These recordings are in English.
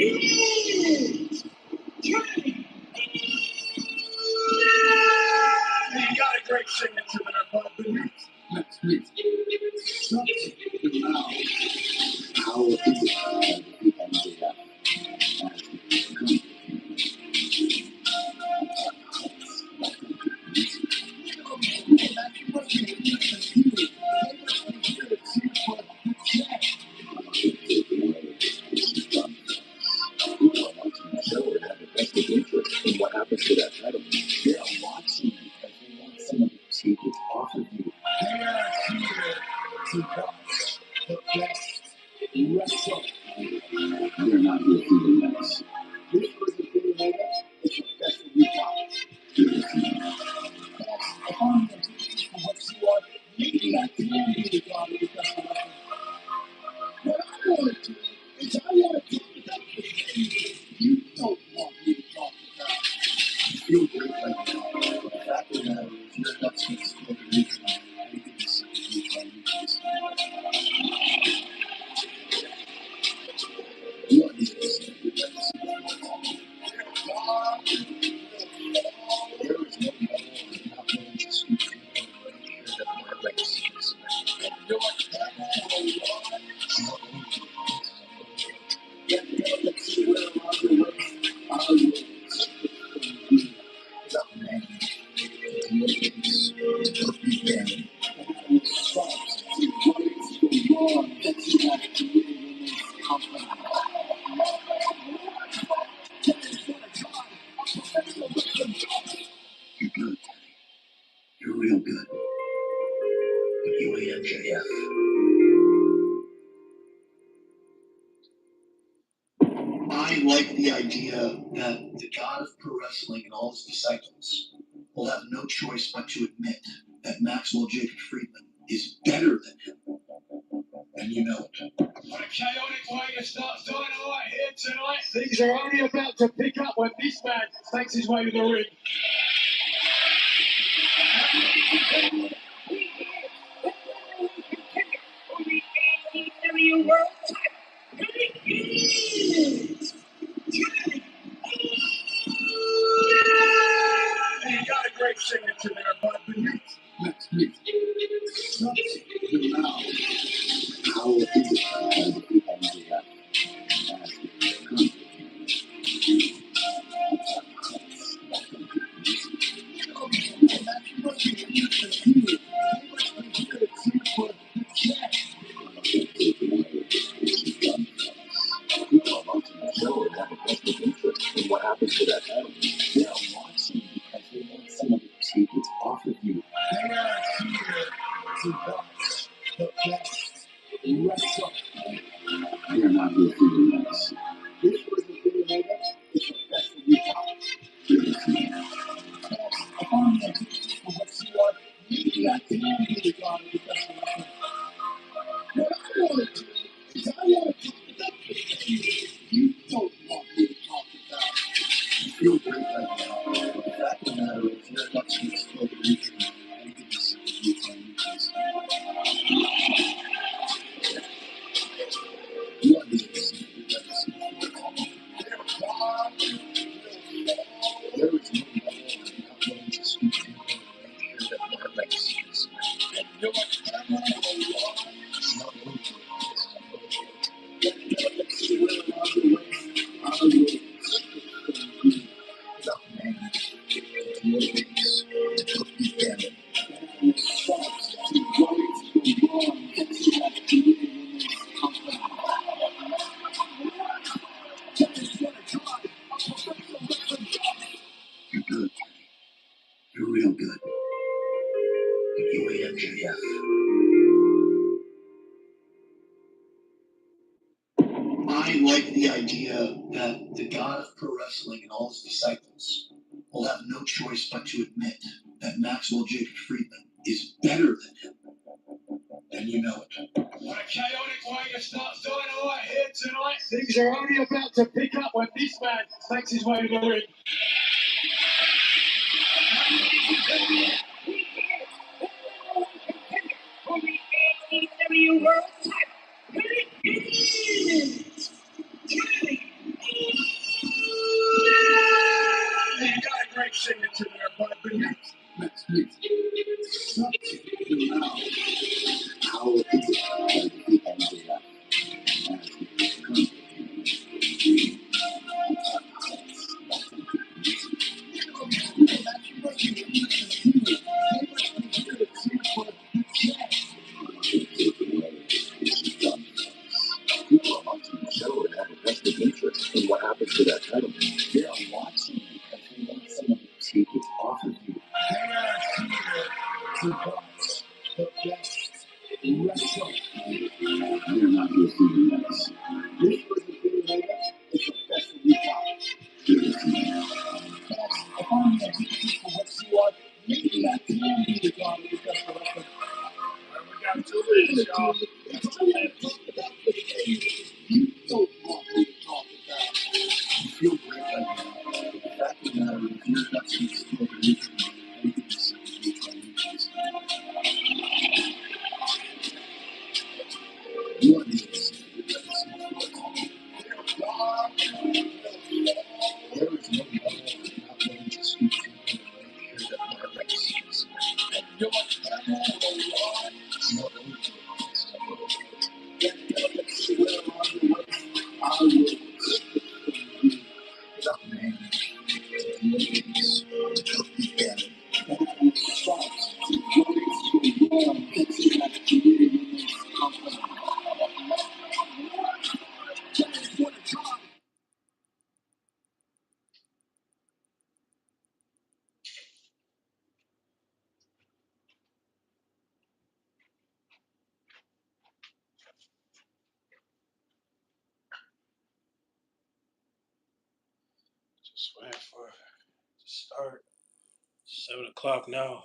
is Johnny. You got a great signature there, bud. That's me. Shut your mouth. How is it that what happens to that title? They're watching because they want someone to take it off of you. They are here to watch the best wrestle. They're not here for the best. This was a video made up. It's the best that we got. If I'm going to teach you what you are, maybe I can be the God of the best of wrestling. What I want to do is I want to talk about the things you don't want me to talk about. Feel great right now. The fact of the matter is, you're not supposed to look at me tonight. Anything you say, you try to use this. What is this? There is no better than not willing to speak to you and make sure that my legacy is and you're not let's see where I'm at. I'll use the man to put me down. And stops to rights the wrong that you have to really remain confident. You're good. You're real good. But you ain't MJF. I like the idea that the god of pro wrestling and all his disciples will have no choice but to admit that Maxwell Jacob Friedman is better than him. And you know it. What a chaotic way to start Dynamite here tonight. Things are only about to pick up when this man takes his way to the ring. You got a great signature there, bud. That's me. Shut your mouth. How is it that what happens to that title? They're watching because they want someone to take it off of you. They are here to watch the best wrestle. They're not here for the best. This was a video made up. It's the best that we got. If I'm going to teach you what you are, maybe I can be the God of the best of wrestling. What I want to do is I want to talk about the things you don't want me to talk about. You feel great right now. The fact of the matter is, you're not supposed to go to the internet. Anything you say, you try to use this. What is this? There is no better than not willing to speak to you and make sure that my legacy is and you're not willing to let's see where I'm on the way. I'll use the man to put me down. And stops to right the wrong that you have to really remain confident. You're good. You're real good. But you ain't MJF. I like the idea that the god of pro wrestling and all his disciples will have no choice but to admit that Maxwell Jacob Friedman is better than him. And you know it. What a chaotic way to start Dynamite here tonight. Things are only about to pick up when this man takes his way to the ring. World title. It is Johnny. There is no one not willing to speak to me and make sure that my race is and your family will rise not only to the peace of the world. Yet delegates will on the way. I will take it from you without name to communities to put the end. And it will start to join to a warm patriotic community company. Just waiting for it to start. 7 o'clock now.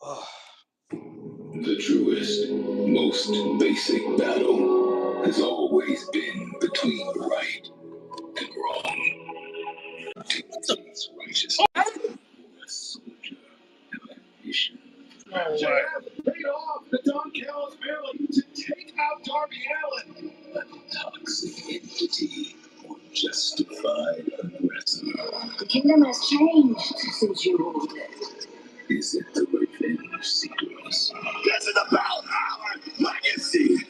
Oh. The truest, most basic battle has always been between right and wrong. It's righteousness, a soldier, and ambition. Paid off the Don Callis family to take out Darby Allin. A toxic entity or justified aggressor. The kingdom has changed since you ruled it. Is it the revenge seekers? This is about our legacy.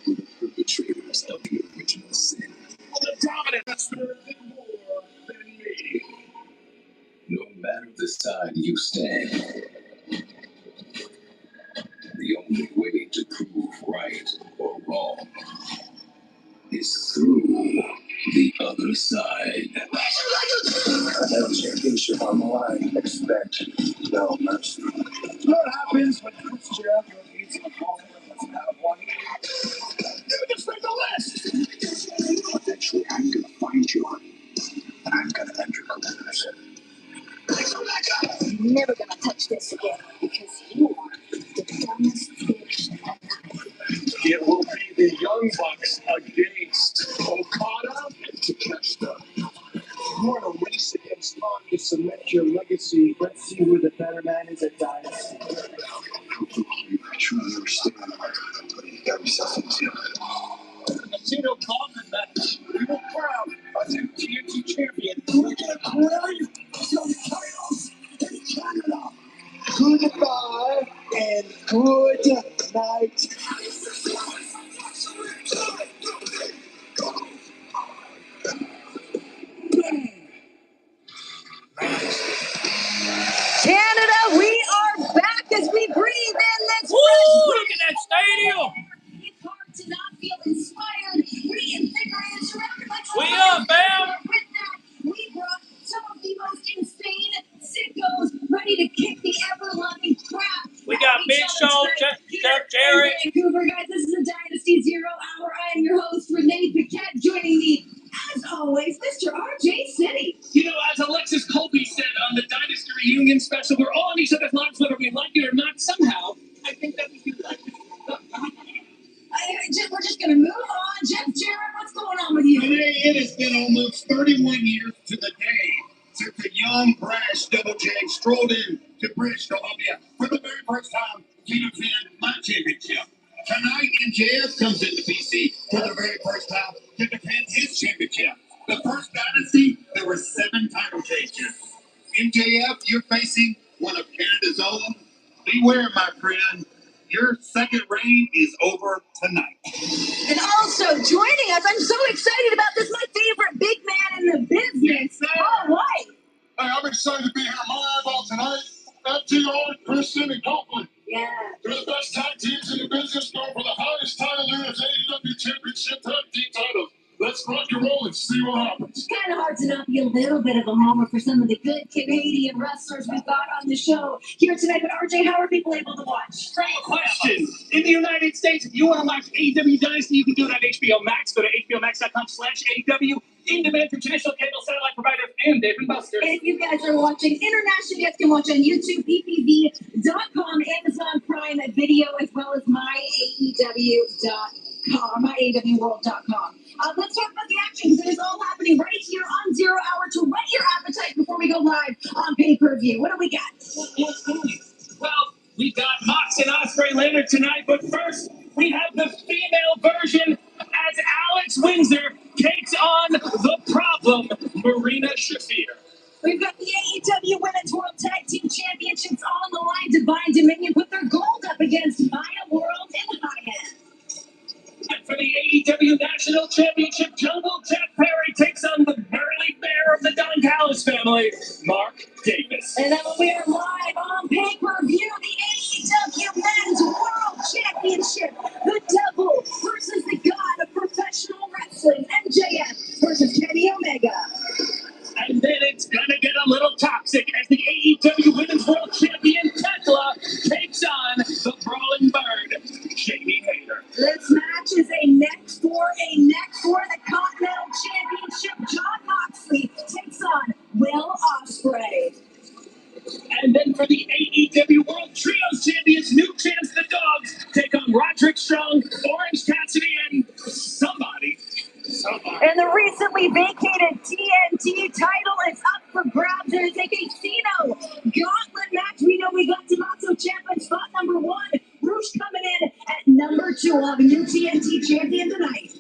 The perpetrators of the original sin. The dominant that's more than me. No matter the side you stand, the only way to prove right or wrong is through the other side. I have a championship on the line. Expect no mercy. What happens when Chris Jericho needs an opponent that doesn't have one? You just make the list! Eventually, I'm gonna find you, and I'm gonna end your career. You're never gonna touch this again because you are the dumbest bitch alive. It will be the Young Bucks against Okada and Takeshita. You want to race against time to cement your legacy. Let's see who the better man is at Dynasty. I truly understand what you got yourself into. A Latino Coffin match. We will crown a new TNT champion. We're going to crown some titles in Canada. Goodbye and good night. Canada, we are back as we breathe in this Woo! Look at that stadium. It's hard to not feel inspired, reinvigorated, surrounded by We up, fam. With that, we brought some of the most insane sickos ready to kick the ever-loving crap. We got Big Show, Jeff Jarrett. Vancouver, guys, this is the Dynasty 0 Hour. I am your host, Renee Paquette. Joining me, as always, Mr. RJ City. You know, as Alexis Colby said on the Dynasty reunion special, we're all on each other's lives, whether we like it or not. Somehow, I think that we do like it. We're just going to move on. Jeff Jarrett, what's going on with you? Today, it has been almost 31 years to the day since the young, brash Double J strolled in to British Columbia for the very first time to defend my championship. Tonight, MJF comes into BC for the very first time to defend his championship. The first Dynasty, there were 7 title changes. MJF, you're facing one of Canada's own. Beware, my friend. Your second reign is over tonight. And also joining us, I'm so excited about this, my favorite big man in the business. Oh, why? Hey, I'm excited to be here. My eyeball tonight. FTR, Christian, and Copeland. Yeah. They're the best tag teams in the business, going for the highest title there is AEW Championship Tag Team titles. Let's rock and roll and see what happens. It's kind of hard to not be a little bit of a homer for some of the good Canadian wrestlers we've got on the show here tonight. But RJ, how are people able to watch? Great question. In the United States, if you want to watch AEW Dynasty, you can do it on HBO Max. Go to hbomax.com/AEW. In demand for traditional cable satellite providers and Dave & Buster's. And if you guys are watching international, you guys can watch on YouTube, ppv.com, Amazon Prime Video, as well as myaew.com, myaewworld.com. Let's talk about the action, because it is all happening right here on 0 Hour to whet your appetite before we go live on pay-per-view. What do we got? Well, story later tonight, but first, we have the female version as Alex Windsor takes on the problem, Marina Shafir. We've got the AEW Women's World Tag Team Championships on the line. Divine Dominion put their gold up against Maya World and High-End. And for the AEW National Championship, Jungle Jack Perry takes on the burly bear of the Don Callis family, Mark Davis. And then we are live on pay-per-view, the AEW Men's World Championship. The Devil versus the God of Professional Wrestling, MJF versus Kenny Omega. And then it's gonna get a little toxic as the AEW Women's World Champion Tekla takes on the Brawling Bird, Jamie Hayter. This match is a neck for the Continental Championship. John Moxley takes on Will Ospreay. And then for the AEW World Trios Champions, New Chance the Dogs take on Roderick Strong, Orange Cassidy, and somebody. And the recently vacated TNT title is up for grabs. It is a casino gauntlet match. We know we got Tommaso Ciampa spot number 1. Roosh coming in at number 2. We'll have a new TNT champion tonight.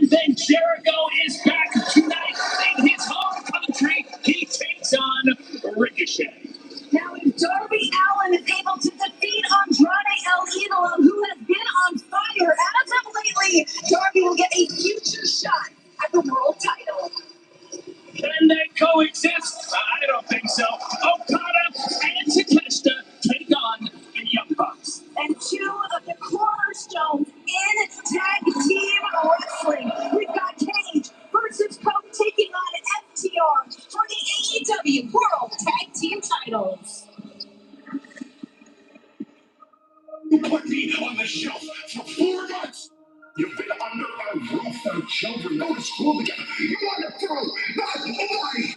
And then Jericho is back tonight in his home country. He takes on Ricochet. Now, if Darby Allin is able to defeat Andrade El Idolo, who has been on fire as of lately, Darby will get a future shot at the world title. Can they coexist? I don't think so. Okada and Takeshita take on the Young Bucks. And 2 of the cornerstones in tag team wrestling. We've got Cage versus Coke taking on FTR for the AEW World Tag Team titles. You put me on the shelf for 4 months. You've been under our roof and children go to school together. You want to throw that away.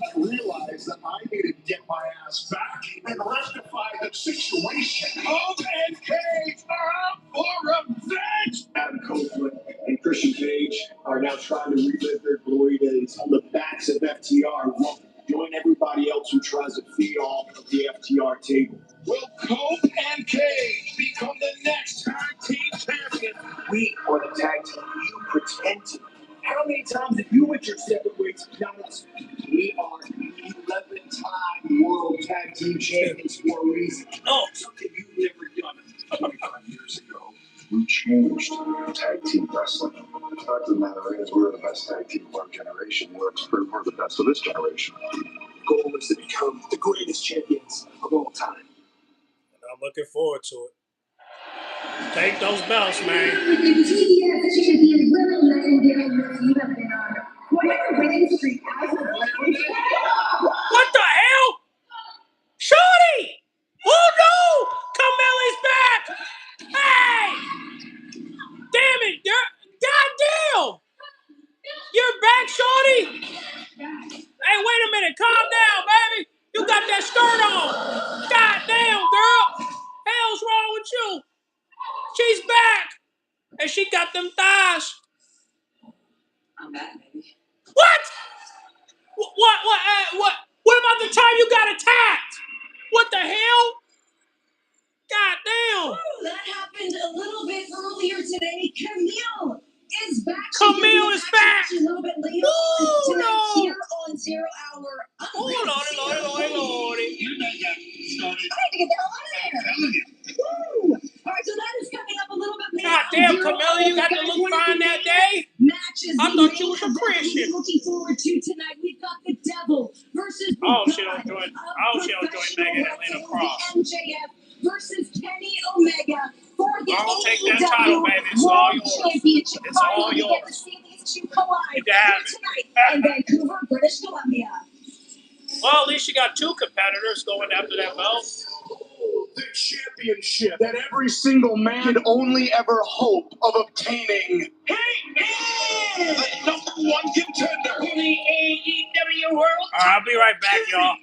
I realized that I needed to get my ass back and rectify the situation. Hope and Cage are out for revenge. Adam Copeland and Christian Cage are now trying to relive their glory days on the backs of FTR. Well, join everybody else who tries to feed off of the FTR table. Will Cope and Cage become the next tag team champion? We are the tag team you pretend to be. How many times have you at your separate weights done this? We are 11-time world tag team champions for a reason. Oh, Something you've never done. 25 years ago, we changed tag team wrestling. The fact of the matter is, we're the best tag team of our generation. We're the best of this generation. The goal is to become the greatest champions of all time. And I'm looking forward to it. Take those belts, man. The TBS champion will legendary Miss you have been on quite a winning streak as of late. What the hell? Shorty! Oh no! Carmella's back! Hey! Damn it! Goddamn! You're back, Shorty? Hey, wait a minute. Calm down, baby. You got that skirt on. Goddamn, girl. Hell's wrong with you? She's back. And she got them thighs. I'm back, baby. What? What about the time you got attacked? What the hell? God damn. Ooh, that happened a little bit earlier today. Camille is back. Camille is back. A little bit later Ooh, tonight no. here on 0 Hour. Oh, Lordy. You know that started. I had to get the hell out of there. Telling you. Woo! All right, so that is coming up a little bit later. God damn, Camilla, you got to look fine that day. Matches. I thought you was a Christian. Looking forward to tonight. We've got the Devil versus the Oh, God she don't join. of Oh, she don't join Megan professional Atlanta wrestling, Cross. the MJF versus Kenny Omega for the I'll take that AEW title, baby. It's all World yours. Championship. It's all Finally, we get to yours. see these two collide You can have here it. tonight in Vancouver, British Columbia. Well, at least you got 2 competitors going after that belt. The championship that every single man could only ever hope of obtaining. He is the #1 contender. For the AEW World All right, I'll be right back, y'all.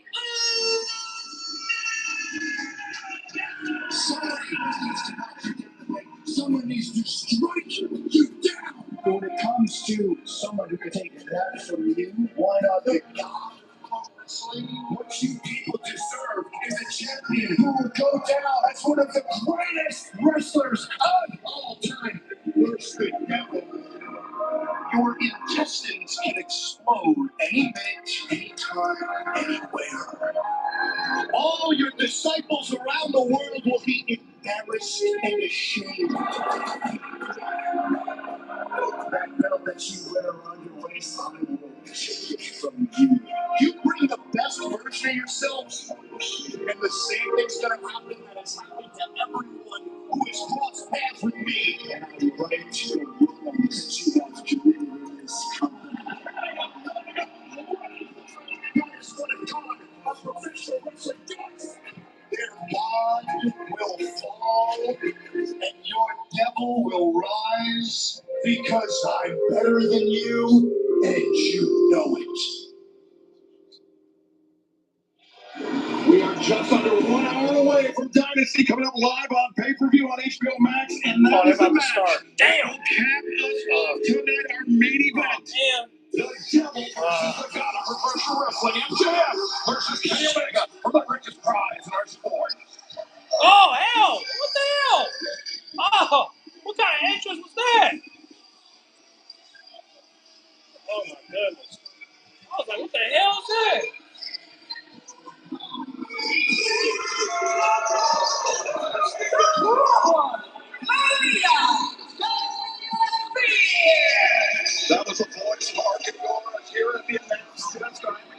Someone needs to strike you down. When it comes to someone who can take that from you, why not the God? What you people deserve is a chance who will go down as one of the greatest wrestlers of all time. There's the devil. Your intestines can explode any minute, anytime, anywhere. All your disciples around the world will be embarrassed and ashamed. That belt that you wear around your waist, I will take it from you. You bring the best version of yourselves, and the same thing's gonna happen that has happened to everyone who has crossed paths with me. And I write you a wrong that you have committed in this company. That is what a God of professional wrestling does. Their God will fall, and your devil will rise, because I'm better than you, and you know it. We are just under 1 hour away from Dynasty, coming up live on pay-per-view on HBO Max, and that is the match. Damn. Cap us off tonight, our main event. The devil versus the God of professional wrestling, MJF versus Kenny Omega for the richest prize in our sport. Oh, hell! What the hell? Oh, what kind of entrance was that? Oh, my goodness. I was like, what the hell is that? That was a voice market yours here at the announce. That's going to be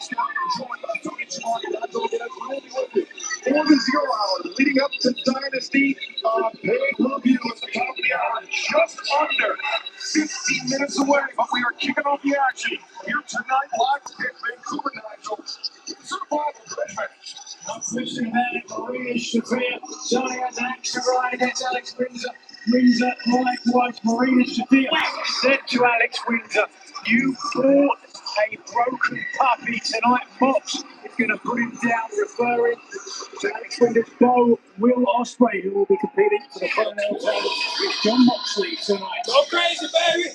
joined by Tony Schiavone. That's all get really with you. 4 to 0 hour leading up to Dynasty pay-per-view at the top of the hour. Just under 15 minutes away, but we are kicking off the action here tonight live in Vancouver, Nigel. Survival Bridge match. Not pushing back, Maria Shafir. Johnny has an action right against Alex Windsor. Windsor likewise, Marina Shafir said to Alex Windsor, "You fought a broken puppy tonight, Mox is going to put him down," referring to Alex Windsor's beau, Will Ospreay, who will be competing for the Continental title with John Moxley tonight. Go crazy, baby.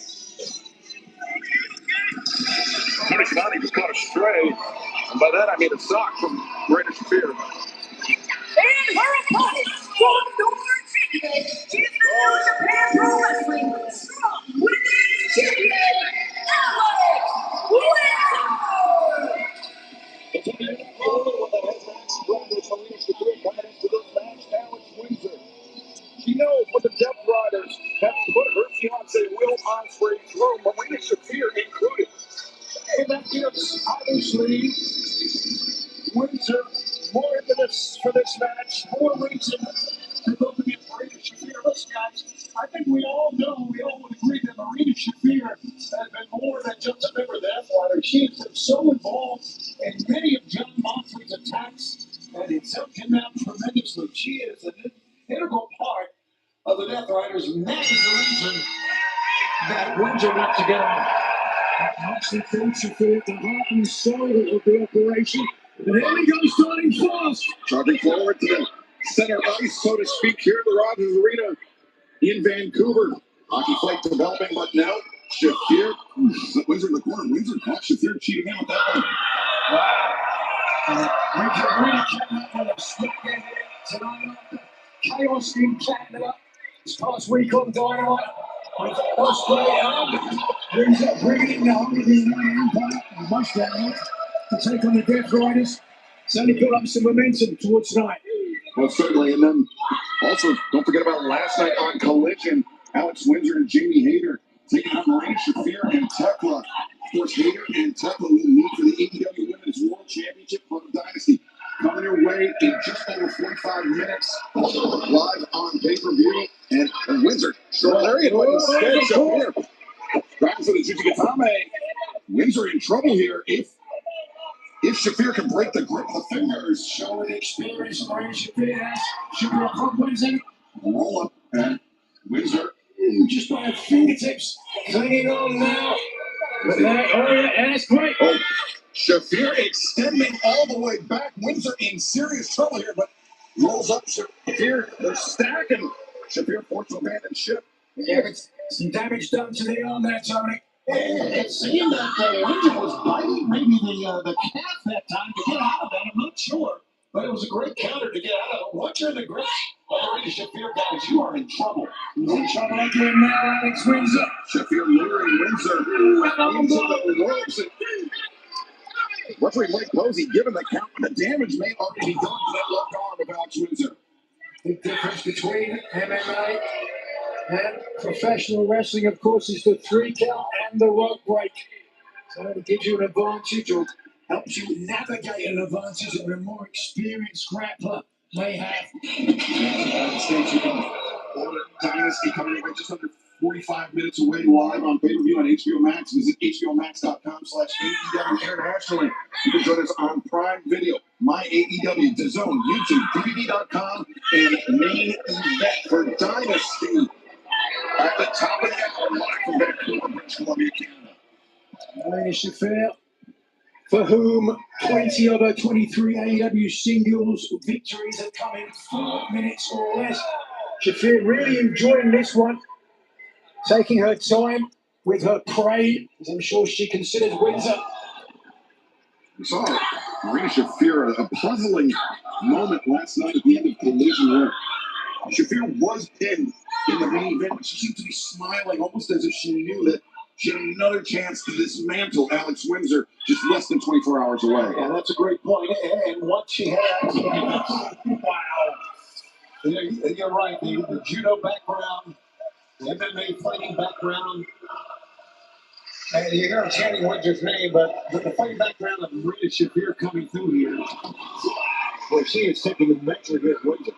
Tony Schiavone just caught a stray, and by that I mean a sock from Marina Shafir. And her opponent from North Michigan, she is the Japan Pro Wrestling Strong Women's Champion, Alex Windsor. She knows what the Death Riders have put her fiance Will Ospreay through, Marina Shafir included. And that gives, obviously, Windsor more impetus for this match, more reason to go to get Marina Shafir. Listen, guys, I think we all know, we all would agree that Marina Shafir has been more than just a member of the Death Riders. She has been so involved in many of John Moxley's attacks, and it's helped him out tremendously. She is an integral part of the Death Riders, and that is the reason that Windsor wants to get on. Moxley thinks Shafir the heart and soul of the operation. And here we go, starting fast. Charging forward to the center ice, so to speak, here at the Rogers Arena in Vancouver. Hockey fight developing, but now Shafir, Windsor in the corner. Windsor caught Shafir cheating out with that one. Wow. Windsor really came up with a split here tonight after chaos in Canada this past week on Dynamite. With Ospreay and Windsor bringing in the Hungarian Empire and much that night to take on the Death Riders. Certainly built up some momentum towards tonight. Well, certainly. And then also, don't forget about last night on Collision. Alex Windsor and Jamie Hayter taking on Marina Shafir and Tekla. Of course, Hayter and Tekla will meet for the AEW Women's World Championship for the Dynasty. Coming your way in just over 45 minutes. Live on pay-per-view. And Windsor, Lariat, but instead Shafir grabbing for the Jujigatame. Windsor in trouble here. If Shafir can break the grip of the fingers, Showing experience Marina Shafir has. Shafir from Windsor. Roll up and Windsor. Just by her fingertips. Clinging on now. But that's great. Oh, Shafir extending all the way back. Windsor in serious trouble here, but rolls up Shafir. They're stacking. Shafir forced to abandon ship. Yeah, but some damage done to the arm there, Tony. It seemed that Windsor was biting maybe the calf that time to get out of that. I'm not sure. But it was a great counter to get out of. Once you're in the grip of the Rita Shafir guys, you are in trouble. In trouble again now, Alex Windsor. Shafir luring Windsor into the ropes. Referee Mike Posey given the count, but the damage may already be done to that left arm of Alex Windsor. Big difference between MMA and professional wrestling, of course, is the 3 count and the rope break. So it gives you an advantage or helps you navigate an advantage that a more experienced grappler may have. Stay tuned. Dynasty coming away just under 45 minutes away live on pay-per-view on HBO Max. Visit hbomax.com/AEW internationally. You can join us on Prime Video, My AEW, DAZN, YouTube, DVD.com, and Main Event for Dynasty. At the top of the hour, live from Vancouver, British Columbia, Canada. Rita Shafir, for whom 20 of her 23 AEW singles victories have come in 4 minutes or less. Shafir really enjoying this one, taking her time with her prey, as I'm sure she considers Windsor. We saw Rita Shafir, a puzzling moment last night at the end of Collision where Shafir was pinned in the main event, but she seemed to be smiling almost as if she knew that she had another chance to dismantle Alex Windsor just less than 24 hours away. Yeah, that's a great point. And what she had, wow. You're right, the judo background, the MMA fighting background. And you heard chanting Windsor's name, but the fighting background of Rita Shafir coming through here, well, she is taking the measure against Windsor.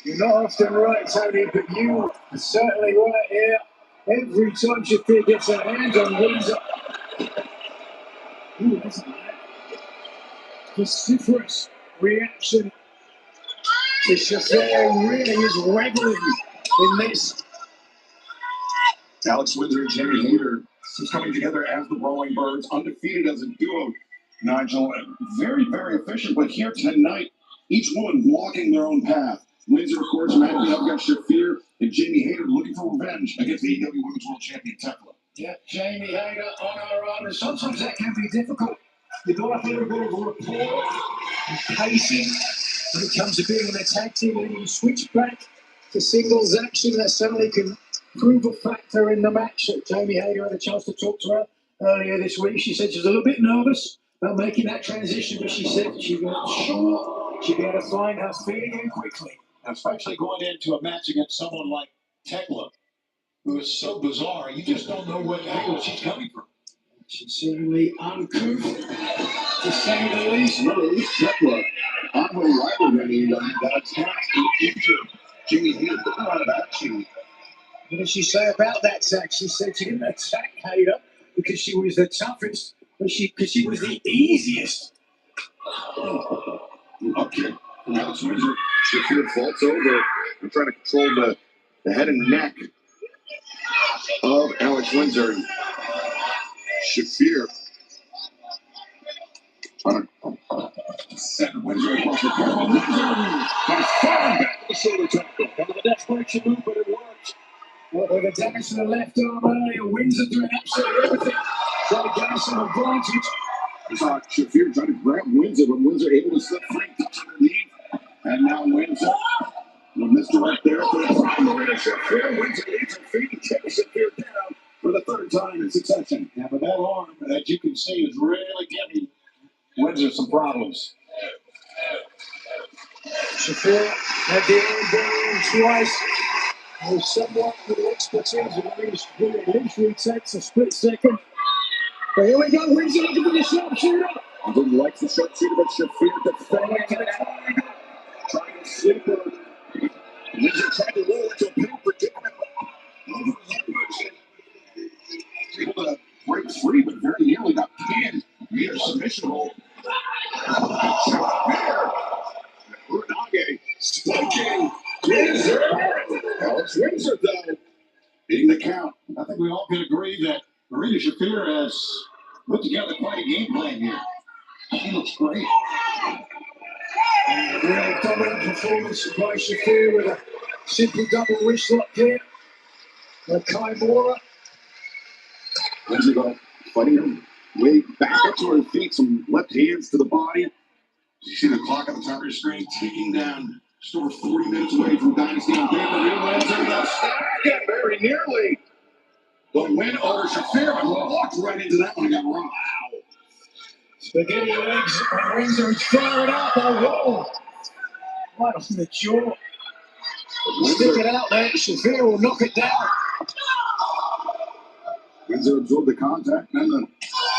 You're not often right, Tony, but you are certainly right here. Every time Shafir gets her hands on Windsor. Ooh, that's a vociferous reaction to Shafir. Really is reveling in this. Alex Windsor and Jamie Hayter is coming together as the Rolling Birds, undefeated as a duo. Nigel, very, very efficient, but here tonight, each one walking their own path. Windsor, of course, matching up against Shafir, and Jamie Hayter looking for revenge against the AEW Women's World Champion Tekla. Yeah, Jamie Hayter on her own, and sometimes that can be difficult. You've got a little bit of rapport and pacing when it comes to being in a tag team, and you switch back to singles action, that certainly can prove a factor in the match. Jamie Hayter had a chance to talk to her earlier this week. She said she was a little bit nervous about making that transition, but she said she was sure she'd be able to find her feet again quickly. Especially going into a match against someone like Tekla, who is so bizarre, you just don't know what angle she's coming from. She's certainly uncouth, to say the least. Remember, this Tekla on her rival venue that attacked and injured Jamie Hayter, put her out of action. What did she say about that, Zach? She said she didn't attack Hayter because she was the toughest, but because she was the easiest. Okay. Alex Windsor, Shafir vaults over and trying to control the head and neck of Alex Windsor. Shafir trying to send Windsor across the field. Windsor falling back to the shoulder tackle. Kind of a desperation move, but it worked. Well, with the damage to the left arm earlier, Windsor doing absolutely everything. Trying to gain some advantage. We saw Shafir trying to grab Windsor, but Windsor able to slip free, touch underneath. And now Windsor will miss right there for the final Rita Shafir. Windsor leads her feet and takes Shafir down for the third time in succession. Yeah, but that arm, as you can see, is really giving Windsor some problems. Shafir had the arm down twice. There's someone with expertise who literally takes a split second. But here we go, Windsor looking for the sharpshooter. He likes the sharpshooter, but Shafir defending to the triangle. Trying to sleep her. Windsor trying to roll into a pinning predicament. Over leverage. Able to break free, but very nearly got pinned via a submission hold. Shafir. Unage spiking. Windsor. Alex Windsor, though, beating the count. I think we all can agree that Rita Shafir has put together quite a game plan here. She looks great. And a real dominant performance by Shafir with a simple double wrist lock here. Kai Mora. Windsor fighting her way back up to her feet, some left hands to the body. You see the clock on the top of your screen ticking down. Just over 40 minutes away from Dynasty on pay-per-view. Very nearly. The win over Shafir, but walked right into that one and got wrong. Wow. Spaghetti legs and Windsor's firing up. Oh, whoa. Right off the jaw. Stick it out there. Shafir will knock it down. Windsor absorbed the contact, then the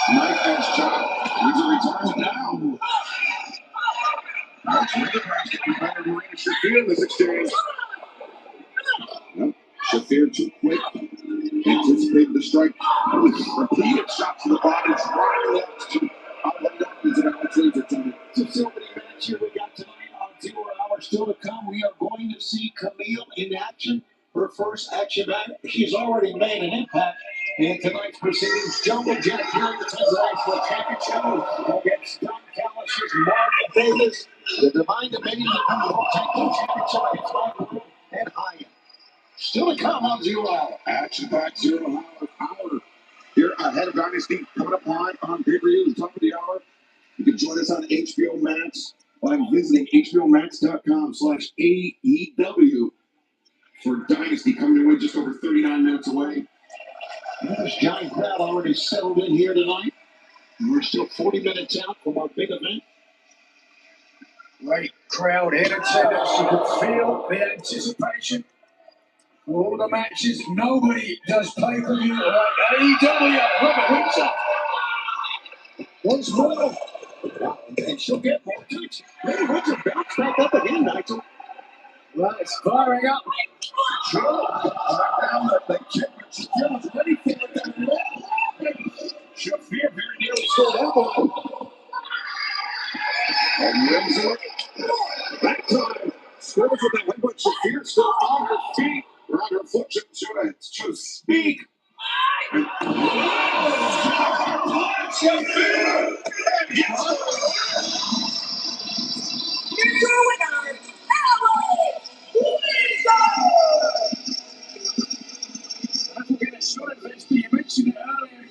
knife edge chop. Windsor returns it now. That's Windsor perhaps getting better than Shafir in this exchange. Nope. Shafir too quick. Anticipated the strike. Repeated shots to the body. Driving left to out of the trades are coming. It's so many minutes here we got tonight on 0 hours still to come. We are going to see Camille in action. Her first action back. She's already made an impact in tonight's proceedings. Jungle Jack here in the National Championship against Don Callis' Mark Davis. The Divine Dominion becomes the World Tag Team Championship against Mike Wood and Hyatt. Still to come on 0 hour. Action-packed 0 hour here ahead of Dynasty coming up live on pay-per-view at the top of the hour. You can join us on HBO Max by visiting hbomax.com/AEW for Dynasty coming your way just over 39 minutes away. This giant crowd already settled in here tonight. We're still 40 minutes out from our big event. Right crowd in attendance. You can feel the anticipation. All the matches, nobody does pay-per-view like AEW. Robert Windsor. Once more. And she'll get more kicks. Maybe Windsor bounce back up again, Nigel. Well, it's firing up. Sure. Down the kick. Shafir was ready for it. Shafir very nearly scored elbow. And Windsor, that time, scores with that win, but Shafir still on her feet. Or on her foot, to speak. Shafir! You mentioned it earlier,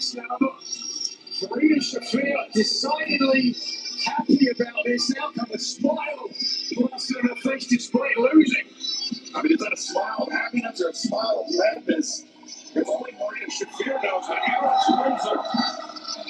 Serena Shafir decidedly happy about this outcome. A smile plastered on her face despite losing. I mean, is that a smile of happiness or a smile of madness? If only Marina Shafir knows that Alex Windsor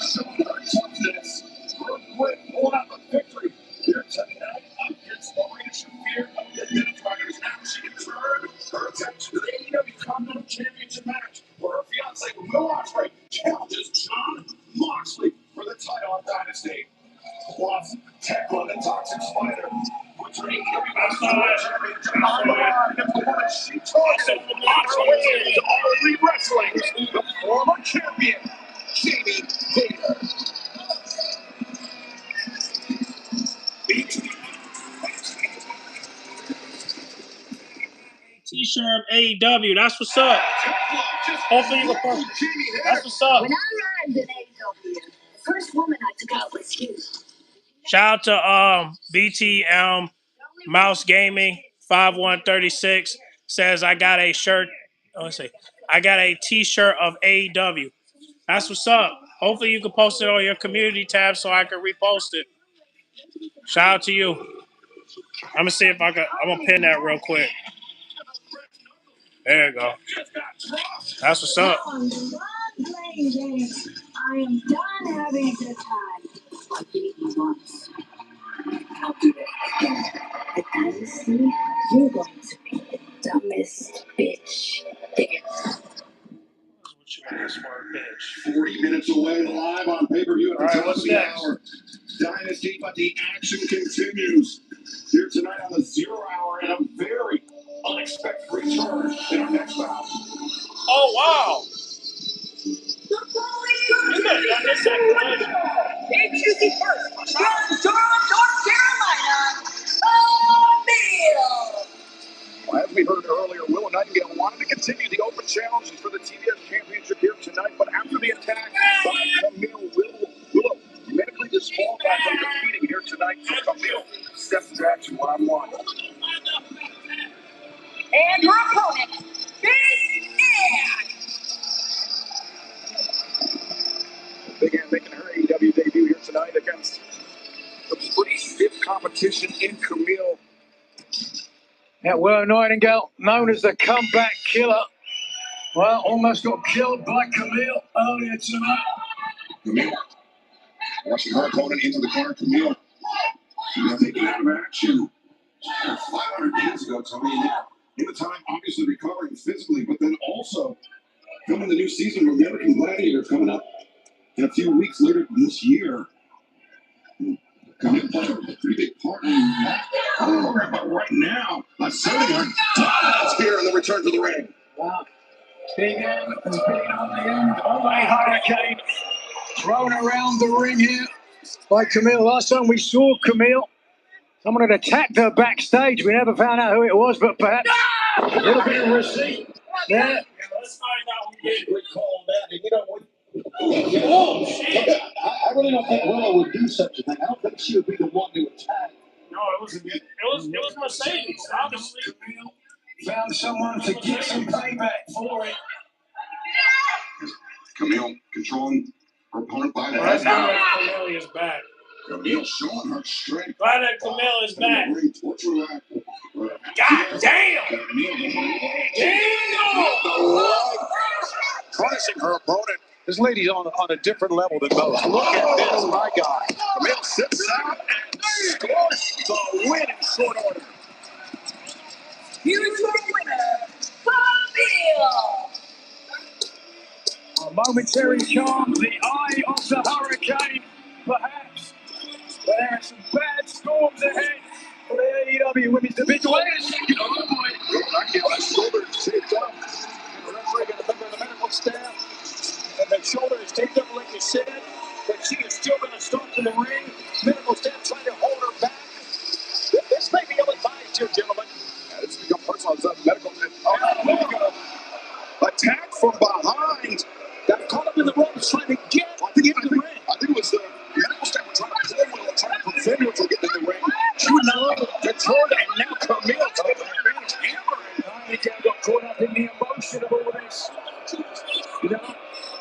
showed her toughness. Her grit pulled out the victory here tonight against Marina Shafir. The Dennis Riders now she can turn her attention to the AEW Continental Championship match where her fiance Will Ospreay challenges John Moxley for the title on Dynasty. Plus, Tech on the Toxic Spider. Which are AEW Championship on the line. She talks and Moxley is only wrestling the former champion, Jamie Hayter. T-shirt of AEW. That's what's up. Hopefully you can. That's what's up. When I arrived in AEW, the first woman I took out was you. Shout out to BTM Mouse Gaming 5136 says I got a shirt. Let's see. I got a T-shirt of AEW. That's what's up. Hopefully you can post it on your community tab so I can repost it. Shout out to you. I'm gonna see if I can. I'm gonna pin that real quick. There you go. That's what's up. I'm done playing games. I am done having a good time. I beat you once. I'll do it again. At Dynasty, you're going to be the dumbest bitch there. Smart bitch. 40 minutes away live on pay-per-view at the top what's of the next? hour. Dynasty, but the action continues here tonight on the 0 hour and a very unexpected return in our next bout. Oh wow! You could have done this activation. Introducing first, from Durham, North Carolina, Bill. Well, as we heard earlier, Willow Nightingale wanted to continue the open challenges for the TBS Championship here tonight, but after the attack by Camille, Willow medically disqualified from competing here tonight. So Camille steps back to one-on-one. And your opponent, Big Ann. Big Ann making her AEW debut here tonight against the pretty stiff competition in Camille. That Willow Nightingale, known as the comeback killer, well, almost got killed by Camille earlier tonight. Camille rushing her opponent into the corner. Camille, she's taken out of action 500 days ago, Tony. In the time, obviously recovering physically, but then also filming the new season of American Gladiator coming up in a few weeks later this year. Camille played a pretty big part in that. But right now, asserting her dominance here in the return to the ring. Wow. Big M has been on the end of a hurricane thrown around the ring here by Camille. Last time we saw Camille, someone had attacked her backstage. We never found out who it was, but perhaps a little bit of receipt there. Let's find out who did it. We call that, and you know what? Oh, shit. I really don't think Willow would do such a thing. I don't think she would be the one to attack. No, it was Mercedes, obviously. Camille found someone to get some payback for it. Camille controlling her opponent by the Well, head. that's glad that Camille is back. Camille showing her strength. Glad that Camille is back. God damn! Punishing her opponent. This lady's on a different level than most. Look at this, my God. Camille sits out and scores the win in short order. Here's your winner, Camille. A momentary calm, the eye of the hurricane, perhaps. But there are some bad storms ahead for the AEW Women's Division. Oh, boy. That shoulder is taped up. The referee got a member of the medical staff. And the shoulder is taped up like you said. But she is still going to start from the ring. Medical staff trying to hold her back. This may be ill-advised here, gentlemen. This has become personal. It's a medical staff. Oh, there you go. Attack from behind. Got caught up in the ropes trying to get I think it was the medical staff trying to pull Willow, trying to prevent her from getting in the ring. She would not control it, and now Camille taking advantage. Nightingale got caught up in the emotion of all this. You know,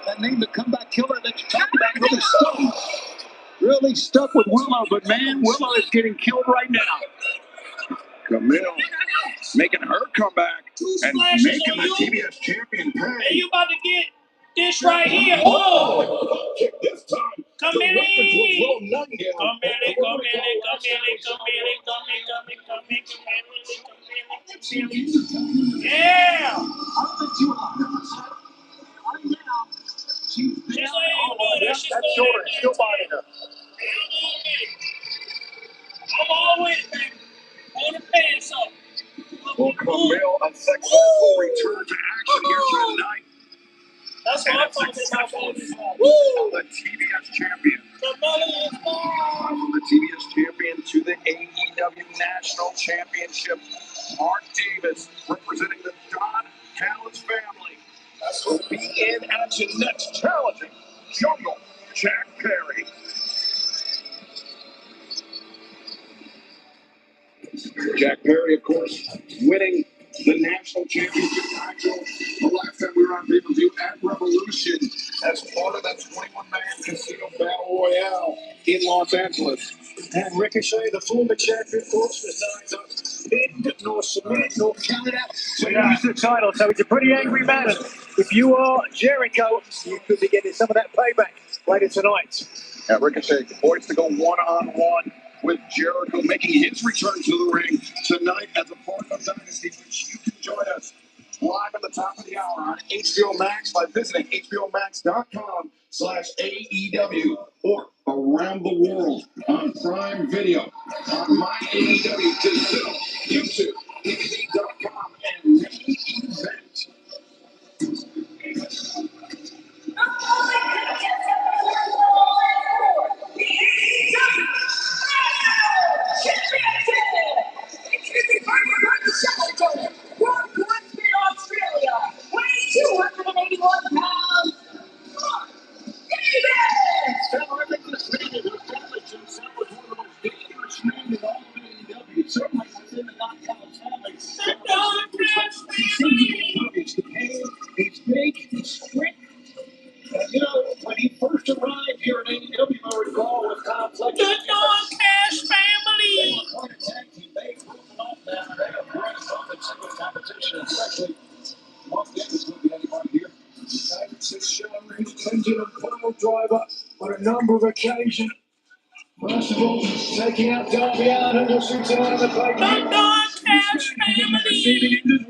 that name, the comeback killer that you talked about, really stuck with Willow, but man, Willow is getting killed right now. Camille making her comeback and making the TBS champion pay. Hey, you about to get this right here. Oh! Kick this time. Come in. Yeah! She's like, That shoulder is still bothering her. I'm all with it, baby. Hold the pants up. Will Camille a successful return to action here tonight? That's what I'm talking about. The TBS champion. The money is mine. From the TBS champion to the AEW National Championship. Mark Davis representing the Don Callis family. Will be in action next, challenging Jungle Jack Perry. Jack Perry, of course, winning the national championship title the last time we were on pay-per-view at Revolution as part of that 21-man casino battle royale in Los Angeles. And Ricochet, the former champion, of course, was neither pinned nor submitted nor counted out to lose the title. So he's a pretty angry man. If you are Jericho, you could be getting some of that payback later tonight. And Ricochet poised to go one-on-one with Jericho, making his return to the ring tonight as a part of Dynasty, which you can join us live at the top of the hour on HBO Max by visiting hbomax.com/AEW or around the world on Prime Video, on My AEW Digital, YouTube, DVD.com, and main event. World Class in Australia, weighing 281 pounds. David! So I think this man has established himself as one of the most dangerous men in all of AEW, certainly within the non-count family. He seems to be impervious to pain. He's big, he's quick. And you know, when he first arrived here in AEW, I recall with Tom Fletcher. The non-cash family. especially Mark Davis will be anybody here. Davis has shown his pendulum pile driver on a number of occasions. First of all, taking out Darby Allin, who was return on the play. The Don Cash family.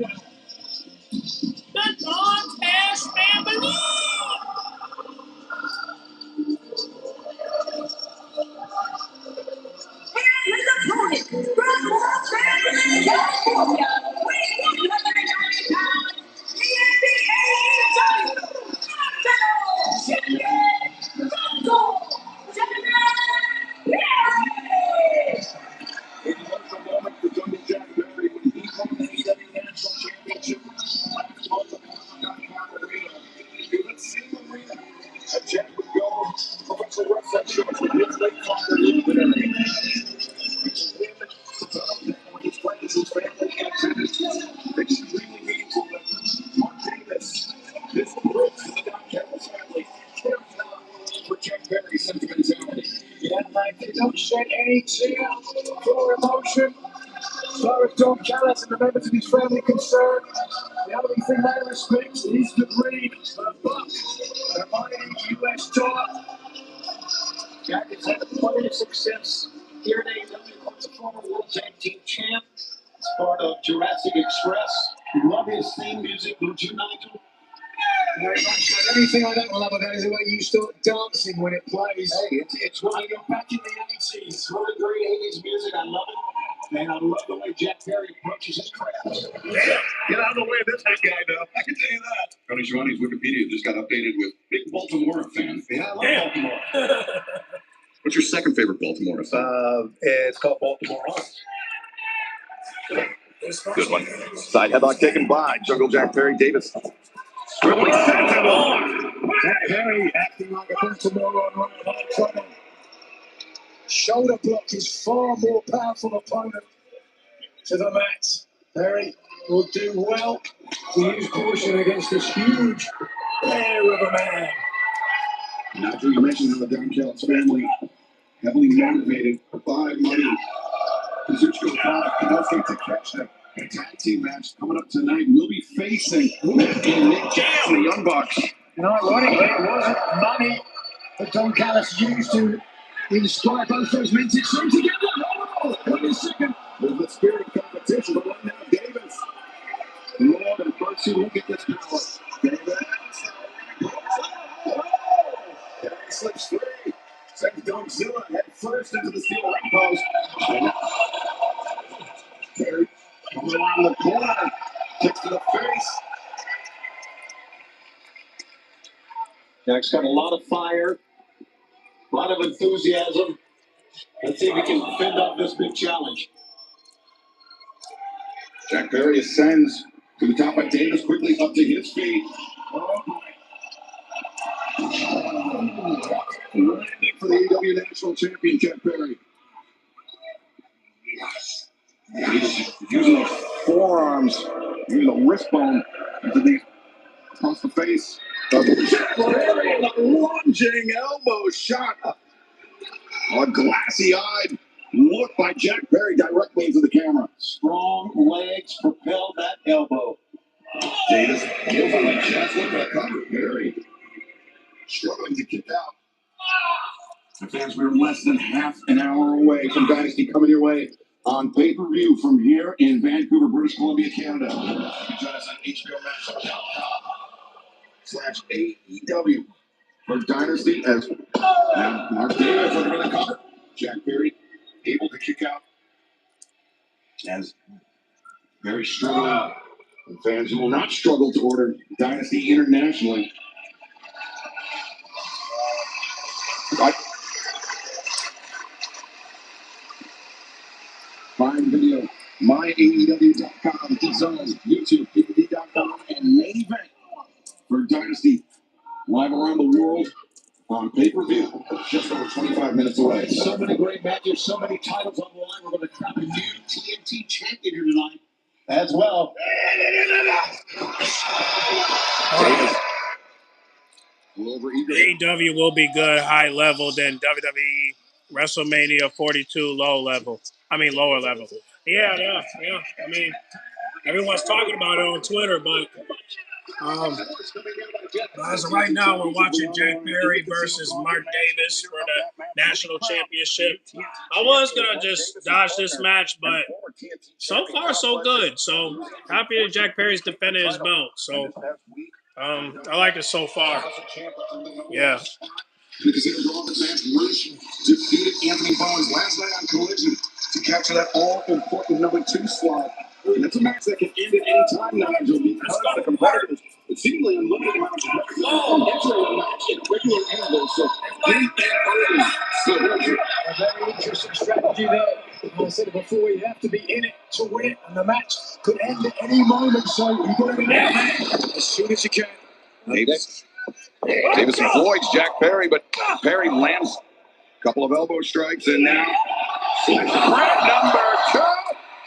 The Don Cash family. His opponent from Los Angeles, California, weighing 190 pounds, the NBA National Champion, Perry. It was a moment for Jungle Jack Perry when he won the AEW National Championship. Last month of Arena. It was the same arena that Jack would go professional wrestling shows with his late father, Luke Perry. It's a win to celebrate with his friends, his family, and attendance. Extremely meaningful that Mark Davis, this bridge to the Don Callis family, carries on for Jack Perry's sentimentality. Yeah, mate, they don't shed any tear or emotion. As far as Don Callis and the members of his family concerned, the only thing they respect is the greed for the buck, the mighty US dollar. Jack has had plenty of success here in AEW as a former World Tag Team Champ, as part of Jurassic Express. You love his theme music, don't you, Nigel? Very much so. The only thing I don't love about it is the way you start dancing when it plays. Hey, it's when I go back in the 80s. It's really great 80s music. I love it. And I love the way Jack Perry approaches his craft. Yeah, get out of the way of this big guy now. I can tell you that. Tony Schiavone's Wikipedia just got updated with big Baltimore fan. Yeah, I love Baltimore. What's your second favorite Baltimore fan? It's called Baltimore Arts. Good one. Side headlock taken by Jungle Jack Perry Davis. Swiftly sends him off. Jack Perry acting like a Baltimore on hard trouble. Shoulder block his far more powerful opponent to the mat. Perry will do well to use caution against this huge bear of a man. Nigel, you mentioned how the Don Callis family heavily motivated by money. Kazuchika Okada cannot get to catch them. A tag team match coming up tonight. We'll be facing Nick Jackson, the Young Bucks. And ironically, it wasn't money that Don Callis used to inspire both those men to come together. Oh, wait a second. There's the spirit of competition, but right now, Davis. Lord and mercy, look at this power. Davis. Perry slips free. Sends Godzilla head first into the steel ring post. Perry comes around the corner. Kicks to the face. Jack's got a lot of fire, a lot of enthusiasm. Let's see if he can fend off this big challenge. Jack Perry ascends to the top, but Davis quickly up to his feet. Landing for the AEW National Champion, Jack Perry. He's using his forearms, using the wrist bone into the across the face. Jack Perry, a lunging elbow shot. A glassy-eyed look by Jack Perry directly into the camera. Strong legs propel that elbow. Davis gives him a chance. Look at that cover. Perry struggling to kick out. The fans, we're less than half an hour away from Dynasty coming your way on pay-per-view from here in Vancouver, British Columbia, Canada. You can join us on HBO/AEW for Dynasty as Mark Davis under the cover. Jack Perry able to kick out as very struggling. And fans who will not struggle to order Dynasty internationally. Find video, myaew.com, DAZN, YouTube, DVD.com, and Maven for Dynasty live around the world on pay-per-view. Just over 25 minutes away. So many great matches, so many titles on the line. We're going to crown a new TNT champion here tonight as well. AEW will be good high level than WWE WrestleMania 42 lower level. Yeah. I mean, Everyone's talking about it on Twitter, but as of right now, we're watching Jack Perry versus Mark Davis for the national championship. I was gonna just dodge this match, but so far so good. So happy that Jack Perry's defending his belt. So I like it so far. Yeah. Because it was on the match. Rush defeated Anthony Bowens last night on Collision to capture that all-important number 2 slot. And it's a match that can end at any time, Nigel, because the competitors, it seemingly unlimited amounts of entering the match at regular intervals. So anything early. So A very interesting strategy there. I said it before, you have to be in it to win it, and the match could end at any moment, so you've got to be there as soon as you can. Davis avoids Jack Perry, but Perry lands a couple of elbow strikes, and now number 2.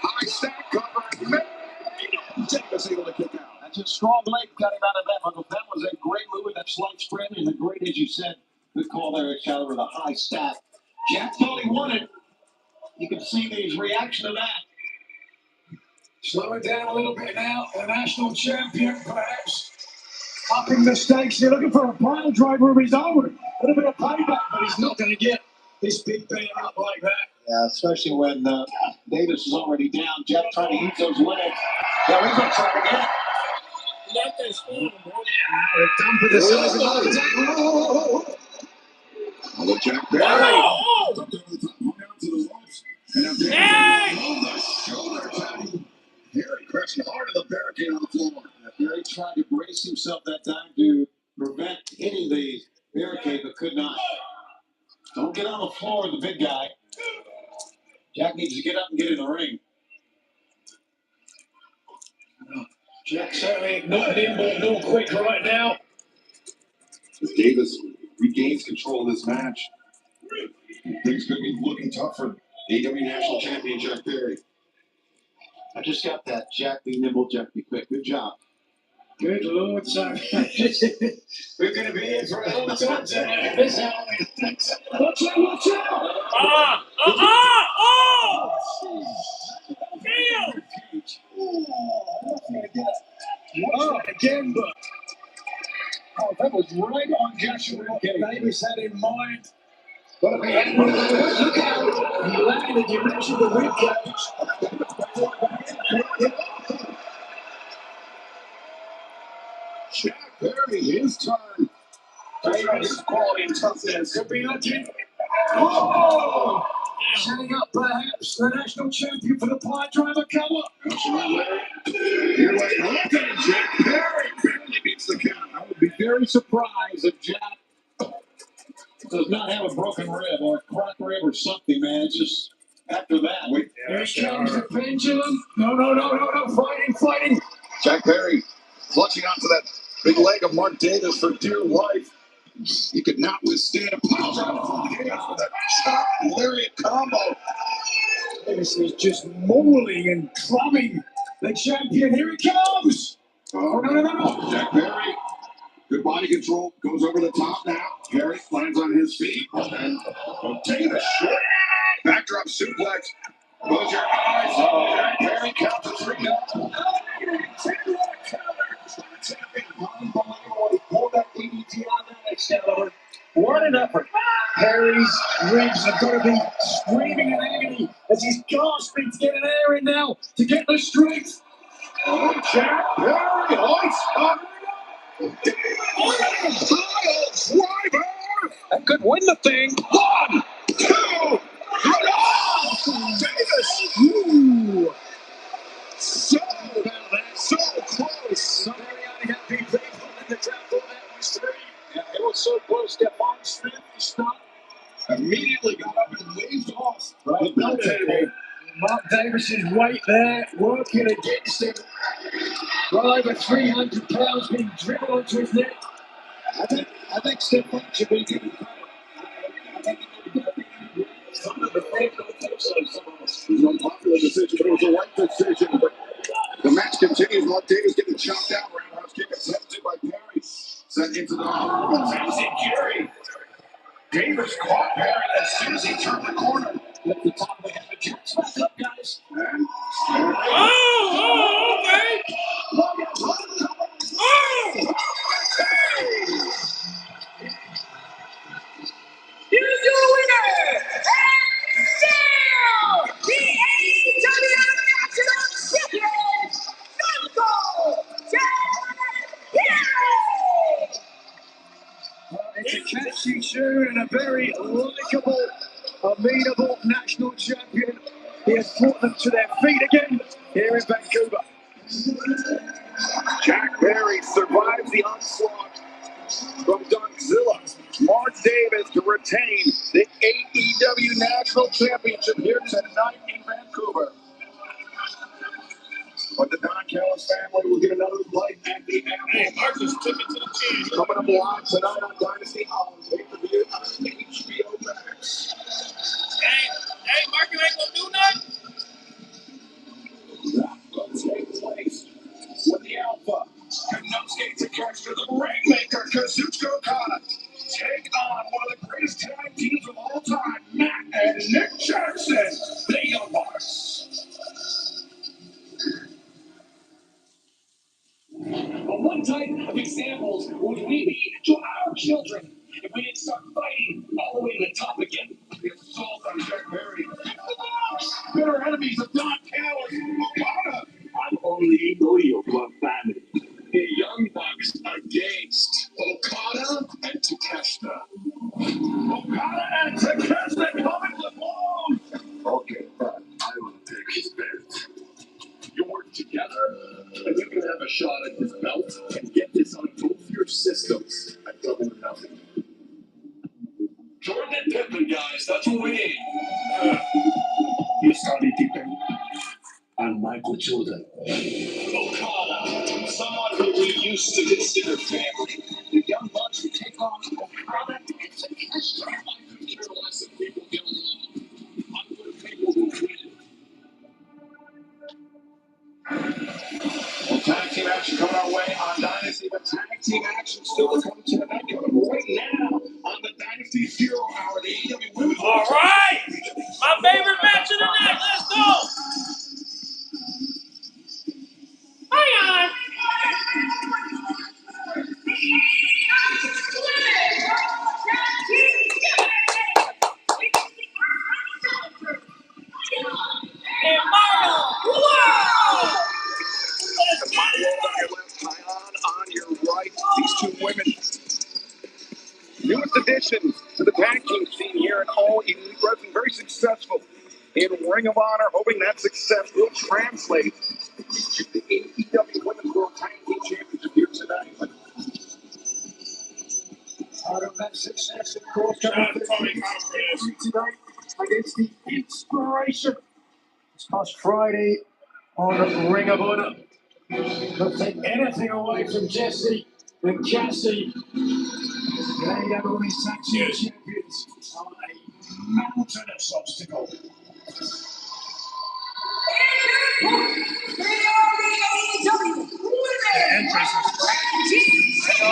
High stack cover. Davis able to kick out. That's a strong leg got him out of that, but that was a great move with that slight sprint, and a great, as you said, good call there, Tyler, with a high stack. Jack thought he won it. You can see his reaction to that. Slow it down a little bit now. The national champion, perhaps, upping the stakes. You're looking for a pile driver of his own. A little bit of payback, but he's not going to get this big beat up like that. Yeah, especially when Davis is already down. Jack trying to use those legs. Yeah, he's going to try again. Let that spoon, bro. Dump it aside another time. Well, Jack Perry. Oh! Perry crashing hard to the barricade on the floor. Perry tried to brace himself that time to prevent hitting the barricade, but could not. Don't get on the floor with the big guy. Jack needs to get up and get in the ring. Jack certainly not nimble nor quick right now. As Davis regains control of this match, things could be looking tough for AW National Champion Jack Perry. I just got that. Jack be nimble, Jack be quick. Good job. Good Lord, son. We're going to be here for a long time tonight. This watch out, watch out! Oh! Damn! Oh, again, but that was right on Joshua. Davis had in mind. But he had look out. He landed, you mentioned the rib cage. Jack Perry, his turn. Davis quality and toughness. Could be looking. Oh! Setting up perhaps the national champion for the pile driver cover. You're like, okay, Jack Perry barely beats the count. I would be very surprised if Jack does not have a broken rib or a cracked rib or something, man. It's just after that. Wait, Here comes the pendulum. No. Fighting. Jack Perry clutching onto that big leg of Mark Davis for dear life. He could not withstand a pile driver from Davis with that chop lariat combo. Davis is just mauling and clubbing the champion. Here he comes. Oh, no. Jack Perry, good body control, goes over the top now. Perry lands on his feet. And Davis short. Backdrop suplex. Close your eyes. Jack Perry counts to 3 down. What an effort. Perry's ribs have got to be screaming in agony as he's gasping to get an air in now to get the strength. Oh, Jack Perry, lights up. Driver. That could win the thing. 1, 2, 3. Davis. Ooh. So close. So very unhappy people in the trap for that was 3. Yeah, it was so close. Stephon Smith to stop. Immediately got up and waved off Right the bell table. Mark Davis's weight there working against him. Well over 300 pounds being driven onto his neck. I think Stephon should be given credit. It was an unpopular decision, but it was the right decision. But the match continues. Mark Davis getting chopped out. Roundhouse kick attempted by Perry. Sent into the amazing carry. Davis caught Perry as soon as he turned the corner. At the top of the head, Jack's back up, guys. And Oh, okay. the likable, amenable national champion. He has brought them to their feet again here in Vancouver. Jack Perry survives the onslaught from Godzilla. Mark Davis to retain the AEW National Championship here tonight in Vancouver. But the Don Callis family will get another bite at the apple. Hey, Marcus took it to the chin. Coming up live tonight on Dynasty on pay-per-view on HBO Max. Hey, Marcus ain't gonna do nothing. That will take place when the Alpha Kanosuke Takeshita, the Rainmaker, Kazuchika Okada take on one of the greatest tag teams of all time, Matt and Nick Jackson, the Young Bucks. But what type of examples would we be to our children if we didn't start fighting all the way to the top again? The assault on Jack Perry. Bitter enemies of Don Callis, Okada. I'm only loyal to our family. The Young Bucks against Okada and Takeshita. Okada and Takeshita coming along. Okay, fine. I will take his belt. You work together, and you can have a shot at this belt and get this on both your systems at double or nothing. Jordan and Pippen, guys, that's what we need. You started Pippen. And Michael Jordan. Okada, someone who we used to consider family. The Young Bucks would take on Okada and Takeshita. I could care less if people get along. I'm going to people who win. Well, tag team action coming our way on Dynasty, but tag team action still coming to the night coming right now on the Dynasty 0 Hour, the AEW Women's All right, my favorite match of the night. Let's go. Hang on. And Mario, wow! The Mario on your left, Tyon on your right. These two women, newest additions to the tag team scene here in All Elite Wrestling, very successful in Ring of Honor, hoping that success will translate to the AEW Women's World Tag Team Championship here tonight. Out of that success, of course, tonight against the Inspiration. This past Friday on Ring of Honor. Don't take anything away from Jesse and Cassie. The AEW Tag Team Champions are a mountainous obstacle. The entrance is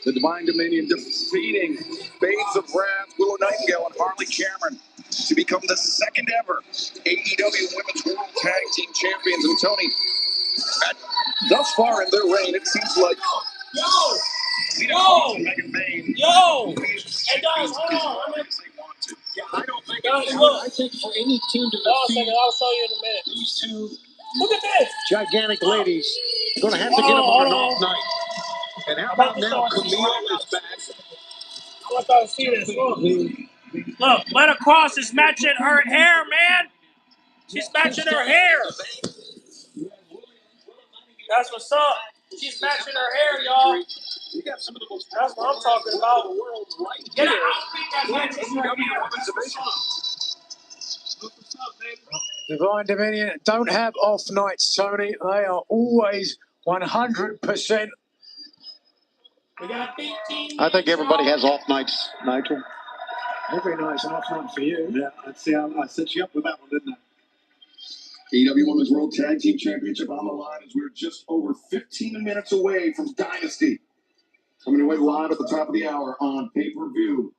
The Divine Dominion defeating Babes of Wrath, Willow Nightingale, and Harley Cameron to become the second ever AEW Women's World Tag Team Champions. And Tony, thus far in their reign, it seems like Yo! Megan Bain. Yo! Hey, guys, hold on. I don't think Guys, look. I think for any team to Hold on a defeat second. I'll show you in a minute. these two Look at this. gigantic ladies, they're going to have to get them on an off night. And how about now, Camille is back. I want y'all to see this. Look, Lena Cross is matching her hair, man. She's matching her hair. That's what's up. She's matching her hair, y'all. That's what I'm talking about. Get an outfit that matches her hair. What's up, baby? Divine Dominion don't have off nights, Tony. They are always 100%. We got 15 I think everybody has off nights, Nigel. Every night's an off night for you. Yeah, I set you up with that one, didn't I? AEW Women's World Tag Team Championship on the line as we're just over 15 minutes away from Dynasty. Coming away live at the top of the hour on pay-per-view.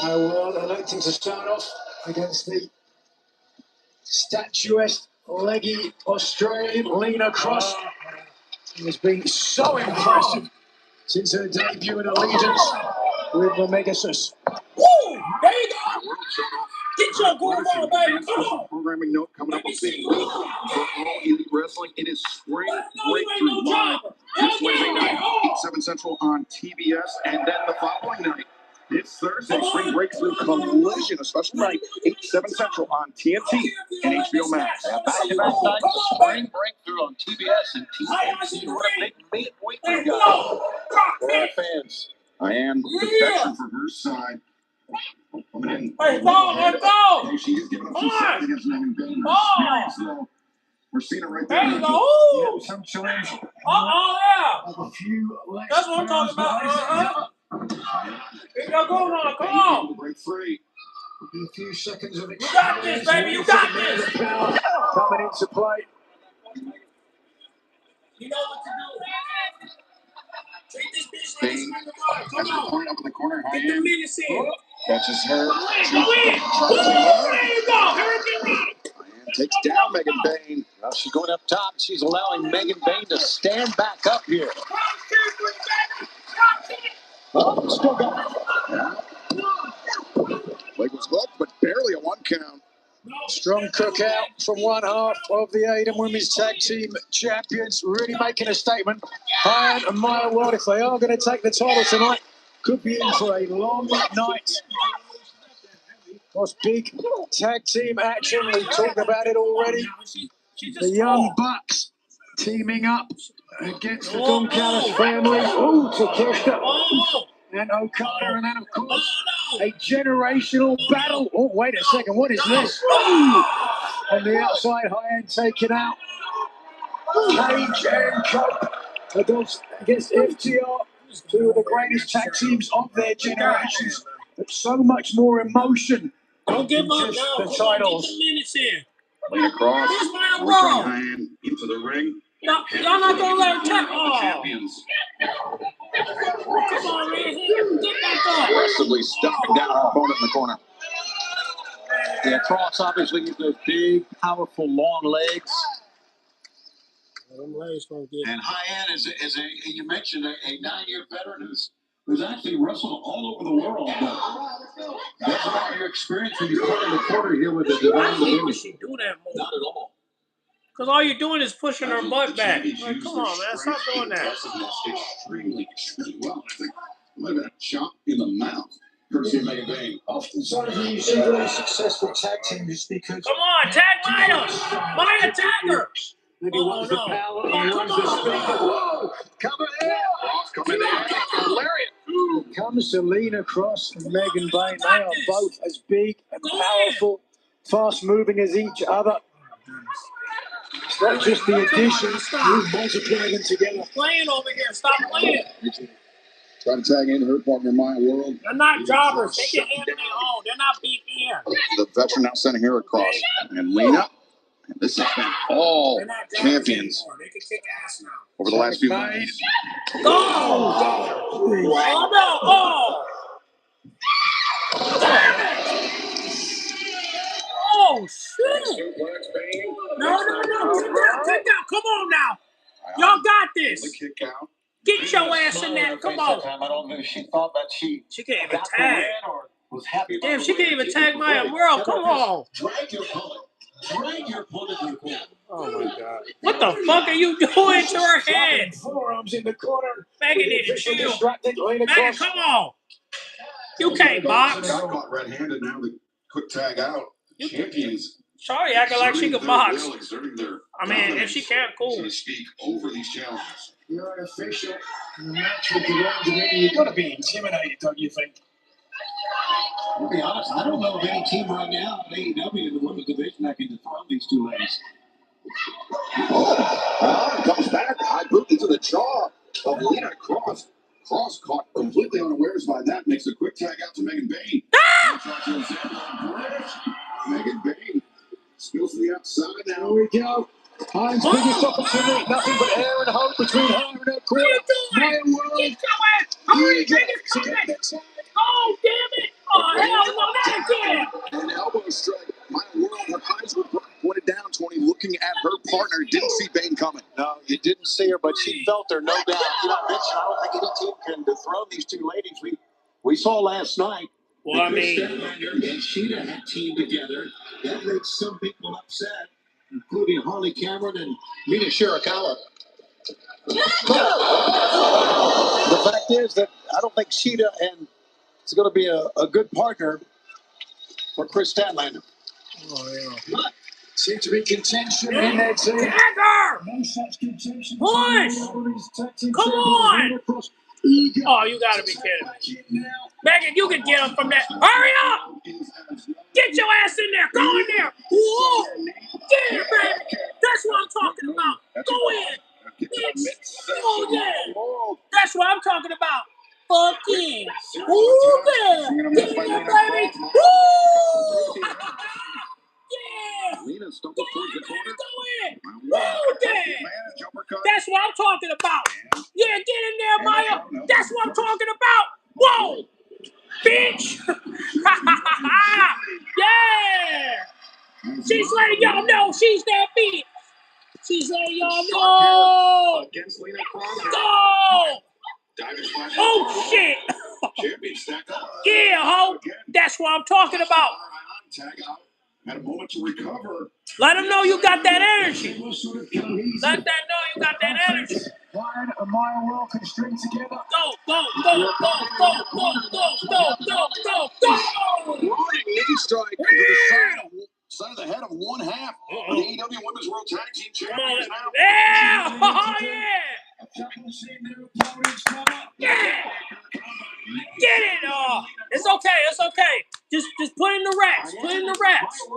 My world electing to start off against the statuesque, leggy Australian Lena Cross, who has been so impressive since her debut in Allegiance with the Megasus. Woo! There you go. World showed off. Get your groove on, baby. Come on. Programming note coming up on See Big you. Week. For all Elite Wrestling, it is Spring No, you ain't Breakthrough no Live. driver. This Wednesday Hell night, yeah. 8/7 Central on TBS, and then the following night, it's Thursday, Come on. Spring Breakthrough Collision, a special night, 8/7 Central on TNT and HBO Max. Back-to-back nights of Spring Breakthrough on TBS and TNT. What a big midweek we got. For our fans. I am the veteran for her side. Coming in. Let's go. Let's go. Hey, she is giving up Come some on. seconds against Megan Bain. Oh. Experience, though. We're seeing it right there. There you go. Ooh. Some challenge Yeah. of a few less That's what I'm talking about. Here you go, on. Come on. Break free. A few seconds of You got this, baby. You got this. coming into play. You know what to do. Treat this bitch like Bain. it's That's the Come on. point up in the corner. Get the minutes in. Catches her. Go in. Woo! There you go. Hurricane Rod. And takes down Megan Bain. Well, she's going up top. She's allowing Megan Bain to stand back up here. Oh, still going. Leg was hooked, but barely a 1 count. Strong cookout from one half of the Aiden Women's Tag Team Champions, really making a statement. High and Maya World, if they are going to take the title tonight, could be in for a long night. Was big tag team action. We talked about it already. The Young Bucks teaming up against the Don Callis family. Oh, Takeshita and Okada, and then of course a generational battle. Oh, wait a second, what is this? Oh! On the outside, High End taken out. Cage and Cope against FTR, two of the greatest tag teams of their generations. But so much more emotion. Don't give up, Just no. the Come on, titles. get the minutes in. Lean across. Where's my Return ball? hand into the ring. No, y'all not gonna let her tap. Oh, Champions. come on, man. Get back up. Aggressively stomping down her opponent in the corner. Yeah, Cross obviously using those big, powerful, long legs. Them legs gonna get. And High End is you mentioned a 9-year veteran who's actually wrestled all over the world. That's about your experience when you cut in the quarter here with the I divine. hate when she do that more. Not at all. Cause all you're doing is pushing her butt back. Like, come on, man, stop doing that. Extremely well. I think might have been a chop in the mouth. Courtesy of Megan Bain. Oftentimes when you see very successful tag teams, it's because Come on, tag Maya. Maya, tag her. maybe Oh, one's the no. power Oh, and come one's the on. speed. Whoa! Cover here! Cross coming in. Lariat. Comes Selena Cross and Megan Bain. They are both as big and powerful, fast moving as each other. It's not just the additions, you multiply them together. Playing over here. Stop playing. Try to tag in her partner, Maya World. They're not jobbers. They can handle their own. They're not big in. The veteran now sending her across. And Lena. And this has been all They're not jobbers champions anymore. They can kick ass now. over the last few months. Go! Oh, no! Oh! Oh, shit! No. Take down. Come on now. Y'all got The this. kick out. Get your ass in there. Come on. I don't know if she thought that she She can't even got the tag. win or was happy about Damn, the she can't win. even tag Maya World. Come on. Drag your opponent. Drag your opponent to the corner. Oh, my God. What the fuck are you doing to her head? Forearms in the corner. Megan need to chill. Distracted, Lena Megan, Cross. come on. You can't box. Got caught red-handed. Now the quick tag out. Champions. Sorry, acting like she could box. I mean, if she can, cool. To speak over these challenges. You're an official in a match with the Roman Division. You've got to be intimidated, don't you think? To be honest, I don't know of any team right now in AEW in the women's division that can dethrone these two ladies. Oh, comes back. High boot into the jaw of Lena Cross. Cross caught completely unawares by that. Makes a quick tag out to Megan Bain. Megan Bain spills to the outside now. Here we go. Hines' biggest opportunity. Nothing but air and hope between her and her corner. Maya World. Get your ass. Hurry, baby. Oh, damn it. Oh, hell no, not again. An elbow strike. Maya World, her eyes were pointed down, Tony, looking at her partner. Didn't see Bain coming. No, you didn't see her, but she felt her, no doubt. You know, Mitch, I don't think any team can dethrone these two ladies. We saw last night Well, I mean, and Sheeta had teamed together. That made some people upset, including Harley Cameron and Mina Shirakawa. The fact is that I don't think Sheeta and it's going to be a good partner for Chris Statlander. oh, But seems to be contention in that team. Dagger! No such contention. Push! Come on! Oh, you gotta be kidding me. Megan, you can get him from that. Hurry up! Get your ass in there. Go in there. Whoa! Get it, baby. That's what I'm talking about. Go in. Bitch. Oh, yeah. That's what I'm talking about. Fuck yeah. Ooh, yeah. Get in there, baby. Woo! Yeah. Lena stumbled towards the corner. Go in. Woo, yeah. That's what I'm talking about. Yeah, get in there, Maya. That's what I'm talking about. Whoa. Bitch. Yeah. She's letting y'all know she's that bitch. She's letting y'all know. Against Lena Cross. Go. Oh, shit. Champion stacked up. Yeah, ho. That's what I'm talking about. Tag out. Had a moment to recover. Let them know you got that energy. Let them know you got that energy. Ryan and Maya Will can string together. Go, go, go, go, go, go, go, go, go, go, go. Running knee strike to the side of the head of one half of the AEW Women's World Tag Team Champions now. Yeah! Oh, yeah! Yeah! Get it! Oh, it's okay. It's okay. Just put in the reps. Put in the reps.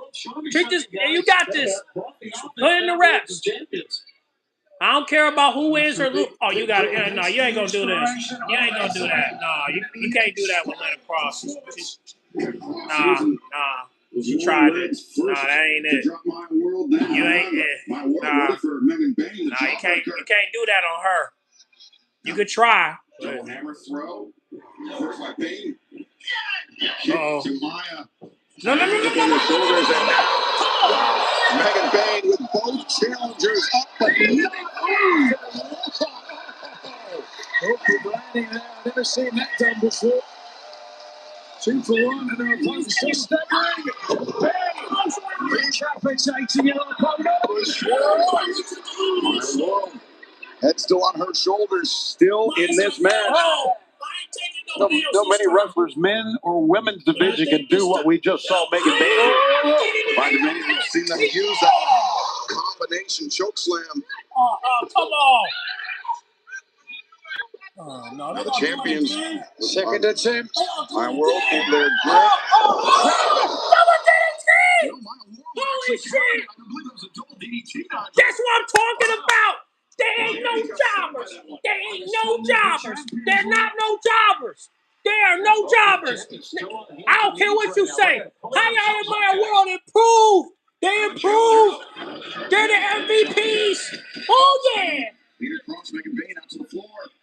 Treat this. Yeah, you got this. Put in the reps. I don't care about who wins or lose. Oh, you got it. Yeah, no, you ain't gonna do this. You ain't gonna do that. No, you can't do that with Lena Cross. Nah. She tried it. Nah, that ain't it. You ain't it. Nah, you can't do that on her. You could try. Double hammer throw. First by Bane. Uh-oh. To Maya. No. Megan Bane with both challengers up, but I've never seen that done before. 2 for 1, and our opponent's still staggering. Bang! Decapitating our opponent. Head still on her shoulders, still in this match. No many wrestlers, men or women's division, can do what we just saw Megan Bane do. By the many we've seen them use that combination choke slam. Come on. Now the champions, Second attempt. my world in their grip. Holy shit! That's what I'm talking about! They ain't no jobbers! They ain't no jobbers! They're not no jobbers! They are no jobbers! I don't care what you say! How in my world improved! They improved! They're the MVPs! Oh yeah!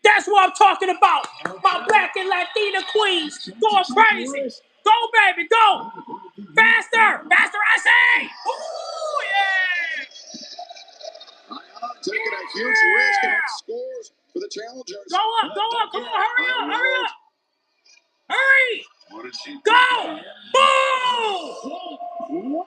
That's what I'm talking about! My black and Latina queens going crazy! Go baby, go! Faster! Faster, I say! Ooh, yeah! Taking a huge risk and scores for the challengers. Go up! Come on, hurry up! Hurry! Go! Boom!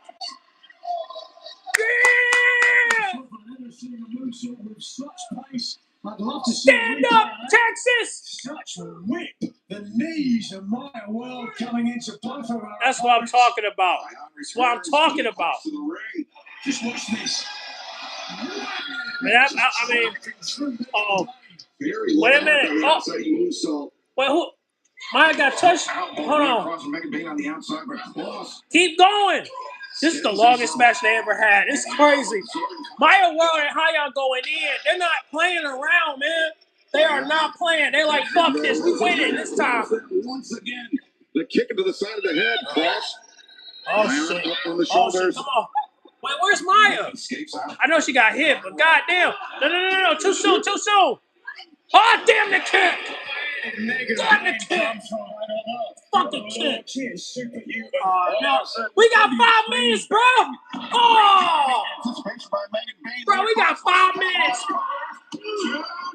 I'd love to see Stand up, Texas! Such a whip. The knees of Maya World coming into both of our That's what I'm talking about. That's what I'm talking about. Just watch this. I mean, wait a minute. Oh. Wait, who? Maya got touched? Hold on. Keep going. This is the longest match they ever had. It's crazy. Maya World and how y'all going in. They're not playing around, man. They are not playing. They're like, fuck this. We winning this time. Once again, the kick into the side of the head, Cross. Oh, shit. On the shoulders. Come on. Wait, where's Maya? I know she got hit, but goddamn. No. Too soon. Oh, damn the kick. Damn the kick. Fucking kick. No. We got 5 minutes, bro. Oh. Bro, we got 5 minutes.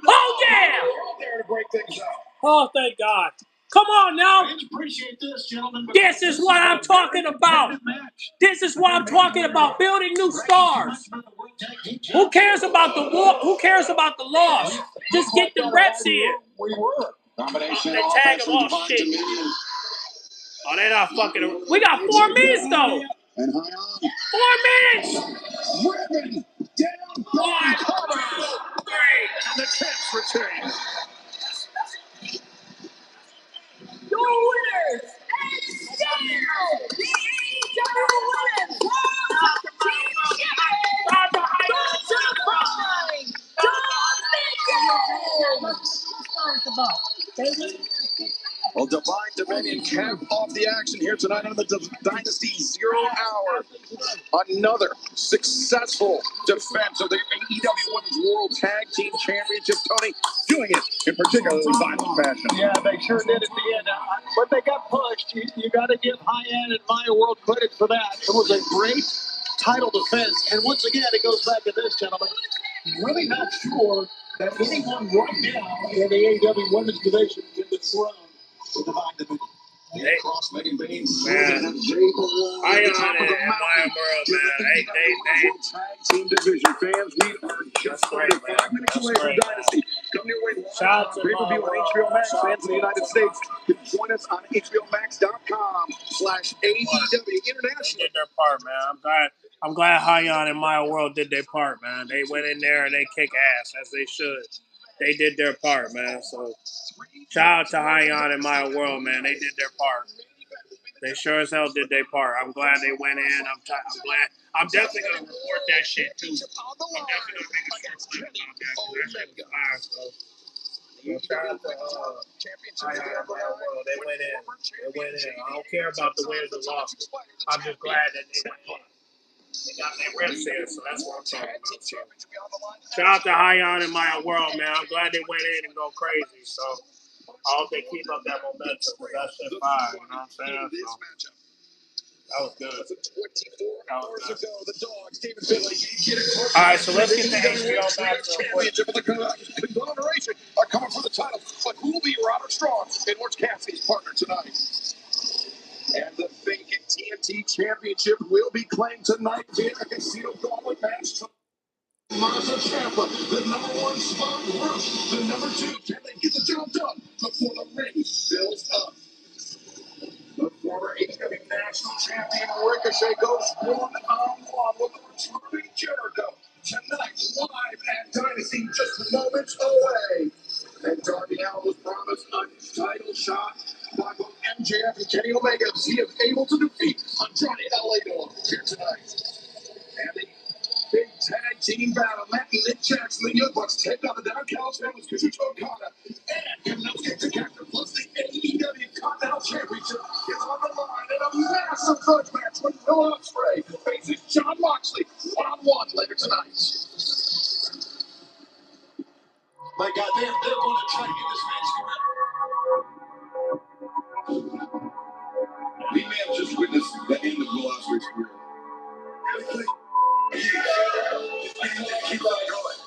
Oh, yeah. Oh, thank God. Come on now. Fans appreciate this, gentlemen. This is what I'm talking about. This is what I'm talking about. Building new stars. Who cares about the war? Who cares about the loss? Just get the reps in. We were. Combination They of tag offense him with off divine shit. dominion. Oh, they not fucking. We got 4 minutes though. And high on. 4 minutes. Ribbon down. 1, 2, 3. And the champs return. Your winners, and still the AEW Women's World Championship, Well, divine dominion cap off the action here tonight on the Dynasty 0 Hour. Another successful defense of the AEW Women's World Tag Team Championship. Tony doing it in particularly violent fashion. Yeah, they sure did at the end. But they got pushed. You got to give High-End and Maya World credit for that. It was a great title defense. And once again, it goes back to this, gentlemen. Really not sure that anyone right now in the AEW Women's Division can dethrone the divine division. Man, Ion and Maya World, man. They. Tag team division fans, we are just great, man. 5 minutes away from Dynasty. Come your way Shout out to pay-per-view on HBO Max. Fans in the United States can join us on HBOMax.com/AEW International. They did their part, man. I'm glad High-On and Maya World did their part, man. They went in there and they kick ass as they should. They did their part, man. So shout out to High-On and Maya World, man. They did their part. They sure as hell did their part. I'm glad they went in. I'm glad. I'm definitely gonna report that shit too. I'm definitely gonna make a short clip about that. That shit was fire. So shout out to High-On and Maya World. They went in. They went in. I don't care about the wins or losses. I'm just glad that they went in. They got their reps there, so that's what I'm talking about. So, shout out to High-On and Maya World, man. I'm glad they went in and go crazy. So I hope they keep up that momentum. That shit fire, you know what I'm saying? So, that was good. That was good. All right, so let's get the HBO Max real quick. Conglomeration are coming for the title, but who will be Robert Strong and Orange Cassidy's partner tonight? And the vacant TNT Championship will be claimed tonight via a casino gauntlet match. Tommaso Ciampa, the #1 spot rush. The #2, can they get the job done before the ring fills up? The former AEW National Champion Ricochet goes one-on-one with the returning Jericho. Tonight, live at Dynasty, just moments away. And Darby Allin was promised a title shot by both MJF and Kenny Omega as he is able to defeat Andrade El Idolo here tonight. And the big tag team battle, Matt and Nick Jackson, the Young Bucks take on the Down Cali's families, Kazuchika Okada and Konosuke Takeshita, plus the AEW Continental Championship is on the line in a massive grudge match when Will Ospreay faces Jon Moxley one-on-one later tonight. My God, they're going to try to get this match correct. We may have just witnessed the end of Will Ospreay's career. Keep on going.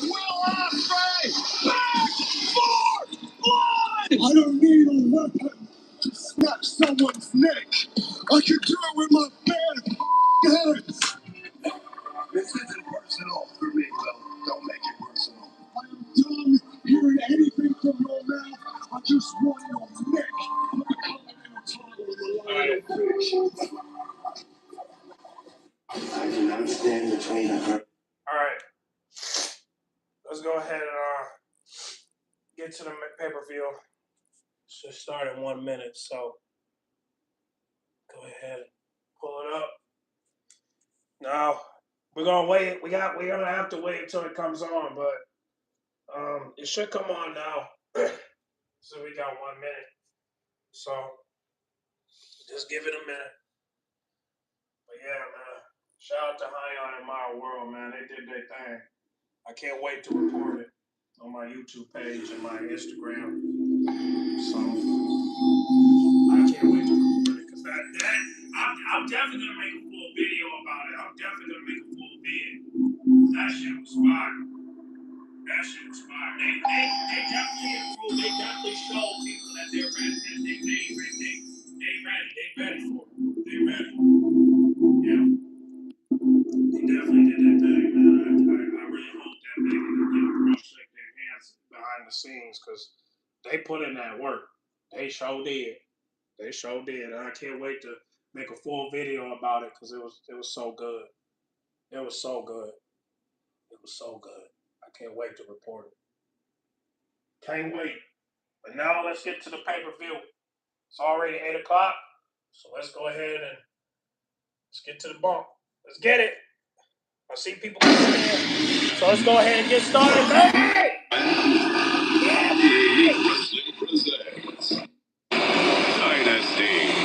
Will Ospreay back for blood! I don't need a weapon to snap someone's neck. I can do it with my bare hands. This isn't personal for me, Will. Don't make it personal. I'm done hearing anything from your mouth. I just want your neck. I'm gonna toggle the line of fish. I do not stand between her. All right. Let's go ahead and get to the pay-per-view. Should start in 1 minute, so go ahead and pull it up. Now, we're gonna wait. We're gonna have to wait until it comes on, but it should come on now. So we got 1 minute. So just give it a minute. But yeah, man. Shout out to High-On and Maya World, man. They did their thing. I can't wait to report it on my YouTube page and my Instagram. So I can't wait to report it because I'm definitely gonna make a full video about it. I'm definitely gonna make a full vid. That shit was fire. That that shit was fire. They definitely improved. They definitely showed people that they're ready. That they ready. They ready for it. They ready. Yeah. They definitely did that thing, man. I really hope that Megan and Young Girl shake their hands behind the scenes because they put in that work. They sure did. They sure did. And I can't wait to make a full video about it because it was so good. It was so good. It was so good. I can't wait to report it. Can't wait. But now let's get to the pay-per-view. It's already 8 o'clock. So let's go ahead and let's get to the bump. Let's get it. I see people coming in. So let's go ahead and get started, baby! Dynasty.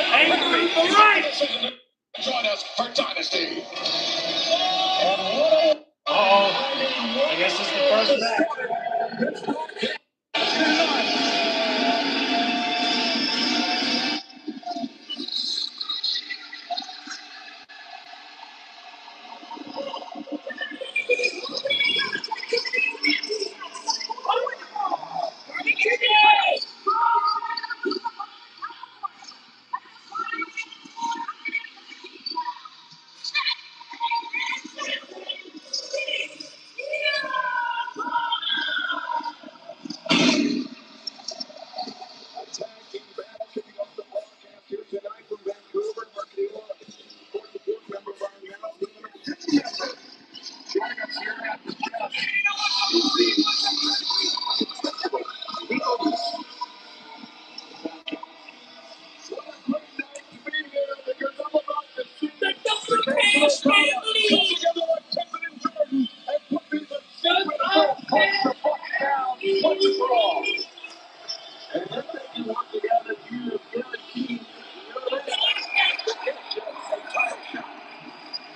Angry for life! Join us for Dynasty. I guess it's the first match.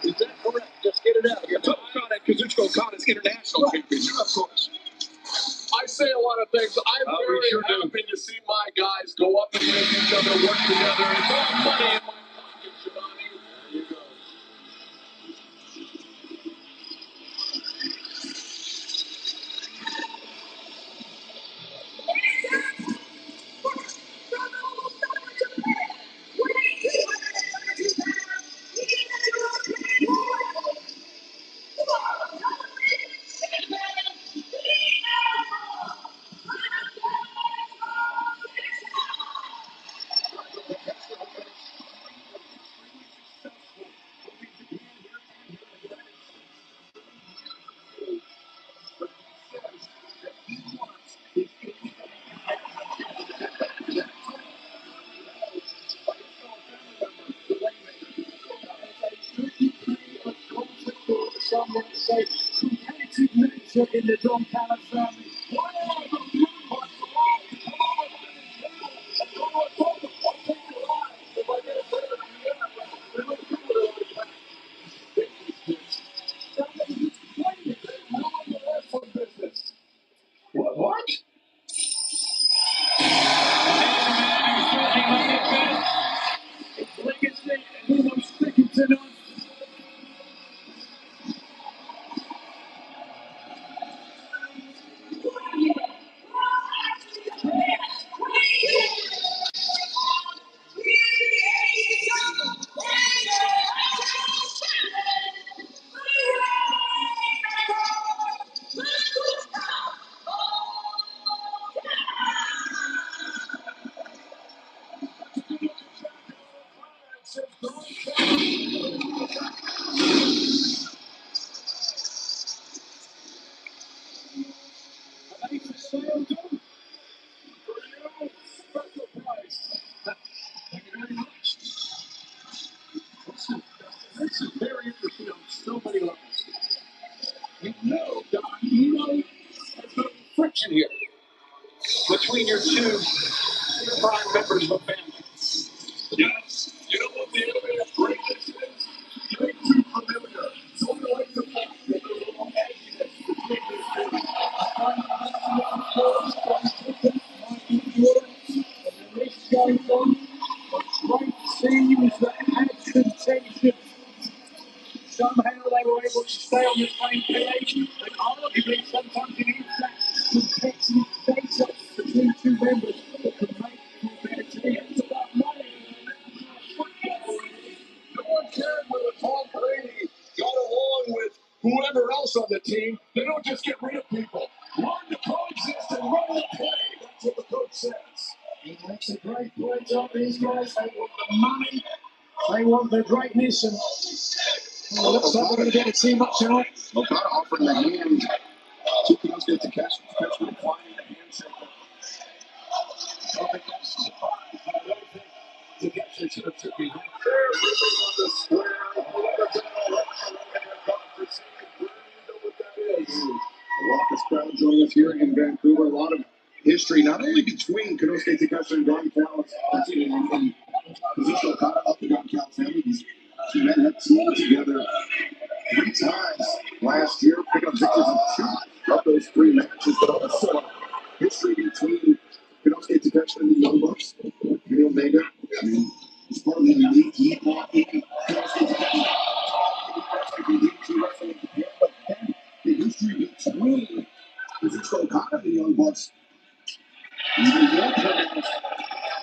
Is that correct? Just get it out. You're talking about at Kazuchika Okada's international championship, of course. I say a lot of things. I'm very happy to see my guys go up against each other, work together. It's all money in my pocket, Shivani. There you go. Someone say competitive nature in the Don Callis family. What? Legacy and almost sticking tonight. so many levels. You know, Don, you know, there's no friction here between your two prime members of a family. Yes, you know what the enemy of greatness is? You're too familiar. So I like the fact that there's a little edginess between these two. Seems that action tension. Somehow they were able to stay on the same page. And arguably, sometimes it is that competitive data between two members that can make for better team. It's about money. No one cared whether Tom Brady got along with whoever else on the team. They don't just get rid of people. Learn to coexist and run the play. That's what the coach says. He makes a great point on these guys. They want the money. They want the greatness. And it looks like we're going to get a team up tonight. Okada offering the hand. Two things get to catch with declining the handshake. I don't think that's a surprise. I don't think to get this to the behind. They're moving on the square. The raucous crowd joining us here in Vancouver. A lot of history, not only between Konosuke Takeshita and Don Callis, and positional Okada up the Don Callis family. These two men have teamed together 3 times last year, picking up victories in 2 of those 3 matches, but also history between Konosuke Takeshita and the Young Bucks. Kenny Omega, I mean, he's part of the unique. He brought in Konosuke Takeshita. But then the history between Kazuchika Okada and the Young Bucks, even more pronounced.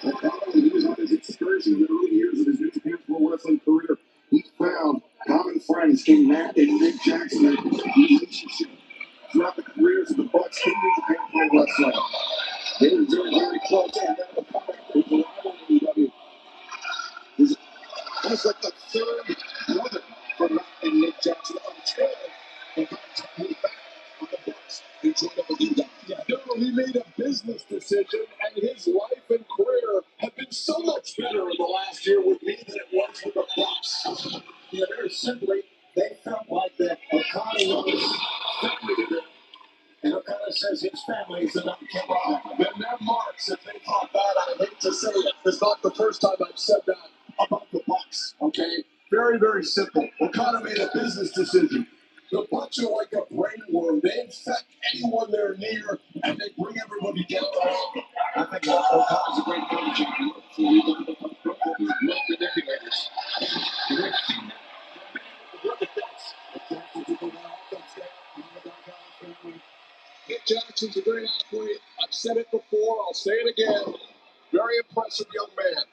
Okada, when he was on his excursion in the early years of his New Japan Pro Wrestling career, he found common friends in Matt and Nick Jackson and relationship throughout the careers of the Bucks in New Japan Pro Wrestling. They were very, very close, and then Okada with the rivalry is almost like the third brother for Matt and Nick Jackson until Okada turned back on the Bucks and joined up with you guys. Yeah, no, he made a business decision, and his life and career have been so much better in the last year with me than it was with the Bucks. Yeah, very simply, they felt like that Okada was family to them. And Okada says his family is an unkillable. Then their marks, if they thought that, I hate to say it, it's not the first time I've said that about the Bucks, okay? Very, very simple. Okada made a business decision. The Bucks are like a brainworm. They infect anyone they're near, and they bring everybody down. I think Okada's a great coach. So we look at the Bucks, he's not manipulators. And we've seen that. Look at this. Nick Jackson's a great athlete. I've said it before. I'll say it again. Very impressive young man.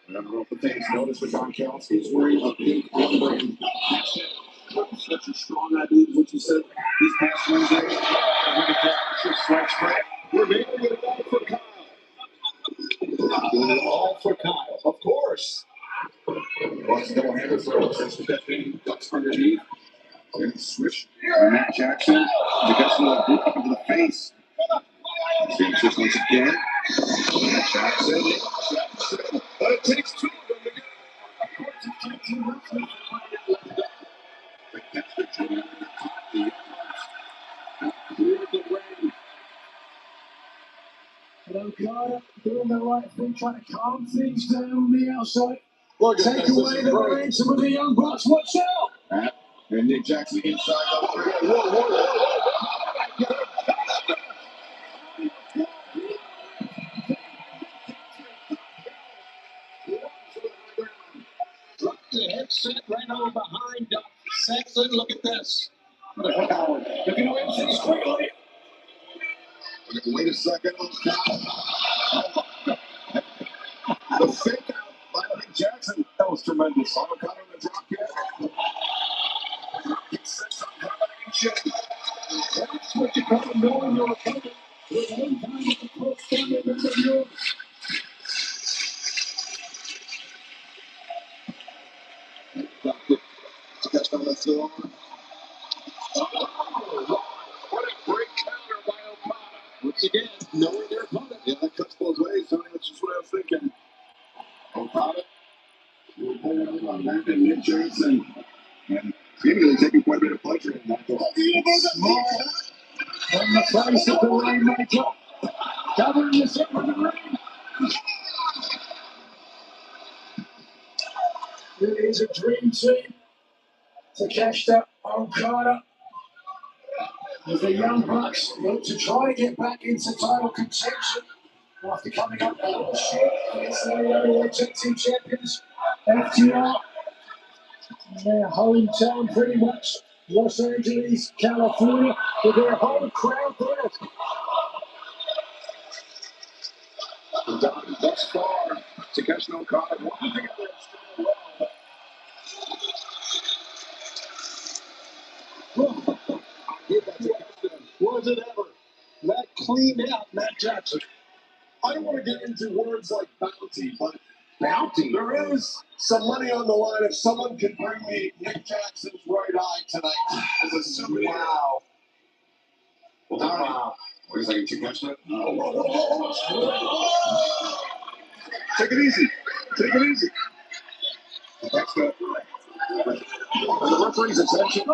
I don't know if the fans noticed, but Don Callis is wearing a pink one-brand hat. Such a strong, I believe, what you said this past Wednesday. We're making it all for Kyle. Doing it all for Kyle, of course. Bucks double hammer throw. Since the being ducks underneath. And switch. Matt Jackson. The guy's going to boot up into the face. Same switch once again. Matt Jackson. But it takes 2 of them to get it. Of course, it takes 2 wrestlers to find it. But that's the dream. The cleared the way. And Okada doing the right thing, trying to calm things down on the outside. Look, take away the momentum of the Young Bucks. Watch out! And Nick Jackson inside. Whoa. Drop the headset right over behind Saxon. Look at this. What a coward. They're going to end things quickly. Wait a second. The fake out by Nick Jackson. That was tremendous. Okada on the drop kick. He sets up combination. That's what you call knowing your opponent. With one time at the close corner, remember you. Catch on the floor. What a great counter by Okada. Once again, knowing their opponent. Yeah, that cuts both ways. Tony, that's just what I was thinking. Okada. We're pulling on Matt and Nick Jackson. And Seemingly taking quite a bit of pleasure in that. Small on the face of the rainmaker. Covering the center of the ring. It is a dream team. Takeshita Okada. As the Young Bucks look to try to get back into title contention after coming up a little short against the AWA Tag Team Champions, FTR. Their hometown, pretty much Los Angeles, California, with their home crowd there. Thus far, Takeshita Okada working together. Was it ever? That cleaned out Matt Jackson. I don't want to get into words like bounty, but there is some money on the line if someone can bring me Nick Jackson's right eye tonight as a souvenir. Wow. Well, wow. Wait a second, Takeshita. Take it easy. Take it easy. That's good. And the referee's attention.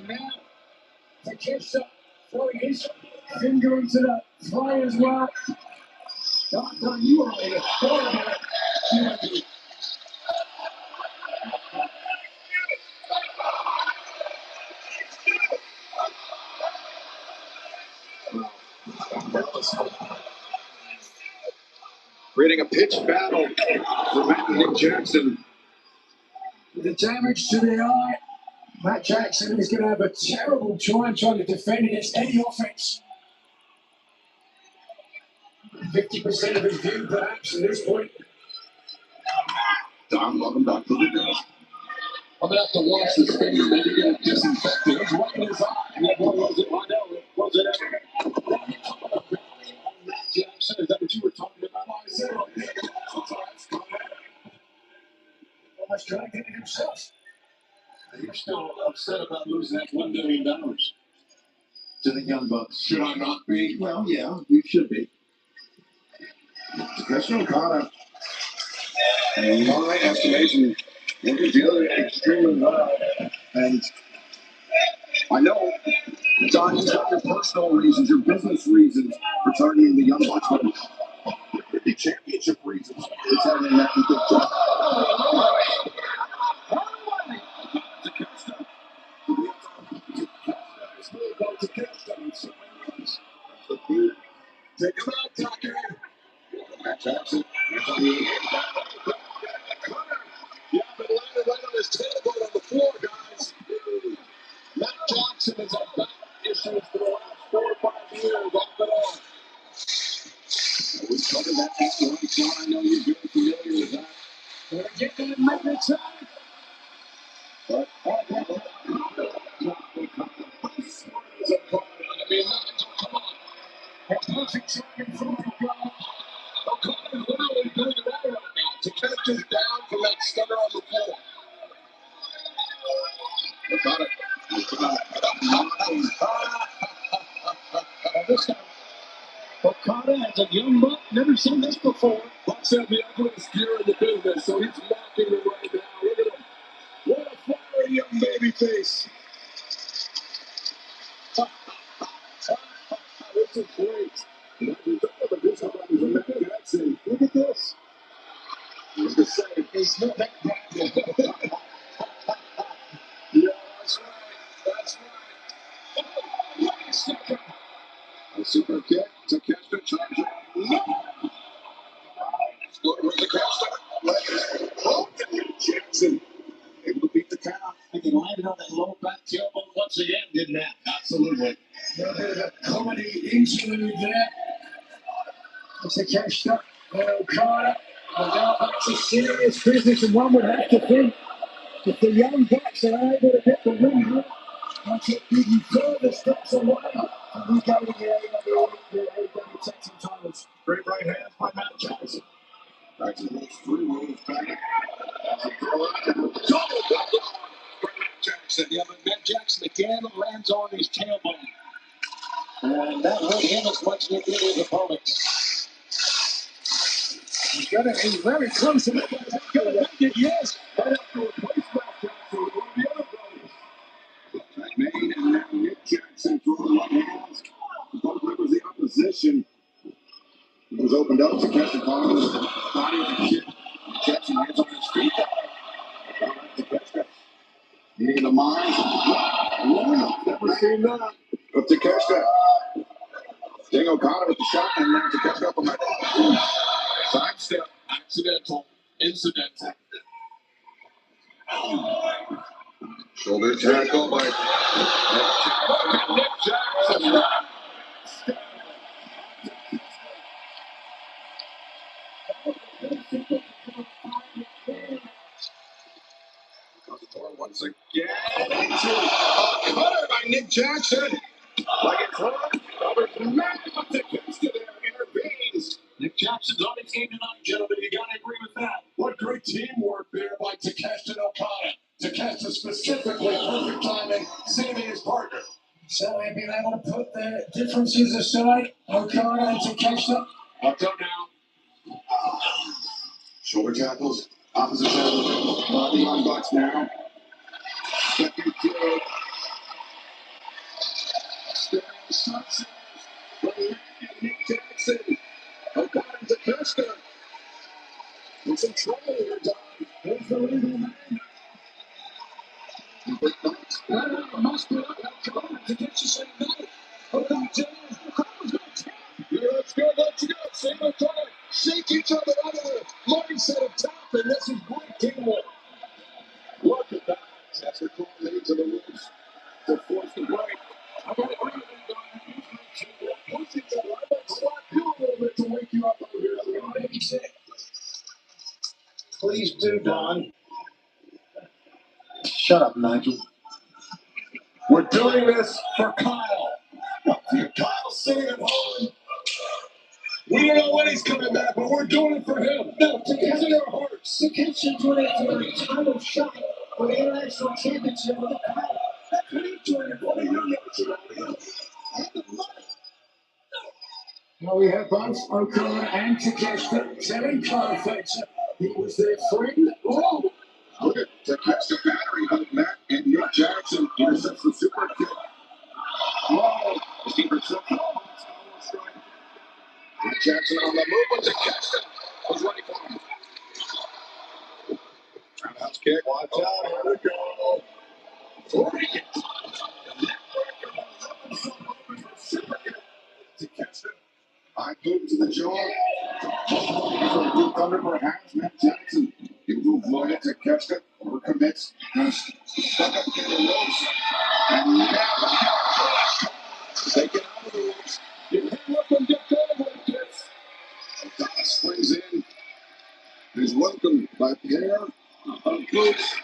Now, Takeshita throwing his finger into the fire as well. Doctor, you are a horrible human being. Creating a pitched battle for Matt and Nick Jackson. With the damage to the eye, Matt Jackson is going to have a terrible time trying to defend against any offense. 50% of his view, perhaps, at this point. Don, welcome back to the desk. I'm going to have to wash this finger, maybe get it disinfected. It's right in his eye. Yeah, what was it? I know. Was it ever? Matt Jackson, is that what you were talking about? I said, Almost trying to get it himself. you're still upset about losing that $1 million to the Young Bucks. Should I not be? Well, yeah, you should be. Takeshita Okada, in my estimation, working together extremely well. And I know, Don, you've got your personal reasons, your business reasons for targeting the Young Bucks, but the championship reasons for targeting that good job. Take him out, Tucker. Matt Jackson. Yeah, but landed right on his tailbone on the floor, guys. Matt Jackson has had back issues for the last 4 or 5 years, off and on. We covered that before, John. I know you're very familiar with that. Gonna get that movement time. But Come on. A perfect timing from Okada. O'Connor's literally doing it right now. Takeshita's down from that stunner on the floor. Okada. This time, Okada as a young buck, never seen this before. Bucks have the ugliest gear in the business, so he's mocking him right now. Look at him. What a fiery young baby face. This is great. Look at this. What's to say? It's not that bad. Yeah, that's right. That's right. Wait a second. A super kick. Takeshita charging. With Takeshita. Oh, Jackson able to beat the count. And he landed on that low back tailbone once again, didn't that? Absolutely. A little bit of a comedy interlude there. It's Takeshita and Okada. And now back to serious business, and one would have to think if the Young Bucks are able to get the win here, that's it even further steps away from regaining the AEW Tag Team titles. Great right hands by Matt Jackson. Back to those 3 moves back. Double Jackson. Yeah, but Matt Jackson again lands on his tailbone. And that hurt him as much as it did his opponents. He's very close to it. He's going to make it, yes. Right after a placement capture with one of the other brothers. Made and now Nick Jackson throwing right hands. Both members of the opposition. He was opened up to catch the ball with the body of the kid. Jackson hands on his feet. To catch that. Meeting the minds. Never seen that. But to catch that. Sting O'Connor with the shot and then to catch up on that. Sidestep. Accidental. Incidental. Shoulder tackle by Nick Jackson. Once again, into a cutter by Nick Jackson. Like it's run, Robert's mad about to catch to there, intervenes. Nick Jackson's on his game tonight, gentlemen. You got to agree with that. What great teamwork there by Takeshita Okada. Takeshita specifically perfect timing, saving his partner. So they've been able to put the differences aside. Okada and Takeshita. Up now. Shoulder tackles, opposite tackle, body on box now. Second kill. Success from Nick Jackson. Okada to Takeshita. In some trouble here, Don. There's the legal man. Must be up to get you saying no. Okada Let's go. Same Okada. Shake each other out of the mindset of top, and this is great teamwork. Look at that. That's the call lead to the ropes to force the break. I got to agree with you, Don. Push each other. I'm going to slap you a little bit to wake you up over here. Please do, Don. Shut up, Nigel. We're doing this for Kyle. Kyle's sitting at home. We don't know when he's coming back, but we're doing it for him. No, It's in our hearts. Takeshita doing it for a title shot for the international championship with the title. That's what he's doing it for. Now we have both Okada and Takeshita telling Kyle Fletcher he was their friend. Oh! Look at Takeshita battery of Matt and Nick Jackson intercepts the super kick. Whoa! The deep reception. Nick Jackson on the move, but Takeshita was ready for him. Roundhouse kick. Watch out. Here we go. 40 kicks. Super kick. Takeshita. High boot to the jaw. For a good thunder, perhaps. Matt Jackson able to avoid it. Takeshita overcommits. Stuck up in the ropes. And now they get out of the ropes. You can't let them get going with this. Okada springs in. He's welcomed by a pair of boots.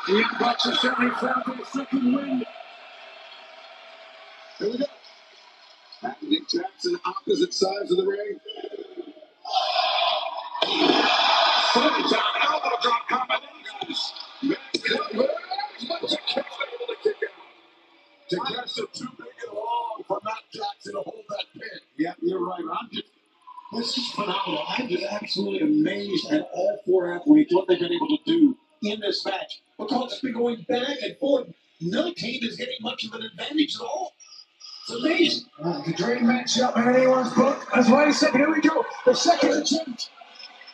The Young Bucks have certainly found their second win. Here we go. At Nick Jackson, opposite sides of the ring. Down elbow drop combinations. But Takeshita able to kick out. Takeshita too big and long for Matt Jackson to hold that pin. Yeah, you're right. This is phenomenal. I'm just absolutely amazed at all four athletes, what they've been able to do in this match. Because it's been going back and forth. No team is getting much of an advantage at all. It's amazing. The dream matchup in anyone's book. Wait a second, here we go. The second attempt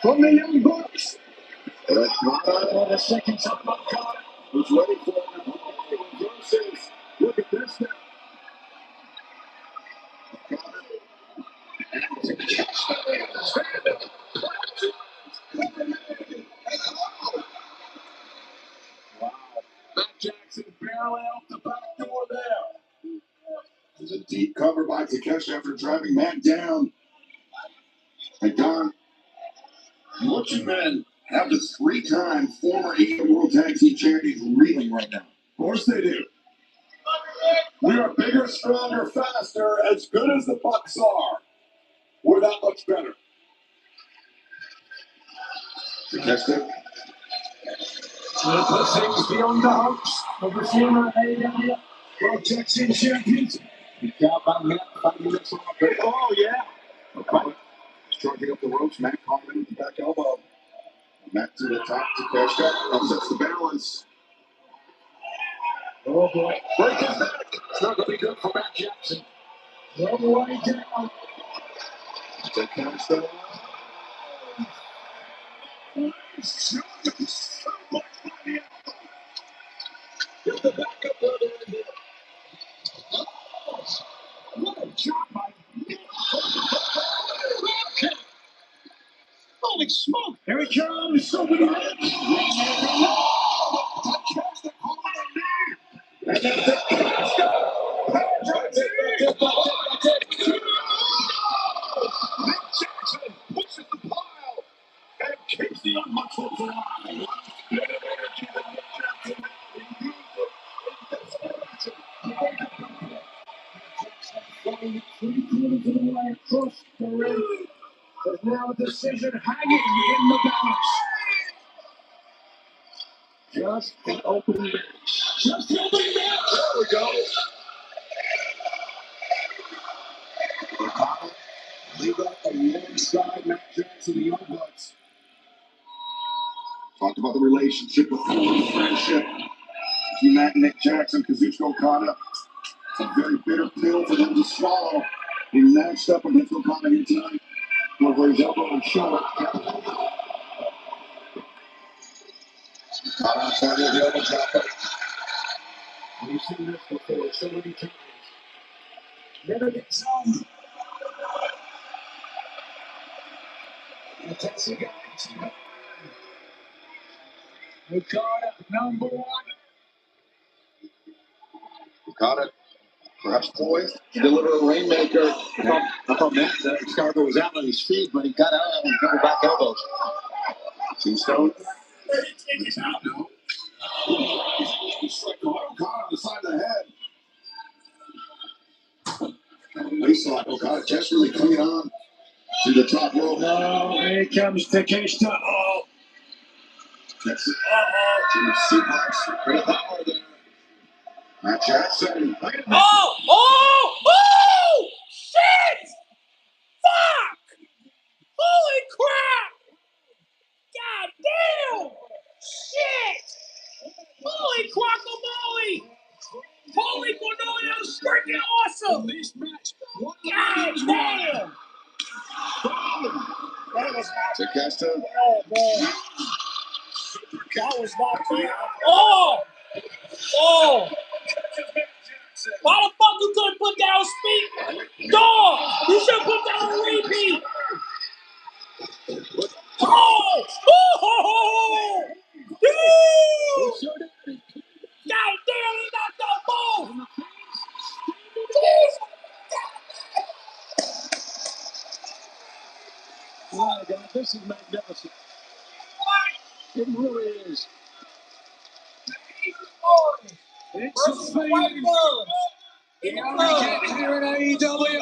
from the Young Bucks. For the second time, Okada was ready for it. Reverses. Look at this now. Wow. Matt Jackson barely out the back door there. There's a deep cover by Takeshita after driving Matt down. And Don, your two men have the three-time former AEW World Tag Team Champions reeling right now. Of course they do. We are bigger, stronger, faster, as good as the Bucks are. We're that much better. Takeshita. Will put things beyond the hopes of the former AEW World Tag Team Champions. Oh, yeah. Okay. Charging up the ropes. Matt caught him with the back elbow. Matt to the top to cash out. Upsets the balance. Oh, boy. Break his back. It's not going to be good for Matt Jackson. All the way down. To cash out. Get the back up brother in here. What a job by holy smoke. Here he comes. So many hits. And that's it. That's it. Nick Jackson pushes the pile and keeps the muscles alive. The energy that Nick Jackson used in desperation to make it come. Flying 3 quarters of the way across the ring. There's now a decision hanging in the balance. Just an opening match. Just an opening match. There we go. O'Connell, legal alongside Matt Jackson, the Young Bucks. Talked about the relationship before, the friendship between Matt and Nick Jackson, Kazuchika Okada. It's a very bitter pill for them to swallow. He matched up against Okada here tonight. Over his elbow and shoulder. Okada outside of the elbow dropper. We've seen this before so many times. Never gets on. That's the guy. Okada, number 1. Okada, perhaps poised to deliver a rainmaker. I thought Matt Scarborough was out on his feet, but he got out on a couple back elbows. Tombstone. No. Strike Okada on the side of the head. Waistlock, Okada desperately clinging on to the top rope. Oh, here comes Takeshita. Oh, That's it. Suplex. Great power there. Matt Jackson. Oh! Shit! Fuck! Holy crap! God damn! Shit! Holy guacamole! Holy guacamole! That was freaking awesome! God damn! That was not Takeshita. bad, man. That was not bad. Oh! Why the fuck you couldn't put that on speed? Dog! You should put that on repeat! Oh! Dude! God damn, he knocked out both! Jesus! my God, this is magnificent. It really is. It's a White thing. gloves. You get here at AEW.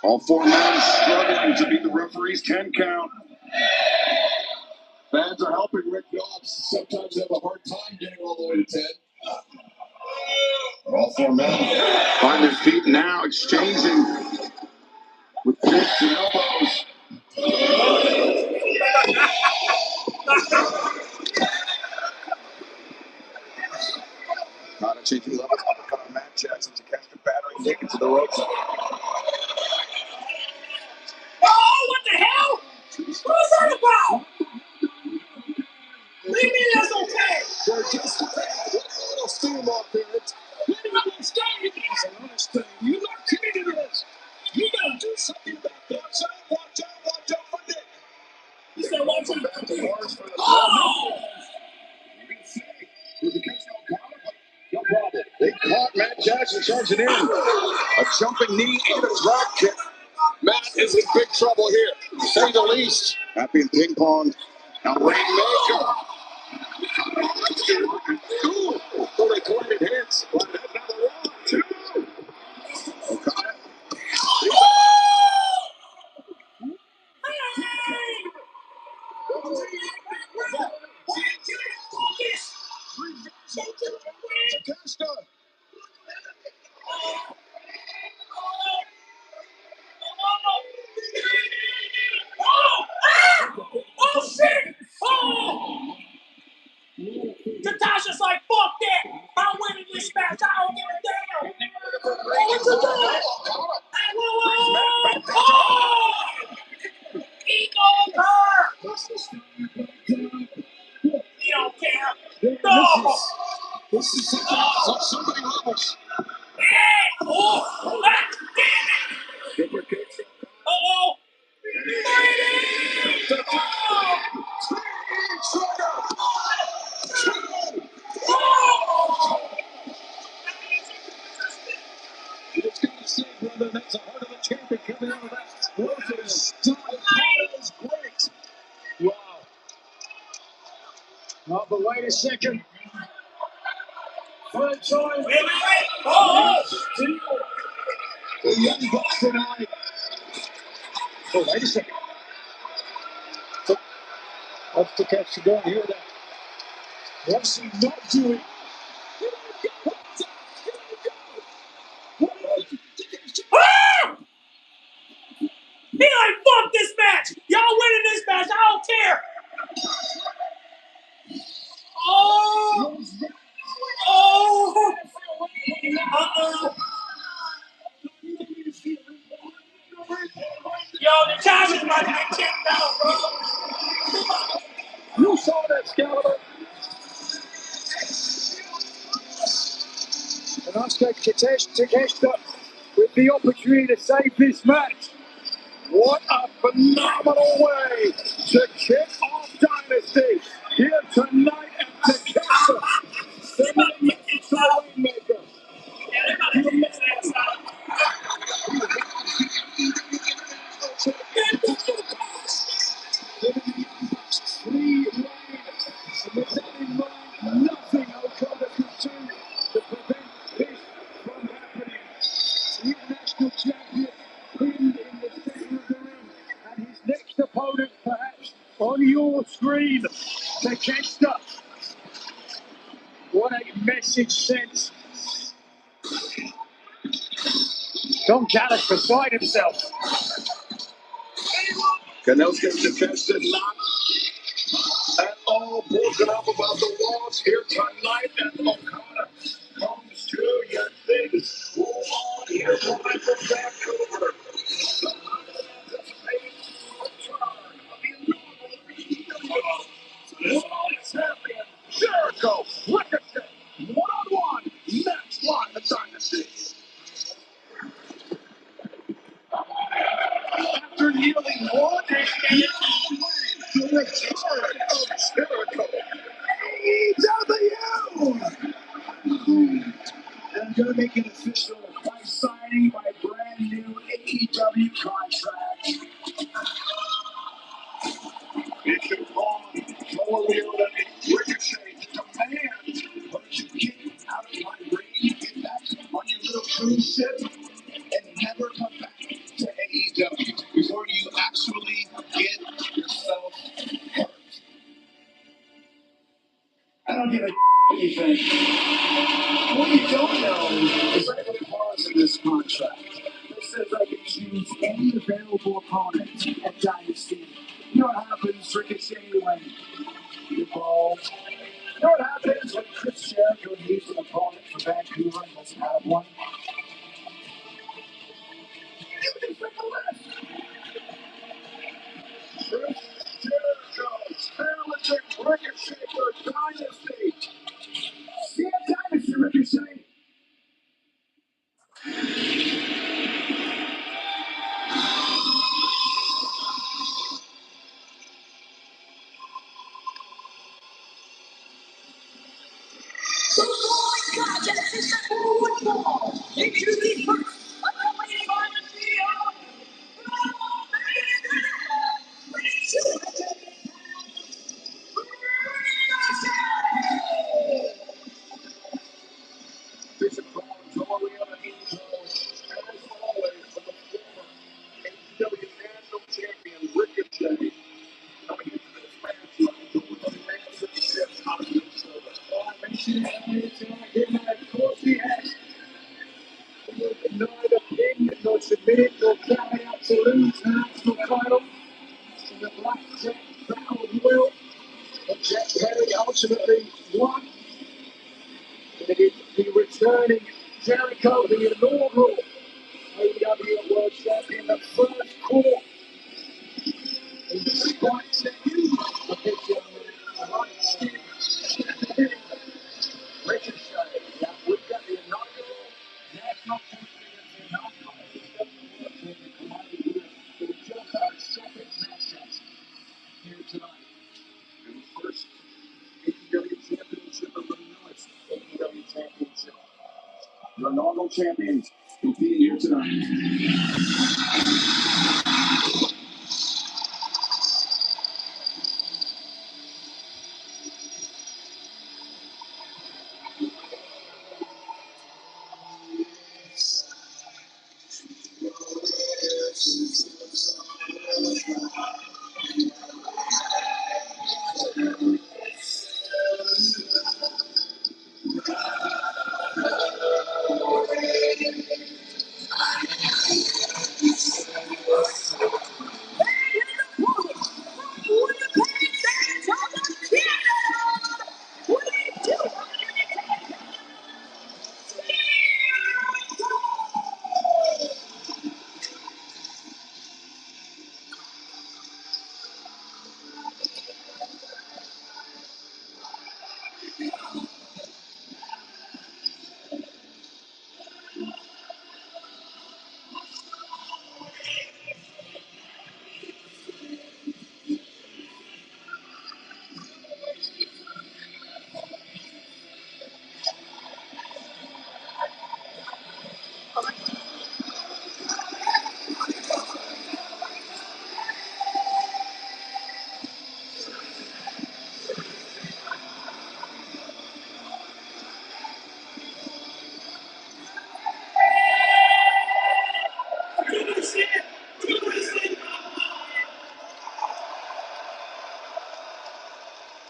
All 4 men struggling to beat the referee's 10 count. Fans are helping Rick Dobbs. Sometimes have a hard time getting all the way to 10. All 4 men find their feet now, exchanging with fists and elbows. Okada changing levels. Uppercut on Matt Jackson to catch the battery, taken to the ropes. Oh, what the hell? What's that about? What do you mean that's okay? They're just a little steam off there. Wait a minute, stay. It's an honest thing. You not committed to this. You gotta do something about that. Watch out for Nick. You said watch out. Oh! No problem. They caught Matt Jackson charging in. A jumping knee and a drop kick. Matt is in big trouble here, to say the least. Happy in ping pong. Now Rainmaker. Ooh, they collided hits. But that's not the wrong. 2. Okada. Takeshita. This is somebody levels. Oh, that damn it. Uh-oh. It's going to see whether that's a heart of a champion coming out of that explosive style. That is great. Wow. Oh, but wait a second. Third time. Wait. Oh. The Young Bucks tonight. Oh, wait a second. What's the catch? You don't hear that. What's he not doing? Ah! He like, fuck this match. Y'all winning this match. I don't care. Oh. Oh. Uh-oh. Yo, the time is about to get kicked out, bro. You saw that, Excalibur. And Asuka Takeshita with the opportunity to save this match. What a phenomenal way to kick off Dynasty here tonight at Takeshita. Sending a message to the Rainmaker. Free reign. And with that in mind, nothing Okada could do to prevent this from happening. The international champion pinned in the center of the ring, and his next opponent, perhaps on your screen, Takeshita. What a message sent. Don Callis beside himself. Kanelska's defense did not at all broken up about the loss here tonight, and Okada comes to you things. Move on here from Vancouver. Champion Jericho, Ricochet, one-on-one, match one, the Dynasty. After nearly 1 decade, the return of Jericho. AEW! And going to make it official by signing my brand new AEW contract. It's a long, lower Leona, Ricochet demands, but you get out of my ring, get back on your little cruise ship, and never come back to AEW before you actually get yourself hurt. I don't give a what you think. What you don't know is I have a clause in this contract that says I can choose any available opponent at Dynasty. You know what happens, Ricochet, when you fall? You know what happens when Chris Jericho needs an opponent for Vancouver and doesn't have one? You can pick a list. Chris Jericho challenging Ricochet for Dynasty. See you at Dynasty, Ricochet. This is Tori on the intro, as always, for the former AEW National Champion Ricochet. Coming into this match, with a massive shift on his shoulder. Oh, I mentioned it tonight, of course he has. Neither pin, nor submit, nor carry out to lose the national title. In the Black Jack Battle Royal, and Jack Perry ultimately won. And it is the returning Jericho, the inaugural AEW World Champion, the first court in the spot second of this young man, a light skin. Ricochet. Yeah, we've got the inaugural national champion and the inaugural WWE for just our second matchup here tonight. And the first AEW championship of the newest AEW championship. Your inaugural champions competing here tonight.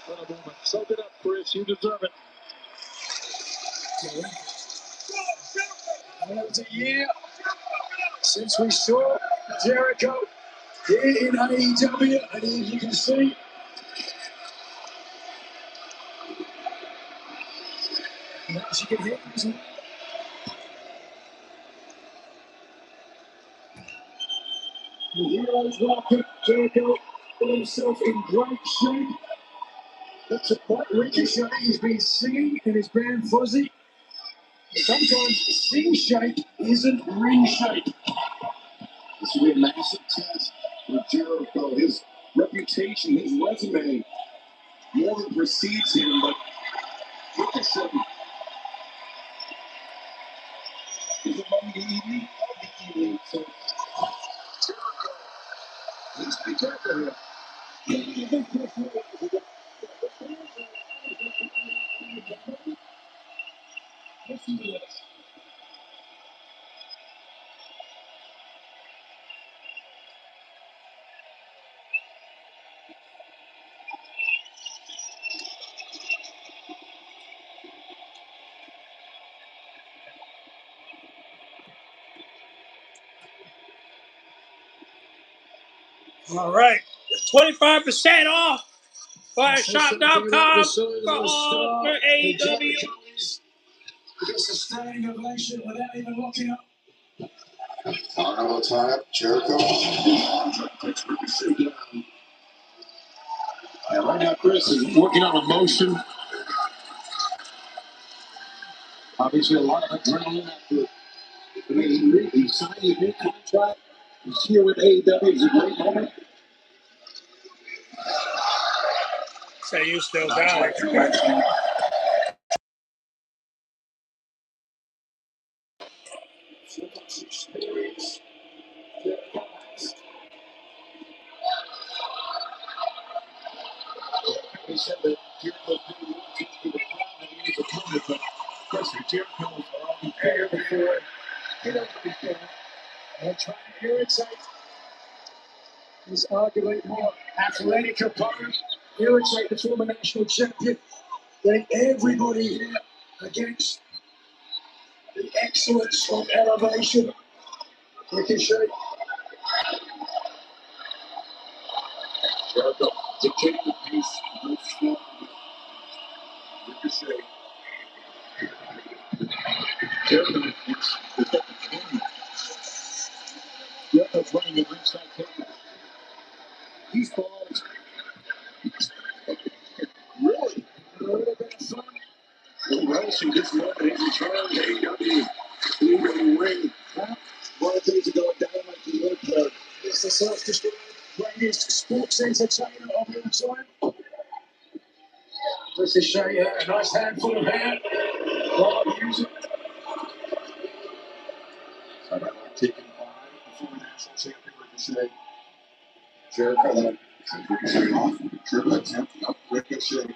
What a moment. Soak it up, Chris. You deserve it. It was a year since we saw Jericho here in AEW, and as you can see, as you can hear, the heroes welcome Jericho got himself in great shape. That's a point Ricochet. He's been singing in his band Fuzzy. Sometimes sing shape isn't ring shape. This will be a massive test for Jericho. His reputation, his resume, more than precedes him, but Ricochet is among the elite of the elite. So Jericho needs to be careful here. Listen to this. All right. 25% off. Fireshop.com for AEW. Gets a standing ovation without even looking up. Final time, Jericho. Takes Ricochet down. And right now, Chris is working on a motion. Obviously, a lot of adrenaline after he signed a new contract. He's here with AEW. It's a great moment. Say you still got it. Experience. He said that Jericho's been wanting to the crowd and he's a opponent, but Chris, Jericho's already there before. He knows before. And trying to irritate his arguably more athletic opponent, irritate the former national champion, getting everybody here against the excellence of elevation. Ricochet. Jericho dictating the pace. Ricochet. Jericho is the king. Jericho's running the ringside table. These balls. Really? A little bit of fun. relishing this moment in return to AEW. Three-way ring. One of the things are going down like the look there. It's the self-described greatest sports entertainer of all time. Ricochet, a nice handful of hair. Well, use it. So they're taking on the former national champion Ricochet. Jericho then sends Ricochet off. Triple attempt up Ricochet.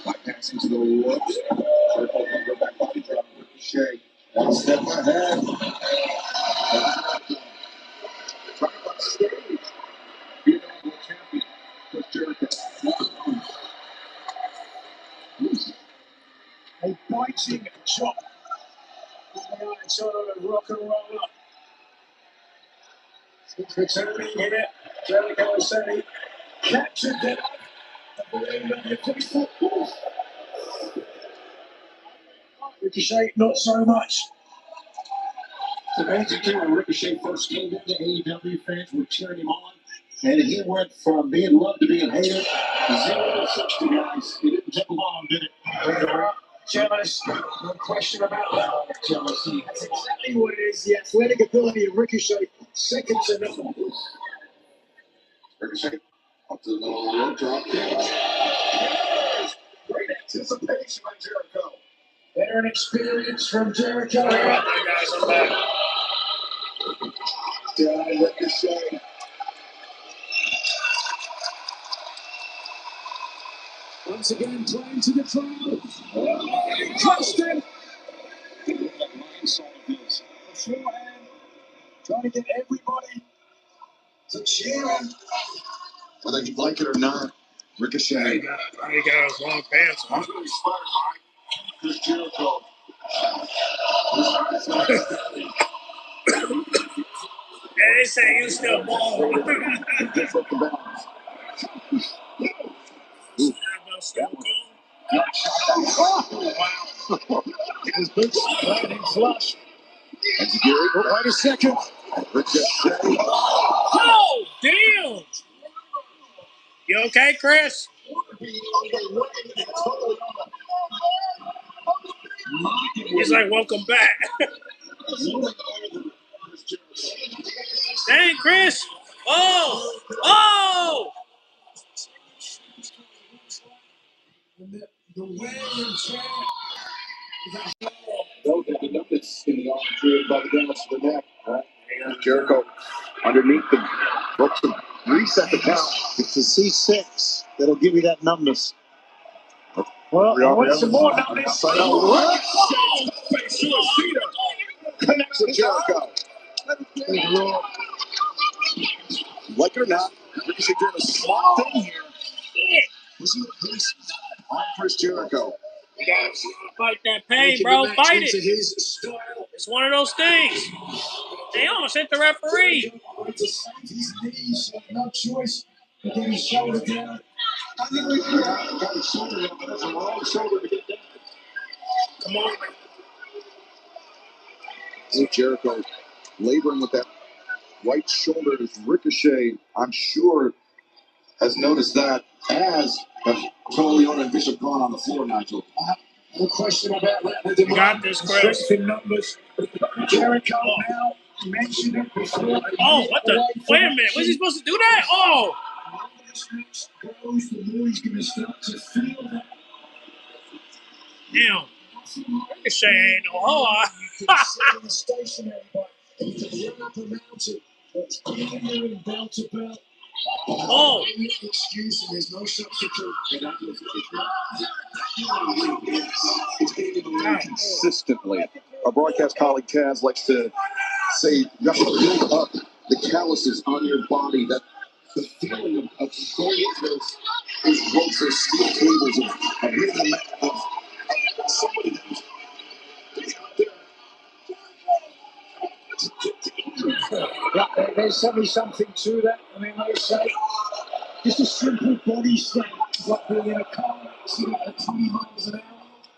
Bypassing to the ropes. Jericho can go back body drop Ricochet. One step ahead. Right on stage. Being the champion with Jericho. A biting chop. It's sort of a rock and roller. It's returning here. Jericho said he captured that. Ricochet, not so much. So as you can, when Ricochet first came into AEW, fans were cheering him on. And he went from being loved to being hated. 0 to 60, guys. It didn't take long, did it? Jealous, no question about that. Jealousy. That's exactly what it is. The athletic ability of Ricochet, second to none. Ricochet up to the middle of the rope, drop kick. Great anticipation by Jericho. Veteran experience from Jericho. All right, guys, I'm back. Down Ricochet. Once again, playing to the crowd. Crushed him. Beforehand, trying to get everybody to cheer him. Whether you like it or not, Ricochet. He got his long pants on. Chris Jericho. And they say you still ball. Different balance. His boots landing flush. As Gary. Oh, wait a second. Ricochet. Oh, damn. You okay, Chris? He's like, welcome back. Dang, Chris. Oh, oh. The wear and tear. Those have the numbers in the arm created by the damage to the neck. Right? Jericho underneath the rope to reset the count. It's a C6 that'll give you that numbness. Well, I want some more numbness. Connects with Jericho. Like it or not, Ricochet doing a smart thing here. On Chris Jericho. You gotta fight that pain, bro. Fight it. It's one of those things. They almost hit the referee. No choice. But then his shoulder down. Got his shoulder up, but that's a wrong shoulder to get down. Come on, man. See Jericho laboring with that right shoulder as Ricochet, I'm sure, has noticed that, as have Corleone and Bishop gone on the floor, Nigel. No question about that. You got this, Chris. Strength in numbers. Jericho now mentioned it before. Oh, what the? Wait a minute. Was he supposed to do that? Oh. The more he's going to start to feel that. Damn. Ricochet ain't no hoe. Stationary, but he can run up a mountain. It's clear and belt to belt. Oh. Excuse, and there's no substitute. It's getting consistently. Our broadcast colleague Taz likes to say you have to build up the calluses on your body. That the feeling of going into those ropes or steel cables of hitting the mat of somebody that's out there. There's certainly something to that. I mean, they say just a simple body scan is like being in a car accident at 20 miles an hour.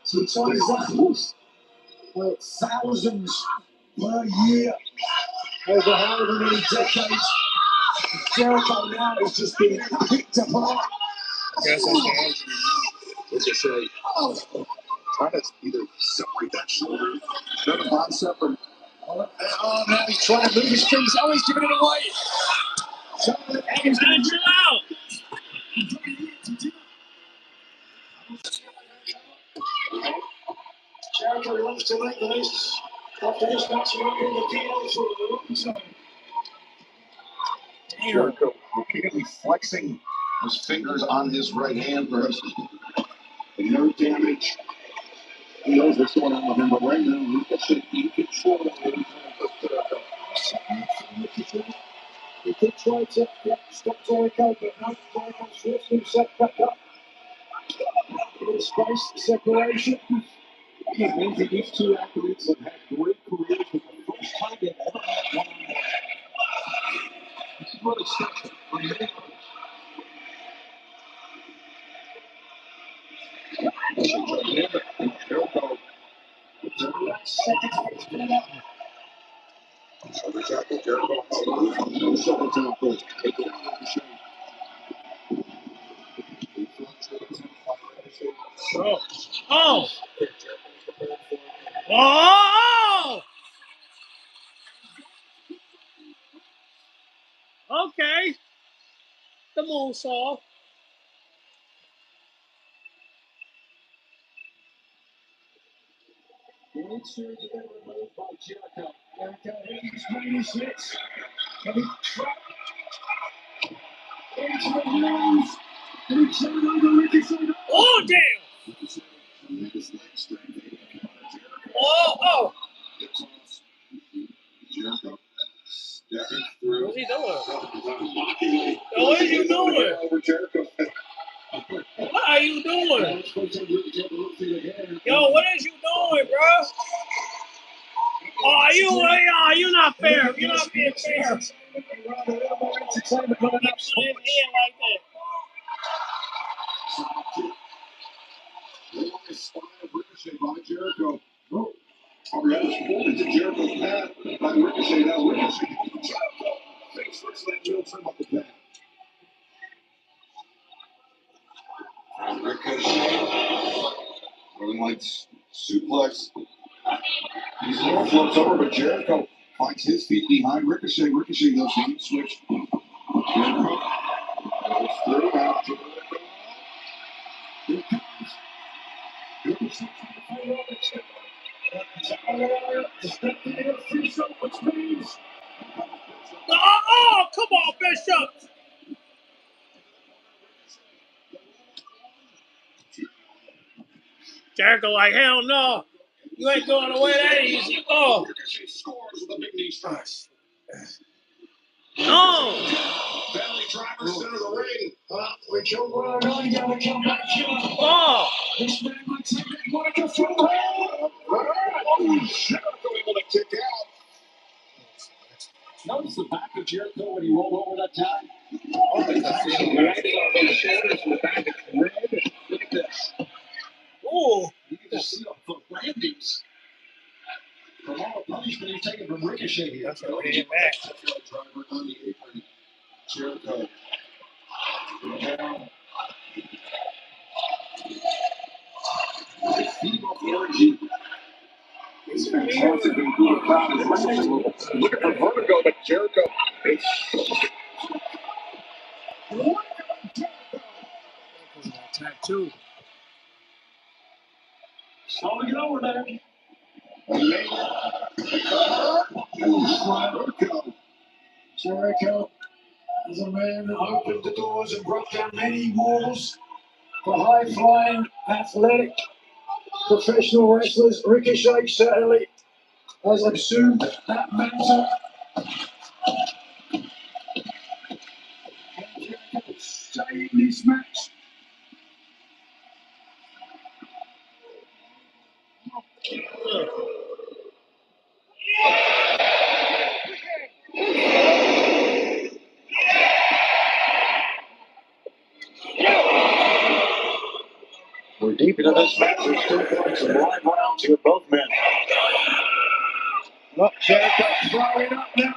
So times that with thousands per year over however many decades. Jericho now is just being picked apart. Guess that's the answer. Ricochet. Trying to either separate that shoulder, another bicep, or now he's trying to move his things. Oh, he's giving it away. Hey, man, chill out. Jericho wants to make this. After this match, we're in the deal for a long time. Jericho repeatedly flexing his fingers on his right hand, perhaps. No damage. He knows what's going on with him, but right now, Ricochet in control of him. He did try to stop Jericho, but no, Jericho slips himself back up. In space, separation. It means that these two athletes have had great careers, but the first time they've ever had one. This is really special. Jericho. Shoulder tackle, Jericho. No shoulder tackle. Take it out of the shoulder. Oh. Oh. Okay. The moonsault. Great surge of that removed by Jericho. Jericho hits 26. And he trapped into the hands. And he turned over Ricochet. Oh, damn. Oh. Jericho stepping through. What's he doing? Mockingly. What are you doing? Over Jericho. What are you doing? Yo, what is you doing, bro? Oh, you not fair. You're not being fair. Entertainment Put his hand like that. Ricochet by Jericho. Oh, yeah, it's pulled into Jericho's path by Ricochet. Now Ricochet. Jericho. Face first land middle trim up the path. Ricochet. Rolling lights. Suplex. He's floats over, but Jericho finds his feet behind Ricochet. Ricochet goes hand switch. Jericho goes through now. Jericho. Here it comes. Ricochet trying to fight which means. Oh, come on, Bishop. Jericho like, hell no. You ain't going away that easy. Oh. Ricochet scores with a big knee strike. No. Valley driver center of the ring. We killed one on one. You gotta come back here. Oh. This man might take that Monica from the hole. Jericho able to kick out. Notice the back of Jericho when he rolled over that time. Oh, it's actually landing on those shoulders in the back. It's red. Look at this. Oh. You can just see the landings. From all the punishment he's taken from Ricochet here. That's what we back. Driver on the apron. Jericho. Down. Feeding off the energy. It's fantastic. The crowd is looking for vertigo, but Jericho. Tattoo. Slowing it over there. Jericho is a man that opened the doors and broke down many walls for high-flying, athletic, professional wrestlers. Ricochet certainly has assumed that mantle. And Jericho stay in this match. We're deep into this match. We're still going some live rounds here, both men. Look, Jericho throwing up now.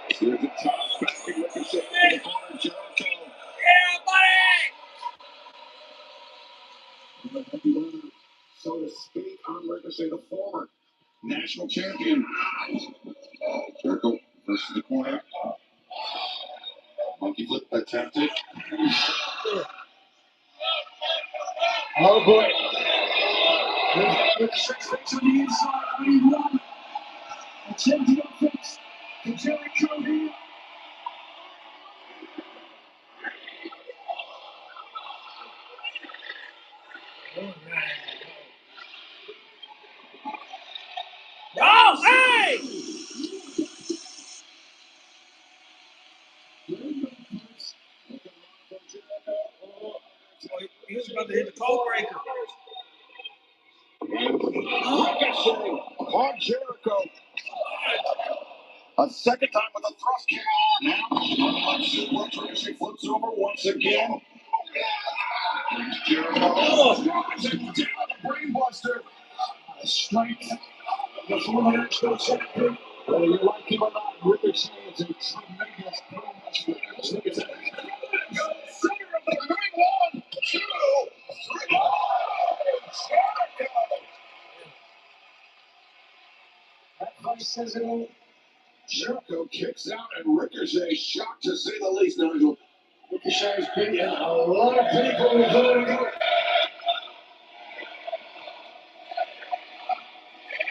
Here's the top. Ricochet in the corner. Jericho. So to speak, on Ricochet, the former national champion. Jericho versus the corner. Monkey flip attempted. Oh boy. Ricochet sticks on the inside. Only one. Attempted offense to Jericho here. Oh, hey! He was about to hit the code breaker. Ricochet on Jericho. A second time with a thrust kick. Now, Ricochet flips over once again. Jericho drives it down the brainbuster. Strength. The former national champion. Whether you like him or not, Ricochet is a tremendous pro wrestler. Look at that. Center of the ring, 1, 2, 3. Jericho. That fight says it all. Jericho kicks out and Ricochet shocked to say the least, Nigel. Ricochet's beaten a lot of people with vertigo.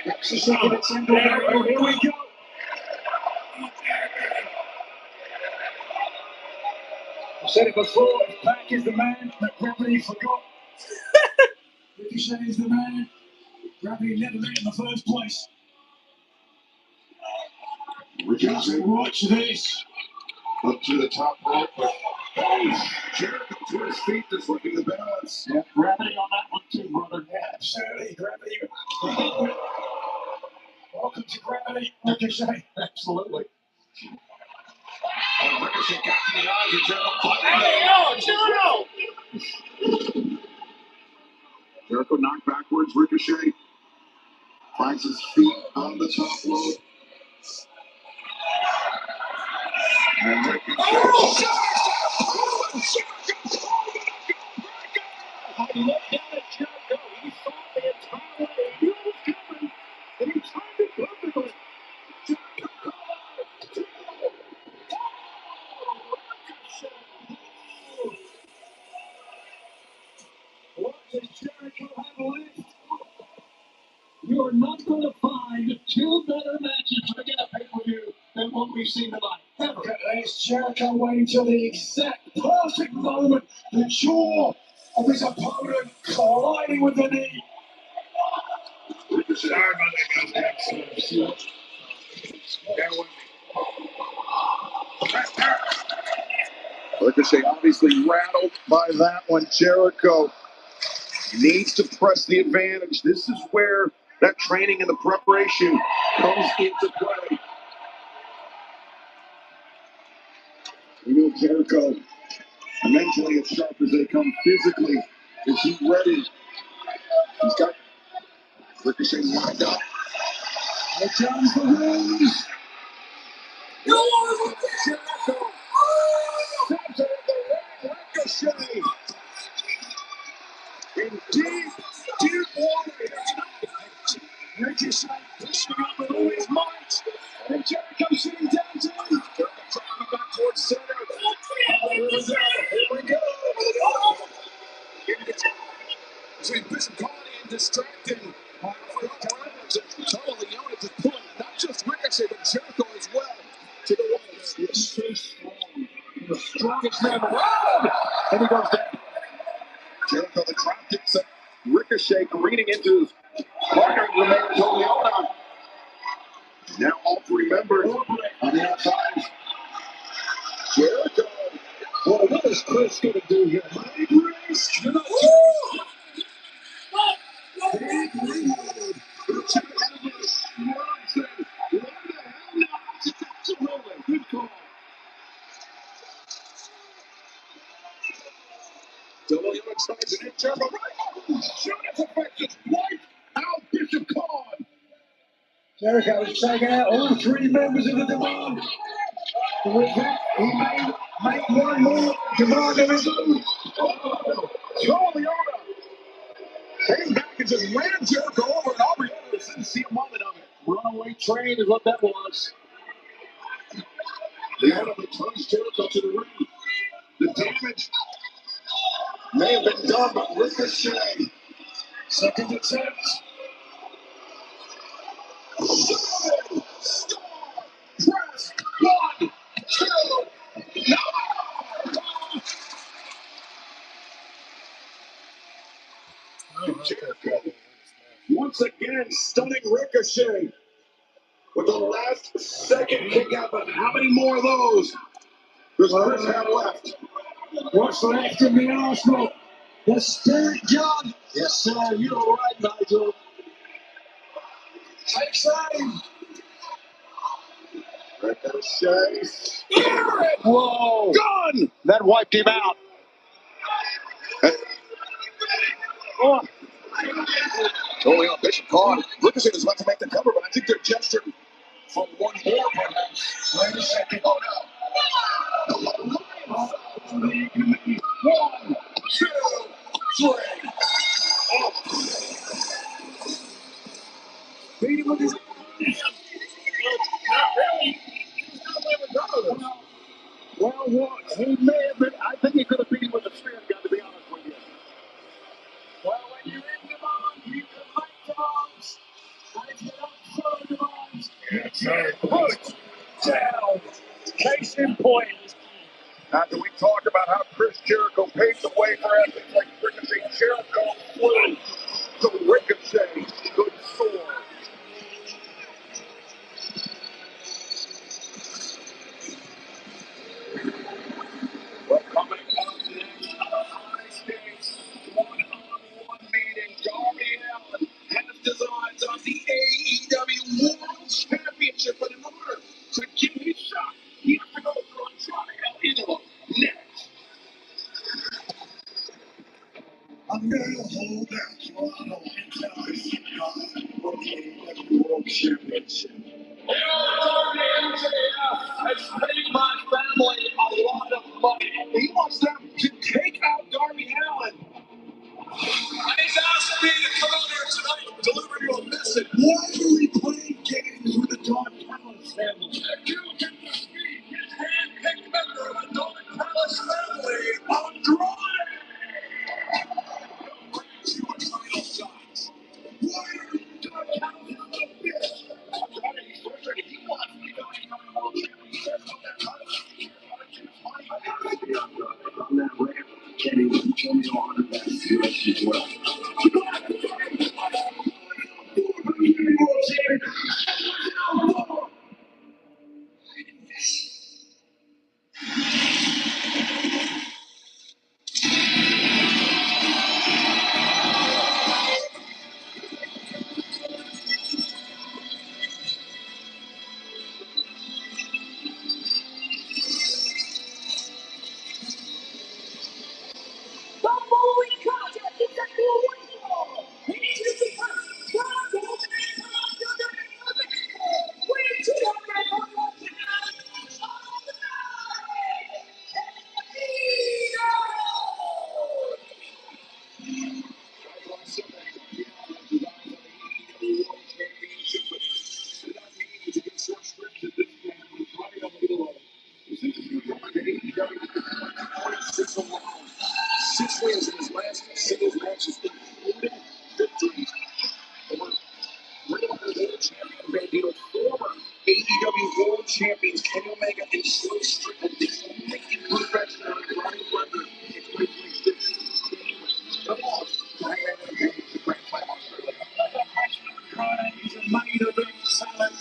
Ricochet gets into it. Here we go. I said it before, Pac is the man that gravity forgot. Ricochet is the man gravity never met in the first place. Ricochet Watch this. up to the top rope, but Jericho to his feet, disrupting the balance. Yeah, gravity on that one too, brother. Yeah, absolutely, gravity. Welcome to gravity, Ricochet. Absolutely. And Ricochet got in the eyes of Jericho. Hey, yo, chill. Jericho knocked backwards. Ricochet finds his feet on the top rope. And Ricochet. I looked down at Jericho. He saw the entire way. He knew it was coming, and he timed it perfectly. Jericho, what does Jericho have left? You are not going to find two better matches to get a pay-per-view than what we've seen tonight. Ever. There's Jericho waiting till the exact perfect moment. The jaw of his opponent colliding with the knee. Sorry about that, guys. Ricochet obviously rattled by that one. Jericho needs to press the advantage. This is where that training and the preparation comes into play. We know Jericho, mentally as sharp as they come, physically, is he ready? He's got Ricochet lined up. Here comes the rose. Jericho center of the ring. Ricochet in deep water. Ricochet pushing up with all his might. And Jericho sitting down to him. Driving back towards center. Here we go. Between physicality and distracting. Totally own it, just pulling not just Ricochet, but Jericho as well to the ropes. He's so strong. The strongest man around. And he goes down. Jericho, the drop kicks up. Ricochet careening into his partner, remains only on. Now all three members on the outside. Jericho. Well, what is Chris going to do here? Big risk. You're not good call. Double Young tries it in. Jericho. Shot effect just wiped out Bishop Khan. Jericho is taking out all three members of the demand. With that, he may make one more demand of his own. Totally on. just ran Jericho over, and all we didn't see a moment of it. Runaway train is what that was. The enemy turns Jericho to the ring. The damage may have been done, but Ricochet. Second attempt. Press. 1, 2, no! Jericho once again stunning Ricochet with the last second kick out. But how many more of those does Chris have left? What's left in the arsenal? The spirit gun. Yes, sir. You're right, Nigel. Takes aim. Ricochet. Spirit. Whoa. Gun. That wiped him out. Oh. Totally on Bishop caught. Ricochet is about to make the cover, but I think they're gesturing for one more, perhaps. Wait a second. Oh, no. 1, 2, 3. Oh. Beat him with his Well, what? He may have been. I think he could have beat him with a spear gun, to be honest with you. Well, when you're in demand, you can make demands. And if you don't show demands, it's a put down. Case in point. After we talk about how Chris Jericho paved the way for athletes like Ricochet, Jericho flew to Ricochet. Good sword. Well, coming up next, high stakes, one-on-one meeting. Darby Allin has designs on the AEW World Championship, but in order to get his shot, he has to go through a trial interval next. I'm gonna hold that throttle until I see God looking at the World Championship. It's paying my family a lot of money. He wants them to take out Darby Allin. And he's asked me to come out here tonight and deliver you a message. Why are we playing games with the Don Callis family? You get to speak his hand-picked member of the Don Callis family, Andrade. Brings you a title shot. Why are Don Callis a bitch? Andrade, he's frustrated. He wants me to go to the World Championship. On that ramp, Kenny was show me 100 best UFC as well. The following contest is a new one. Introducing first, the Golden with 201 pounds on the Six wins in his last singles matches, including victories over Ring of Honor World Champion Bandito, former AEW World Champions Kenny Omega, and Slim Strickland. The only imperfection on the running record in 2026. The loss, Hangman Adam Page, the grand final. He's a main event talent.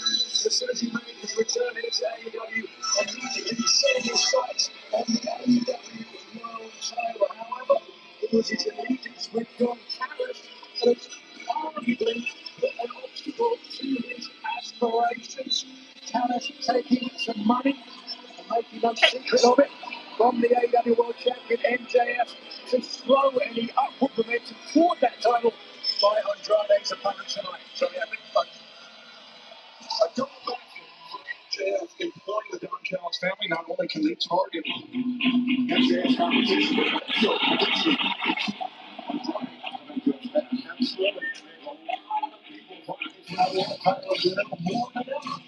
As soon as he made his return into AEW, immediately he set his sights on the AEW World title. However, it was his allegiance with Don Callis that has arguably put an obstacle to his aspirations. Callis taking some money and making no secret of it from the AEW World Champion MJF to slow any upward momentum toward that title by Andrade's opponent tonight. So yeah, big fun. A double benefit for MJF employing the Don Callis family. Not only can they target MJF's competition, but also powers that are more than ever.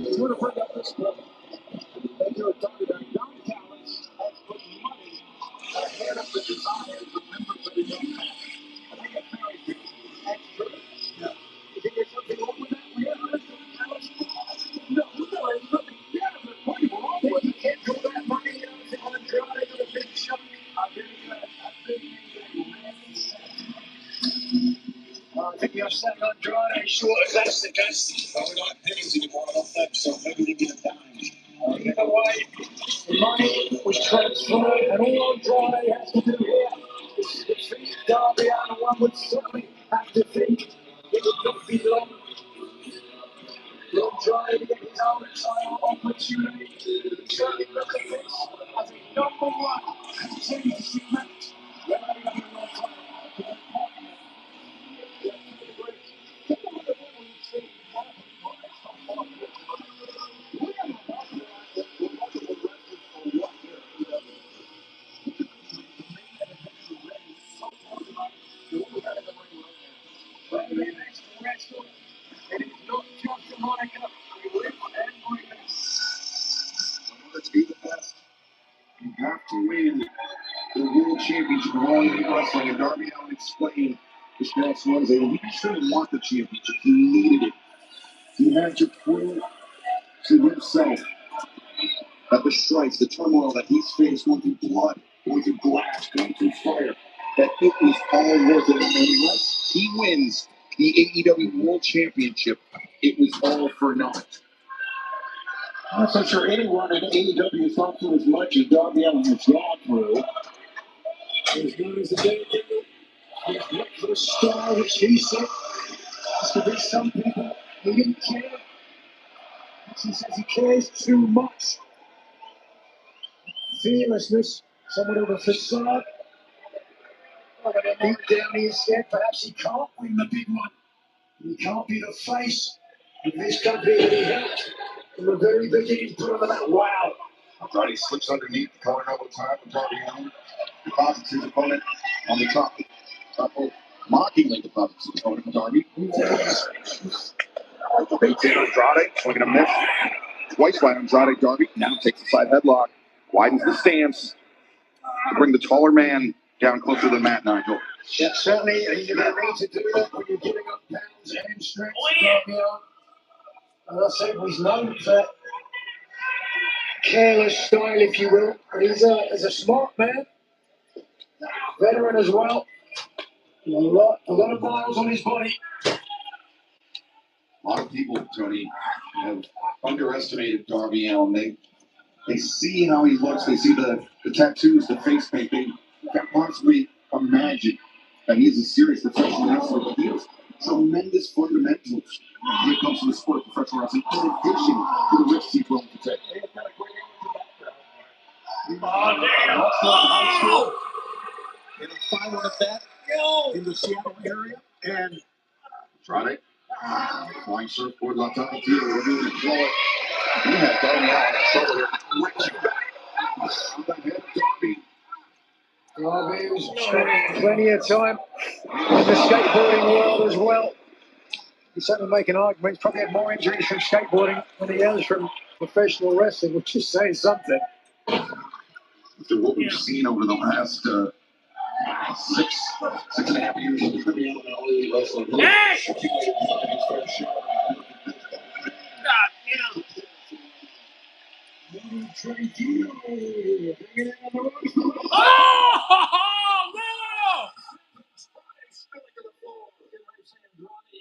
I want to bring up this point. They do a talking about young talents has put money ahead of the desires of members of the young family. I think that's very good. That's true. Yeah. You think there's something wrong with that? We have a talents. No, it's nothing. Yeah, but what do you want? You can't throw that money on a drive or a big chunk. I think you're set on Andrade. Sure, if that's the case. Well, we're not pennies anymore off that, so maybe we get a dime. Either way, the money was transferred, and all Andrade has to do here is defeat Darby Allin. One would certainly have to think it would not be long. Andrade to get his own title opportunity. Certainly look at this as a number one contingency match. Let's be the best. You have to win the World Championship of All Elite Wrestling. And Darby Allin explained this past Wednesday that he just didn't want the championship. He needed it. He had to prove to himself that the strikes, the turmoil that he's faced, going through blood, going through glass, going through fire, that it was all worth it. And unless he wins the AEW World Championship, it was all for naught. I'm not so sure anyone in AEW has gone through as much as Darby Allin has gone through. As good as the day, he's looked for a star, which he said has to be some people. He didn't care. He says he cares too much. Fearlessness, somewhat of a facade. But deep down he said perhaps he can't win the big one. He can't be the face of this company that he helped from the very beginning. Put him in that wow. Andrade slips underneath the corner double time with Darby Allin. Deposits his opponent on the top. Mockingly deposits his opponent, Darby. Baits in Andrade, swinging a miss. Twice by Andrade, Darby. Now takes the side headlock. Widens the stance to bring the taller man down closer to the mat, Nigel. Yeah, certainly you're going to need to do that when you're giving up pounds and strength. Darby Allin. As I said, he's known for that careless style, if you will. And he's a smart man, veteran as well. A lot of miles on his body. A lot of people, Tony, have underestimated Darby Allin. They see how he looks. They see the tattoos, the face paint. They can't possibly imagine that he's a serious professional wrestler. But he has tremendous fundamentals when it comes to the sport of professional wrestling, in addition to the risks he's willing to take. Oh, in a final of that in the Seattle area, and Andrade, flying surfboard on top of you. We're doing a throw it. You have Darby Allin shoulder. Darby was spending plenty of time in the skateboarding world as well. He's certainly making arguments. Probably had more injuries from skateboarding than he has from professional wrestling, which is saying something. After what we've seen over the last 6.5 years of Darby Allin and All Elite Wrestling,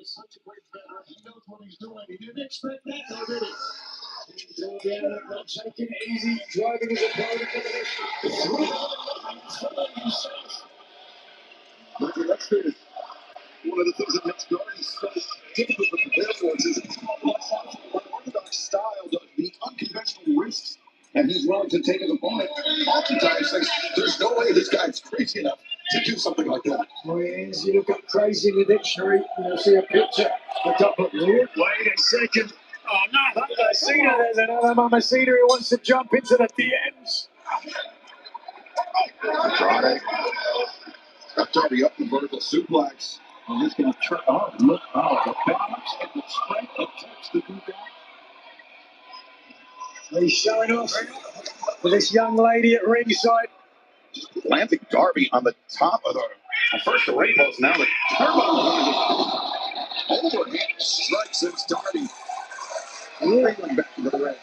Such a great veteran. He knows what he's doing. He didn't expect that, though, did he? Not taking it easy, driving his opponent to the that's good. One of the things that makes Darby so difficult to prepare for is his unorthodox style, the unconventional risks, and he's willing to take his opponent. Oftentimes thinks there's no way this guy's crazy enough to do something like that. Well, as you look up crazy in the dictionary, you'll see a picture. Look up at Lord. Wait a second. Oh, no. Mamacita, there's another Mamacita who wants to jump into the DMs. Andrade got Darby up the vertical suplex. And he's going to turn. Oh, look. Oh, the balance and the strength it takes to do that. He's showing off for this young lady at ringside. Planting Darby on the top of the first the rainbows, now the turbo. Overhand strike sends Darby wriggling back into the ring.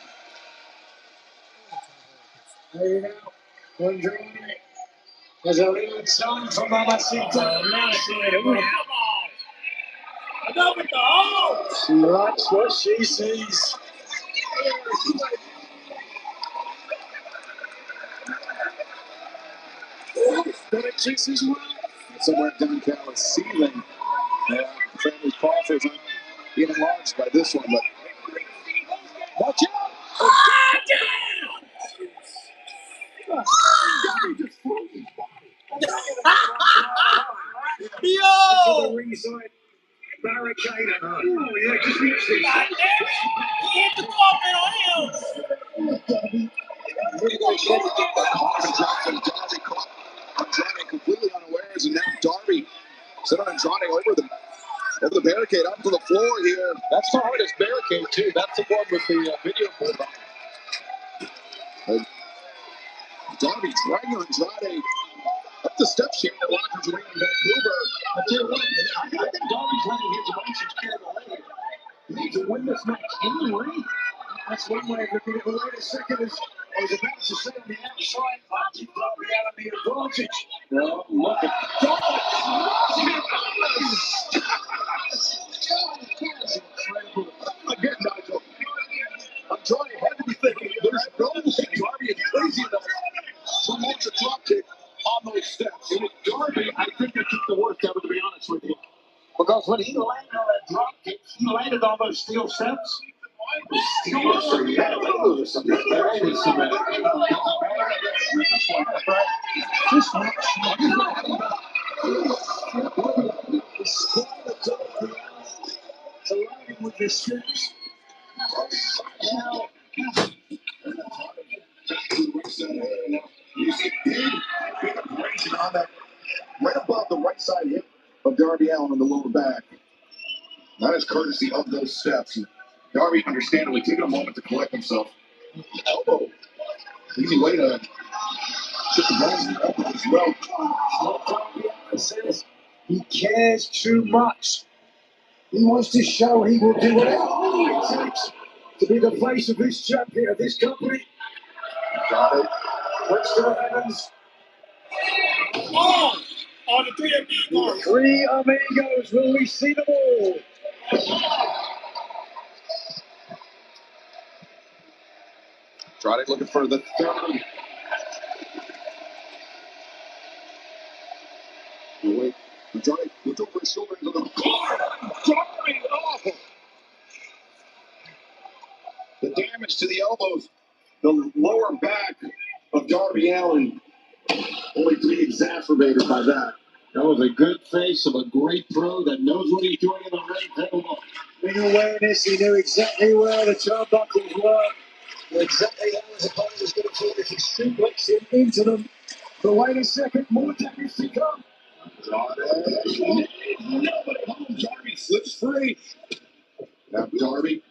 There you go. Andrade. There's a little song for Mamacita. Come on. Enough with the hole. She likes what she sees. Got a kiss as well. Somewhere down Callis ceiling. Family coffers aren't being enlarged by this one, but watch out! God damn! Darby just flew his body. Yo! Ringside barricade. Oh, yeah, just reached it. God damn it! He hit the coffin on him! Andrade completely unawares, and now Darby sent Andrade over the barricade up to the floor here. That's the hardest barricade, too. That's the one with the video board on. Darby dragging Andrade up the steps here at Rogers Arena in Vancouver. I tell you what, I think Darby's letting his emotions carry away. He needs to win this match in the ring. That's one way of looking at it. Wait a second. As I was about to say on the outside, I keep Darby out of the advantage. Well, look at Incredible. Again, Nigel. Andrade had to be thinking there's no way Darby is crazy enough to launch a drop kick on those steps. with Darby, I think they took the worst of it, to be honest with you. Because when he landed on that drop kick, he landed on those steel steps. Steel steps. There is some This match colliding with the steps. Now, You see big abrasion on that, right above the right side hip of Darby Allin in the lower back. That is courtesy of those steps. And Darby, understandably, taking a moment to collect himself. Elbow. Easy way to get the bones in the elbow as well. what Darby Allin says, he cares too much. He wants to show he will do whatever it takes to be the face of this champion of this company. Got it. What's to the heavens? On the three amigos. Three amigos, will we see them all? Andrade looking for the third. Wait. Andrade looked over his shoulder into the corner. Darby! Oh! The damage to the elbows, the lower back of Darby Allin, only to be exacerbated by that. That was a good face of a great pro that knows what he's doing in the ring. Take a look. In awareness, he knew exactly where the turnbuckles were, knew exactly how his opponent was going to feel if he suplexed him into them. But wait a second, more damage to come. Andrade, nobody home. Darby slips free. Now Darby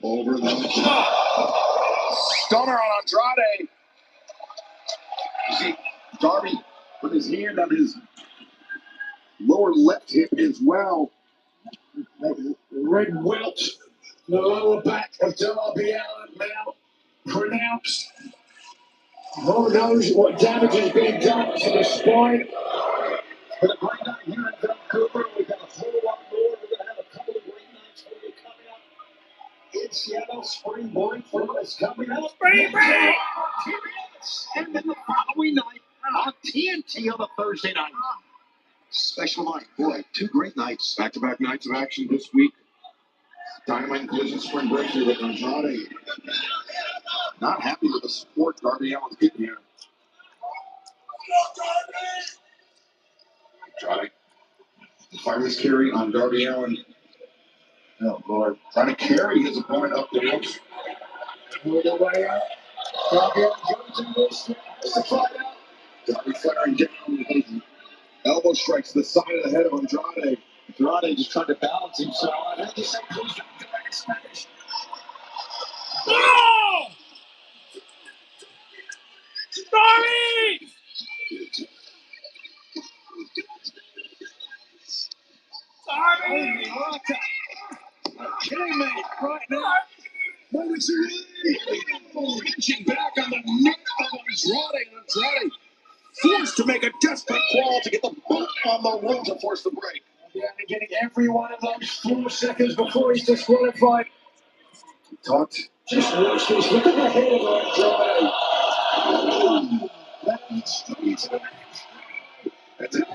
over the top. Stunner on Andrade. You see, Darby put his hand on his lower left hip as well. Red welt, the lower back of Darby Allin now pronounced. Who knows what damage has been done to the spine? But a great night here in Vancouver. We've got a whole lot more. We're going to have a couple of great nights for you coming up. In Seattle, Spring Break for us coming up. Spring break! And then the following night on TNT on a Thursday night. Special night. Boy, two great nights. Back-to-back nights of action this week. Dynamite and Collision Spring Break here with Andrade. Not happy with the support Darby Allin's getting here. Trying to fire his carry on Darby Allin. Oh, Lord. Trying to carry his opponent up the ropes. Move away out. Darby Allin goes in this. Has to fight out. Darby firing down. Elbow strikes the side of the head of Andrade. Andrade just trying to balance himself. I had to say, please don't do that in Spanish. Oh! Darby! Darby! Kidding me right now. Moments away. Reaching back on the neck of Andrade. Andrade forced to make a desperate crawl to get the boot on the rope to force the break. Yeah, getting every one of those 4 seconds before he's disqualified. Talked. Just watch this. Look at the head of Andrade. That leads straight to the neck. That's it.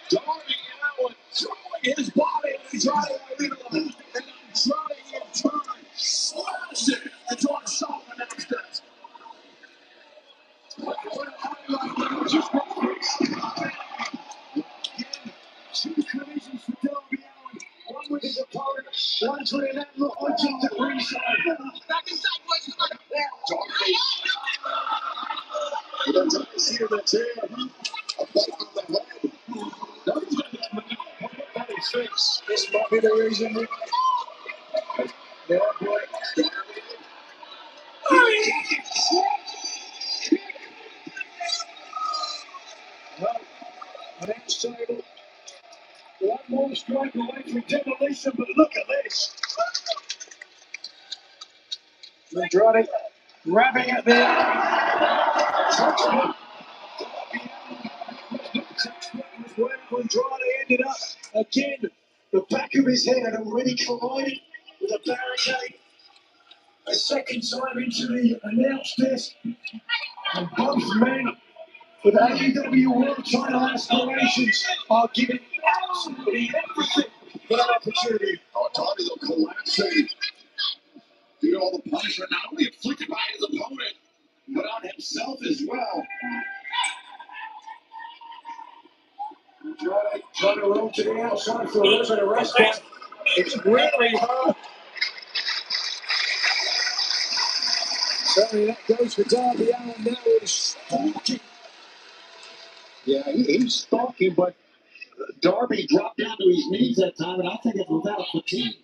Darby Allin throwing his body at Andrade. And Andrade in turn slams it into a solid next step. Just Two collisions for Darby Allin. One with his opponent, one to an admiral object at ringside. back inside, boys. Darby. With a seat in the chair. A bite on the head. Darby's going to get That is face. This might be the reason. Yeah, boy. Well, an edge table. One more strike away from demolition, but look at this. Andrade grabbing at the touchdown. Andrade ended up again. The back of his head had already collided with a barricade. A second time into the announce desk, and both men with AEW World Title aspirations are giving absolutely everything for that opportunity. Oh, Darby looked collapsing due to all the punishment not only inflicted by his opponent, but on himself as well. Trying to roll to the outside for a little bit of respite. It's really hard. Certainly that goes for Darby Allin now. He's stalking. Yeah, he's stalking, but Darby dropped down to his knees that time, and I think it's without fatigue.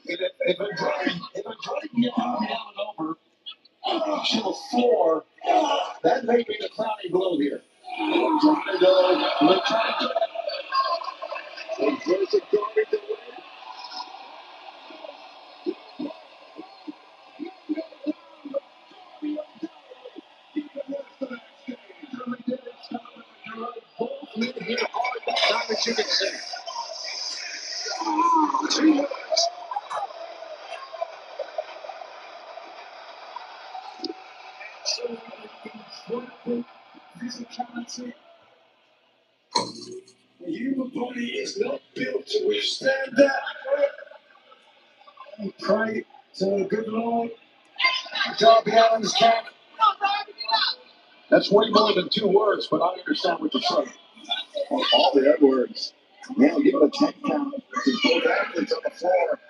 If Andrade can get Darby Allin over to the floor, that may be the crowning blow here. Andrade though, there's a Darby delay. As you can see. Incredible physicality. The human body is not built to withstand that. And pray to the good Lord. Darby Allin's camp. That's way more than 2 words, but I understand what you're saying. All the Edwards. Now give it a 10 count to both athletes on the floor.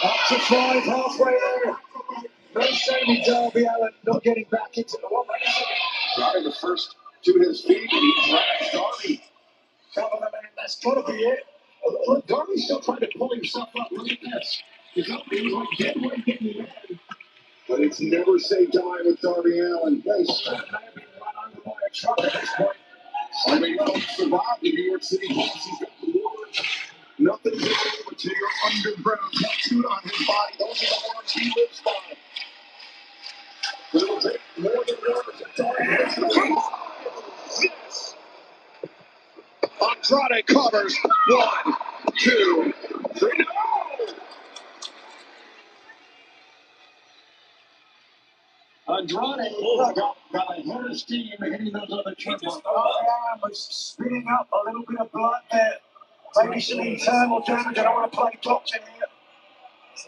Up to 5, halfway there. No shame in Darby Allin not getting back into the one. Darby the first to his feet, and he drags Darby. Cover the man, that's got to be it. Look, Darby's still trying to pull himself up. Look at this. He's like dead weight getting in. But it's never say die with Darby Allin. Nice. That man being run over by a truck at this point. I mean, you don't survive the New York City boss. He's got the words. Nothing's over to your underground tattooed on his body. Those are the words he lives by. It'll take more than words. Yes. Andrade covers. 1, 2, 3. No! Andrade got a head of steam hitting those other triples. Allin was spitting up a little bit of blood there. Maybe some internal damage. I don't want to play doctor here.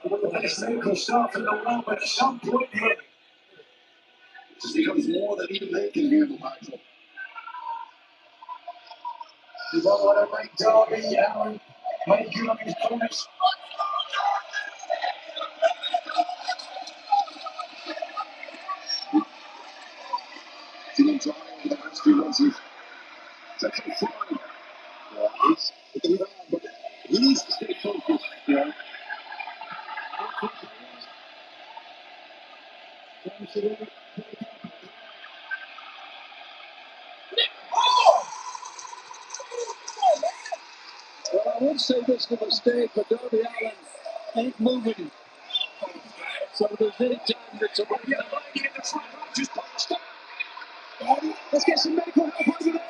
One of the best medical stuff in the world, but at some point here, It just becomes more than even they can handle, Nigel. you don't want to make Darby Allin make good on his promise. Team trying in the last few months. He's such a fun. But he needs to stay focused. Well, I would say this is a mistake, but Darby Allin ain't moving. So there's any time that's a right time. Let's get some medical help over there.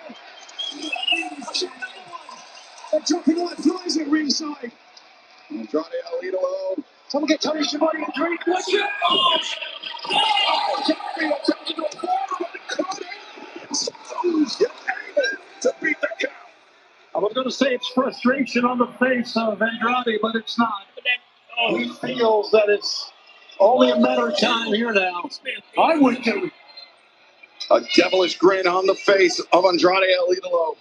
They're dropping like flies at ringside. Andrade Alito. Someone get Tony Schiavone a drink. Watch it. Darby attempted to go forward, but caught it. To beat the count. I was going to say it's frustration on the face of Andrade, but it's not. He feels that it's only a matter of time here now. I would too. A devilish grin on the face of Andrade Alito.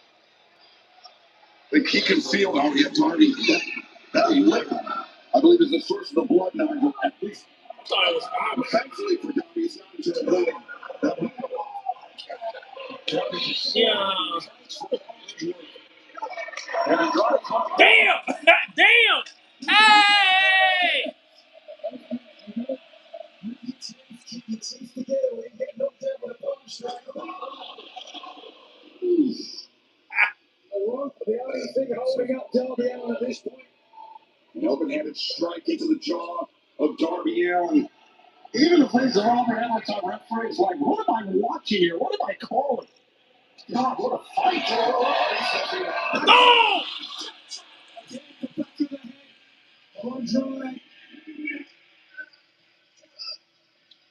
Like he can feel, oh yeah, Darby. That lip, I believe, is the source of the blood now. At least, I thought it was thankfully for Darby, it's not until avoid that. yeah. And Andrade, Damn! Damn! Hey! the only thing holding up Darby Allin at this point. An open-handed strike into the jaw of Darby Allin. Even the face of Robert Allen's on referees like, what am I watching here? What am I calling? God, what a fight! Go!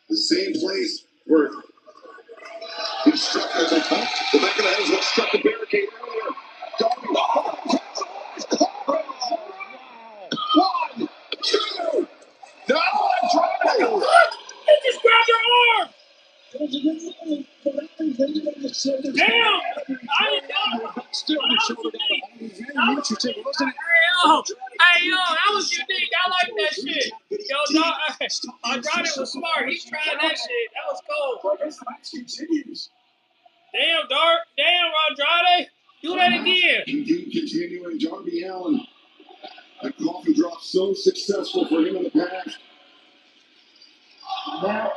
The same place where he struck at the top. The back of the head is what struck the barricade earlier. Darby. One, two. No, Andrade. They just grabbed your arm! Damn! I didn't know. Still, you showed it out. Very interesting, wasn't it? Hey, yo, that was unique. I like that shit. Yo, Andrade was smart. He tried that shit. That was cool. Damn, Dark. Damn, Andrade. Do that again. Indeed, continuing Darby Allin. A coffin drop so successful for him in the past. Now,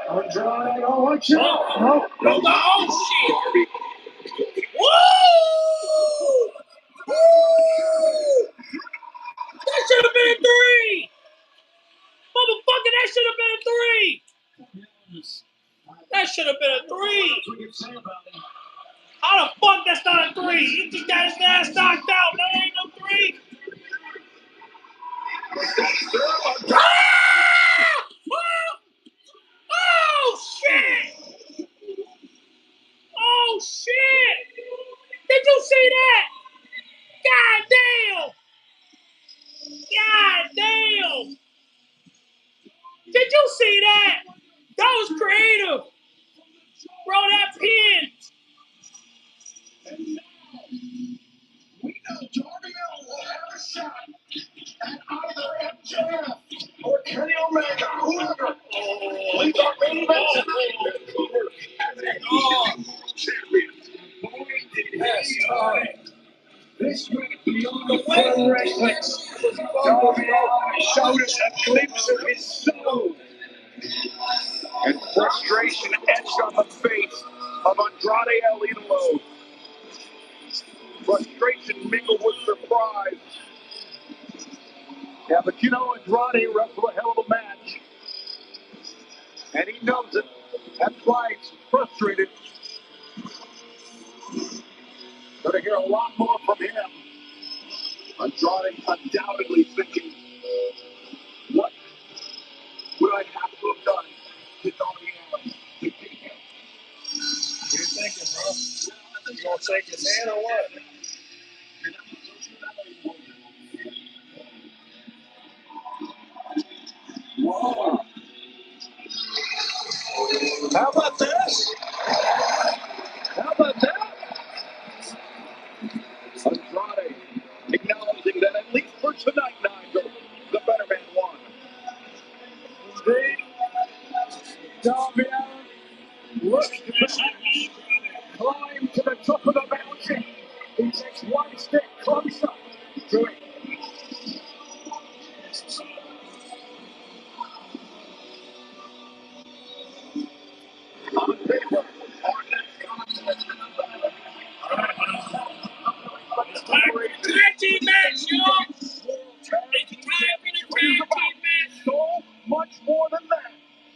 Andrade, oh, watch out. No, oh, shit. Woo! Woo! That should have been a 3. Motherfucker, that should have been a 3. That should have been a 3. How the fuck that's not a 3? He just got his ass knocked out. That ain't no 3. Ah! Oh, shit! Oh, shit! Did you see that? God damn! God damn! Did you see that? That was creative. Bro, that pin. We know Darby Allin will have a shot at either MJF or Kenny Omega, whoever. We got main event tonight in Vancouver as an world champion. Boy, did he time. This went beyond the pro wrestling. Darby Allin showed us a glimpse of his soul. And frustration etched on the face of Andrade Alito. Frustration mingled with surprise. Yeah, but you know, Andrade wrestled a hell of a match. And he knows it. That's why he's frustrated. Gonna hear a lot more from him. Andrade undoubtedly thinking, what would I have to have done to Darby Allin to beat him? What you thinking, bro? You gonna shake his hand or what? How about this? How about that? Andrade acknowledging that at least for tonight, Nigel, the better man won. Indeed, Darby Allin looks to perhaps climb to the top of the mountain. He takes one step closer to it. On paper, Tag team match, y'all. It's time for the tag team match. so much more than that.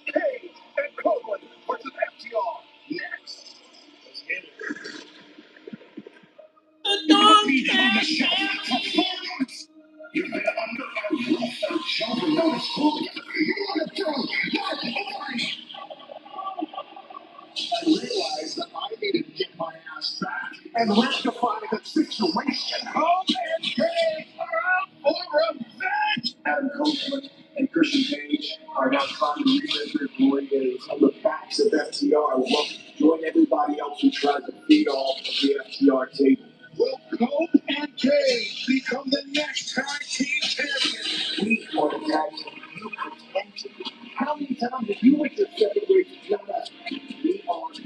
Cage and Copeland versus FTR next. The dog tag. You've been under our roof and jumping on his foot. You want to do that? I realized that I needed to get my ass back and rectify the situation. Copeland and Cage are out for revenge. Adam Copeland and Christian Cage are now trying to relive their glory days on the backs of FTR. Well, join everybody else who tried to feed off of the FTR table. Will Cope and Cage become the next tag team champions? We are the tag team you pretend to be. How many times have you went to 7 ways to tell us we are the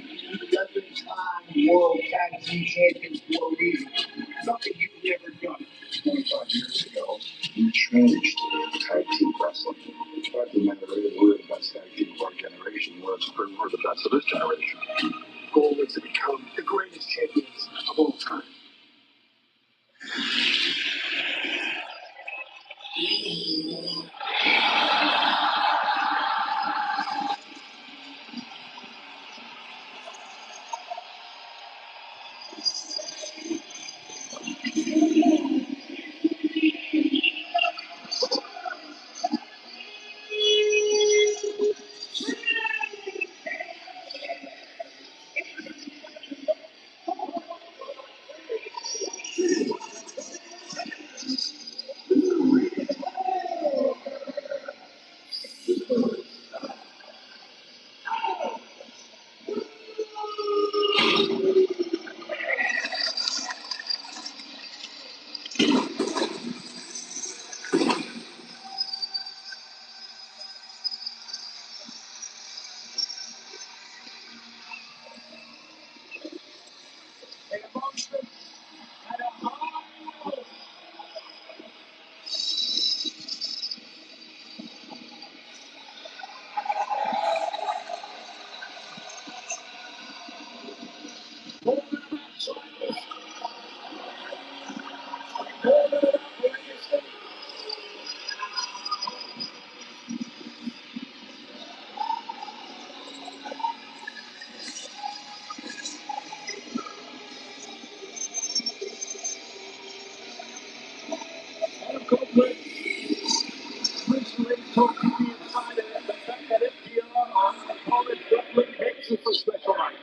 11-time world tag team champions for a reason? Something you've never done. 25 years ago, we changed tag team wrestling. We tried to remember that we're the best tag team of our generation. We're the best of this generation. The goal is to become the greatest champions of all time. Adam Copeland recently told TV Insider that the fact that FTR are an opponent definitely makes it for special night.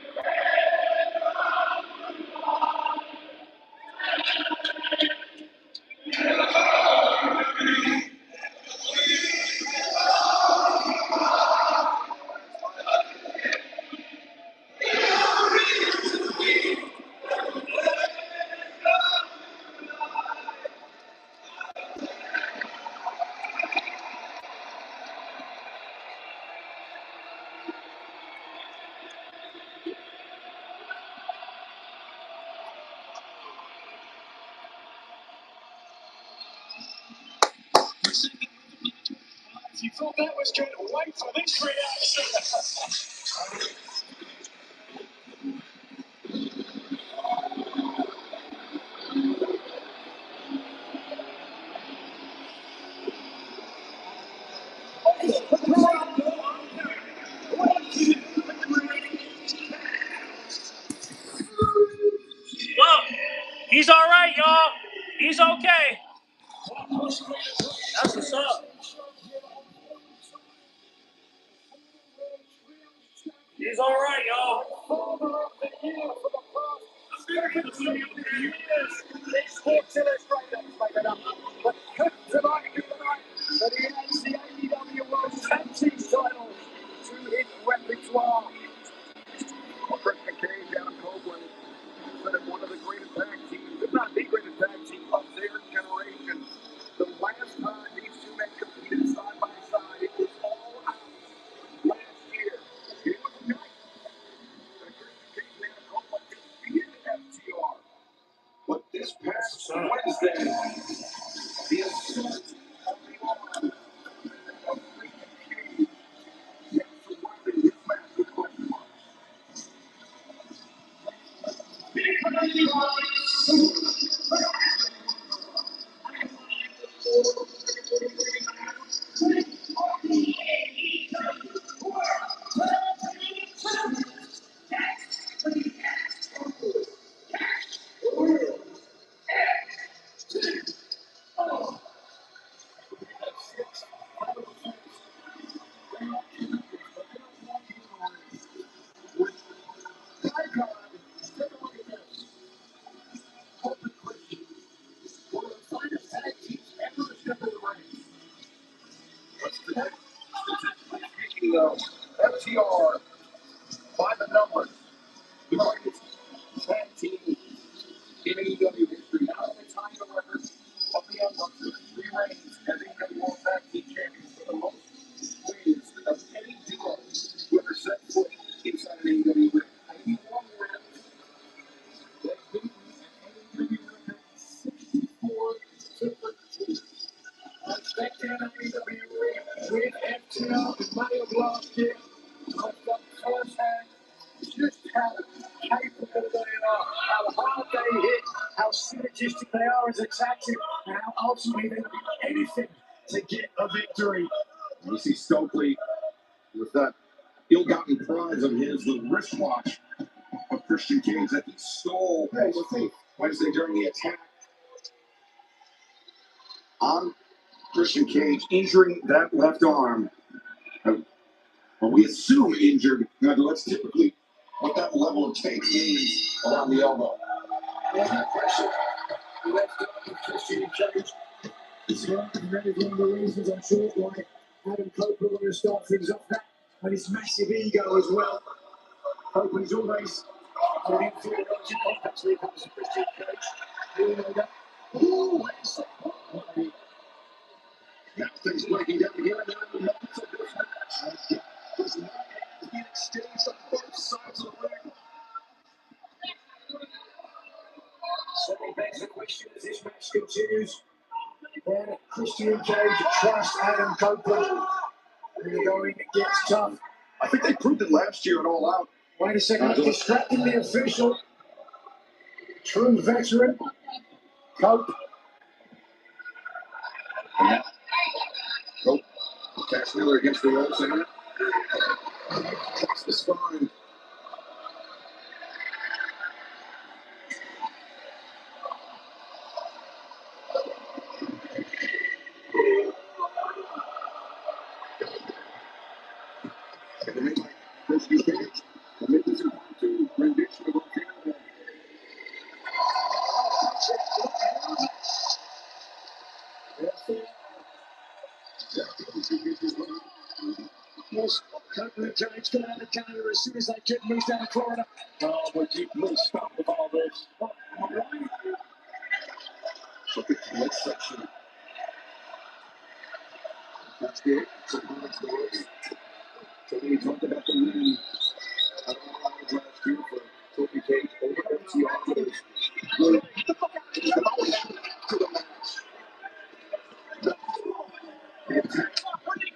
You thought that was going to wait for this reaction. Well, he's all right, y'all. He's okay. That's what's up. He's all right, y'all. This past Wednesday, the assault FTR by the numbers, the greatest tag team in AEW history. Not only tying the records of the Unlucky, 3 reigns as AEW World Tag Team Champions for the most wins of any duo who ever set foot inside an AEW ring. 81 wins. They've beaten an AEW record 64 to 13. Let's take down AEW with FTR and Mario last year. But the first hand, just how capable they are, how hard they hit, how synergistic they are as a tag team, and how ultimately they will do anything to get a victory. You see Stokely with that ill-gotten prize of his, the wristwatch of Christian Cage that he stole Wednesday during the attack on Christian Cage, injuring that left arm. Well, we assume injured. Now, that's typically what that level of tape means around the elbow. Yeah, pressure. Left arm of Christian Cage. It's one of the reasons I'm sure why Adam Copeland wanted to start things off that, and his massive ego as well. Copeland's always an inferiority complex when it comes to Christian Cage. You know that. Ooh, where's that? Now things breaking down here and there. Moments of this match. There's not an exchange on both sides of the ring. Certainly begs the question as this match continues. Then Christian Cage trusts Adam Copeland. And the going gets tough. I think they proved it last year and All Out. Wait a second, distracting the official. True veteran. Cope. Cope. Cash Miller against the ropes in it. That's the spine. And they like Christian Cage. And they listen to rendition of Canada. Yes, Copeland Cage got out of Canada as soon as that kid moves down to Florida. Oh, but you please stop with all this. Oh, look at the section. That's good. So that's the worst. So when we talk about the winning, I don't know how to drive here for Kobe Cage over FTR. To the match. The attack,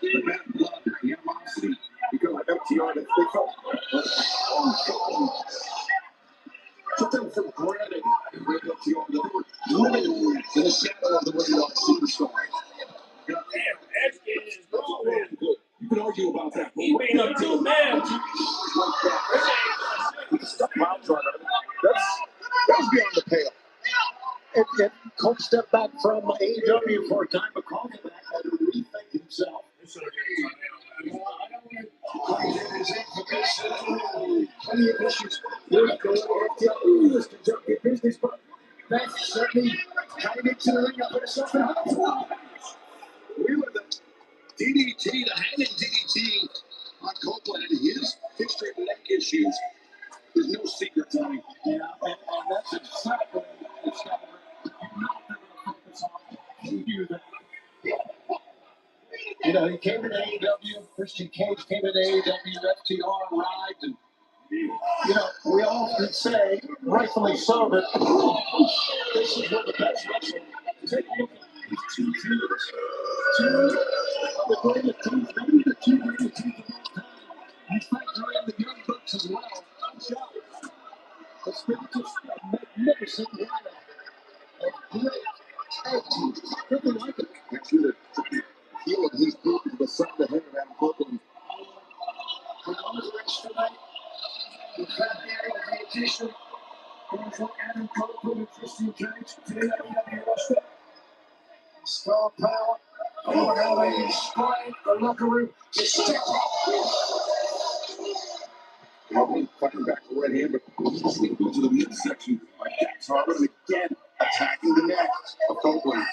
the bad blood, the animosity, because FTR that they felt took them for granted. And break FTR that they were living in the shadow of the Ring superstar. Damn, that's getting his wrong, man. You can argue about that. He beat up 2 men. Stop mouth runner. That's beyond the pale. And Cope stepped back from AEW for a time, but called him back and rethink himself. Plenty of issues with FTR was conducting business, but that certainly came into the ring up with a something. We were the DDT, the hanging DDT on Copeland and his history of neck issues. There's no secret, Tony. Yeah, and that's exactly you know, he came to AEW, Christian Cage came to AEW, FTR arrived, and You know, we often say, rightfully so, that this is what the best wrestling. Take a look at these two teams. Two of the greatest teams, maybe the two greatest teams of all time. You factor in the Young Bucks as well. It's been just a magnificent run of great tag teams. Nothing like it. Actually, the heel of his group is the son of the head of Adam Copeland. We underestimate the value of the addition guys like Adam Copeland and Christian Cage to the AEW roster. Star power. Oh, how they inspired the locker room to step up. Copeland fighting back the right hand, but slipping into the midsection by Dax Harwood, and again attacking the neck of Copeland.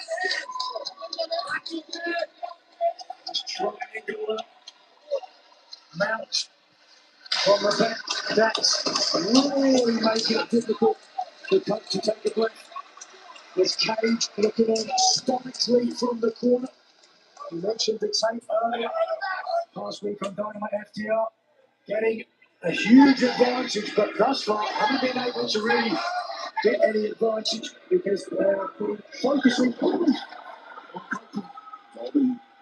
Triangular mount from the back. That's really making it difficult for Coach to take a breath. There's Cage looking on stoically from the corner. You mentioned the tape earlier. Last week on Dynamite FTR, getting a huge advantage, but thus far haven't been able to really get any advantage because they're focusing on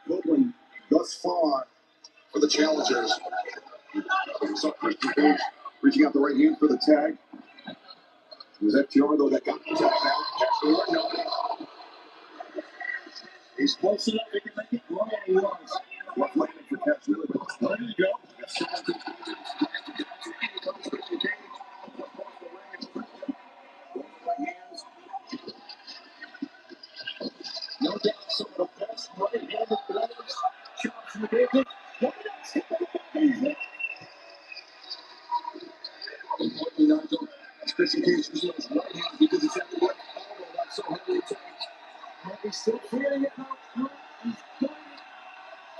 Copeland thus far for the challengers. Reaching out the right hand for the tag. It was FTR though that got the tag out. He's close enough, he can make it long he wants. Left landing for Cash Wheeler. There you go. No doubt some of the best right-handed players. Shots from the business. Look at that. Hit the business. Importantly, Nigel, Christian Cage using his right hand because it's at the left elbow. That's so heavily attacked. But he's still feeling it now. No, he's got it.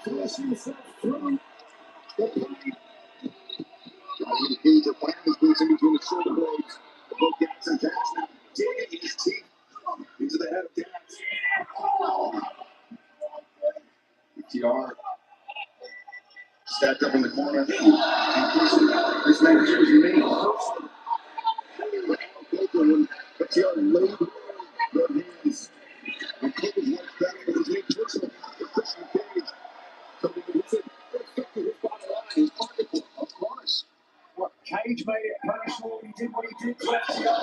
Forcing himself through the pain. Trying to Cage are planting his boots in between the shoulder blades. Both Dax and Cash now digging his teeth into the head of Dax. FTR stacked up in the corner. This match was made personal. Copeland, FTR laid their hands. And Copeland went back with his knee personal for Christian Cage. Something that he said, let's get to his bottom line, his pocketbook, of course. What, Cage made it personal. He did what he did to FTR.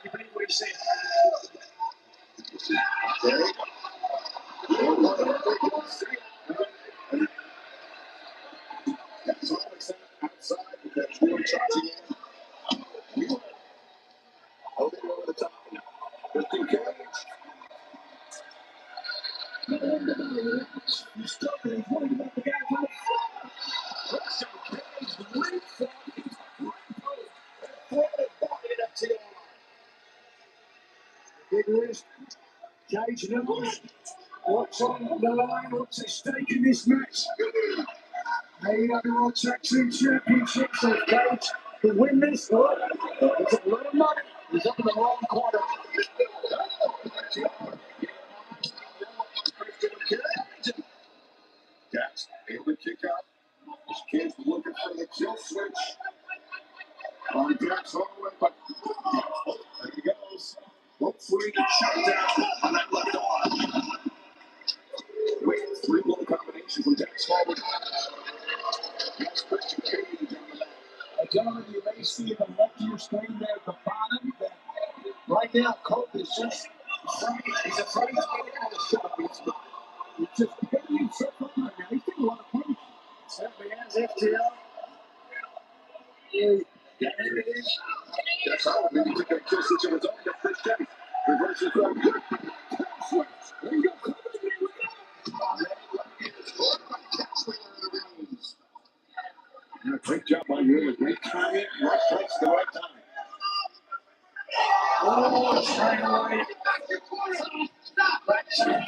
You believe what he said? Okay. That's all they said outside because we were charging in. We were holding over the top. Christian Cage. He's stuck and he's worried about the guy on the floor. Christian Cage leaps from his right post and throws it back at FTR. Big risk. Cage knows what's on the line, what's at stake in this match. AEW World Tag Team Championship, so Cage can win this. Oh, it's a lot of money. He's up in the wrong corner. Dax able to kick out. This kid's looking for the kill switch. On Dax Harwood, but there he goes. Hopefully, shut down on that left arm. Wait, 3 blow combination from Dax Harwood. That's Christian Cage on the left. Gentlemen, you may see in the left of your screen there at the bottom that right now Cope is just afraid. He's afraid he's getting out of the shot. He's just getting himself up right now. He's getting a lot of punch. Certainly has FTR. Dax Harwood maybe took that kill switch on his own. That first time. Reverses from good. There you go. Great job by you. Great timing. Right place, the right time. Oh, trying away.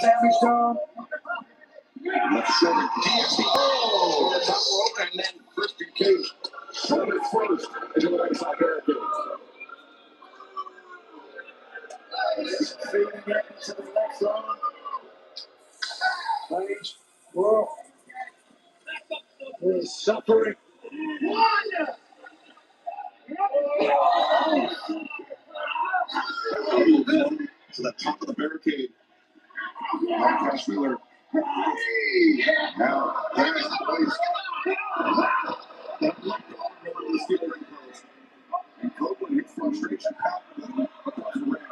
Damage done. Left shoulder. Dynasty. Oh, the top rope, and then Christian Cage. Shoulder first into the right side barricade. Feeding it to the left arm. Cage. Whoa. He's suffering. To the top of the barricade. Cash Wheeler. Now, there's the place. And Copeland hits frustration out across the ring.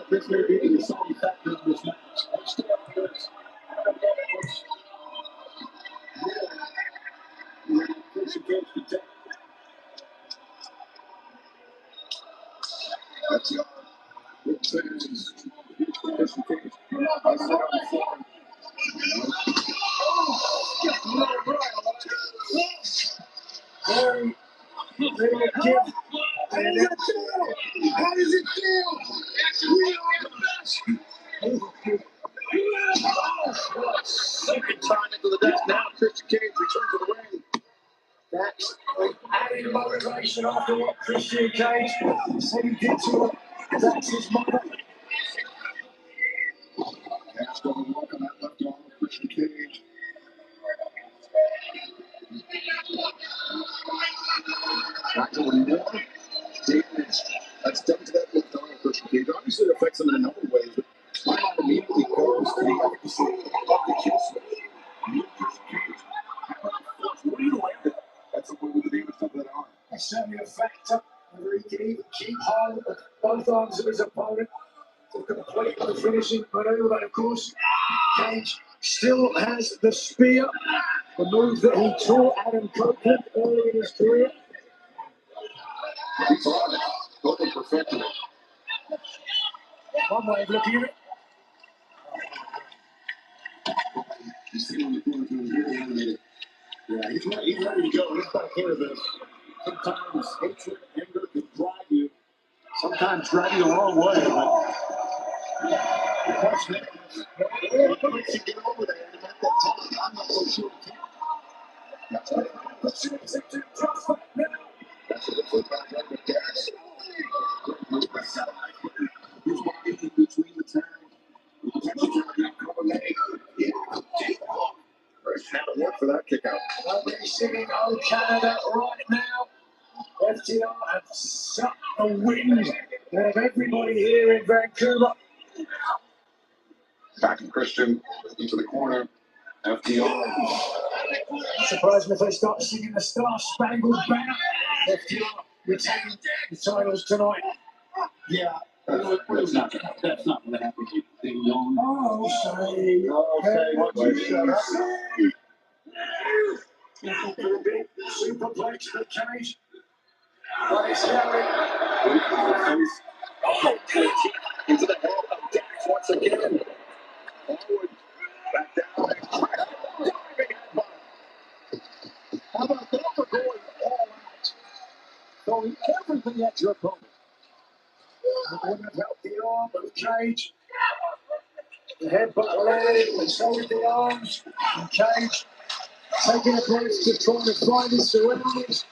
This may be the deciding factor in this match. That's the How does it feel? We are the best. Second time into the deck. Now Christian Cage returns to the ring. That's added motivation after what Christian Cage said he did to him. That's his mother. Cash going to work on that left arm of Christian Cage. Not going more damage. That's done to that left arm of Christian Cage. Obviously, it affects him in a number of ways, but my mind immediately goes to the efficacy of the kill switch. What do you land it? That's the point with the damage to that arm. That's certainly a factor. Whether he can even keep hold of both arms of his opponent to complete the finishing maneuver. But of course, Cage still has the spear, the move that he taught Adam Copeland early in his career. He's on it. Copeland perfected it. One way of looking at it. You see him on the corner feeling very animated. Yeah, he's ready to go. He's not clear of this. Sometimes hatred, anger can drive you. Sometimes drive you the wrong way. But the question is, once you get over there and at that time, I'm not so sure. That's right. That's what it looks like right with gas. He's walking in between the turn. Work for that kick out. Nobody's singing "Oh Canada" right now. FTR have sucked the wind out of everybody here in Vancouver. Back in Christian into the corner. FTR. Surprised if they start singing the Star Spangled Banner. FTR retain the titles tonight. Yeah. That's not going to happen. Ding dong. Oh, say what you say. Superplex for Cage. But it's Gary. Oh, into the head of Dax once again. Forward, back down, and crack. How about that for going all out? Throwing everything at your opponent. The women have helped the arm of Cage. The headbutt landed, and so did the arms. And Cage taking a break to try to find his surroundings.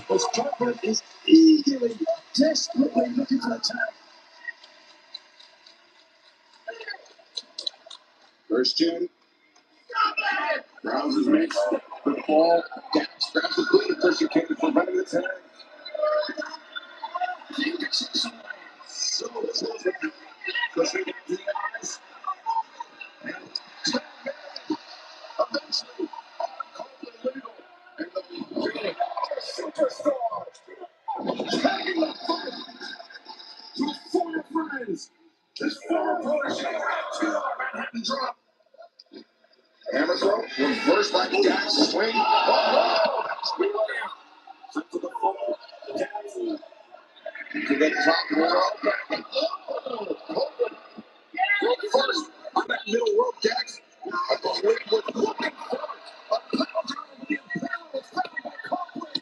As Copeland is eagerly, desperately looking for the tag. Christian. Rounds his mates. The ball. Dax grabs the boot of Christian Cage, preventing the tag. So close. Christian Cage in the eyes. And eventually, Copeland legal. And the big superstar tagging the fight to former friends. His former protege, Manhattan drop. Hammer throw, reversed by Dax, swing. Oh, swing down. Sent to the floor. Dax to the top rope. Rope first on that middle rope, Dax. At the weight with looking for a pound down the imperial found by Copeland.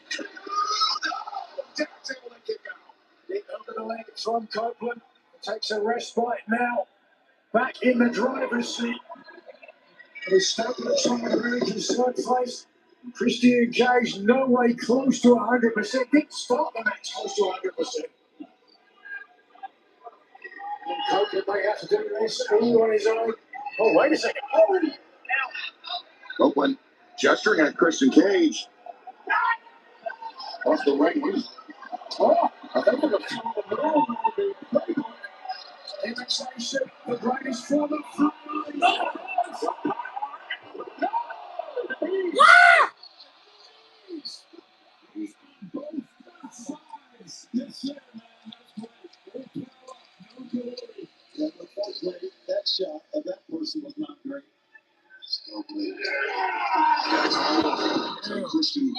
Dax able to kick out. The over the leg from Copeland. Takes a respite now. Back in the driver's seat. He's starting to show a very concerned face. Christian Cage no way close to 100%. Didn't start the match close to 100%. Copeland may have to do this all on his own. Oh, wait a second. Oh, Copeland gesturing at Christian Cage. Off the ring. I think it was the middle of the playbook. Imitation, the greatest form of flying. Unfortunately, that shot of that person was not great. Still bleeding. Christian.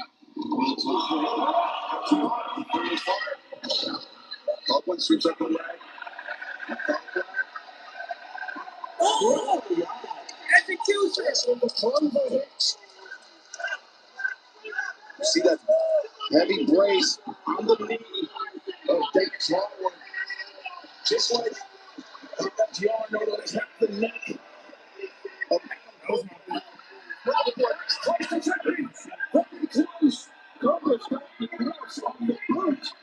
Copeland sweeps up the leg. Oh! Execution! You see that heavy brace on the knee of Davis Hardwood. Just like FTR noticed half the neck of Copeland's got the cross on the boot.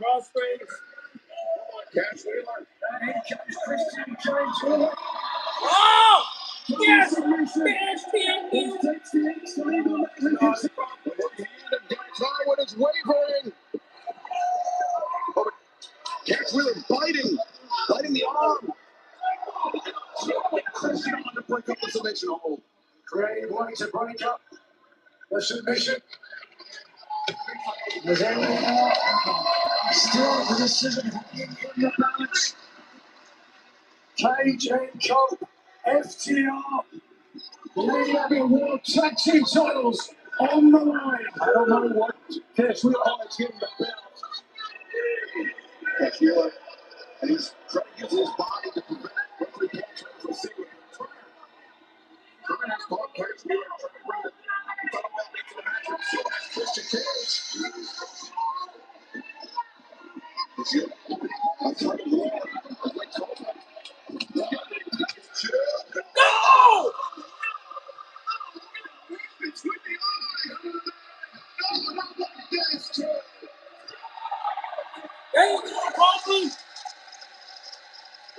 Crossface. Cash Wheeler. And here comes Christian Cage. Oh! Yes! Yes! Takes the extra legal The hand of Davis Hardwood is wavering. Cash Wheeler biting the arm. Christian on to break up the submission hold. Creative way to break up the submission. As anyone still the decision in the balance. Cage and Cope, FTR, the World Tag Team titles on the line. I don't know what Cash Wheeler is getting the belt. Cash Wheeler, and he's trying to use his body to prevent referee Cash Wheeler from seeing what Turner. Turner has caught Cash Wheeler trying to run it. He thought about making the match and so has Christian Cage. It's you. I'm trying to war. No! It's with the eye. No, not like this. There you go, Copeland.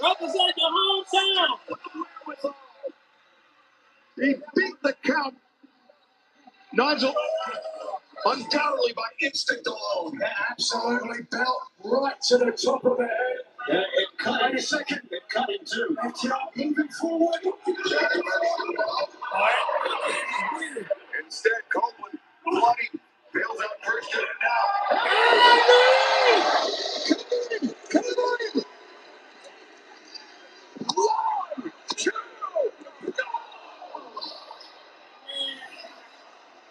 Represent your hometown. He beat the count. Nigel, undoubtedly by instinct alone. Absolutely belt right to the top of the head. Yeah, it cut Wait a second. It cut him too. FTR moving forward. Instead, Copeland, bloody, bails out Christian and now. Come on! One, two.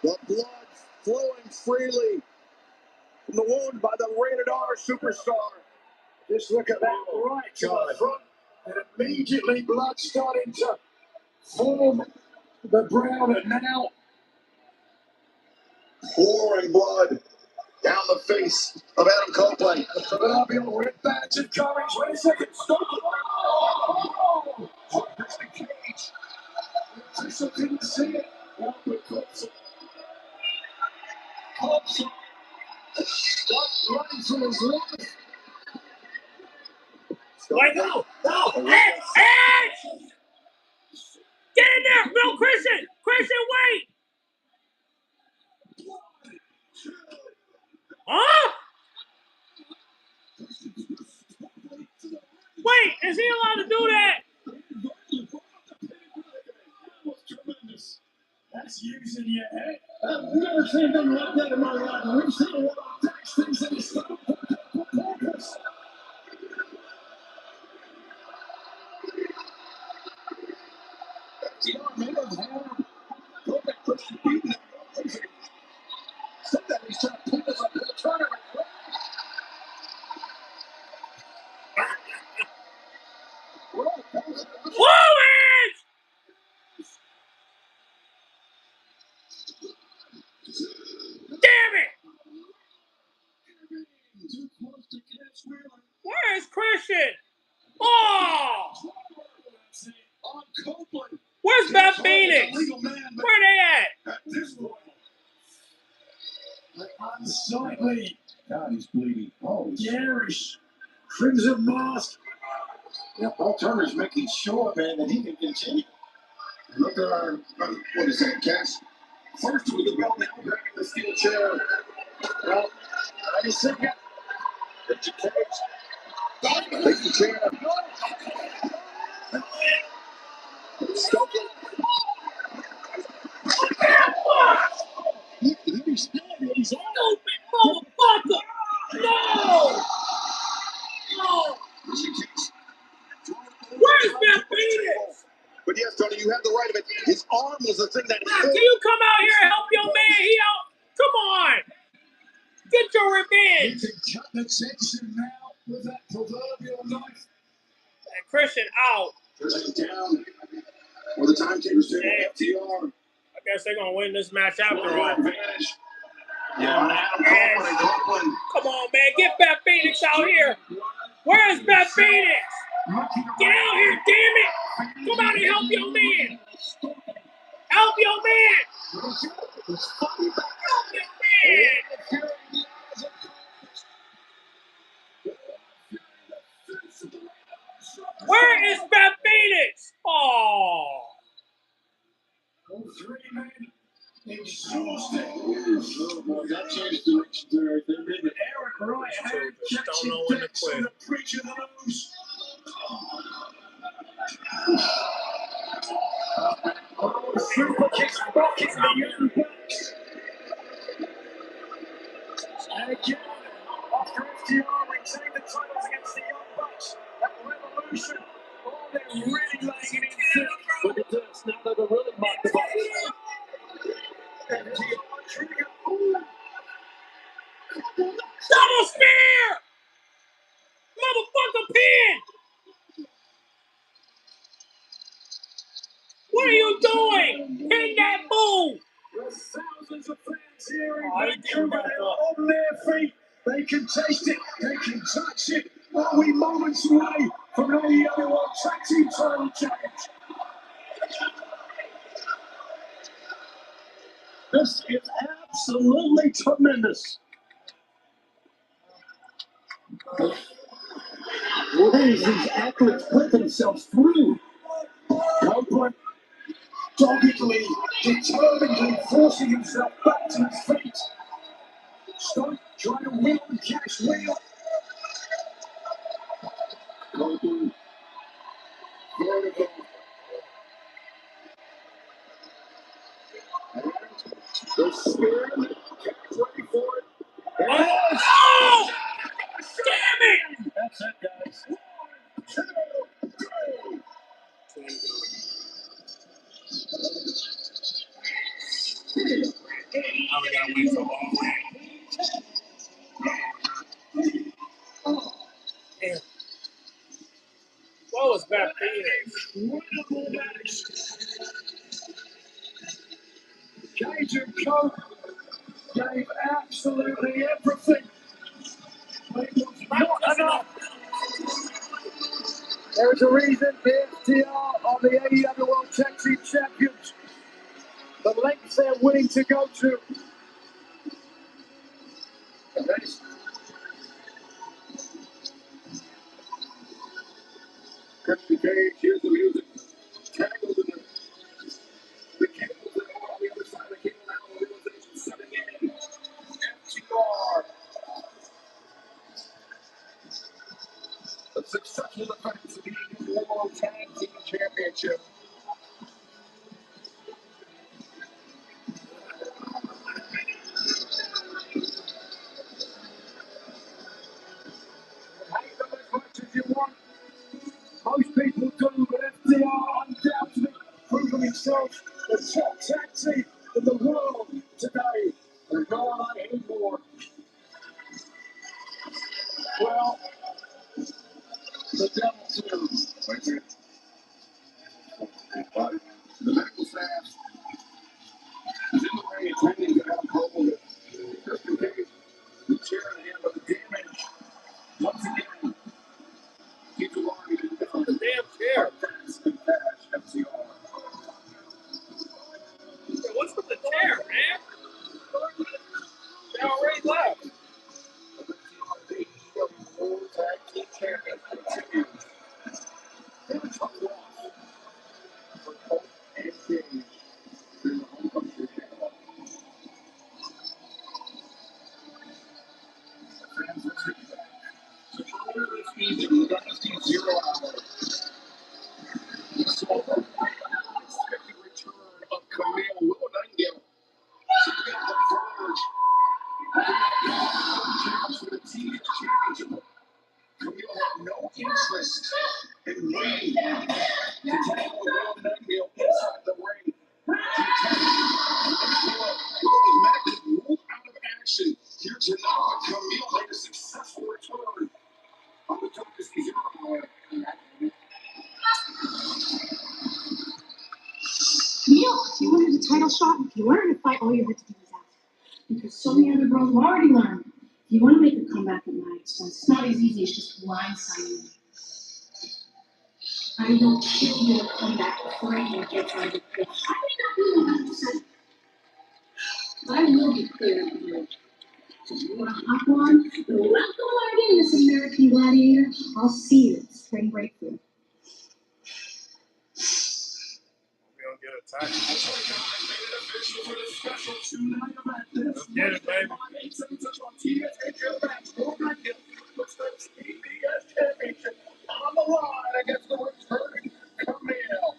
The blood flowing freely from the wound by the rated R superstar. Just look at that right to the front. And immediately blood starting to form the brown. And now Pouring blood down the face of Adam Copeland. the proverbial red badge of courage. Wait a second. Stop it. Oh! Christian Cage. Trisha didn't see it. Albert Copson stopped running for his life. Wait, no! Edge! Get in there! No, Christian! Christian, wait! Huh? Wait, is he allowed to do that? Tremendous. That's using your head. I've never seen anything like that in my life. We've seen a lot of tax things in this stuff. Edge! Damn it! Where is Christian? Oh! Where's Beth Phoenix? Where they at? slightly God, he's bleeding. Oh, garish crimson mask. yeah, Paul Turner's making sure, man, that he can continue. Look at our, what is that, Cass? First to the bell, now grabbing the steel chair. Well, wait a second. Takes the chair. Stoke it. He's Stupid motherfucker! No! No! Where's that Phoenix? But yes, Tony, you have the right of it. His arm was the thing that Can you come out here and help your man? He out. Come on. Get your He revenge. can cut the section now with that proverbial knife. And Christian out. Just down. Or the timekeeper's doing FTR. I guess they're going to win this match after all. Advantage. Yeah, Adam Copeland. Come on, man. Get Beth Phoenix out here. Where's Beth Phoenix? Get out here, damn it. Come out and help your man. Help your man. Help your man. Where is Beth Phoenix? Oh. 3 men exhausted. Oh, boy, that changed direction there. Eric right hand Just don't know catching when to decks quit. on the bridge of the nose. Oh, super kicks blocking the young bucks. And again, after FTR retained the titles against the young bucks, that revolution, oh, they're really laying it in thick. Look at this, now they've really marked the bucks. FTR trigger, ooh. Double spear! Motherfucker pin! What are you doing? Pin that move! There's thousands of fans here in Oh, I didn't Vancouver. do that. They're on their feet. They can taste it. They can touch it. Are we moments away from an AEW World Tag Team Title Challenge? This is absolutely tremendous. Ways these athletes put themselves through. Copeland doggedly, determinedly forcing himself back to his feet. Stark trying to wheel and catch wheel. Copeland. Vertical. The spear. Cat's ready for it. Oh! Damn it! That's it, guys. 1, 2, 3. Now we gotta wait for all Damn. What was Beth Phoenix? Incredible match. Cage and Cope gave absolutely everything. But it was not enough. There is a reason the FTR are the AEW World Tag Team Champions. The lengths they're willing to go to. Christian Cage, here's the music. Tangled in the cables that are on the other side of the cable now. Realization setting in. FTR. A successful defense of the World Tag Team Championship. Hate them as much as you want. Most people do, but FTR undoubtedly proving themselves the top tag team in the world today. There's no one I hate more. Well, the devil too. Right there. But the medical staff is in the ring attending to Adam Copeland. Christian Cage, the chair in hand, but the damage, once again, keeps alarming and down. The damn chair. That's the dash, FCR. What's with the chair, man? They already left. champion continues. It's a tough loss for Colt and King in the home country of Canada. Fans will take back to earlier this evening, Dynasty 0 hour. We saw the unexpected return of Camille Nightingale. She's got the verge for the teenage championship. Camille had no interest in winning to tackle Nightingale inside the ring. Camille was medically ruled out of action here tonight, but Camille made a successful return on the Dynasty 0 hour. Camille, if you wanted a title shot, if you wanted to fight, all you had to do was ask. Because so many other girls have already learned. If you want to make a comeback at my expense, it's not as easy as just blindsiding me. I will kill you to come back before I even get out of the pit. I may not be 100%, but I will be clear of the bridge. So if you want to hop on, let the wagon, Miss American Gladiator. I'll see you at spring breakthrough. We don't get a title. Let's get it, baby. On the line against the returning Camille.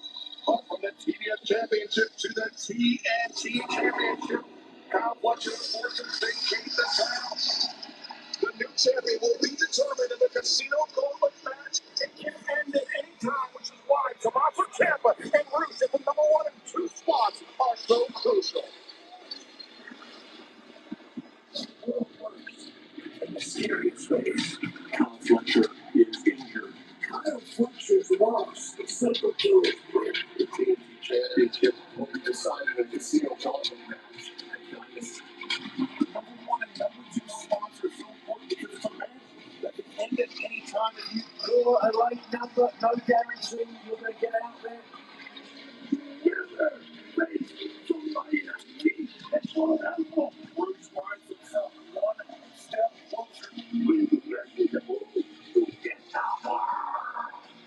Up from the TBS Championship to the TNT Championship. Kyle Fletcher's fortunes vacate the title. The new champion will be determined in the Casino Gauntlet match. It can end at any time, which is why Tommaso Ciampa and Ruth in the number 1 and 2 spots are so crucial. In a serious race, Kyle Fletcher is injured. Kyle Fletcher's loss is central to his win. The TNT Championship will be decided in the Casino Gauntlet match at Dynasty. Number 1 and number 2 spots are so important because it's a match that can end at any time. If you go a right number, no guarantee you're going to get out there. That's all animal. Bruce finds himself one step closer to the vegetable to get out.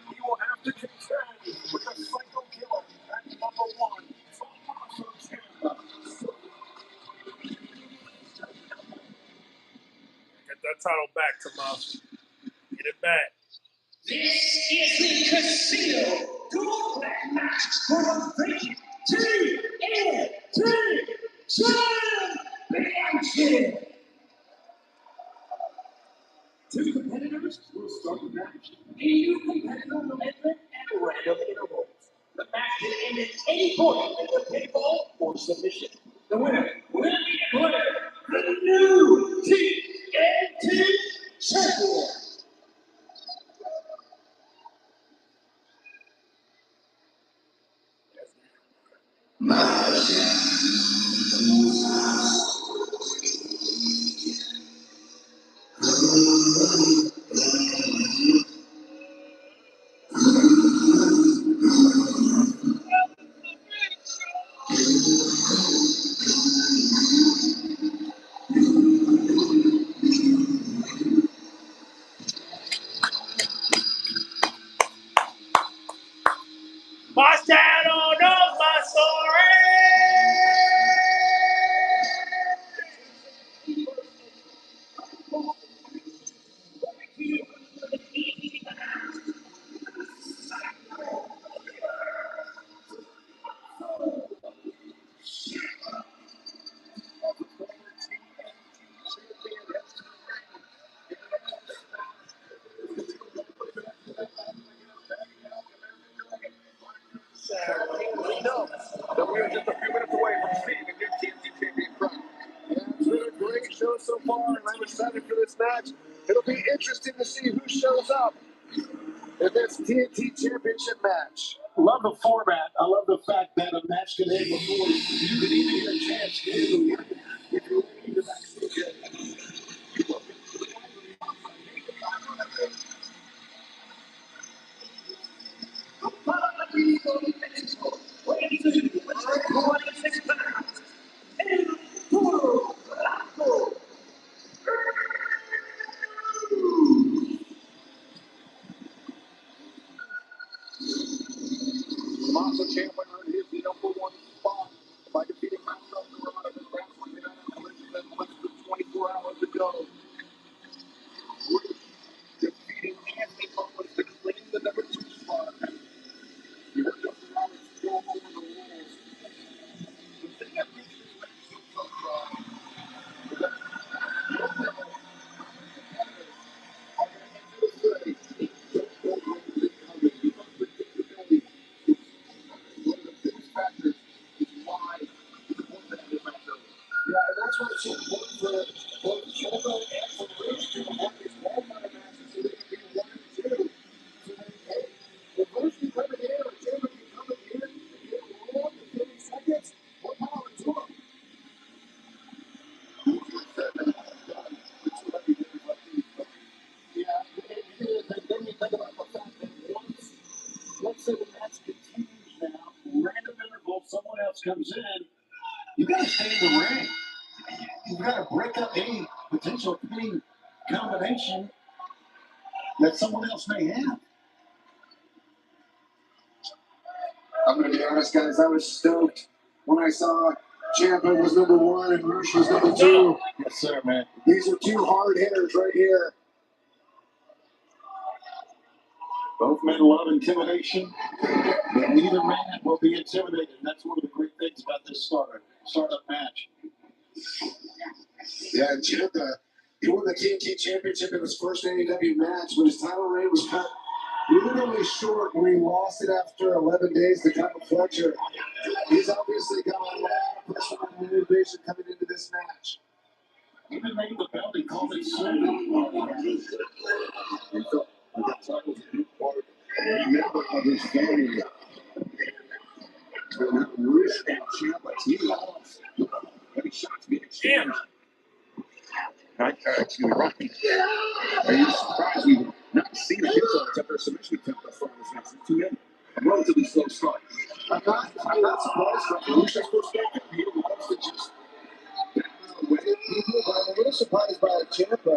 He will have to contend with a psycho killer at number 1, Tommaso Ciampa. Get that title back, Tomas. Get it back. This is the Casino Gauntlet match for the vacant TNT Championship. 2 competitors will start the match. A new competitor will enter at random intervals. The match can end at any point with a pinfall or submission. The winner will be declared the new TNT Champion. My shadow knows my story. We know that we are just a few minutes away from seeing the new TNT Champion crown. Yeah, it's been a great show so far, and I'm excited for this match. It'll be interesting to see who shows up in this TNT Championship match. Love the format. I love the fact that a match can end before you can even get a chance to get in the ring. If you're in the backstage. Ciampa earned his #1 spot by defeating Mount Colorado in Wrestling United Collision in less than 24 hours ago. Ruth defeating Anthony Owens to claim the #2 spot. You heard Justin Roberts go over the rules. The thing that makes this match so tough, is that no competitors are going to say, don't go wrong with it coming. Because predictability is one of the biggest factors is why it's important to have this matchup. Yeah, and that's why it's so important for both Ciampa and for Rich to have these wildfire matches so they can be 1 and 2. So that, hey, if Rich can come in here or Ciampa can come in here and get a roll up in 30 seconds, what power to them? Yeah, it is. And then you think about the fact that once, let's say the match continues now, random interval, someone else comes in, you got to stay in the ring. You've got to break up any potential pinning combination that someone else may have. I'm going to be honest, guys. I was stoked when I saw Ciampa was #1 and Rush was #2. Yes, sir, man. These are two hard hitters right here. Both men love intimidation, but neither man will be intimidated. And that's one of the great things about this startup match. Yeah, and Ciampa, he won the TNT Championship in his first AEW match, but his title reign was cut really short when he lost it after 11 days to Kyle Fletcher. He's obviously got a lot of personal motivation coming into this match. Even made the belt, he called it soon. Remember of his family. Rush and Ciampa team off. Many shots being exchanged. Excuse me, Rocky. Are you surprised we've not seen a hit on except their submission attempt thus far in this match? 2 minutes. A relatively slow start. I'm not surprised from Rush's perspective. He loves to just win people, but I'm a little surprised by Ciampa.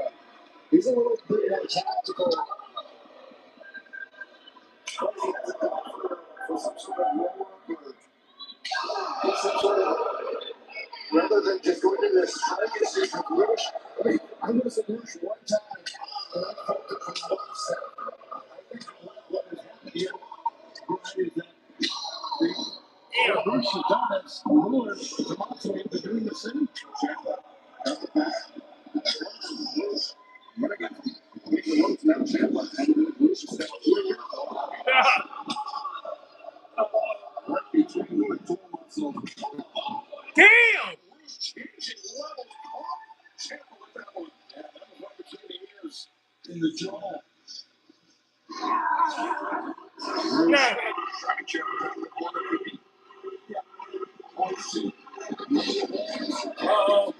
He's a little bit more tactical. For some sort of roll or some sort of, rather than just going into this focus with Rush. I mean, I was a Rush one time, and I felt it from one set. I think what has happened here is that Rush has done that's lured Tommaso into doing the same. Ciampa at the back. But again, make the notes now, Ciampa. And Rush is set quicker. Damn! In the jaw. Nah. Uh-oh.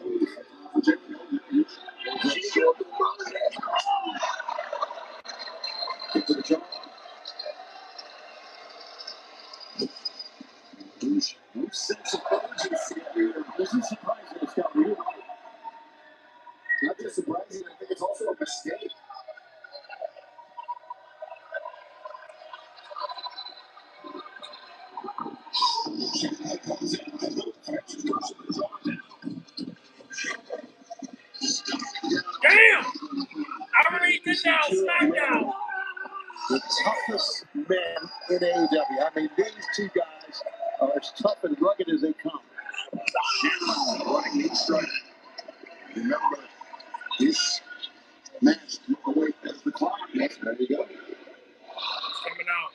To the jaw. No sense of urgency here. This is surprising. It's got real life. Not just surprising, I think it's also a mistake. Damn! I already did now. SmackDown. The toughest men in AEW. I mean, these two guys are as tough and rugged as they come. Running each strike. Remember, this match took away as the clock. Yes, there you go. It's coming out.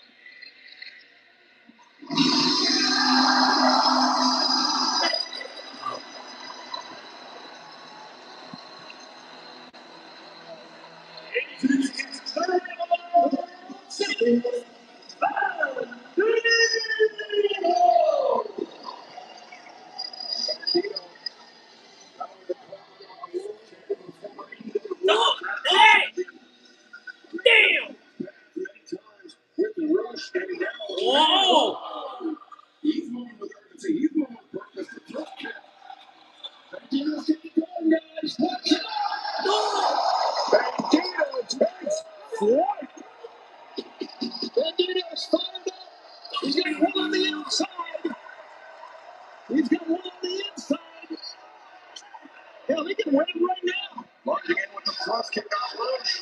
No! Hey! Damn! Whoa! He's moving with urgency. He's moving with purpose. The first kick. Bandito's getting going, guys. Watch it. Bandito takes flight. Bandito's fired up. He's getting one on the outside. Rush.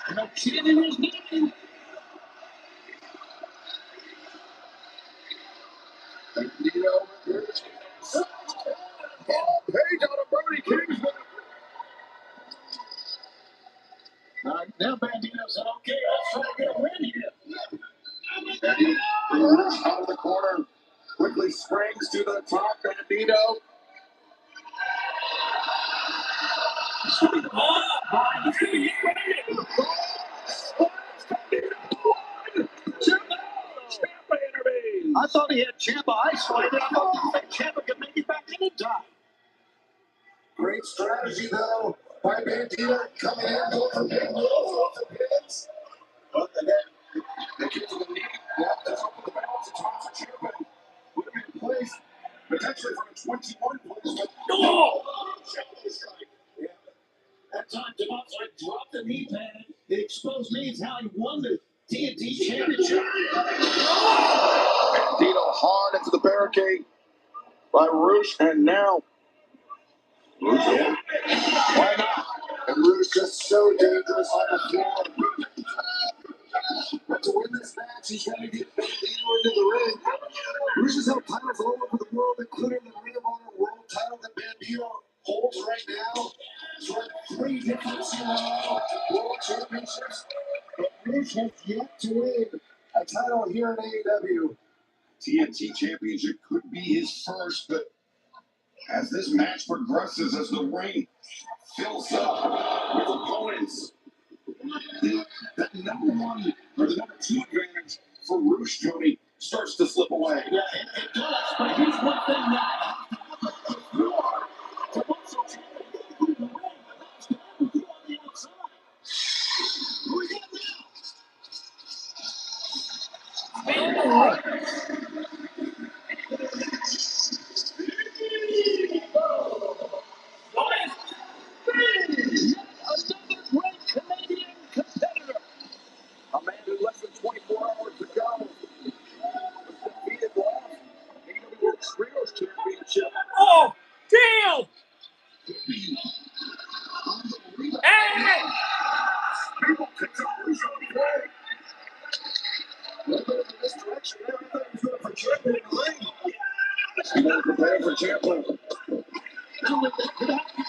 And a chin in his knee. Bandito, there's Page on a Brody Kingsman. Now Bandito said, okay, let's try to get a win here. Bandito, Rush out of the corner, quickly springs to the top. Bandito. I thought he had Ciampa isolated. I thought Ciampa could make it back anytime. Great strategy, though, by Bandito coming in, going for big moves off the pins. But then they get to the knee. Yeah, that's up with the balance. It's off for Ciampa. Put him in place, potentially for a 21 placement. No! Yeah. That time, Tommaso dropped the knee pad. The exposed knee is how he won the TNT Championship. Bandito hard into the barricade by Roosh, and now Roosh, why not? And Roosh just so dangerous on the floor. But to win this match, he's got to get Bandito into the ring. Roosh has held titles all over the world, including the Ring of Honor World title that Bandito holds right now. He's won 3 different World Championships, but Roosh has yet to win a title here in AEW. TNT Championship could be his first, but as this match progresses, as the ring fills up with opponents, the number 1 or the number 2 advantage for Roosh, Tony, starts to slip away. Yeah, it does. But here's one thing that you are Tommaso Ciampa in the ring. That's the on the outside. Who is that Another great Canadian competitor. A man who less than 24 hours ago was defeated last AEW World Trios Championship. Oh, damn! Hey! People continue to play. Let's go in this direction. Everything's good for Ciampa in the ring. He's going to prepare for Ciampa. Not only that, could happen.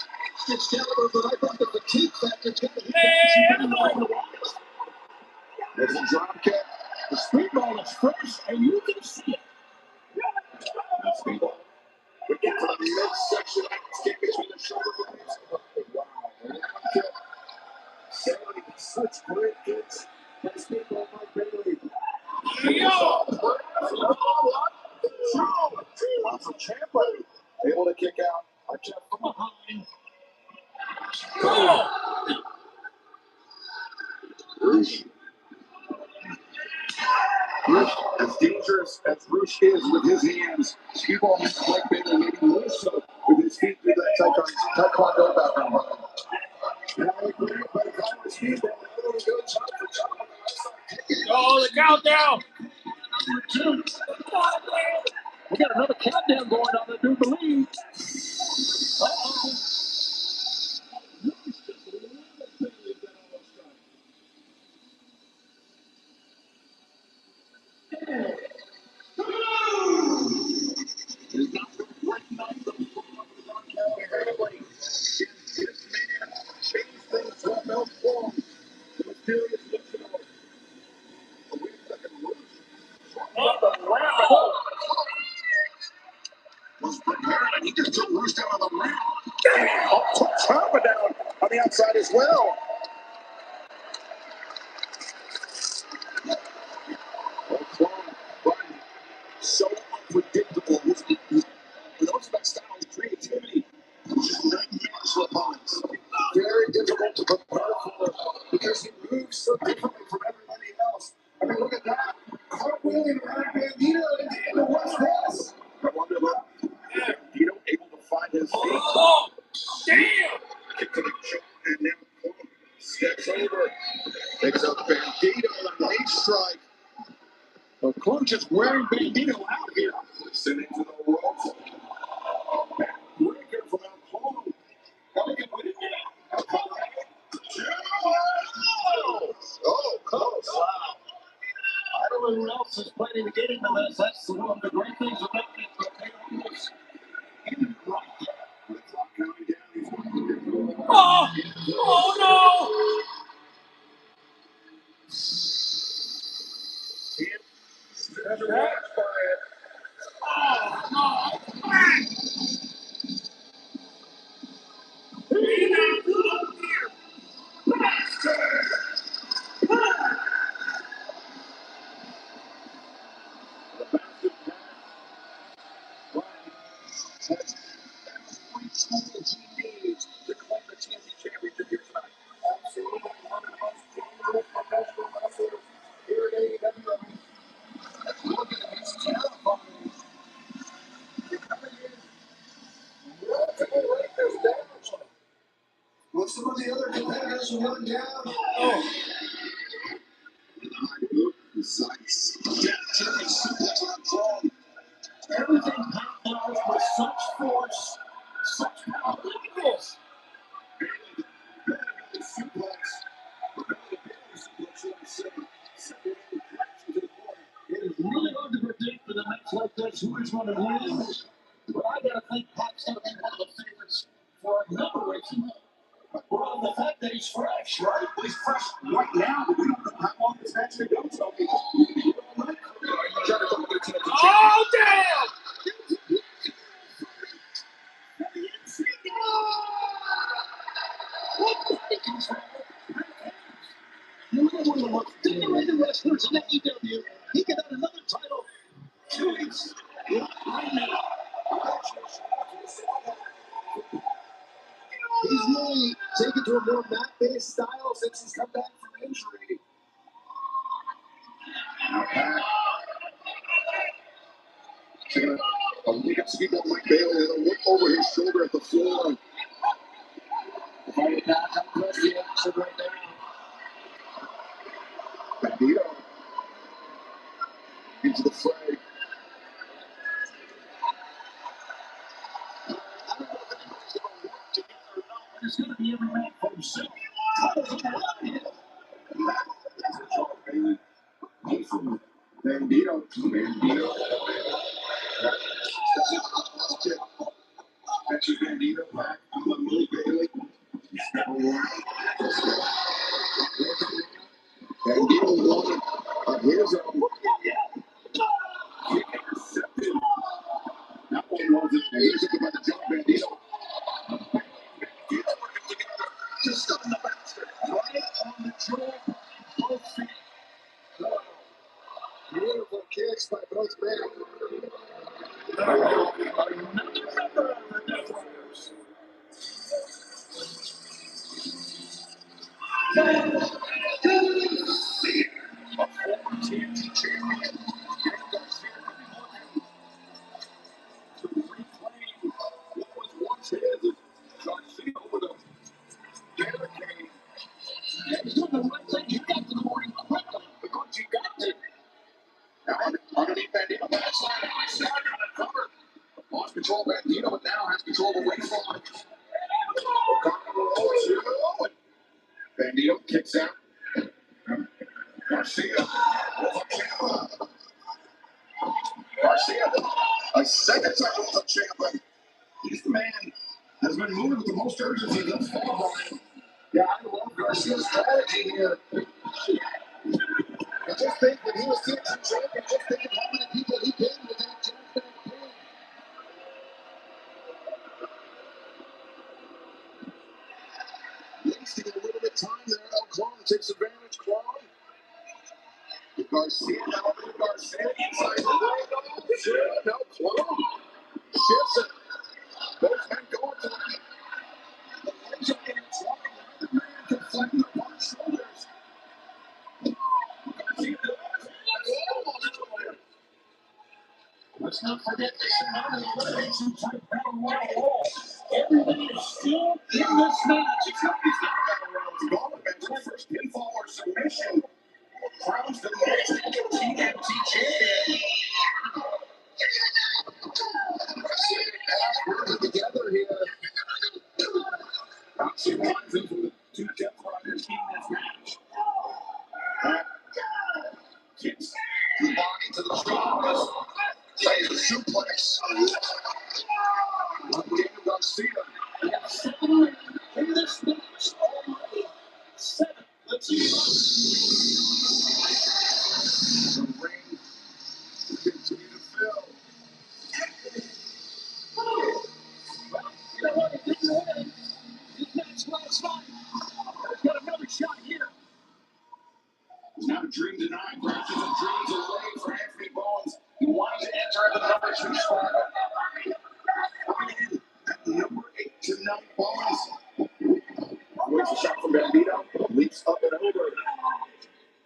It's Caliber, but I thought the fatigue factor is going to be Hey, There's a drop kick. the speedball is fresh, and you can see it. That's Speedball. We get to the midsection. Kick between the shoulder blades. Wow. The drop kick. Selling such great kicks. By Speedball Mike Bailey. yo! Lots of Ciampa. Able to kick out. A jump from behind. Oh! Roosh. As dangerous as Roosh is with his hands, Speedball makes Mike Bailey maybe more so with his feet through that taekwondo background. Oh, the countdown! We got another countdown going on, I do believe. Uh-oh. Was prepared, and he just took Roosh down on the ramp. Oh, took Ciampa down on the outside as well. So unpredictable. With those that style of creativity, it's just nightmares for opponents. Very difficult to prepare for because he moves so differently from everybody else. I mean, look at that. Cartwheeling around Bandito into what's this? I wonder what Bandito able to find his feet. Oh, damn! Kick to the choke, and now Cole steps over. Takes out Bandito on a knee strike. The coach is wearing Bandito out here. Sending to the ropes. Breaker from out home. How can we do that? everyone else is planning to get into this. That's one of the great things about it. But they almost ended right there. Oh, oh no! Well, some of the other competitors will run down. Oh, Everything popped out with such force, such power. Look at this. It is really hard to predict in a match like this who is going to win. But I got to think Pac's going to be one of the favorites for a number of reasons. Well, the fact that he's fresh, right? He's fresh right now, but we don't know how long this match can go. So, oh damn! You know one of the most decorated wrestlers in AEW. He could have another title 2 weeks right now. he's really taken to a more mat-based style since he's come back from injury. We got to keep that Mike Bailey and look over his shoulder at the floor. Bandito into the fray. It's going to be every man for himself. Bandito. Catches Bandito back. Mike Bailey. Bandito wanted of his own. Intercepted. That one wasn't. And he's looking about to jump Bandito. Just on the bastard. Right on the jaw. Both feet. Beautiful kicks by both men. TNT champion. To reclaim what was once his. Garcia with a barricade. And he's doing the right thing. You got to the ring quickly because you got to. Now underneath Bandito, backside, Star got it covered. Lost control of Bandito, but now has control of the waistline. Bandito kicks out. Garcia. A second time as a champion. He's the man that's been moving with the most urgency thus far, Brian. Yeah, I love Garcia's strategy here. I just think when he was TNT champion, just think of how many people he pinned with that champion pin. Wasting a little bit of time there. El Clone takes advantage. Clone. Garcia now over to Garcia inside the ring. No, Clone shifts it. Both men going to the legs are getting thrown. The man can flatten upon shoulders. Garcia Let's not forget this amount of elimination type battle royal. Everybody is still in this match. It's not rounds gone. Ben's first pinfall or submission. Crowns the next TNT champion. Working together here. She runs into the two Death Riders in this match. Kicks. ring will continue to fill. You know what? He didn't win his match last night. He's got another shot here. It's not a dream denied. Grashes and dreams away for Anthony Bowens. He wanted to enter the number 2 spot. Coming in at number 8 tonight, Bowens. Where's the shot from Bandito? Leaps up and over.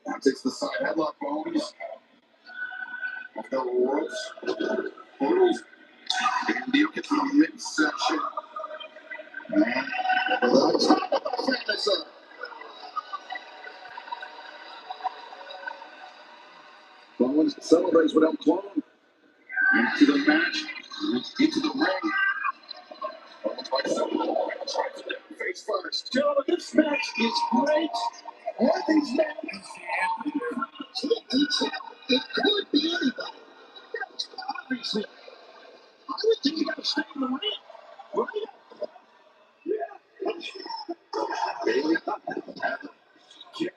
Now takes the side headlock, Bowens. Off the ropes. Bandito gets to the midsection. Man, on top of the finisher. Bowens celebrates without clone. Into the match. Into the ring. Bowens by solo. Tries to get face first. Gentlemen, this match is great. All these men it could be anybody. Obviously, I would think you got to stay in the ring. Right? Bailey. Kick.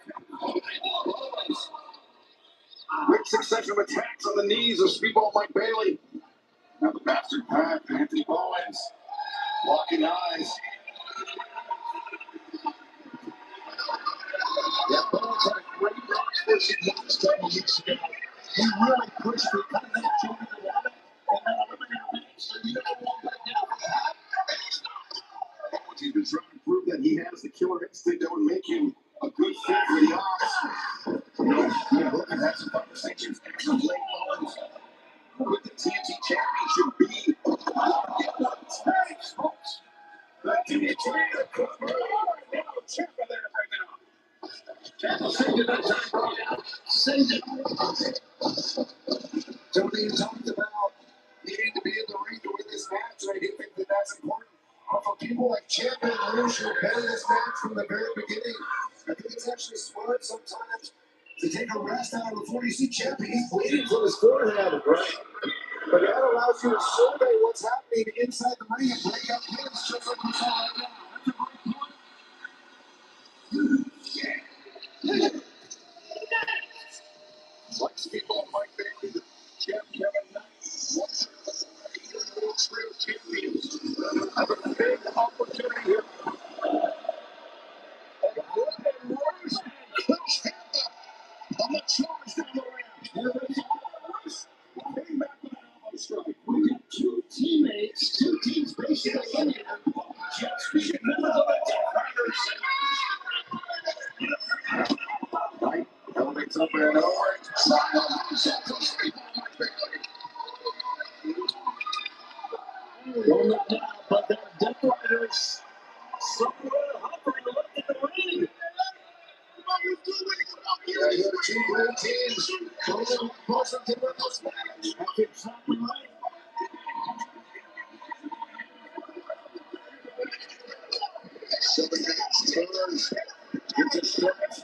Quick succession of attacks on the knees of Speedball Mike Bailey. Now the bastard path, Anthony Bowens. Locking eyes. Yeah, Bowens had a great match for some last couple weeks ago. He really pushed for kind of that joint in the water and then eliminated match. So you don't want that now. Bowens, he's been trying to prove that he has the killer instinct that would make him a good fit for the odds. Yeah, look, I've had some conversations as of late, Bowens. Could the TNT Championship be thanks, folks? The TNT champion there right now. Saved it that time, Brian. Saved it. Tony talked about needing to be in the ring to win this match, and I do think that that's important. For people like Champion and Rouge who play this match from the very beginning, I think it's actually smart sometimes to take a rest out before you see Champion. He's bleeding from his forehead, right? But that allows you to survey what's happening inside the ring and break up pins just like we saw right now. Like Speedball Mike Bailey, the champ Kevin Knight, what's the trail champions? Have a big opportunity here. And Rose and Coach Tampa on the charge down the ramp. Here is Rose. Came back with an elbow strike. We got 2 teammates, 2 teams basically in here. Just being members of the Death Riders. Knight elevates up and over. Trying to launch out to Speedball Mike Bailey. Don't look now, but there are Death Riders somewhere hovering left in the ring. Yeah, you have 2 great teams. Both of them win this match. That's exactly right. Seven minutes turns into stretch.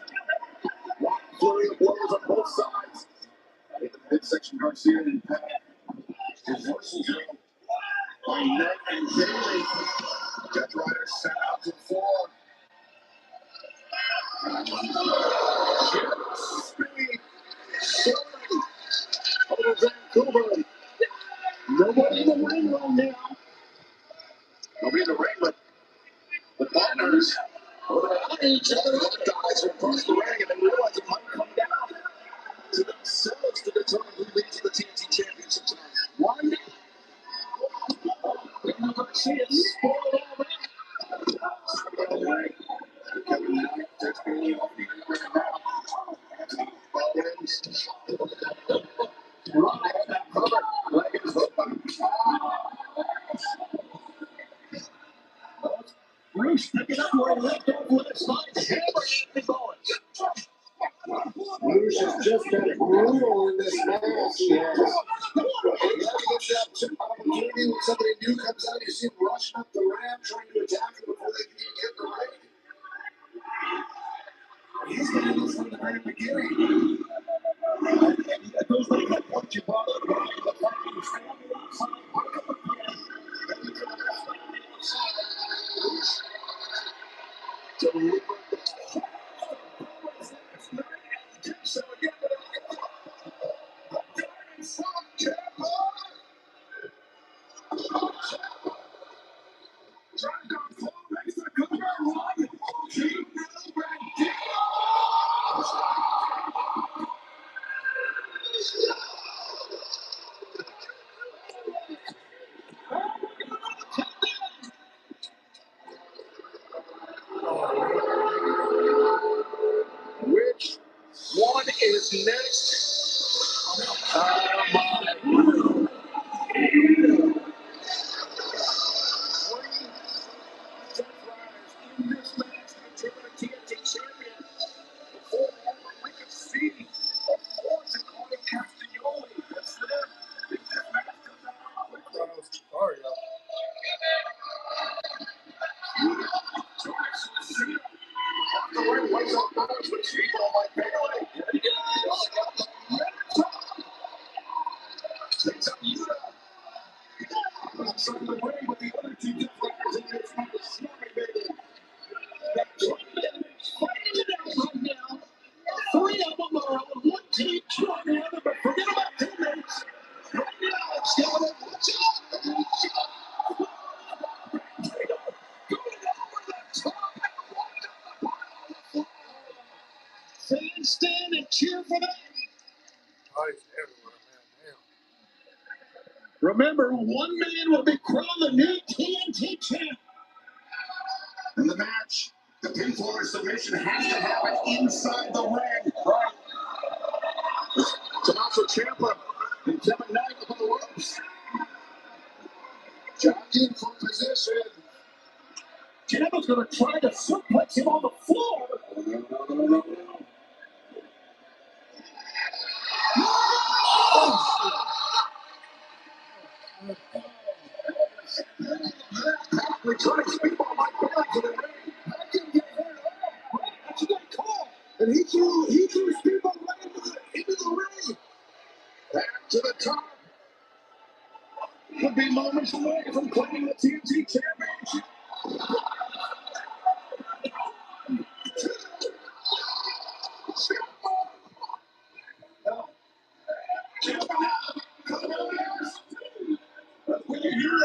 One flurry of blows on both sides. In the midsection, Garcia and Pat. Reversal drill by Knight and Bailey. Death Riders sent out to 4. Speed. Over Vancouver. Nobody in the ring right now. Nobody in the ring, but the partners are at each other. The guys are across the ring, and they realize it might come down to themselves to determine who leads the TNT Championship tonight. Why not? Daniel Garcia spoiled already. Kevin Knight takes Bailey off the ring now. Anthony Bowens. Run off that cover. Leg is hooked by Bruce picking up where he left off with a side hammer Anthony Bowens. Rouge has just been brutal in this match. Yes. Gets that opportunity when somebody new comes out. You see him rushing up the ramp, trying to attack him before they can even get in the ring. He's been in this from the very beginning. And it goes like that punch you brought up, Brian. The fact that you stand on the outside, pick up again. Then you come back on the inside. Delivered the So again, which one is next? My. In this match, the TNT champion. Before we could see a force in Claudio Castagnoli. That's there. If this match comes out, sorry, the ring was up bones with people like Bailey. Takes up Utah. Outside the ring with the other two defenders in this match. Stormy Bailey. Fighting it out right now. Three of them are on one team, two on the other, but forget about teammates. Right now, it's down at watch out. Fans stand and cheer for that. Remember, one man will be crowned the new TNT champ. In the match, the pinfall submission has to happen inside the ring. Right. Tommaso Ciampa and Kevin Knight up on the ropes. Jockeying for position. Ciampa's going to try to suplex him on the floor. Returning speedball Mike Bailey to the ring. I didn't get hurt at all. That's a good call. And he threw speedball right into the ring. Back to the top. Could be moments away from claiming the TNT championship. When you hear it,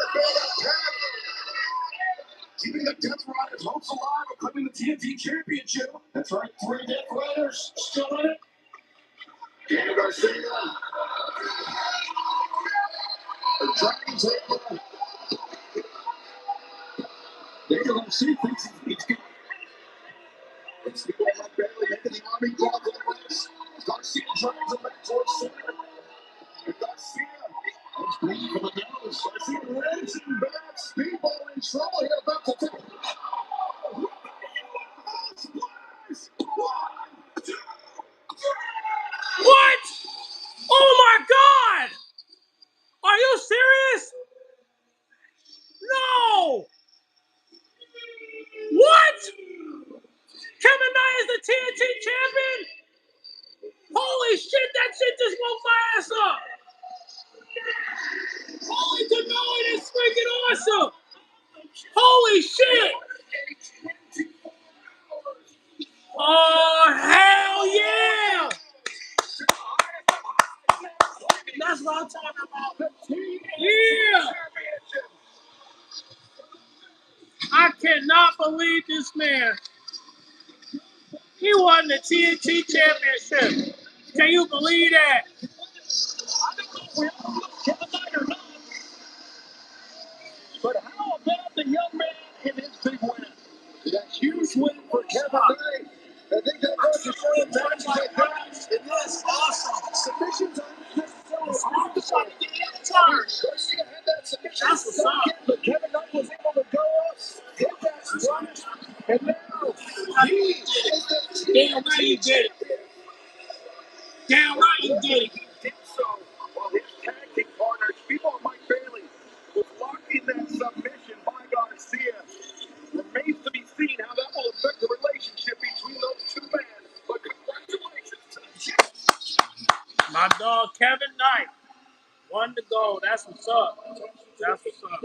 keeping the Death Riders hopes alive of claiming the TNT championship. That's right, 3 Death Riders still in it. Daniel Garcia. Dragon Taker. Daniel Garcia thinks he's good. It's the goal like Bailey making the army draw to the race. Garcia drives him back towards center. And Garcia is bleeding from the nose. Garcia racing back. Speedball in trouble here, about to take. What? Oh my God! Are you serious? No! What? Kevin Knight is the TNT champion? Holy shit, that shit just woke my ass up! Holy cannoli, that's freaking awesome! Holy shit! Oh, hell yeah! That's what I'm talking about. Yeah! I cannot believe this man. He won the TNT championship. Can you believe that? I don't know if Kevin Knight or not. But how about the young man in his big win? That huge win for Kevin Knight. I think that goes to show him matches like that. It is awesome. Submissions aren't necessarily off the side of the time. Garcia had that submission. That's what's up. But Kevin Knight was able to go up, hit that spot, and now he is the Damn right you did it. Damn right you did it. He did so while his tag team partner, Speedball Mike Bailey, was locking that submission by Garcia. Remains to be seen how that will affect the relationship between those two men. But congratulations to the champ. My dog Kevin Knight won the gold. That's what's up. That's what's up.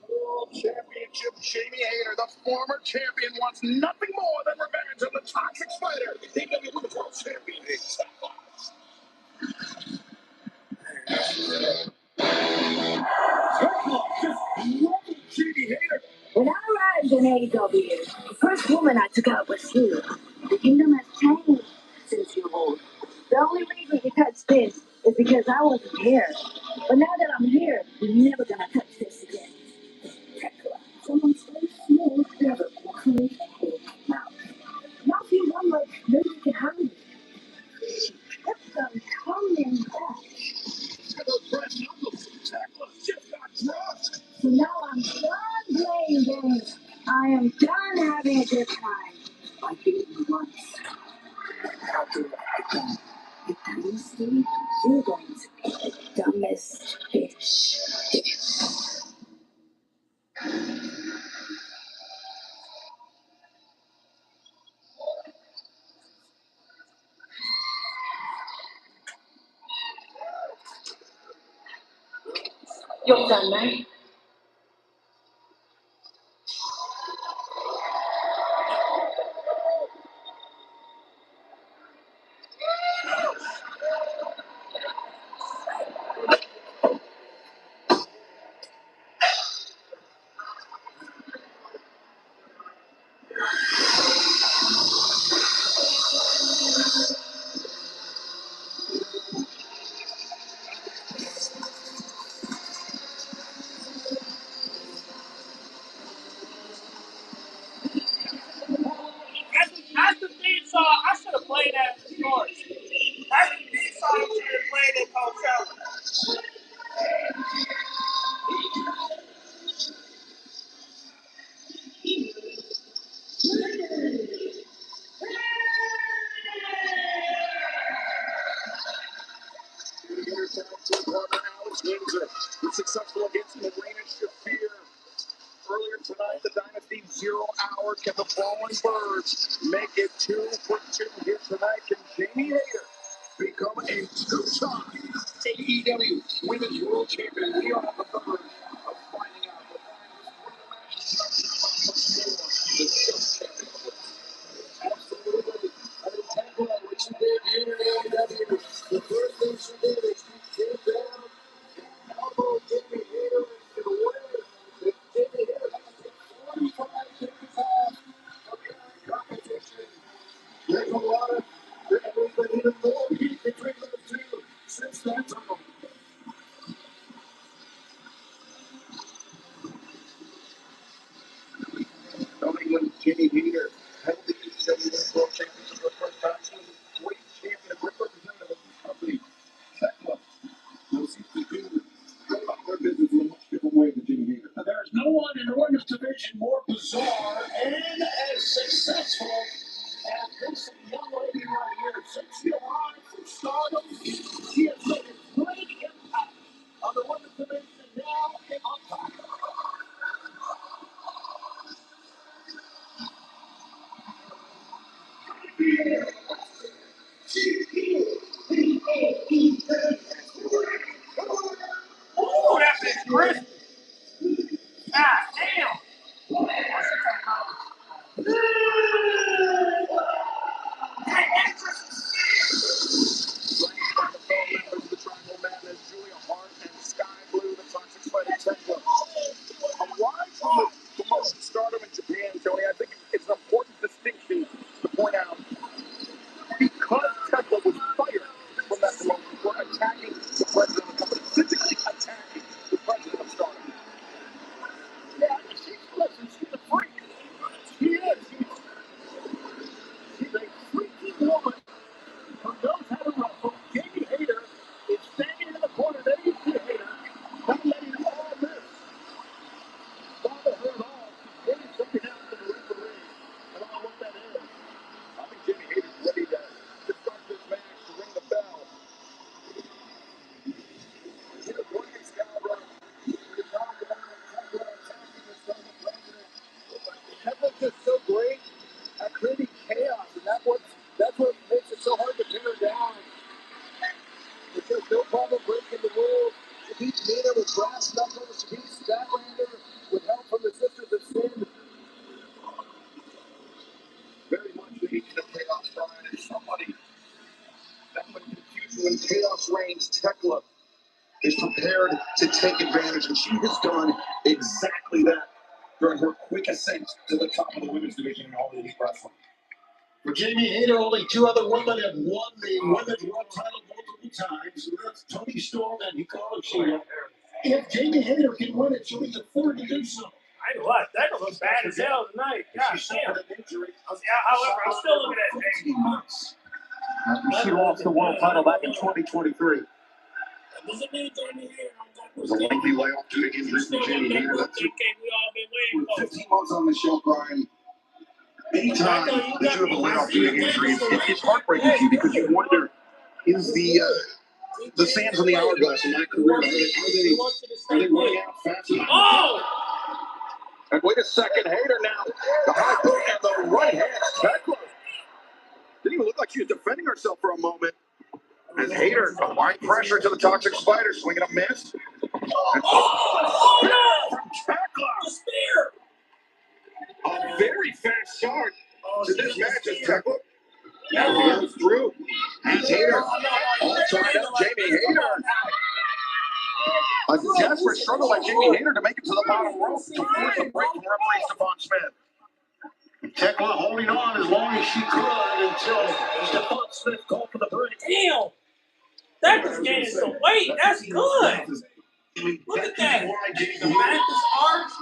World Championship Jamie Hayter, the former champion, wants nothing more than revenge on the Toxic Spider. AEW World Champion. in AEW. The first woman I took out was you. The kingdom has changed since you ruled. The only reason you touched this is because I wasn't here. But now that I'm here, you're never gonna touch this again. Someone so small together will create a whole mouth. Now you run like maybe you can hide. She kept on coming back. So now I'm done playing games. I am done having a good time. I beat you once. I'll do it again. The Dynasty, you're going to be the dumbest bitch. You're done, man. That's the theme song. I should have played that in shorts. That's the theme song I should have played at Coachella. Alex Windsor was successful against Marina Shafir. Earlier tonight, the Dynasty 0 Hour kept the fallen birds make it 2 for 2 here tonight. Can Jamie Hayter become a two-time AEW Women's World Champion? We are on the verge of finding out. The six championship. Absolutely. I mean, Tekla, what she did here in AEW, the first thing she did is she came down and elbowed Jamie Hayter into the way. If Jamie Hayter has to take 45 seconds off of the competition, there's a lot of, there's been even more heat between those two since that time. Coming when Jamie Hayter held the AEW World Championship for the first time, she was a great champion, a great representative of the company. Tekla, no seems to do about their business in a much different way than Jamie Hayter. There's no one in the women's division more bizarre and as successful as this young lady right here. Since she arrived from Stardom, she has made a great impact on the women's division now and on top. Oh, that bitch crisp. God damn. That actress. Flanked by the fellow members of the Tribal Madness, Julia Hart and Sky Blue, the Toxic Fighter Tekla. A rise from the promotion Stardom in Japan, Tony, I think it's an important distinction to point out. Because Tekla was fired from that promotion for attacking the president of the company, physically attacking the president of Stardom. Yeah, she's a freak. She is. She's a freaky woman who knows how to wrestle. Jamie Hayter is standing in the corner. There you see Hayter, not letting all this bother her at all. She's getting something out to the referee. I don't know what that is. I think Jamie Hayter's ready to start this match, to ring the bell. See the Black Sky we talked about Tekla attacking the Stardom president. Tekla's just so great at creating chaos, and that's what makes it so hard to pin her down. It's just no problem breaking the rules. She beats Nina with brass knuckles. She beats Statlander with help from the Sisters of Sin. Very much the heat of chaos, Brian, and somebody that would confuse you when chaos reigns. Tekla is prepared to take advantage, and she has done exactly that during her quick ascent to the top of the women's division in all the elite wrestling. For Jamie Hayter, only two other women have won the women's world title multiple times. That's Toni Storm and Hikaru Shida. If Jamie Hayter can win it, she'll be the third to do so. I know what, that looks bad as hell tonight. God damn. However, I'm still looking at 18 months. She lost the world title back in 2023. That doesn't mean Jamie Hayter. It was a lengthy layoff due to injury for Jamie Hayter. That's we all been waiting for. 15 months on the show, Brian. Anytime that you have a layoff due to injury, it's heartbreaking to you because you wonder, is the sands on the hourglass in my career, are they running out fast enough? Oh! And wait a second, Hayter now, the high boot and the right hand tackler. Didn't even look like she was defending herself for a moment. As Hayter applying pressure to the Toxic Spider, swinging a miss. Oh, no! From tackler. The spear! A very fast start to this match as tackler. Now goes through. As Hayter all tied up, Jamie Hayter. A desperate struggle by Jamie Hayter to make it to the bottom rope to force a break from referee Stephon Smith. Tekla holding on as long as she could until Stephon Smith called for the break. Damn! That was gaining some weight. That's good. Look at that. The back is arch.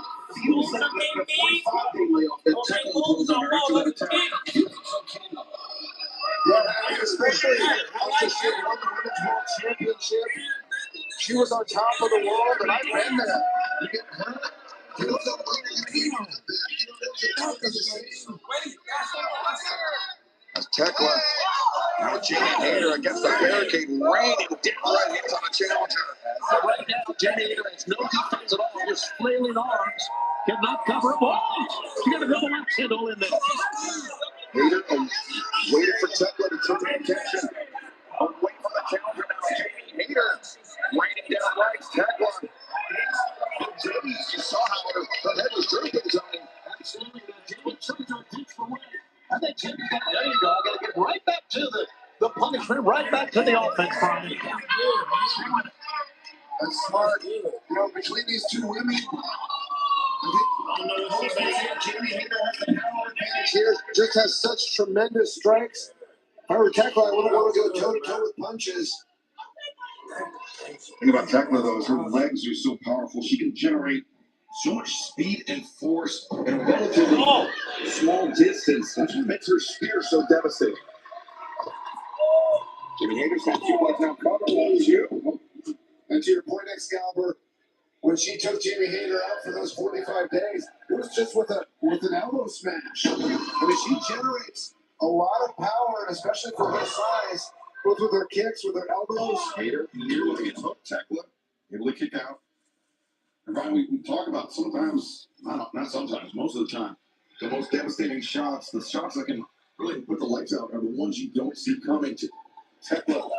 Feels like the 45-day layoff that Tekla imposed on her to an attack. Yeah, especially after she won the Women's World Championship. She was on top of the world, and I've been there. You get hurt. You don't know what you're going to As Tekla, now Jamie Hayter against the barricade, raining down right hands on the challenger. Right now, Jamie Hayter has no defense at all, just flailing arms. Cannot cover him. She got another left handle in there. Hayter waiting for Tekla to turn the attention. Away from the challenger now, Jamie Hayter raining down right. Tekla. Jamie, you saw how her head was drooping, Tony. Absolutely. Jamie turned to a pinch for win. I think Jamie got there you go. I got to get right back to the punishment, right back to the offense, Brian. That's smart. You know, between these two women, I think Jamie Hayter has the power advantage here. Just has such tremendous strikes. If I were Tekla, I wouldn't want to go toe-to-toe with punches. The thing about Tekla, though, is her legs are so powerful. She can generate so much speed and force in a relatively small distance. That's what makes her spear so devastating. Jamie Hayter's got two legs now covered. That's you. And to your point, Excalibur, when she took Jamie Hayter out for those 45 days, it was just with an elbow smash. I mean, she generates a lot of power, and especially for her size, both with her kicks, with her elbows. Hayter nearly gets hooked. Tekla able to kick out. And Brian, we talk about sometimes, not sometimes, most of the time, the most devastating shots, the shots that can really put the lights out, are the ones you don't see coming. To Tekla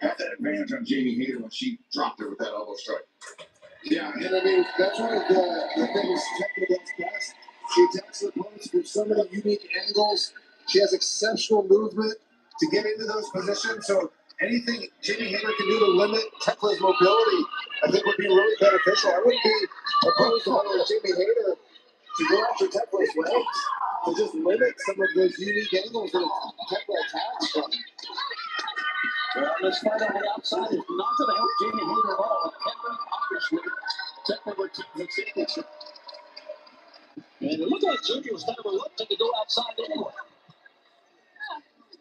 had that advantage on Jamie Hayter when she dropped her with that elbow strike. Yeah, and I mean, that's one of the things Tekla does best. She attacks her opponents from so many unique angles. She has exceptional movement to get into those positions. So anything Jamie Hayter can do to limit Tekla's mobility, I think would be really beneficial. I wouldn't be opposed to having Jamie Hayter to go after Tekla's legs, to just limit some of those unique angles that Tekla attacks from. Well, this fight on the outside is not going to help Jamie Hayter at all. Obviously, Tekla would take the championship. And it looked like Jamie was kind of reluctant to go outside anyway.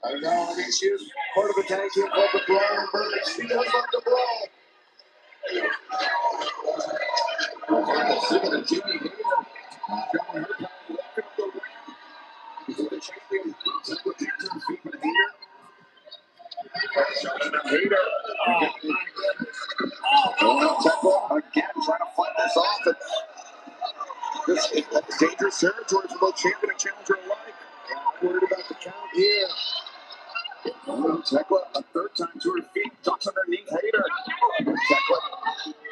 I don't know. I mean, she was part of a tag team called the Brawl Birds. She does love to brawl. Jamie Hayter showing her power walking up the ramp. Before the champion Tekla takes her feet with Hayter. Hayter. Tekla again trying to fight this off. And this is dangerous territory for both champion and challenger alike. I'm worried about the count here. Tekla a third time to her feet, ducks underneath Hayter. Tekla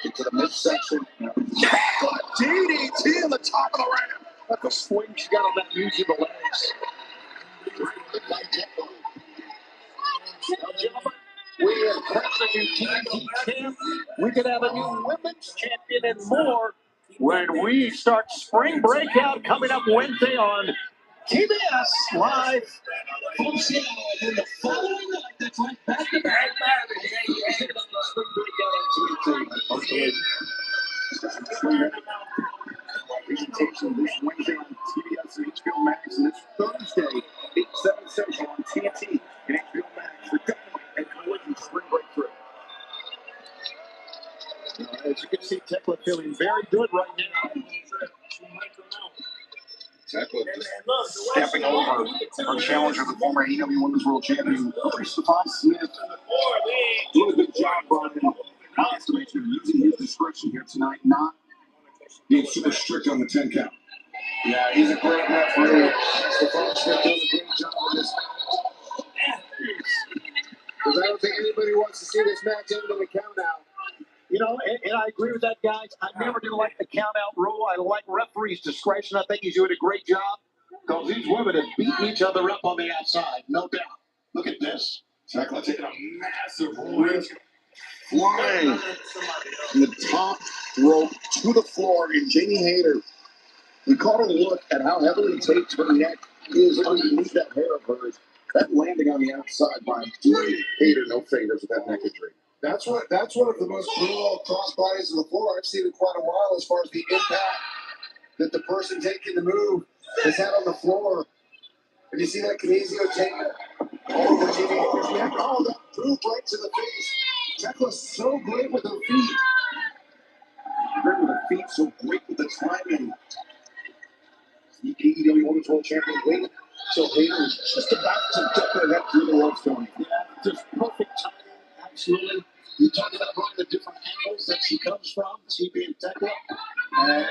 into the midsection. Tekla DDT on the top of the ramp. That's the swing she got on that using the legs. Now, gentlemen, we have crowned a new TNT champ. We could have a new women's champion and more. when we start spring breakout coming up Wednesday on TBS Live from Seattle. And the following night, that's right, back to back. Spring breakout on TBS. Presentation this Wednesday on TBS and HBO Max, and this Thursday, 8, 7 Central on TNT and HBO Max for Dynasty and Collision Spring Breakthrough. As you can see, Tekla feeling very good right now. Tekla just stepping over her challenger, the former AEW Women's World Champion, Stephon Smith. Doing a good job, Brian. My estimation of using his discretion here tonight, not being super strict on the 10 count. Yeah, he's a great referee. Stephon Smith does a great job on this match. Because I don't think anybody wants to see this match end in a count out. You know, and I agree with that, guys. I never did like the count-out rule. I like referee's discretion. I think he's doing a great job because these women have beaten each other up on the outside, no doubt. Look at this. Tekla taking a massive risk, flying from the top rope to the floor, and Jamie Hayter, we caught a look at how heavily taped her neck is underneath that hair of hers. That landing on the outside by doing Hayter no favors with that neck injury. That's one of the most brutal crossbodies on the floor I've seen in quite a while as far as the impact that the person taking the move has had on the floor. And you see that Kinesio take over Jimmy Hayter's neck. Oh, that boot right to the face. Tekla's so great with her feet. Great with her feet, so great with the timing. The AEW Women's World Champion waited till Hayter was just about to get her head through the ropes, Tony. Yeah, just perfect timing. Absolutely. You talk about one of the different angles that she comes from, she being Tekla. And now,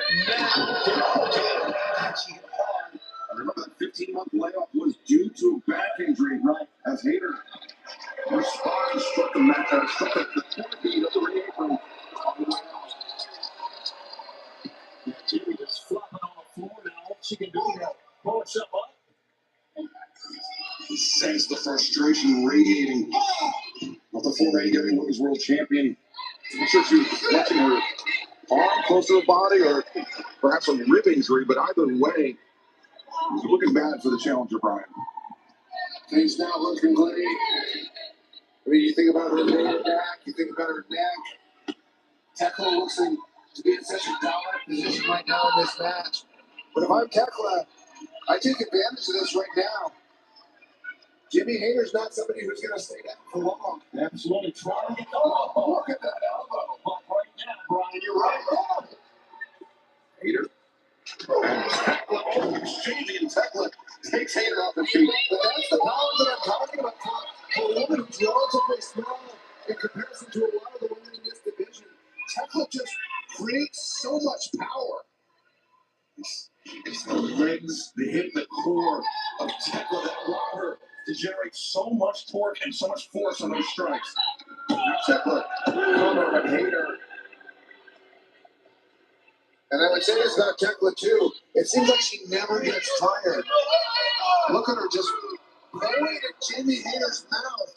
she hit hard. I remember that 15-month layoff was due to a back injury, right? As Hayter responded, struck the mat, struck the corner bead of the ring apron on the way out. yeah, Jimmy just flopping on the floor now. All she can do is pull herself up. He sense the frustration radiating of the former AEW Women's World Champion. I'm sure she was watching her arm close to the body or perhaps a rib injury, but either way, it's looking bad for the challenger, Brian. Things not looking great. I mean, you think about her lower back, you think about her neck. Tekla looks like to be in such a dominant position right now in this match. But if I'm Tekla, I take advantage of this right now. Jimmy Hayter's not somebody who's going to stay down for long. Absolutely. Trying to get oh, look at that elbow. Right now, Brian, you're right. Oh. Hayter. And Tekla, exchanging, and Tekla takes Hayter off her feet. But that's the power that I'm talking about. For a woman who's relatively small in comparison to a lot of the women in this division, Tekla just creates so much power. It's the legs, the hip, the core of Tekla that allow her to generate so much torque and so much force on those strikes. Now Tekla, cover of Hayter. And I would say this about Tekla too. It seems like she never gets tired. Look at her just going at Jimmy Hayter's mouth.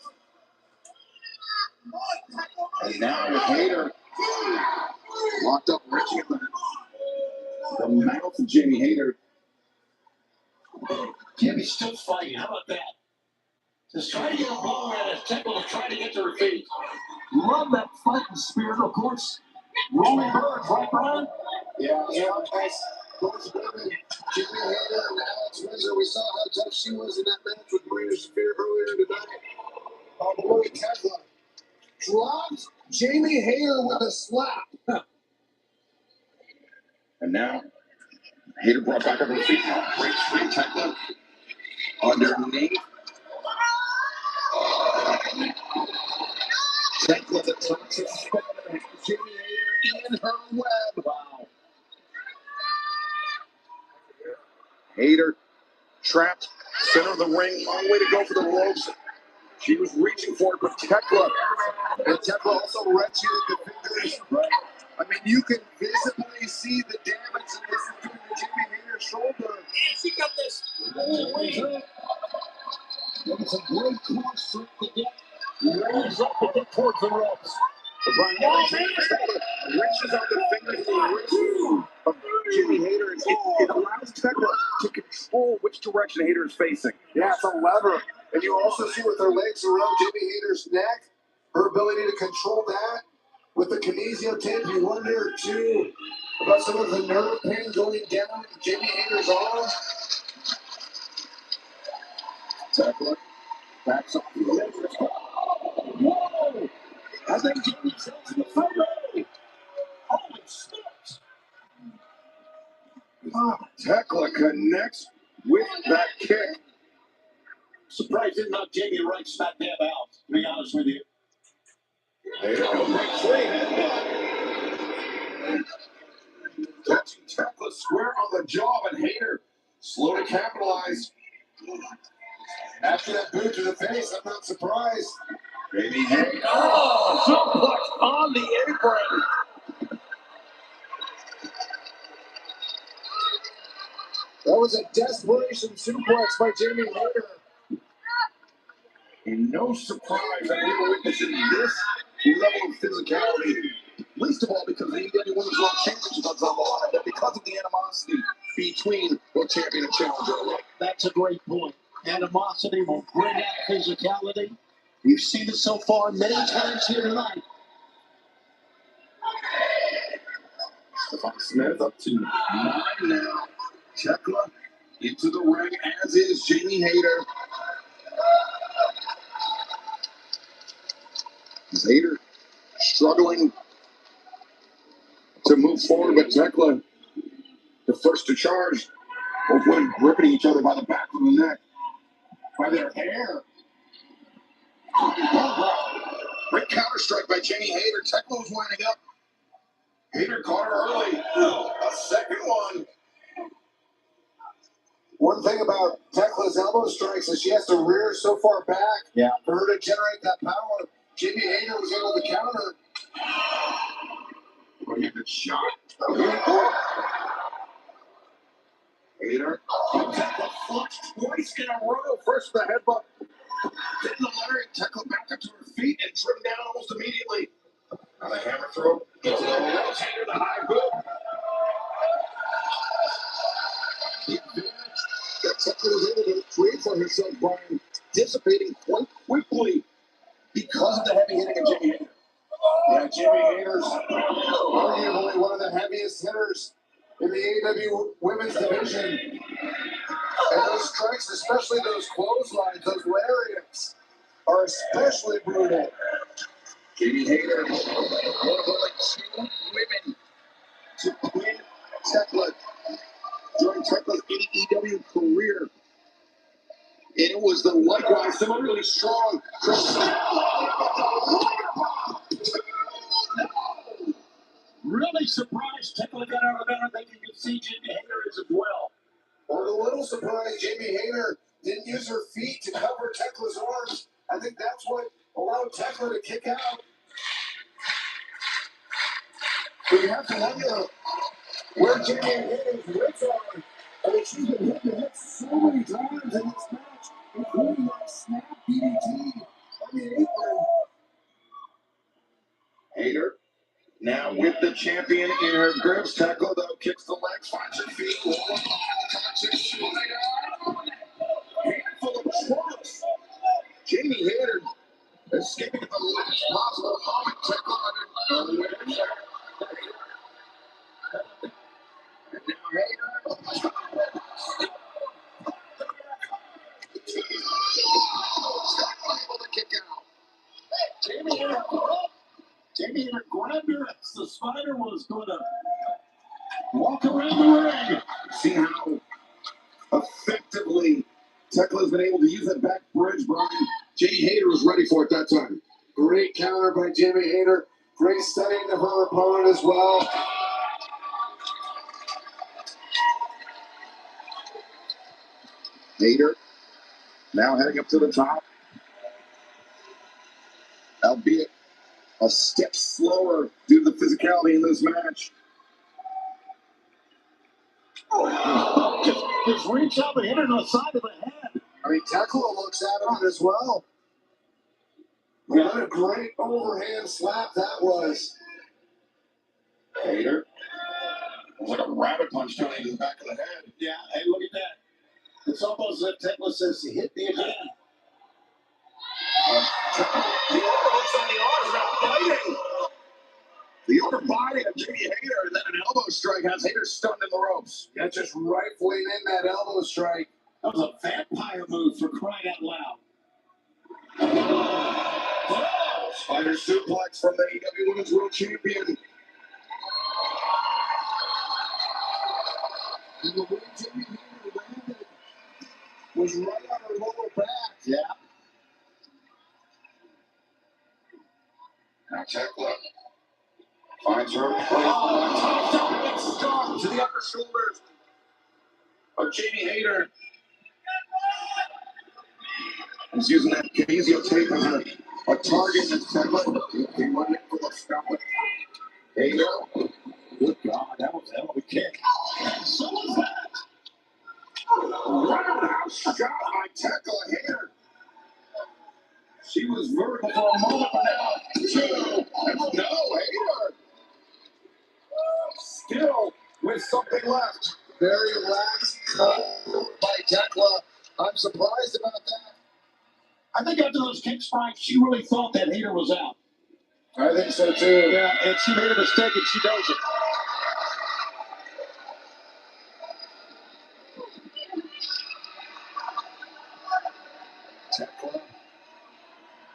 And now with Hayter locked up, wrenching at the mouth of Jamie Hayter. Jimmy's still fighting. How about that? Just try to get a ball at it. Tekla trying to get to her feet. Love that fighting spirit, of course. Rolling birds, right, Brian? Yeah, guys. Both women, Jimmy Hayter and Alex Windsor, we saw how tough she was in that match with Marina Shafir earlier tonight. But look at Tekla. Dropped Jamie Hayter with a slap. And now, Hayter brought back up her feet. Breaks free, Tekla underneath. Tekla, the toxic spider, Jamie Hayter in her web. Wow. Hayter trapped, center of the ring, long way to go for the ropes. She was reaching for it, but Tekla, And Tekla also wrenching at the fingers. right? I mean, you can visibly see the damage that this is doing to Jimmy Hayter's shoulder. And she got this. It's a great cross to get. Raise up to get towards the ropes. Brian reaches on the fingers of Jimmy Hayter. It allows Tekla to control which direction Hayter is facing. Yeah, it's a lever. And you also see with her legs around Jimmy Hayter's neck, her ability to control that. With the kinesio tape, you wonder, too, about some of the nerve pain going down Jimmy Hayter's arm. Tekla backs off the leg. Whoa! I think Jimmy says in the front row. Holy smokes! Tekla connects with that kick. Surprised didn't knock Jamie right smack dab out, to be honest with you. Hayter goes right three. Touching Tekla square on the jaw, but Hayter slow to capitalize. After that boot to the face, I'm not surprised. Jamie Hayter. Oh, suplex on the apron. That was a desperation suplex by Jamie Hayter. And no surprise that we were witnessing this level of physicality. Least of all because the AEW Women's World Championship is on the line, but because of the animosity between the champion and challenger. That's a great point. Animosity will bring out physicality. We've seen it so far many times here tonight. Stephon Smith up to 9 now. Tekla into the ring, as is Jamie Hayter. Hayter struggling to move forward, but Tekla, the first to charge. Both women gripping each other by the back of the neck, by their hair. Great counter strike by Jamie Hayter. Tekla was winding up. Hayter caught her early. A second one. One thing about Tekla's elbow strikes is she has to rear so far back for her to generate that power. Jamie Hayter was able to counter. Pretty good shot. Hayter. Tekla flunched twice in a row. First the headbutt. Then the lariat. Tekla back up to her feet and driven down almost immediately. Now the hammer throw into the ropes. Hayter the high boot. The advantage that Tekla was able to create for herself, Brian, dissipating quite quickly because of the heavy hitting of Jamie Hayter. Yeah, Jamie Hayter's arguably one of the heaviest hitters in the AEW women's division. And those strikes, especially those clotheslines, those lariats, are especially brutal. Jamie Hayter, one of only 2 women to win Tekla during Tekla's AEW career. And it was the likewise similarly strong Really surprised Tekla got out of there. I think you can see Jamie Hayter as well. Or a little surprised Jamie Hayter didn't use her feet to cover Tekla's arms. I think that's what allowed Tekla to kick out. But you have to wonder where Jamie Hayter's wits are. I mean, she's been hit the hips so many times in this match, including that snap DDT on the apron. Hayter now with the champion in her grips. Tekla though kicks the legs, finds her feet. Handful of trunks. Jamie Hayter escaping at the last possible moment. Tekla under. And now Hayter. Able to kick out. Jamie Hayter grabbed her as the spider was going to walk around the ring. See how effectively Tekla's been able to use that back bridge, Brian. Jamie Hayter was ready for it that time. Great counter by Jamie Hayter. Great studying of her opponent as well. Hayter now heading up to the top. Albeit a step slower due to the physicality in this match. Just reach up and hit her on the side of the head. I mean, Tekla looks at him as well. What a great overhand slap that was. Hater. It was like a rabbit punch to the back of the head. Yeah, hey, look at that. It's almost as if Tekla says, hit me again. The overhooks on the arms now fighting. The upper body of Jimmy Hater, and then an elbow strike has Hater stunned in the ropes. Yeah, just rifling in that elbow strike. That was a vampire move for crying out loud. Spider suplex from the AEW Women's World Champion. And the way Jimmy Hater landed was right on her lower back. Yeah. Now Tekla finds her place. Dominant stomp to the upper shoulders of Jamie Hater. He's using that Casio tape as a target and Tekla. He went in for the scalp. Hater. Good God, that was a hell of a kick. So was that. Roundhouse shot by Tekla Hater. She was vertical for a moment, but now two. And no, Hater. Still with something left. Very lax by Tekla. I'm surprised about that. I think after those kick spikes, she really thought that Hater was out. I think so too. Yeah, and she made a mistake and she knows it. Tekla.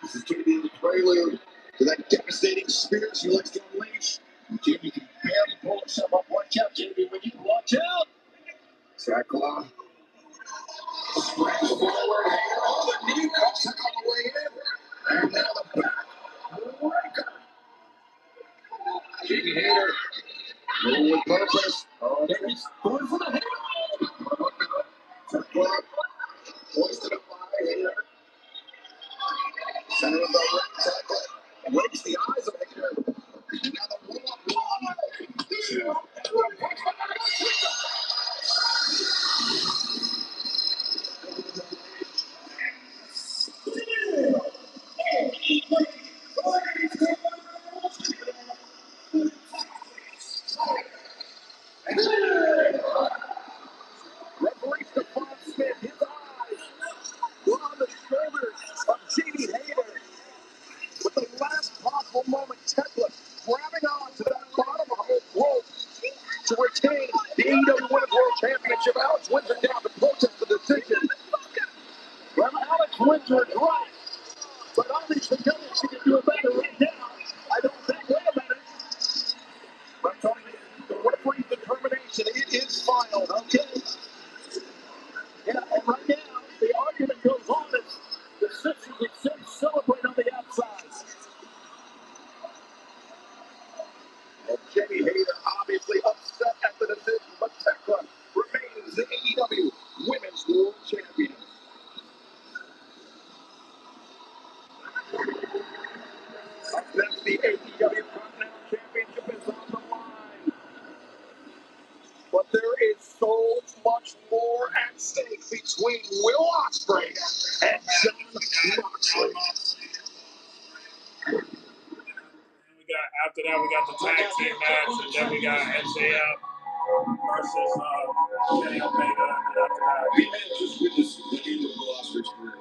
This is going to be the prelude to that devastating spear she likes to unleash. Jamie can barely pull himself up. Watch out, Jamie. When you watch out. Tekla. Springs forward. Hater. Oh, the knee cuts her on the way in. And now the back. Breaker. Jamie Hater. Moving with purpose. Oh, There he's going for the hit. Tekla. Hoisted up by Hater. Center of the ring. Tekla. Breaks the eyes of Hater. And now the roll up. 1, 2, Referee Stephon Smith, his eyes were on the shoulders of Jamie Hater. With the last possible moment, Tekla grabbing on to that bottom of the rope to retain the AEW Women's World Championship. Alex Windsor down to protest the decision. Well, Alex Windsor is right, but obviously she can do it better right now. I don't think. Wait a minute. I'm telling you, the referee's determination, it is final, okay? Yeah, and right now, the argument goes on as the Sisters of Sin celebrate on the outside. And Jamie Hater obviously upset at the decision, but Tekla remains the AEW Women's World Champion. Up next, the AEW Continental Championship is on the line. But there is so much more at stake between Will Ospreay and Jon Moxley. After that, we got the tag team match, and then we got MJF versus Kenny Omega. And after that, We may have just witnessed the end of Will Ospreay's career.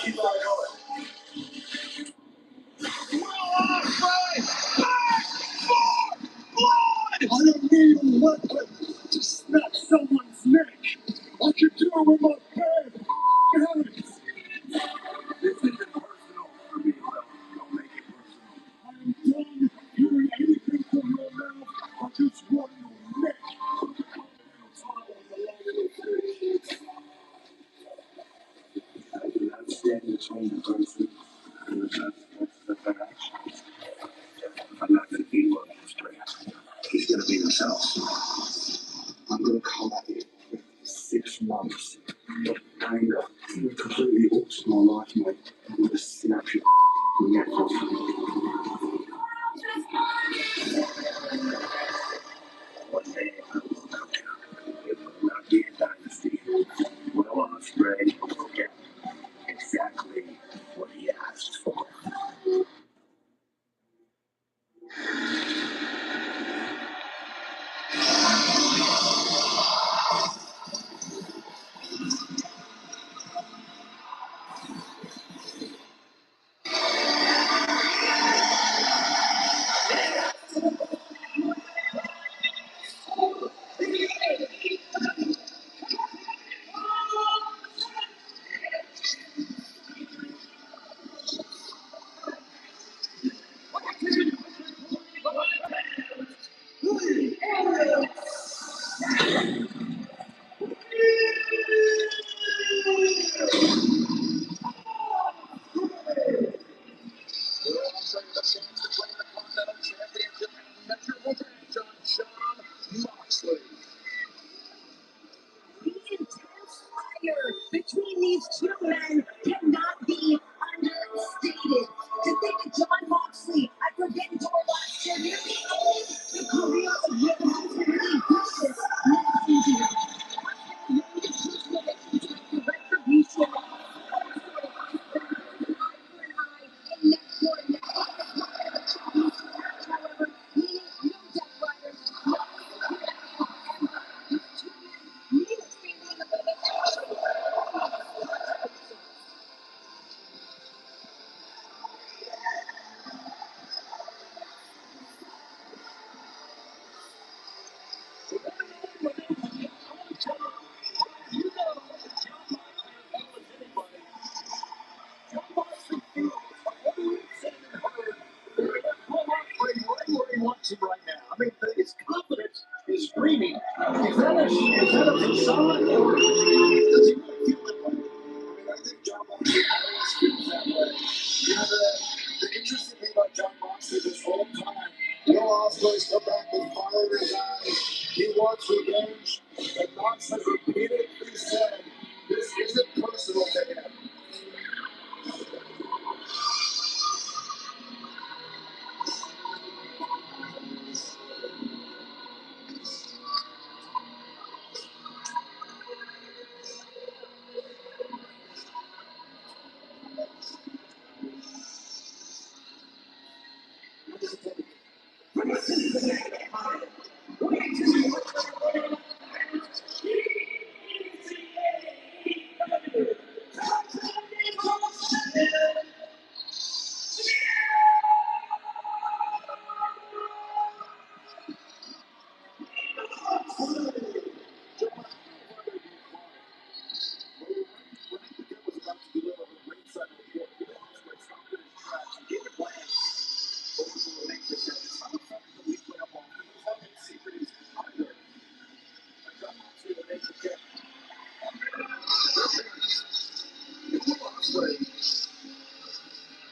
Keep on going. Will Ospreay! I don't need a weapon to snap someone's neck. I can do it with my bare hands. This isn't personal for me, Will. Don't make it personal. I'm done hearing anything from your mouth. I just want your neck. I do not stand between the person and the match. I'm not going to be Will Ospreay. He's going to be himself. I'm going to come at you with 6 months of anger. You completely altered my life, mate. I'm going to snap your neck off. One day I will come down. It will not be a dynasty. Will Ospreay will get these two men cannot be understated. To think of John Moxley, I forget until last year, nearly ended the career of Will Houston with a vicious neck injury. Retribution. Wants him right now. I mean, his confidence is screaming. Is that a facade, or does he really feel that way? I think John Moxley always feels that way. You know, the interesting thing about John Moxley this whole time, Will Ospreay's come back with fire in his eyes. He wants revenge, and Mox has repeatedly said this isn't personal to him.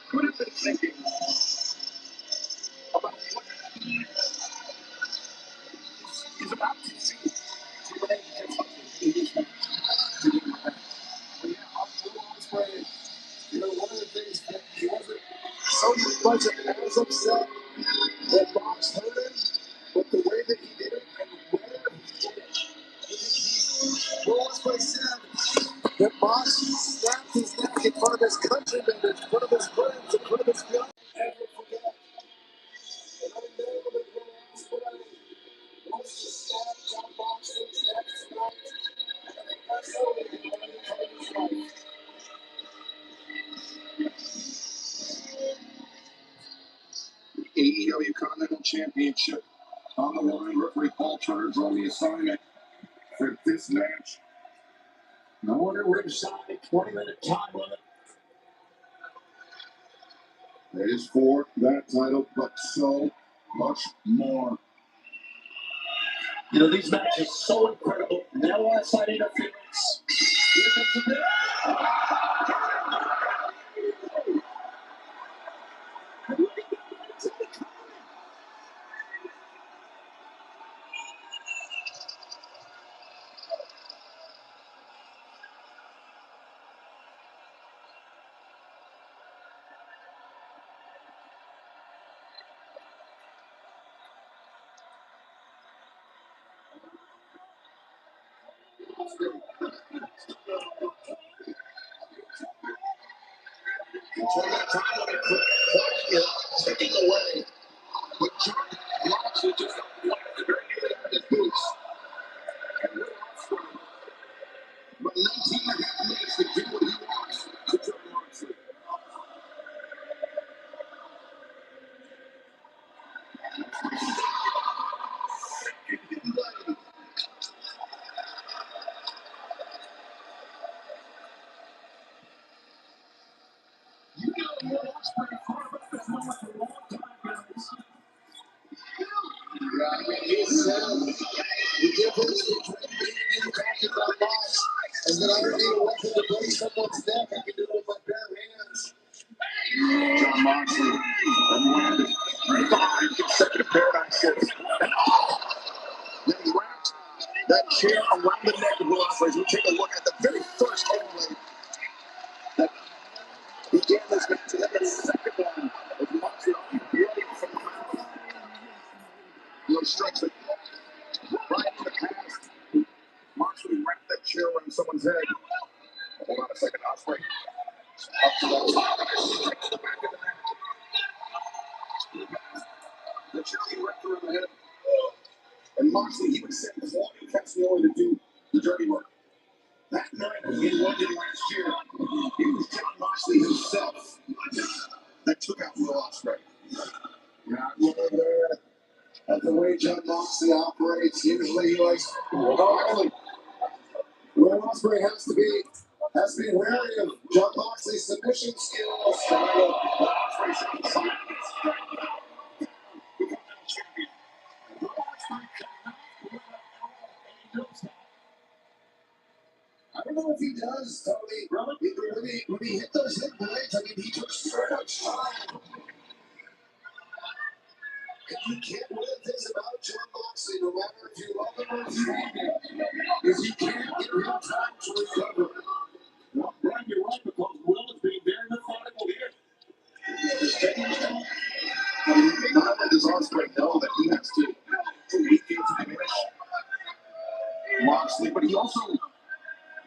Could have been thinking about what he's about to see. You know, one of the things that he wasn't as upset that Mox hurt him, but the way that he did it and where he did it. Will Ospreay said that Mox snapped his neck in front of his countrymen, in front of his friends, in front of his family. Never forget. And I know that Will Ospreay wants to stab John Moxley's neck tonight. And I think that's the only thing that he told his life. AEW Continental Championship on the line. Referee Paul Turner's on the assignment for this match. No wonder ringside, 20-minute time limit. It is for that title, but so much more. You know, these matches so incredible. No outside interference. Here comes the Taking away. But John Moxley just wanted to very nearly out of his boots. And Will Ospreay, but 19 and a half minutes to do what he wants to John Moxley. You know, Will Ospreay thought about this moment for a long time, guys. Yeah, I mean, he said the difference between being impacted by Mox and that I don't need a weapon to break someone's neck. I can do it with my bare hands. John Moxley had landed 5 consecutive paradigm shifts. And then wrapped that chair around the neck of Will Ospreay. We'll take a look at the very first overlay began this match, and then the second one was Moxley running from the crowd. Strikes it right in the past. Moxley wrapped that chair around someone's head. Hold on a second, Ospreay. Up to the top, straight to the back of the neck. The chair he wrapped around the head. And Moxley, he would send Claudio Castagnoli to do the dirty work. That night in London last year, it was John Moxley himself that took out Will Ospreay. Yeah, that's the way John Moxley operates. Usually he likes. Will Ospreay has to be wary of John Moxley's submission skills. I don't know if he does, Tony. When he hit those hit blades, I mean, he took so much time. And you can't win things about John Moxley, no matter if you love him or if you hate him, is you can't give him time to recover. Well, Brian, you're right, because Will is being very methodical here. Not only does Ospreay know that he has to weaken to diminish Moxley, but he also,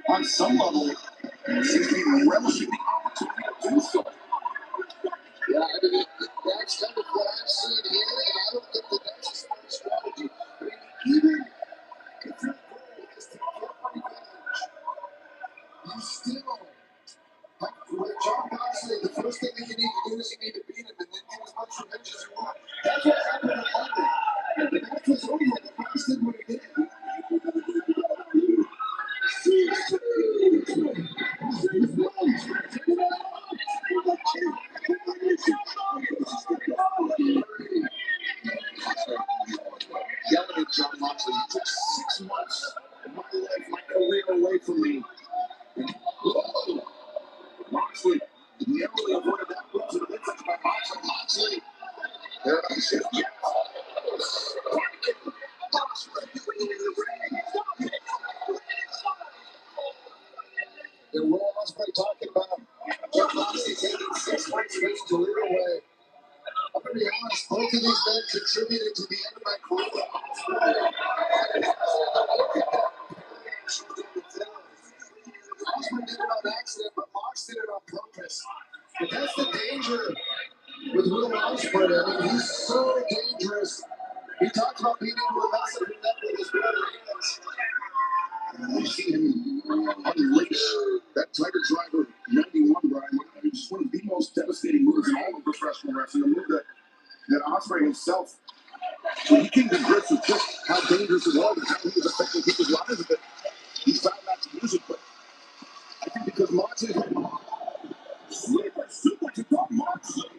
on some level, seems to be relishing the opportunity to do so. Yeah, I mean, that's kind of what I'm seeing here, and I don't think that that's a smart strategy. I mean, even if your goal is to get revenge, you still have to, with John Moxley, the first thing that you need to do is you need to beat him and then get as much revenge as you want. That's what happened in London. The match was over, the Mox did what he did. Yelling at John Moxley, you took 6 months of my life, my career away from me. Whoa. Moxley narrowly avoided that blow to the midsection by Moxley. There he says, yes. And Will Ospreay talking about John Moxley taking 6 months of his career away. I'm going to be honest, both of these men contributed to the end of my career. Ospreay did it on accident, but Mox did it on purpose. But that's the danger with Will Ospreay. I mean, he's so dangerous. He talks about being able to mess up his neck with his bare hands. We've seen him unleash that Tiger Driver 91, Brian. It's one of the most devastating moves in all of professional wrestling. A move that Ospreay himself, when he came to grips with just how dangerous it was and how he was affecting people's lives with it, he found out to use it. But I think because Moxley super to John Moxley.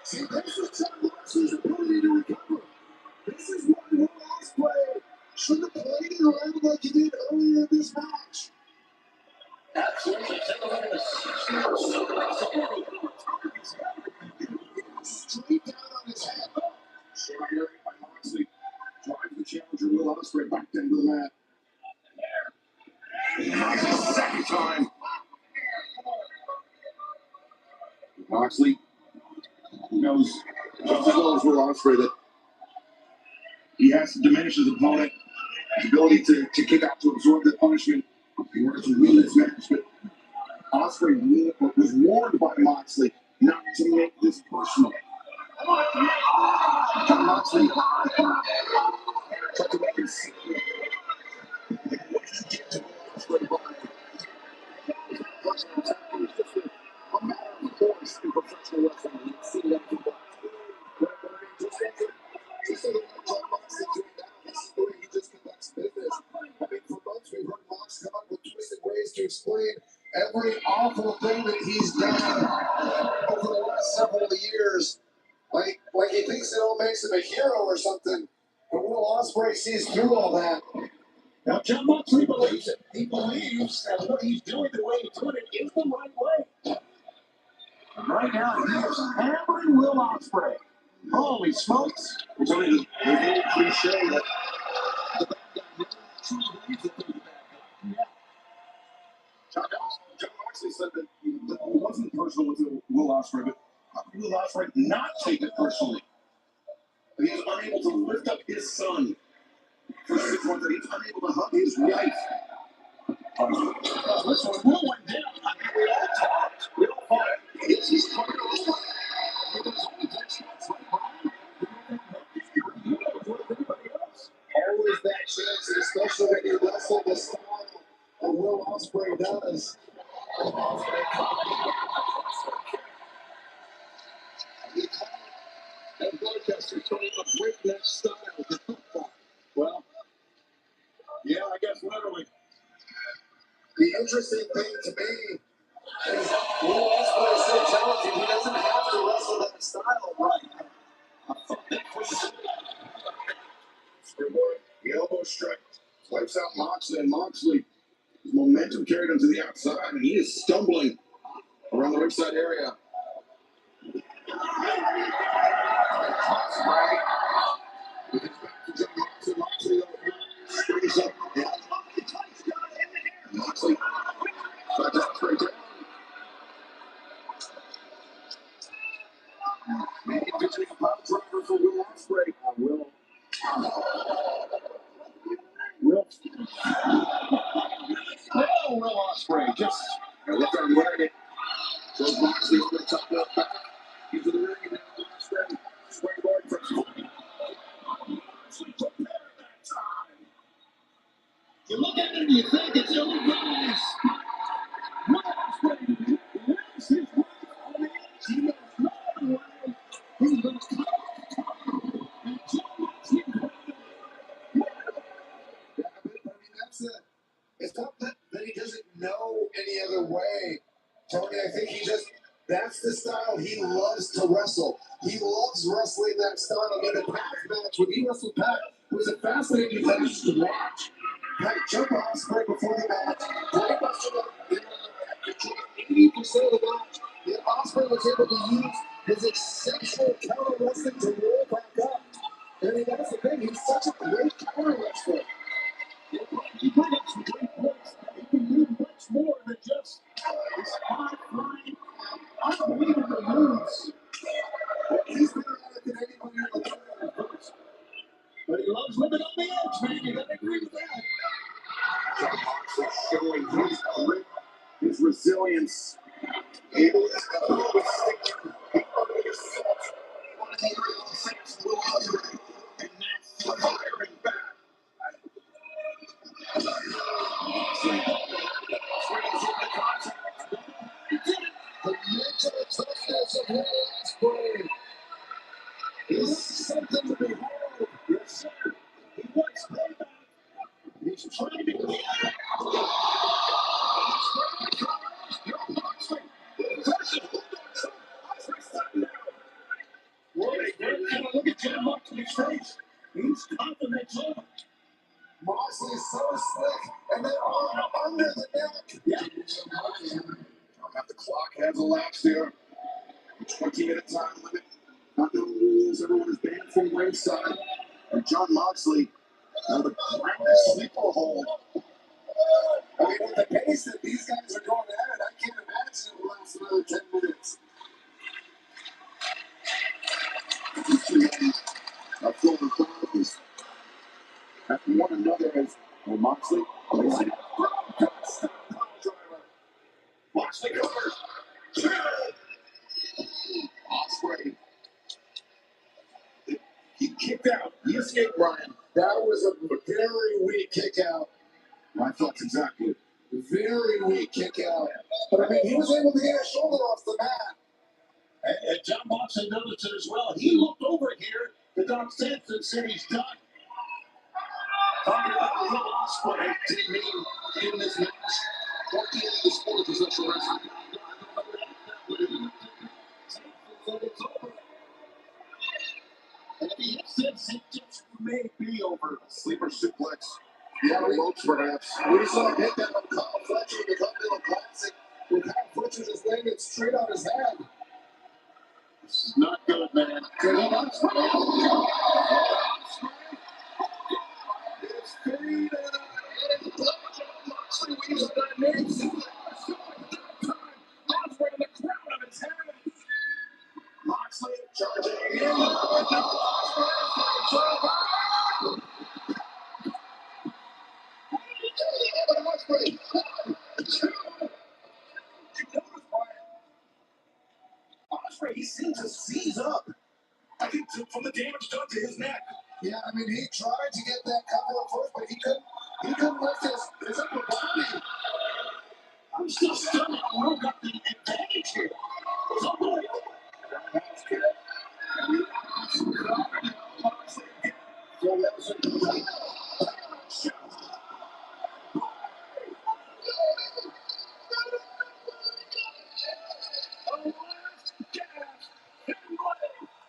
See, this is John Moxley's ability to recover. This is why Will Ospreay should have played it around like he did earlier in this match. Absolutely. Straight down on his head. Shot by Moxley. Drives the challenger, Will Ospreay, back down to the mat. Moxley's second time. Moxley knows just as well as Will Ospreay that he has to diminish his opponent, his ability to kick out, to absorb the punishment in order to win this match. But Ospreay was warned by Moxley not to make this personal. John Moxley tried to make it seem what he did to Ospreay by personal attack. It was just a matter of course in professional wrestling. We've seen that before. Just so that John Moxley doing now, this is the way he just conducts business. I mean, for months we've heard Mox come up with twisted ways to explain every awful thing that he's done over the last several years. Like he thinks it all makes him a hero or something. But Will Ospreay sees through all that. Now, John Moxley believes it. He believes that what he's doing, the way he's doing it, is the right way. And right now, he is hammering Will Ospreay. Holy smokes. It's only the old cliche that the bad guy really truly believes that they're the bad guy. Yeah. John Moxley said that it wasn't personal with Will Ospreay, but how could Will Ospreay not take it personally? That he was unable to lift up his son for 6 months, that he was unable to hug his wife. Listen, Will went down. I mean, we all talked. We all thought he's coming over. It was only 6 months went by. Always that chance, especially when you wrestle the style of Will Ospreay does. And Bloodcaster showing a breakneck style. Well, yeah, I guess literally. The interesting thing to me is Will Ospreay is so talented, he doesn't have to wrestle that style right. The elbow strike wipes out Moxley, and Moxley, his momentum carried him to the outside, and he is stumbling around the ringside area. Springs up. Moxley tries to straight down. Maybe visiting a pop driver for Will Ospreay. Will. Oh, Will Ospreay just left arm wearing it. Shows Moxley over the top left back. Into the ring, and now Ospreay springboard for Moxley prepared that time. You look at it and you think it's only guys. Will Ospreay wins his wife on the edge. He knows no way he's going to come. And John Moxley. Yeah, but, I mean, it's not that he doesn't know any other way. Tony, I think that's the style he loves to wrestle. He loves wrestling that style. I mean, the Pac match, when he wrestled Pac, it was a fascinating match to watch. Pac jumped Ospreay before the match. Pac busted up 80% of the match. Yet Ospreay was able to use his exceptional counter wrestling to roll back up. I mean, that's the thing. He's such a great counter wrestler. He brings up some great points. He can do much more than just his high-flying, unbelievable moves. He's better at it than anybody in the world. But he loves living on the edge, man. You gotta agree with that. John Moxley showing his grit, his resilience. Able to withstand the ugly assault on the defense of Will Ospreay. And that's firing back. Moxley swings into contact. The mental toughness of Will Ospreay is something to behold. Yes, sir. He wants payback. He's trying to get it. Look at John Moxley's face. He's confident. Moxley's so slick, and then under the neck. Yeah. The clock has elapsed here. 20-minute time limit. Not no rules. Everyone is banned from ringside. And John Moxley, the ground sleeper hold. I mean, with the pace that these guys are going at it, I can't imagine it will last another 10 minutes. Flowing crowds at one another as Moxley. Moxley covers. Ospreay. He kicked out. He escaped, Brian. That was a very weak kick out. My thoughts exactly. Very weak kick out. But I mean, he was able to get his shoulder off the mat. And John Moxley noticed it as well. He looked over here to Doc Sampson and said he's done. Talking about Will Ospreay didn't mean in this match. What the end of the sport is professional wrestling. It's over. And if he hits this, it just may be over. Sleeper suplex. Yeah, ropes perhaps. We saw him hit that on Kyle Fletcher in the Continental Classic. When Kyle Fletcher just landed straight on his head. This is not good, man. It's faded. And Moxley weaves on that name. seemed to seize up. I think from the damage done to his neck. Yeah, I mean, he tried to get that couple of first, but he couldn't lift his upper body. I'm still stunned. Earl got the advantage here. It was unbelievable. That's good. So that was a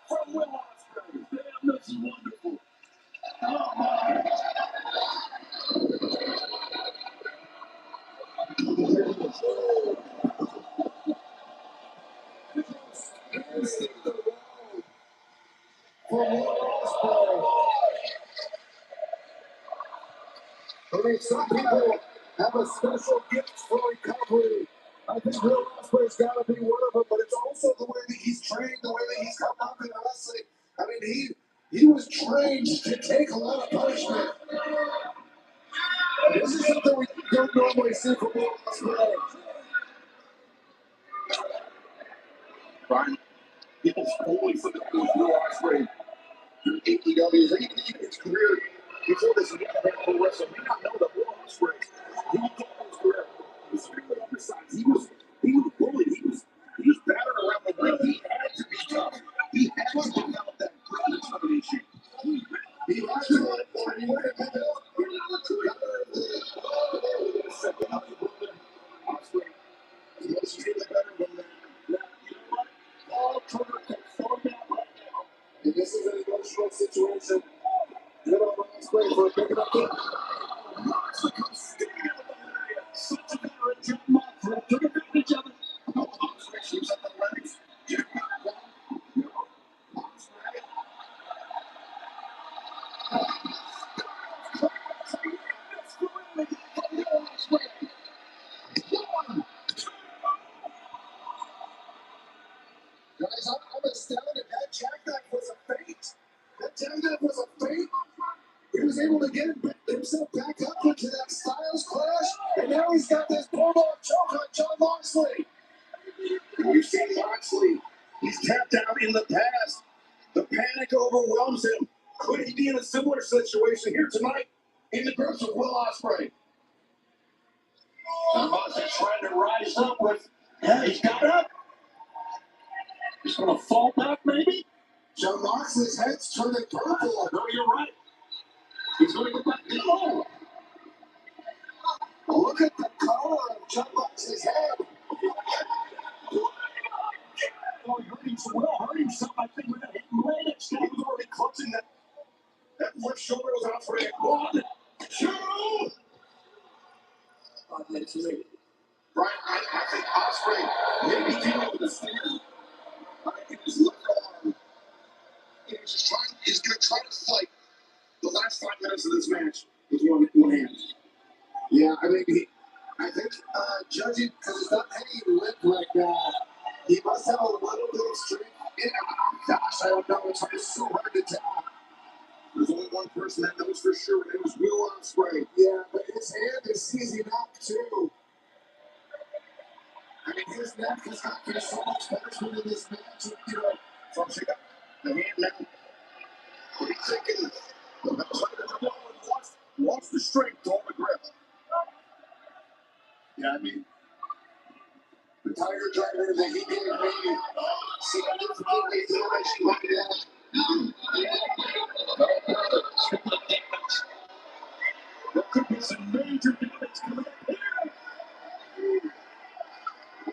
From Will Ospreay. Damn, this is wonderful. Oh, my. I mean, some people have a special gift for recovery. I think Will Ospreay's got to be one of them, but it's also the way that he's trained, the way that he's come up in wrestling. I mean, he was trained to take a lot of punishment. This is something we don't normally see from Will Ospreay. Brian, people's only for the Will Ospreay. AEW, his career before this pro wrestling, may not know that Will Ospreay, he told his career, he was really undersized. He was bullied. He was battered around the ring. He had to be tough. He had to develop that grit determination. He had to let it go. He would have been Ospreay is extremely better than that. You know what? All Turner can form that right now. And this is an emotional situation. Good on Ospreay for picking up the Such a veteran, Jim Mothra took advantage of it. Ospreay shoots at the legs. Jim Mothra. Guys, I'm astounded. That jackknife was a feint. That jackknife was a feint. He was able to get himself back up into that Styles clash, and now he's got this bulldog choke on Jon Moxley. We've seen Moxley. He's tapped out in the past. The panic overwhelms him. Could he be in a similar situation here tonight in the grips of Will Ospreay? Moxley trying to rise up with. Yeah, he's got up. He's going to fall back, maybe? Jon Moxley's head's turning purple. No, you're right. He's going to go back. No. Look at the color of Jon Moxley's head. Oh, he hurt himself. Will hurt himself, I think, with that hidden leg. He was already clutching that left shoulder was out for it. 1, 2. 5 minutes later. Brian, I think Ospreay maybe dealing with the stand. I think his left arm. He's going to try to fight the last 5 minutes of this match with one hand. Yeah, I mean, I think judging, because he's not any limp right now, he must have a little bit of strength. Yeah, gosh, I don't know. It's so hard to tell. There's only one person that knows for sure, and it was Will Ospreay. Yeah, but his hand is seizing up, too. I mean, his neck has not been so much punishment in this match. You know, So she got the hand now. What are you thinking? Lost the strength to hold the grip. Yeah, I mean, the Tiger Driver that he gave me, significantly damaged my neck. there could be some major damage coming up here.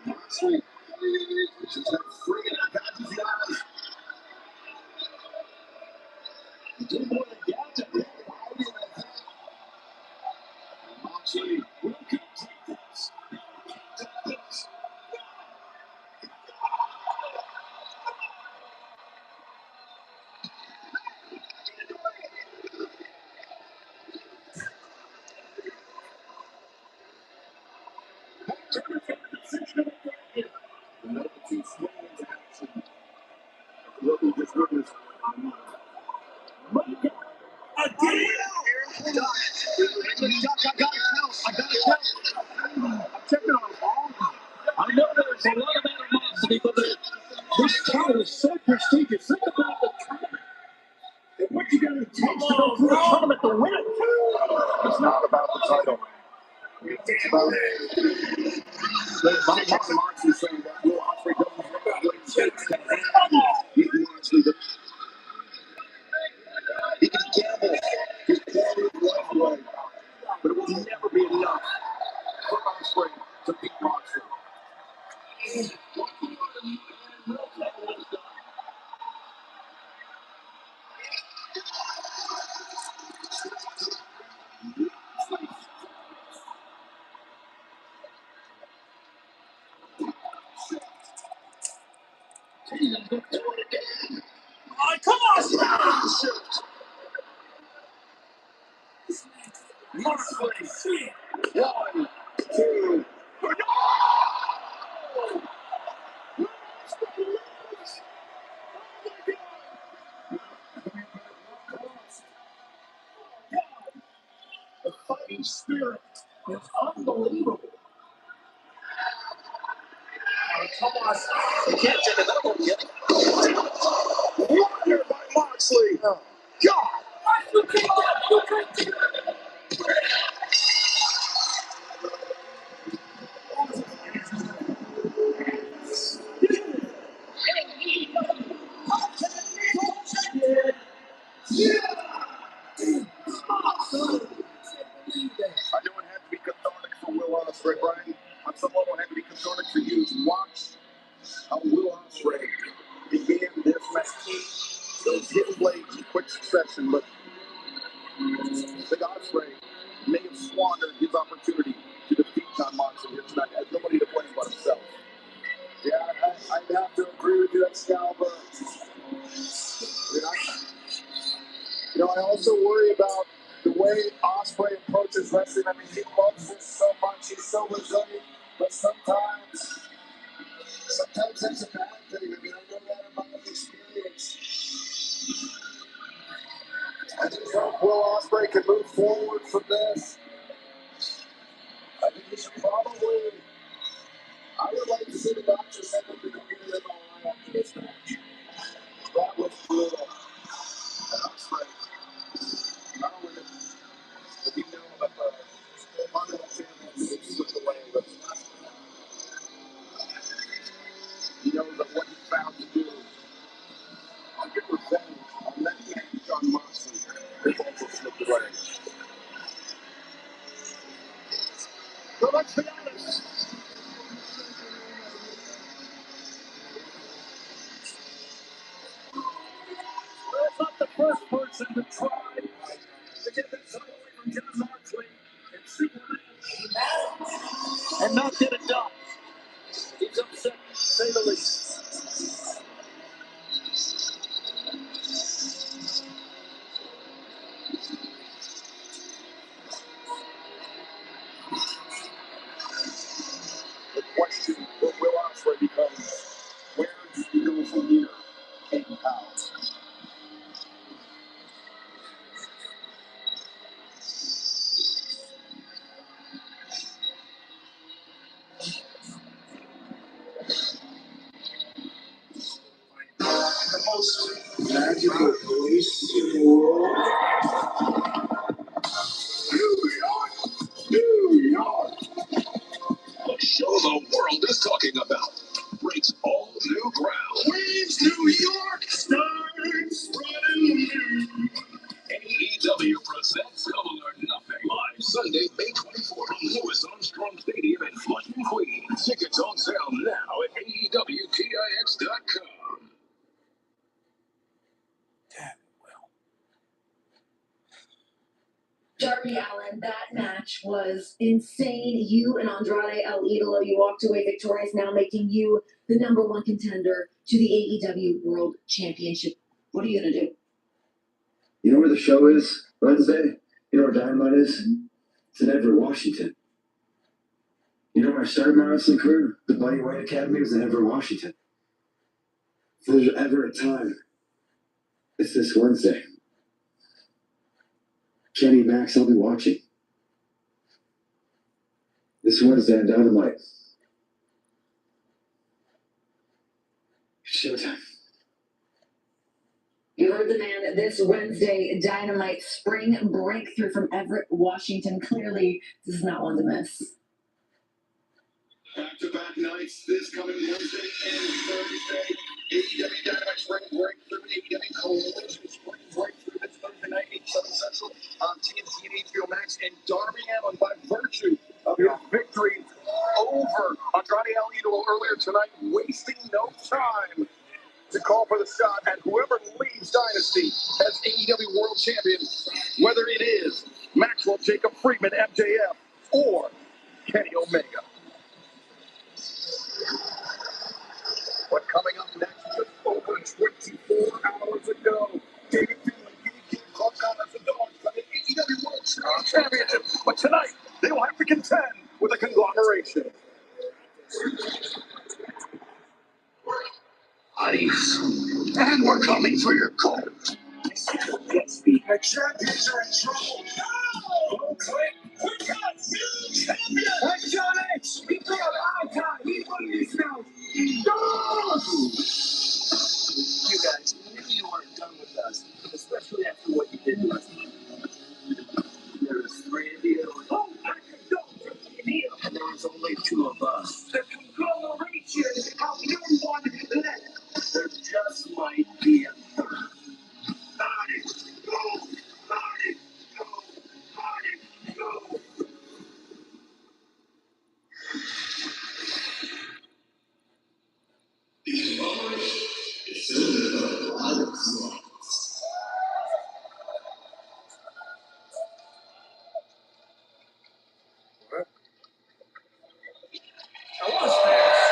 Moxley, she's got freaking dodges the eyes. He did more than gouge him. Moxley, will can take this. Take this. Turner for the decision of the game. Another 2 swing into action. What we just witnessed. Again? I got it now. I'm checking on them all. I know there's a lot of animosity, but this title is so prestigious. Think about the tournament. And what you got to take to go through a tournament to win it. It's not about the title. It's about Moxley saying that Will Ospreay doesn't have what it takes to handle. He can gamble his quality of life away, but it will never be enough for Ospreay to beat Moxley. Oh, come on, Moxley. 1, 2, the fighting spirit is unbelievable. You can't take another one yet. Wonder by Moxley. God. I know it had to be cathartic for Will Ospreay, Brian. On some level, it had to be cathartic for you to watch how Will Ospreay began this match. Those hit blades in quick succession, but Big Ospreay may have squandered his opportunity to defeat John Moxley here tonight. Has nobody to blame but himself. Yeah, I'd have to agree with you, Excalibur. I also worry about the way Ospreay approaches wrestling. I mean, he loves this so much. He's so resilient, but sometimes that's a bad thing. I mean, I know that in my own experience. I just hope Will Ospreay can move forward from this. I think he should probably. I would like to see the doctor send him to the MRI after this match. That was brutal. And Ospreay, not only did he know that the Continental Champion slipped away, but he knows that what he found to do, I'll get revenge on that man, John Moxley, has also slipped away. But let's be honest. That's not the first person to try to get that title away from John Moxley and single match and not get it done. He's upset, to say the least. The question for Will Ospreay becomes, where do you go from here and how? The most magical place in the world. New York! New York! The show the world is talking about breaks all new ground. Queens, New York starts running new. AEW presents Double or Nothing live Sunday, May 24th from Louis Armstrong Stadium in Flushing, Queens. Tickets on sale now at AEWTIX.com. Darby Allin, that match was insane. You and Andrade El Idolo, you walked away victorious, now making you the #1 contender to the AEW World Championship. What are you going to do? You know where the show is Wednesday? You know where Dynamite is? It's in Everett, Washington. You know where I started my wrestling career? The Buddy White Academy was in Everett, Washington. If there's ever a time, it's this Wednesday. Kenny, Max, I'll be watching. This Wednesday on Dynamite. showtime. You heard the man this Wednesday. Dynamite spring breakthrough from Everett, Washington. Clearly, this is not one to miss. Back-to-back nights this coming Wednesday and Thursday. AEW Dynamite Spring Breakthrough, AEW Collision Spring Breakthrough this Thursday night, 8/7 Central on TNT and HBO Max. And Darby Allin, by virtue of his victory over Andrade El Idolo earlier tonight, wasting no time to call for the shot at whoever leads Dynasty as AEW World Champion, whether it is Maxwell Jacob Friedman, MJF, or Kenny Omega. But coming up next, just over 24 hours ago, David Finlay, King Hawkeye as the Dogs got the AEW World Championship. But tonight, they will have to contend with a conglomeration. Buddies, and we're coming for your gold. Yes, the champions are in trouble. Oh, quick. We got new champion. That's John X. He got our time. He's one of these now. Go! You guys, we knew you weren't done with us, especially after what you did to us. There was 3 of you. Oh, I can go for 3 of you. And there was only 2 of us. The conglomeration of no one left. There just might be a third. Party, go! Party, go! Party, go! I was fast.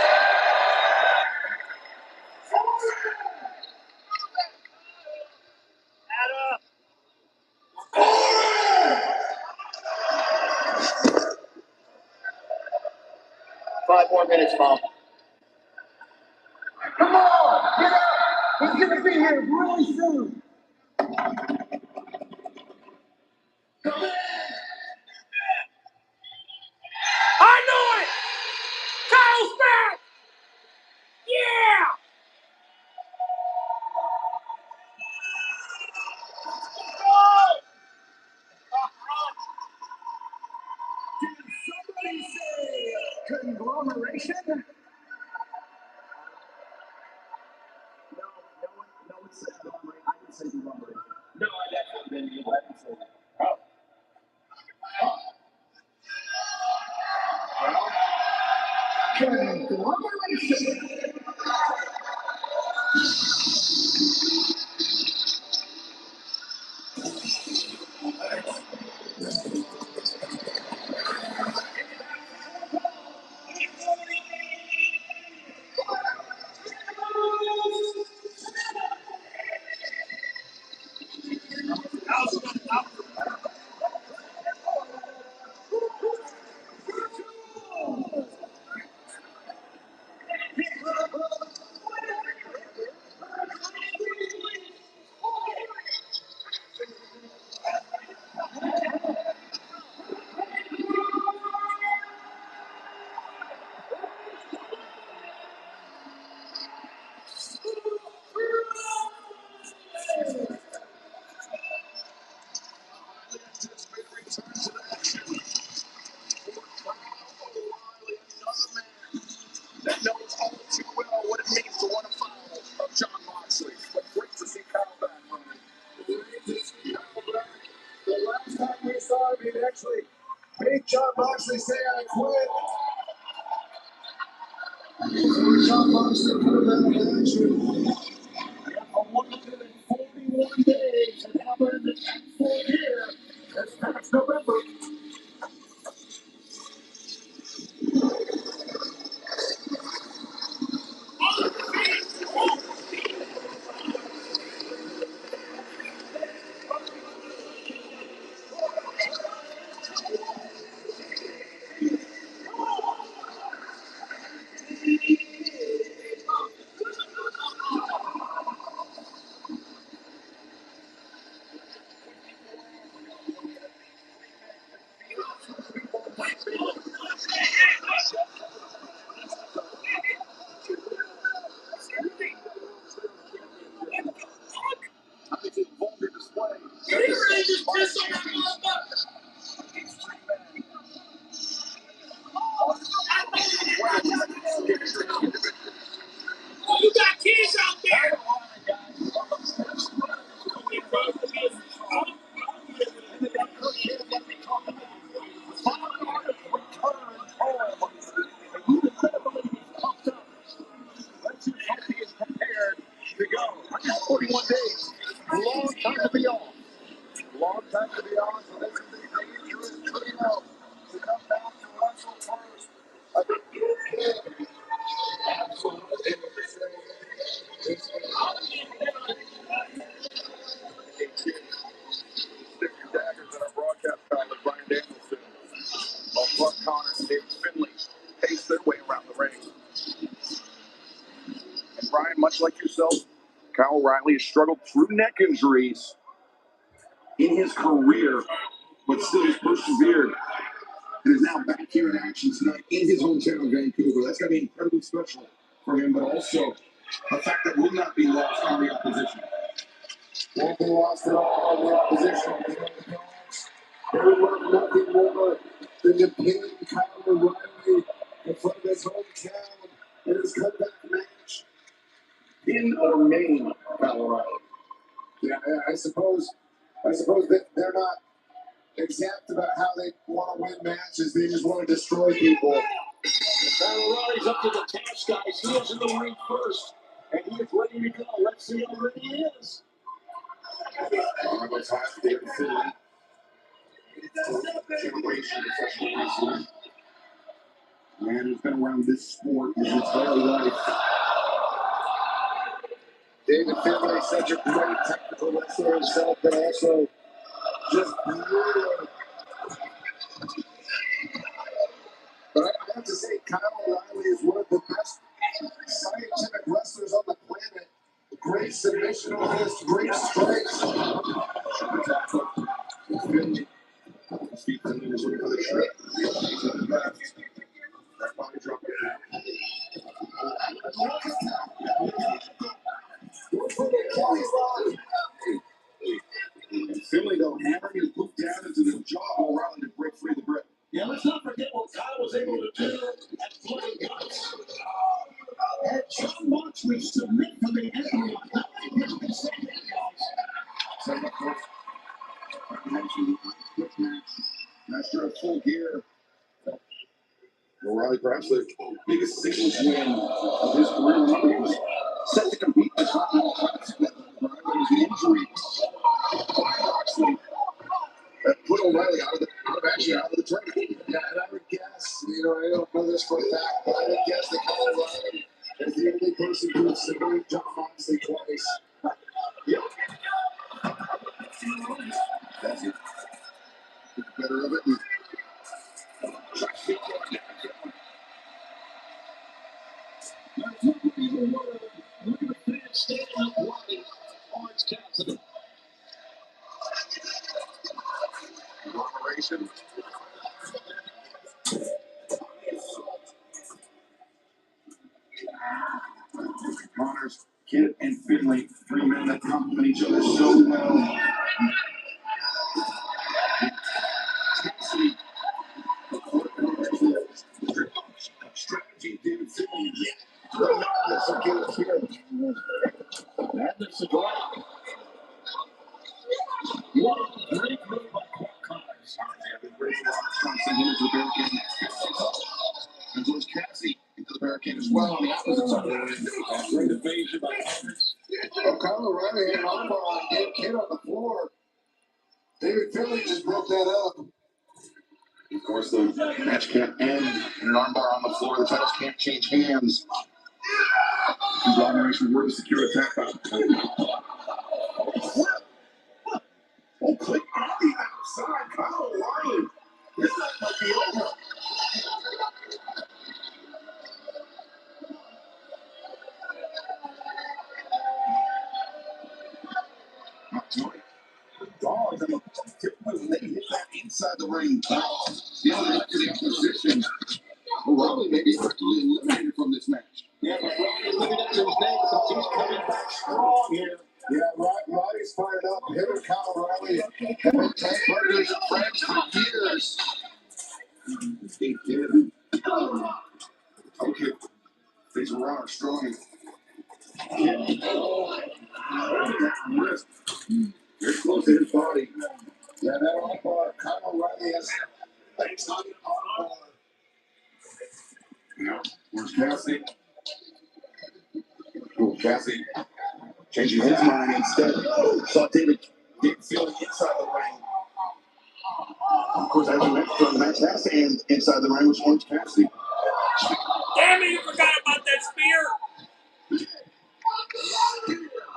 Five more minutes, Mom. Come on! Get up! He's gonna be here really soon! Come in! I knew it! Kyle's back! Yeah! Did somebody say conglomeration? No one said conglomeration. I didn't say conglomeration. No, I definitely didn't. I didn't say that. Conglomeration! That knows all too well what it means to want to follow of John Moxley. But great to see Kyle back. The last time we saw him, he'd actually made John Moxley say I quit. Before John Moxley put him out of action. A 141 days and happened in that full year. This past November. You got kids out there. Prepared to go. 141 days. Long time to be off. Long time to be off. So this is the dangerous trio to come back to wrestle first. I think absolutely. Stick your daggers in our broadcast pilot, Brian Danielson. While Buck Connors and David Finley pace their way around the ring. And Brian, much like yourself, Kyle O'Reilly has struggled through neck injuries in his career, but still has persevered and is now back here in action tonight in his hometown of Vancouver. That's going to be incredibly special for him, but also a fact that will not be lost on the opposition. Won't be lost at all on the opposition. They would love nothing more than to pin Kyle O'Reilly in front of his hometown in his comeback match. In or main, Kyle O'Reilly. Yeah, I suppose that they're not exact about how they want to win matches. They just want to destroy people. Kyle O'Reilly's up to the task, guys. He is in the ring first, and he is ready to go. Let's see how ready he is. Honorable time for David Finley. Generation professional wrestler. Man who's been around this sport his entire life. David Finley, such a great technical wrestler himself, but also just brutal. But I have to say, Kyle O'Reilly is one of the best scientific wrestlers on the planet. Great submission artist, great strikes. Finley. Steve Finley was looking for the trip. That body drop. And Finley, though, hammering his boot down into the jaw of O'Reilly to break free of the grip. Yeah, let's not forget what Kyle was able to do at Bloody Guts. Had John Moxley submit for the Emperor. Master of full gear. O'Reilly, perhaps the biggest singles win of his career. Remember, he was set to compete in the Continental Classic. There was the injury. Moxley that put O'Reilly out of the tournament. Yeah, and I would guess, I don't know this for a fact, but I would guess that Kyle O'Reilly is the only person who has submitted John Moxley twice. Yep. That's it. Get the better of it. Look at the fans standing up watching Orange Cassidy. Cooperation. Connors, Kidd, and Finley, three men that complement each other so well. Cassidy, strategy, David Finley. The madness of Kidd. Madness of life. What a great move by Connors. Sent him into the barricade. And George Cassidy into the barricade as well on the opposite side of the ring. Great evasion by Connors. Kyle O'Reilly had an armbar on Dave Kidd on the floor. David Finley just broke that up. Of course, the match can't end in an armbar on the floor. The titles can't change hands. Conglomeration were to secure a tap out. Oh, click on the outside. Kyle O'Reilly. This might be over. Dogs and typically when they hit that inside the ring, the other to the opposition. O'Reilly may be virtually eliminated from this match. Yeah, but Roddy living up to his name because he's coming back strong here. Yeah, Roddy's fired up. Him and Kyle O'Reilly have been tag partners and friends for years. They did. Okay. Face Ronald Strong. Wrist. Very close to his body. Yeah, that arm bar, Kyle O'Reilly has thanks on the arm bar. Now, where's Cassidy? Oh, Cassidy changing his mind instead. Saw David feeling inside the ring. Of course, as you mentioned, from Matt Cassidy and inside the ring was Orange Cassidy. Damn it, you forgot about that spear.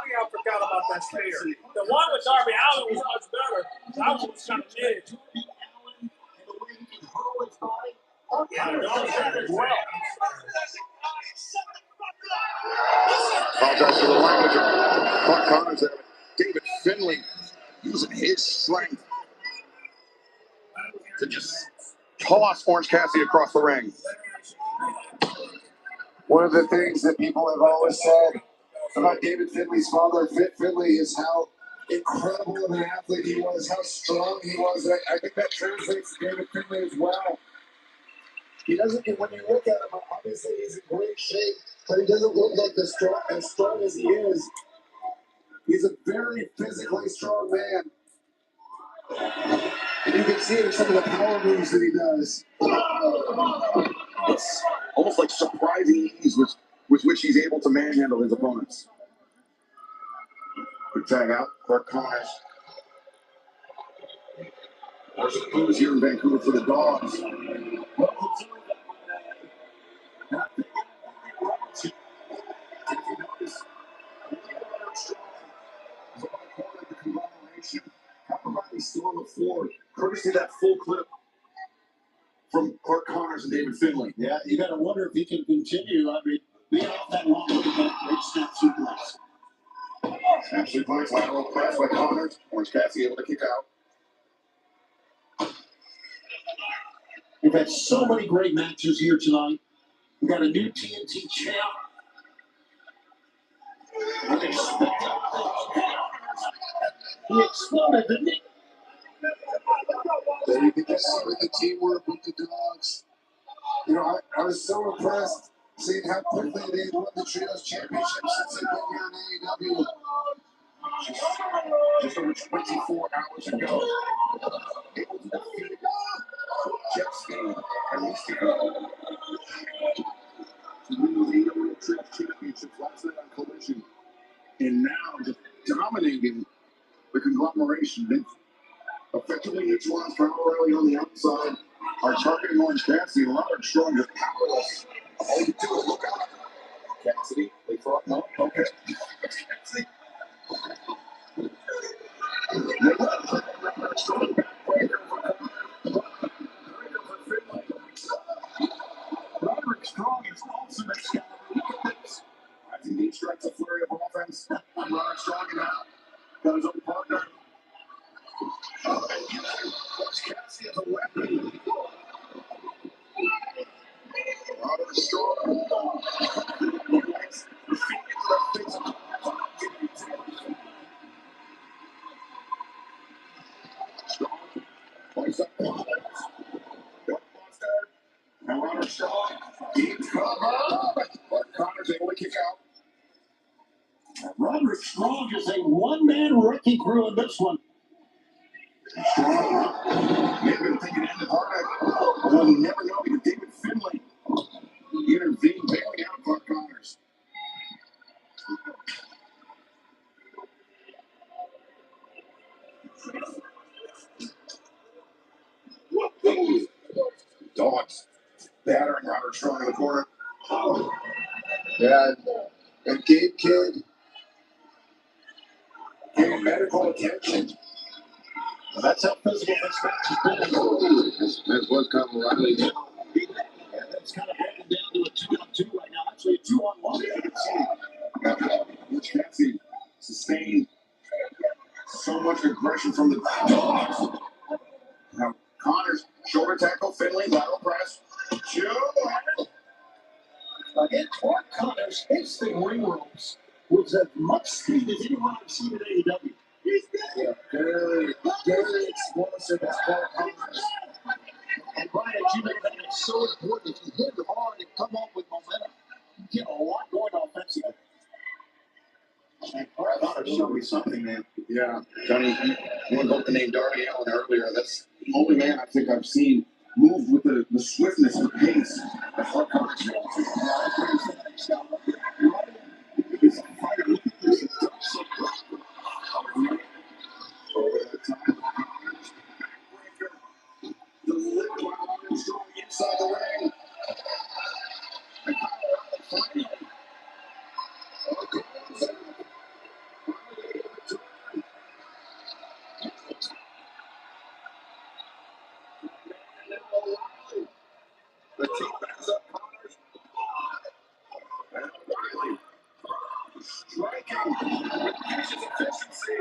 I forgot about that spear. The one with Darby Allin was much better. That one was kind of mid. Apologize for the language of Clark Connors there. David Finlay using his strength to just toss Orange Cassidy across the ring. One of the things that people have always said about David Finlay's father, Fit Finlay, is how incredible of an athlete he was, how strong he was. I think that translates to David Finlay as well. He doesn't, when you look at him, obviously he's in great shape, but he doesn't look like as strong as he is. He's a very physically strong man. And you can see in some of the power moves that he does. It's almost like surprising ease with which he's able to manhandle his opponents. Good tag out, Clark Connors. There's some booze here in Vancouver for the Dogs. He's still on the floor. Courtesy of that full clip from Clark Connors and David Finlay. Yeah, you got to wonder if he can continue. I mean, being off that long with that great snap suplex. Actually, points lateral press by Connors. Orange Cassidy able to kick out. We've had so many great matches here tonight. We got a new TNT champ. He exploded, didn't he? So you can just see with the teamwork with the Dogs. You know, I was so impressed seeing how quickly they won the Trios Championship since they've been here in AEW. Just over 24 hours ago. Able to defeat Jeff Steen and Mystico to win those AEW Trios Championships last night on Collision. And now just dominating the conglomeration. They've effectively neutralized Kyle O'Reilly on the outside. Are targeting Orange Cassidy. Robert Strong is powerless. All you can do is look out. Cassidy, they thought, no, okay. Cassidy. Roderick Strong is also Excalibur. As he strikes a flurry of offense, Roderick Strong now got his own partner. And using Cassidy as a weapon. Roderick Strong. Strong. Points up. And Roderick Strong. Deep cover. But Connor's able to kick out. Roderick Strong is a one-man wrecking crew in this one. Strong. May have been thinking end of Hardak. Well, you never know because David Finlay intervened, bailing out Clark Connors. Dogs battering Robert Strong in the corner. Yeah, and Gabe Kidd getting medical attention. Well, that's how physical this match has been. As was Kyle O'Reilly. And it's kind of broken down to a 2-on-2 right now. Actually, a 2-on-1. Which Cassidy sustained so much aggression from the Dogs. Now, Connors, shoulder tackle, Finlay, lateral press. Again, Clark Connors hits the ring ropes with as much speed as anyone I've seen in AEW. Yeah, very, very explosive as Clark Connors. And Brian, you know that it's so important if you hit hard and come up with momentum. get a lot going offensively. Show me something, man. Yeah, Johnny, you want to go with the name Darby Allin earlier. That's the only man I think I've seen move with the swiftness and pace that Hulk Hogan's able to. He's a fighter. He's a tough over that time. The liquid strong inside the ring. The team backs up Connors. And Riley striking with vicious efficiency.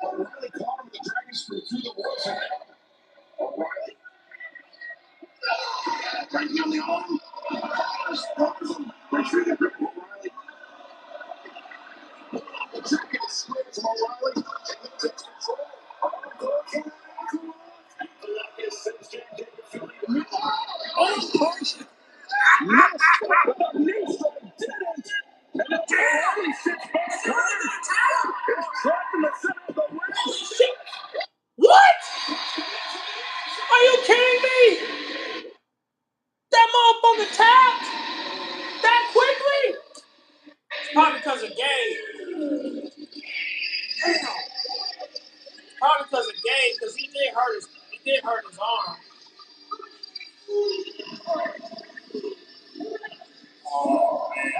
O'Reilly caught him with the dragon screw through the ropes. O'Reilly right down the arm. Connors him. Retreated grip from O'Reilly. The dragon is split from O'Reilly. And he takes control. What? Are you kidding me? That motherfucker tapped that quickly? It's probably because of Gabe. Damn. Probably because of Gabe, because he did hurt his arm. Oh man.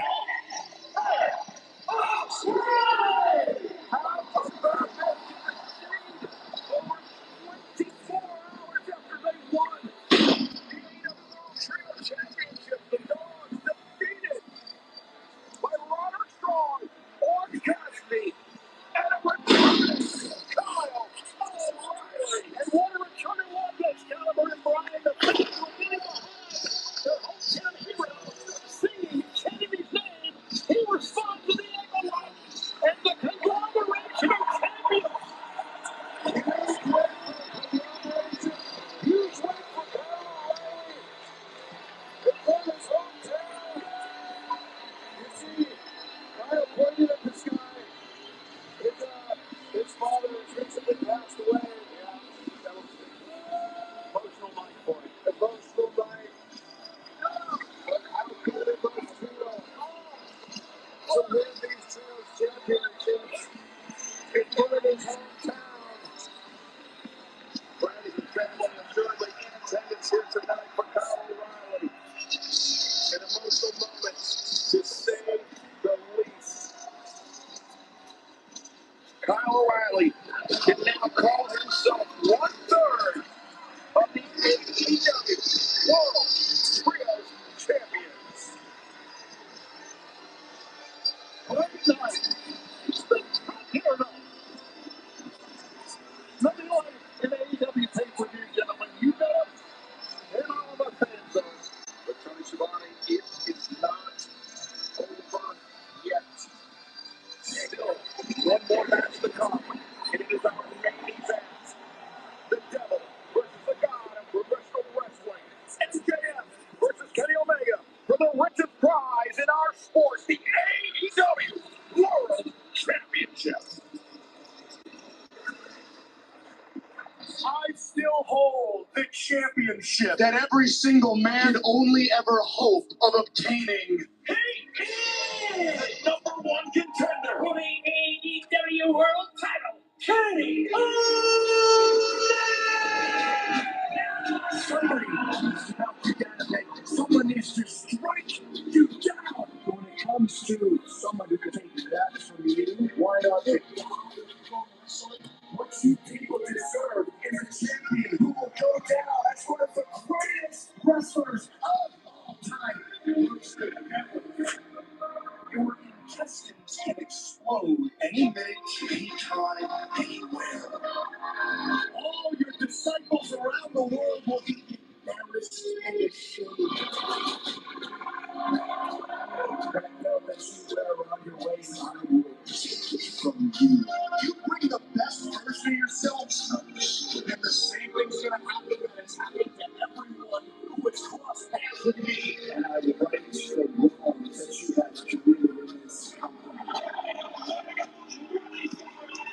Kyle O'Reilly can now call himself 1/3 of the AEW World Trios Champions. What a night. Spectacular night. Nothing like an AEW pay-per-view, gentlemen. You know it, and all of our fans know it. But Tony Schiavone, it is not over yet. Still, one more match to come, and it is our main event. The Devil versus the God of professional wrestling. MJF versus Kenny Omega for the richest prize in our sport, the AEW World Championship. I still hold the championship that every single man only ever hoped of obtaining. He is the #1 contender for the AEW World title, Kenny Somebody needs to help you guys, man. Someone needs to strike you down. When it comes to someone who can take that from you, why not take what you people deserve is a champion who will go down as one of the greatest wrestlers of all time. Your intestines can explode any minute, anytime, anywhere. All your disciples around the world will be embarrassed and ashamed. That belt that you wear around your waist, I will take it from you. You bring the best version of yourself, and the same thing's gonna happen when it's happening to And I would right the wrongs that you have committed in this company.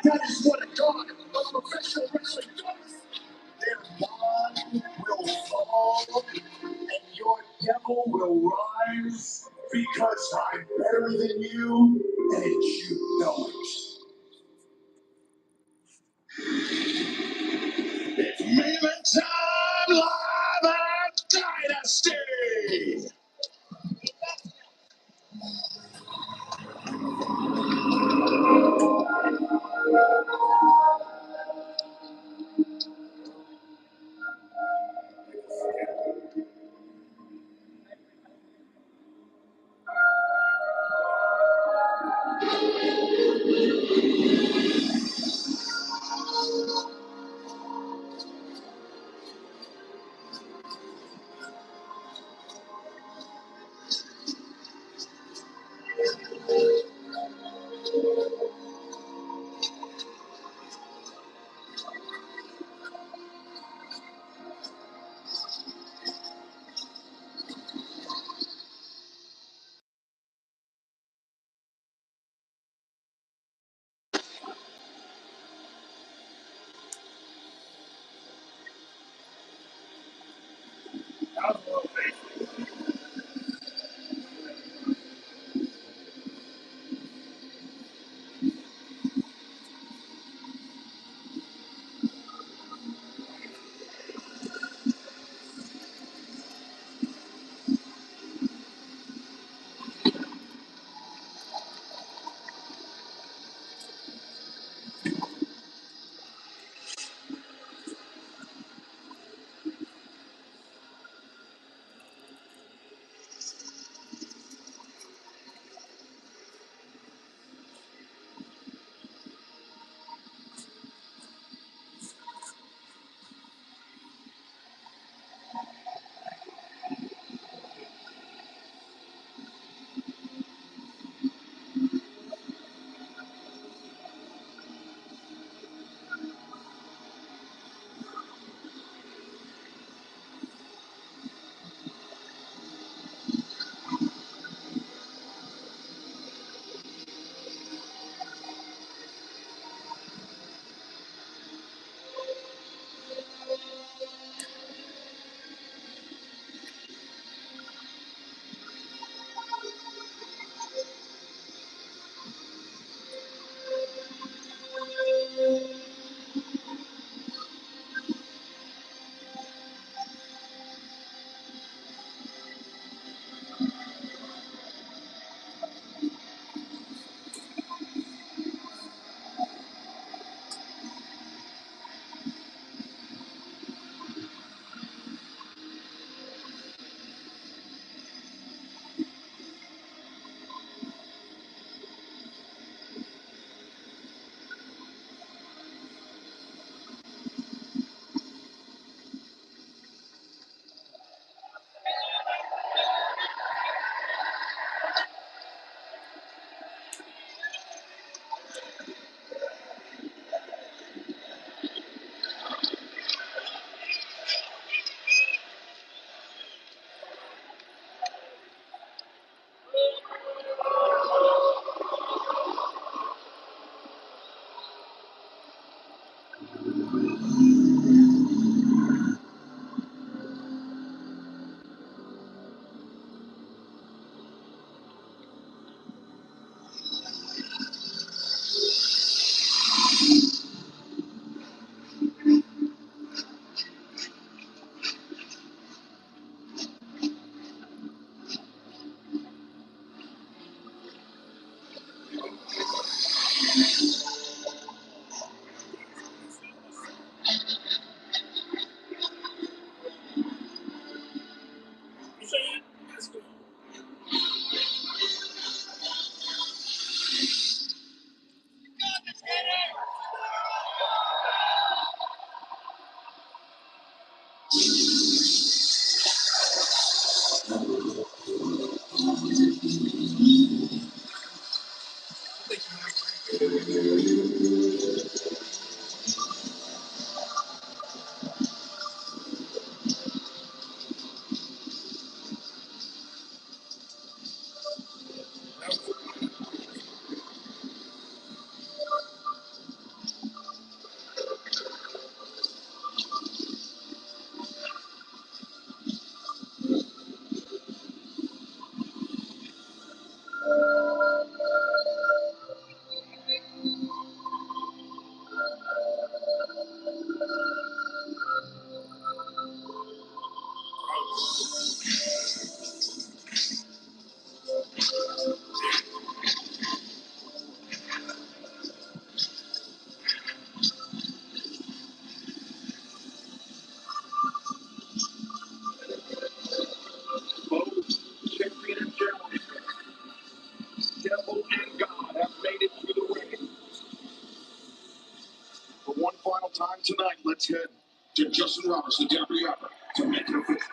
That is what a god of professional wrestling does. Their bond will fall and your devil will rise because I'm better than you and you know it. It's main event time live at Dynasty. Both champion and challenge, devil and God have made it through the ring. For one final time tonight, let's head to Justin Robertson down the upper to make it official.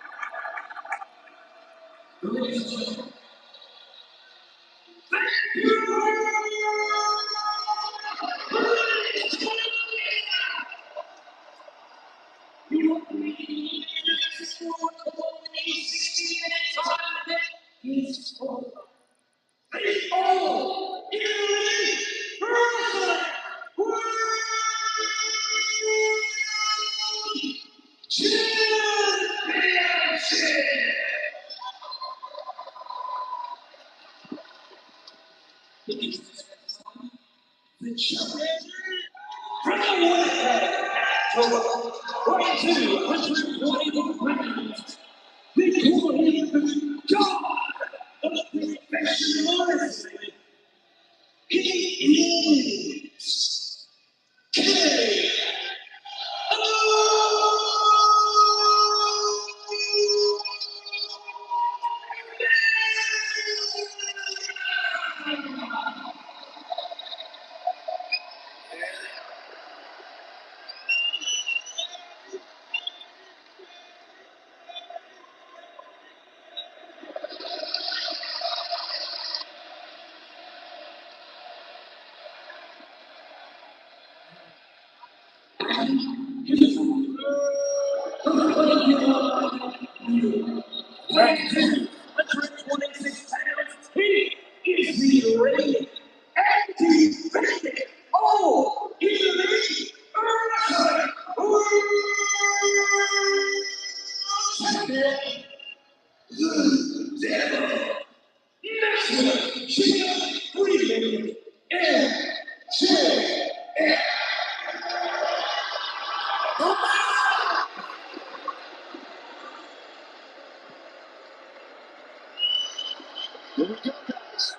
Here we go, guys.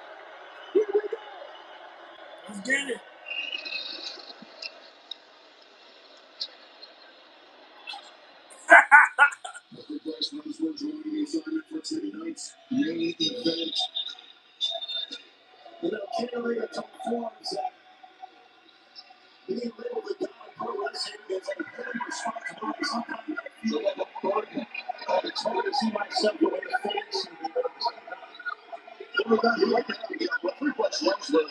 Here we go. Let's get it. Mr. Bryce knows we're joining the assignment for tonight's main event. You know, clearly it's on forms that being labeled the God of pro wrestling is a heavy responsibility. Sometimes I feel like a burden. It's hard to see myself the way the fans see me. We're about to right now get Mr. Bryce Wrestler.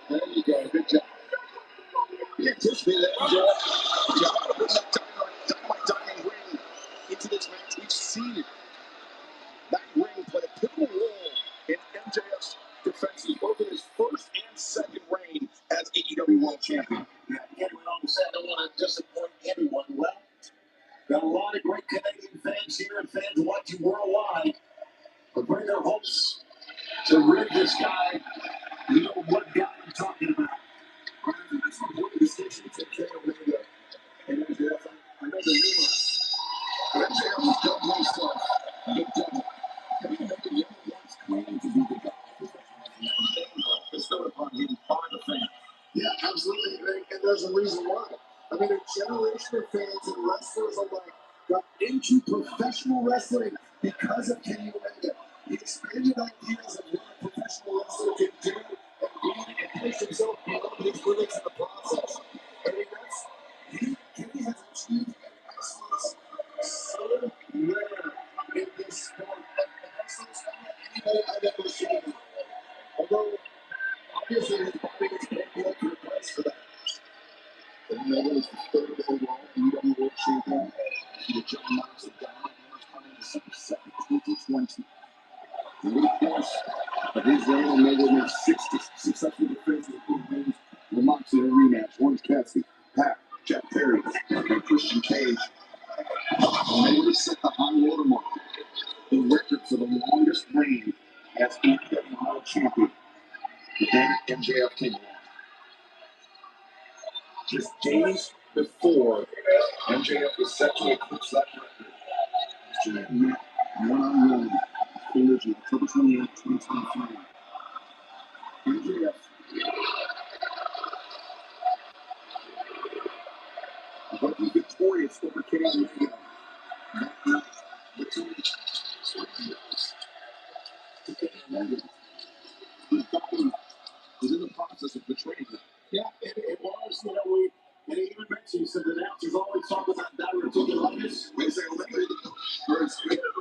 There you go. Good job. You anticipated that, Joe. Joe, bring that dynamite ring into this match. We've seen it. That ring played a pivotal role in MJF's defenses, both in his first and second reign as AEW World Champion. Yeah, again, we always said I don't want to disappoint anyone. Well, got a lot of great Canadian fans here and fans watching worldwide. But bring their hopes to rid this guy. You know what guy I'm talking about. That's the point of the station. Take care of Omega and MJF. I know they're numerous. But MJF has done himself. Big double. Omega never once claimed to be the guy. Bestowed upon him by the fans. Yeah, absolutely. And there's a reason why. I mean, a generation of fans and wrestlers alike got into professional wrestling because of Kenny Omega. He expanded ideas of what a professional wrestler can do and place himself beyond his limits in the process. I mean, Kenny has achieved an excellence so rare in this sport. An excellence unlike anybody I've ever seen. Although, obviously, his body is capable to replace for that. Omega is the third overall AEW World Champion. The John Knox of Dominators coming in December 2nd, 2020. In the course of his reign, Omega made 6 successful defenses of wins with Moxley in a rematch. Orange Cassidy, Pac, Jack Perry, and Christian Cage. Omega set the high watermark, the record for the longest reign as AEW World Champion. But then MJF came along. Just days before MJF was set to eclipse that record, Giant Matt one-on-one collision, October 28, 2023. MJF. But he's victorious over Kenny Omega. That night, between Kenny Omega, his daughter was in the process of betraying him. Yeah, it was. You know, and he even mentioned, he said the announcers always talk about diverticulitis. Wait a second,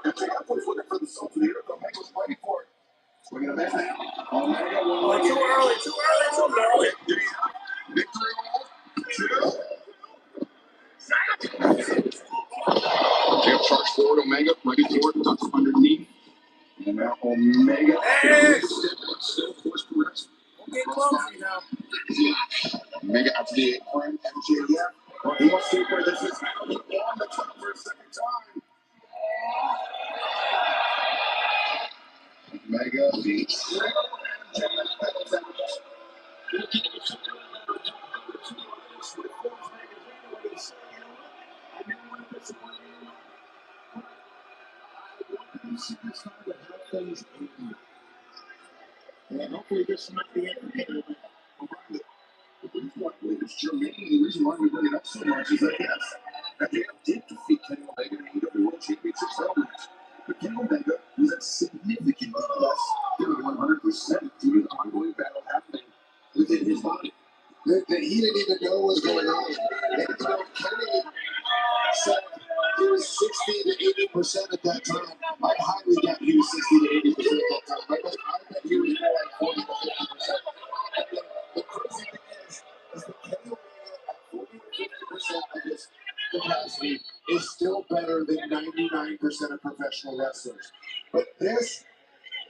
MJF was looking for the salt of the earth. Omega was waiting for it. Swinging a man now. Omega will Too early. Victory Jeff charged forward, Omega, ready for it, ducks underneath. And now Omega. Hey! Still course corrects. Get clumsy now. Omega out to the apron, MJF. He wants to see where this is now. He won the top for a second time. Omega beats and hopefully this might be it. The reason why we bring it up so much is that yes, that they did defeat Kenny Omega in the World Championship title match. But Kenny Omega was at significantly less than 100% due to the ongoing battle happening within his body. That he didn't even know what was going on. And Kenny said he was 60 to 80% at that time. I highly doubt he was 60 to 80% at that time. I bet he was more like 40 to 50%. And the crazy thing is that Kenny Omega at 40 to 50% of his capacity is still better than 99% of professional wrestlers. But this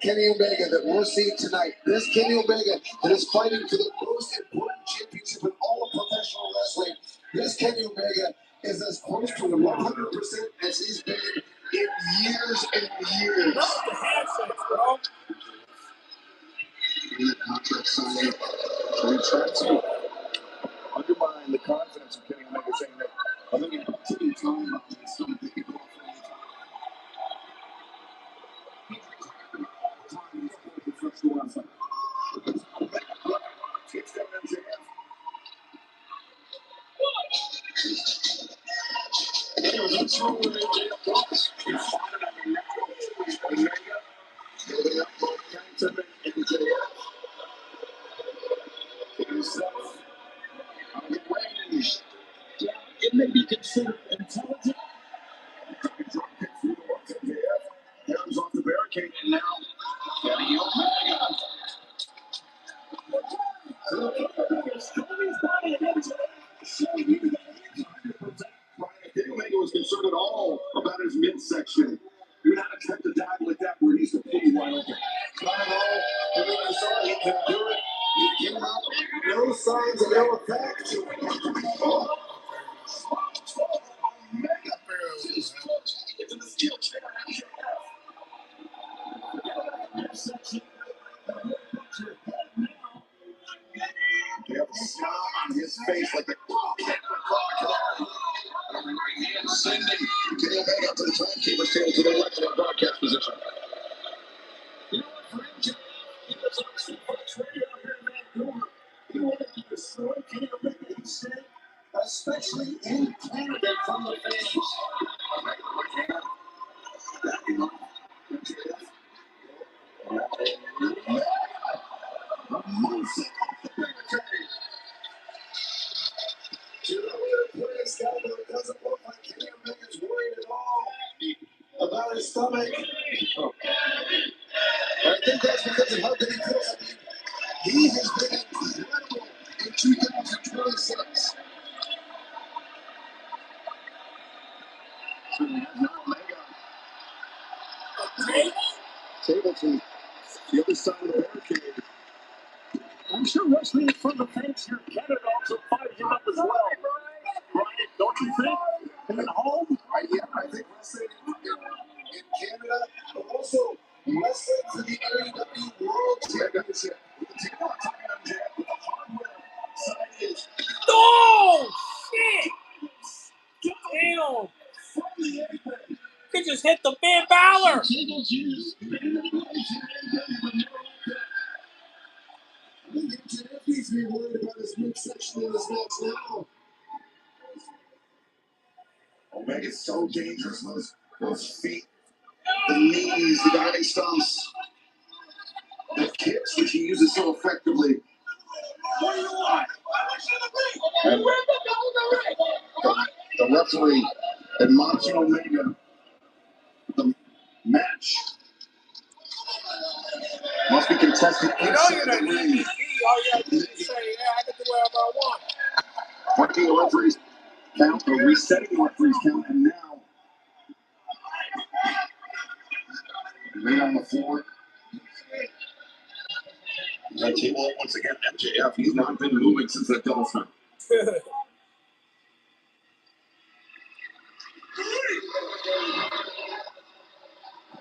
Kenny Omega that we're seeing tonight, this Kenny Omega that is fighting for the most important championship in all of professional wrestling, this Kenny Omega is as close to 100% as he's been in years and years. That's the handshakes, bro. In the contract signing, we try to undermine the confidence of Kenny Omega, saying that I think it's taking time on this stuff that people it may be considered intelligent. Hands off the barricade, and now Kenny Omega. Kenny Omega was concerned at all about his midsection. You're not expect to dive like that where he's completely wide open. Not at all. And when I saw he can do it, he came out, no signs of ill effect. Into the steel chair. You have a smile on his face like the right hand sending Kenny Omega up to the timekeeper's table to the left of the broadcast position. You know what, for MJ, he was obviously frustrated out here in Vancouver. He wanted to destroy Kenny Omega, he said, especially in Canada from the fans. Backing up. It doesn't look like Kenny Omega's worried at all about his stomach. I think that's because of how good he feels. He has been incredible in 2026. Table to the other side of the barricade. I'm sure wrestling from the fans here in Canada also fires him up as well. Brian, don't you think? And at home? I think wrestling in Canada, but also wrestling for the AEW World Championship. With the table on top of him, with the hardware side is Oh, shit. Damn. He just hit the Finn Balor. He's be worried about his midsection in this match now. Omega's so dangerous. Those feet, the knees, the diving stumps, the kicks which he uses so effectively. What do you want? And the referee admonishing Omega. The match must be contested You know inside you're the not ring. all you gotta do is say, yeah, I can do whatever I want. Breaking the referee's count, or resetting the referee's count, and now laid on the floor. That table once again, MJF. He's not been moving since that double slam.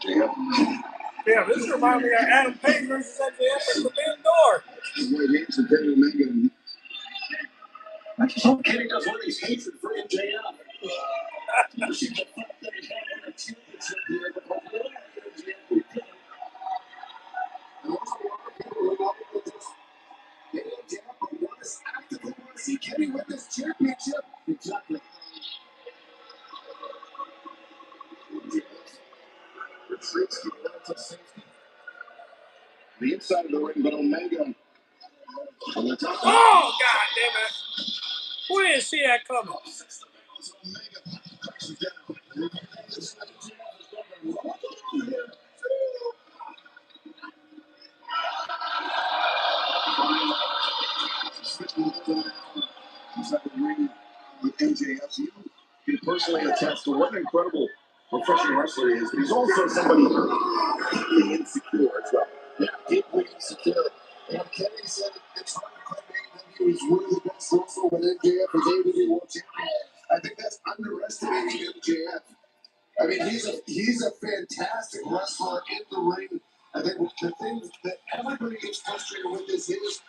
MJF. Yeah, this reminds me of Adam Page versus MJF at the Forbidden Door. His right hand to Kenny Omega. I just hope Kenny doesn't want his hatred for MJF. You see the fact that he's not won a championship here, but hopefully MJF will get it. Actively want to see Kenny win this championship. Exactly. Retreats to the safety. The inside of the ring, but Omega on the top. Oh, God damn it. Who didn't see that coming? Omega crashes down. Inside the ring with MJF. You can personally attest to what an incredible professional wrestler he is, but he's also somebody deeply insecure as well. Yeah, deeply insecure. And Kenny said it's hard to claim AEW is one of the best wrestlers when MJF is AEW World Champion. I think that's underestimating MJF. I mean, he's a fantastic wrestler in the ring. I think the thing that everybody gets frustrated with is his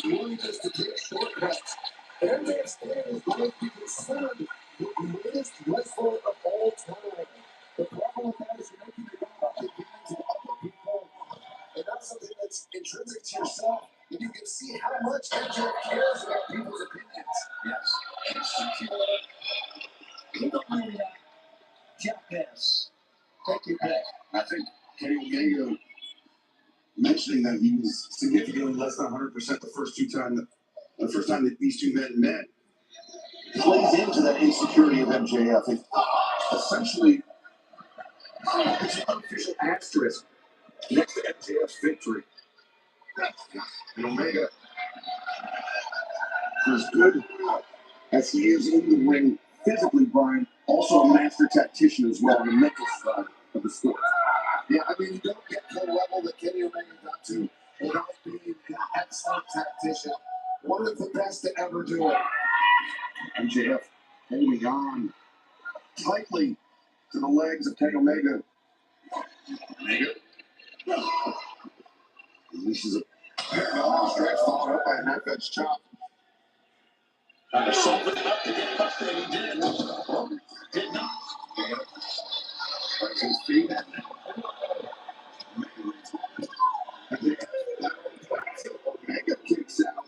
willingness to take shortcuts. MJF's plan is going to be considered the greatest wrestler of all time. The problem with that is you're making it about the opinions of other people, and that's something that's intrinsic to yourself. And you can see how much MJF cares about people's opinions. Yes. Insecure. He don't know that. Jackass. Take it back. I think Kenny Omega mentioning that he was significantly less than 100% the first time that these two men met plays into that insecurity of MJF. It essentially, it's an unofficial asterisk next to MJF's victory. And Omega, for as good as he is in the ring physically, Brian, also a master tactician as well on the mental side of the sport. Yeah, I mean, you don't get to the level that Kenny Omega got to without being an excellent tactician. One of the best to ever do it. MJF holding on tightly to the legs of Kenny Omega. Omega releases a pair of arm strikes, followed up by a knife edge chop. Something up to get up there, he did. Did not. Breaks his feet. Omega kicks out.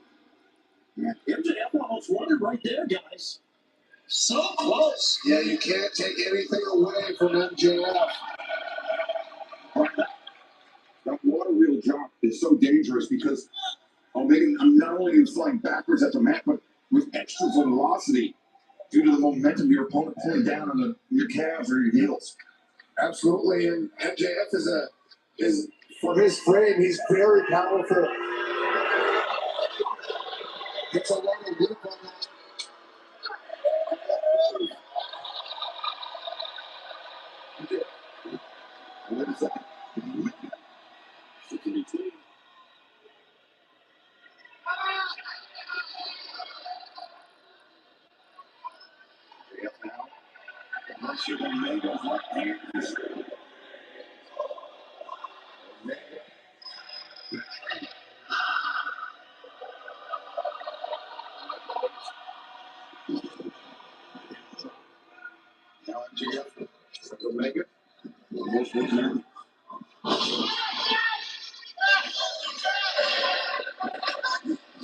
MJF almost won it right there, guys. So close. Yeah, you can't take anything away from MJF. That water wheel drop is so dangerous because Omega not only is flying backwards at the mat, but with extra velocity due to the momentum of your opponent pulling down on your calves or your heels. Absolutely, and MJF is for his frame, he's very powerful. Gets a lot of whip on that. Wait a second. Unless you're Omega's left hand. Now MJF, Omega.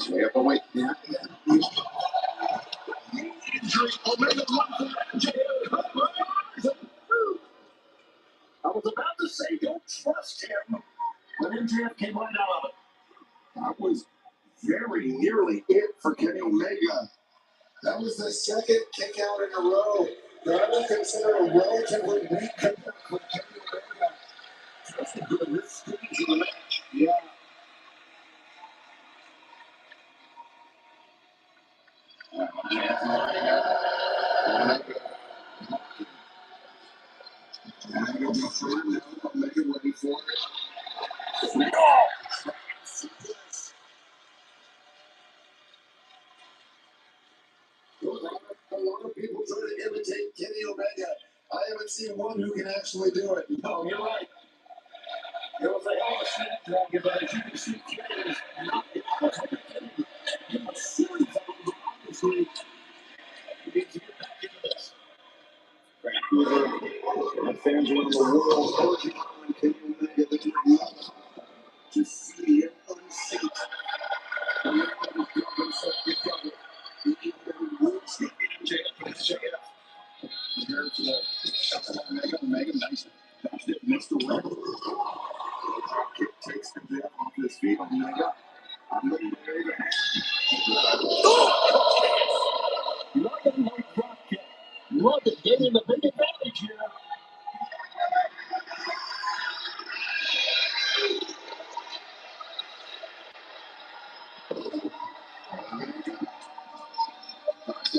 Yeah, but wait. Yeah. Injury. Omega one for MJF. I was about to say don't trust him, but MJF came right out of it. That was very nearly it for Kenny Omega. That was the second kick out in a row that I would consider a relatively weak comeback from Kenny Omega. Just a good this stage of the match. Yeah. Omega ready for it. A lot of people try to imitate Kenny Omega. I haven't seen one who can actually do it. No, you're right. It was like, oh, snap dragon, but as you can see, Kenny is not the opposite. In a series of them, obviously, he needs to get back into this. Vancouver, and fans around the world urging on Kenny Omega that they love to see him unseat. The man that has got himself together. The even words the MJF. Here to the shots of Omega. Omega, nice. Dashed it, missed the ring. Kick takes MJF off his feet. Omega. I'm looking at the hand. London no drop kick. London getting the big advantage here.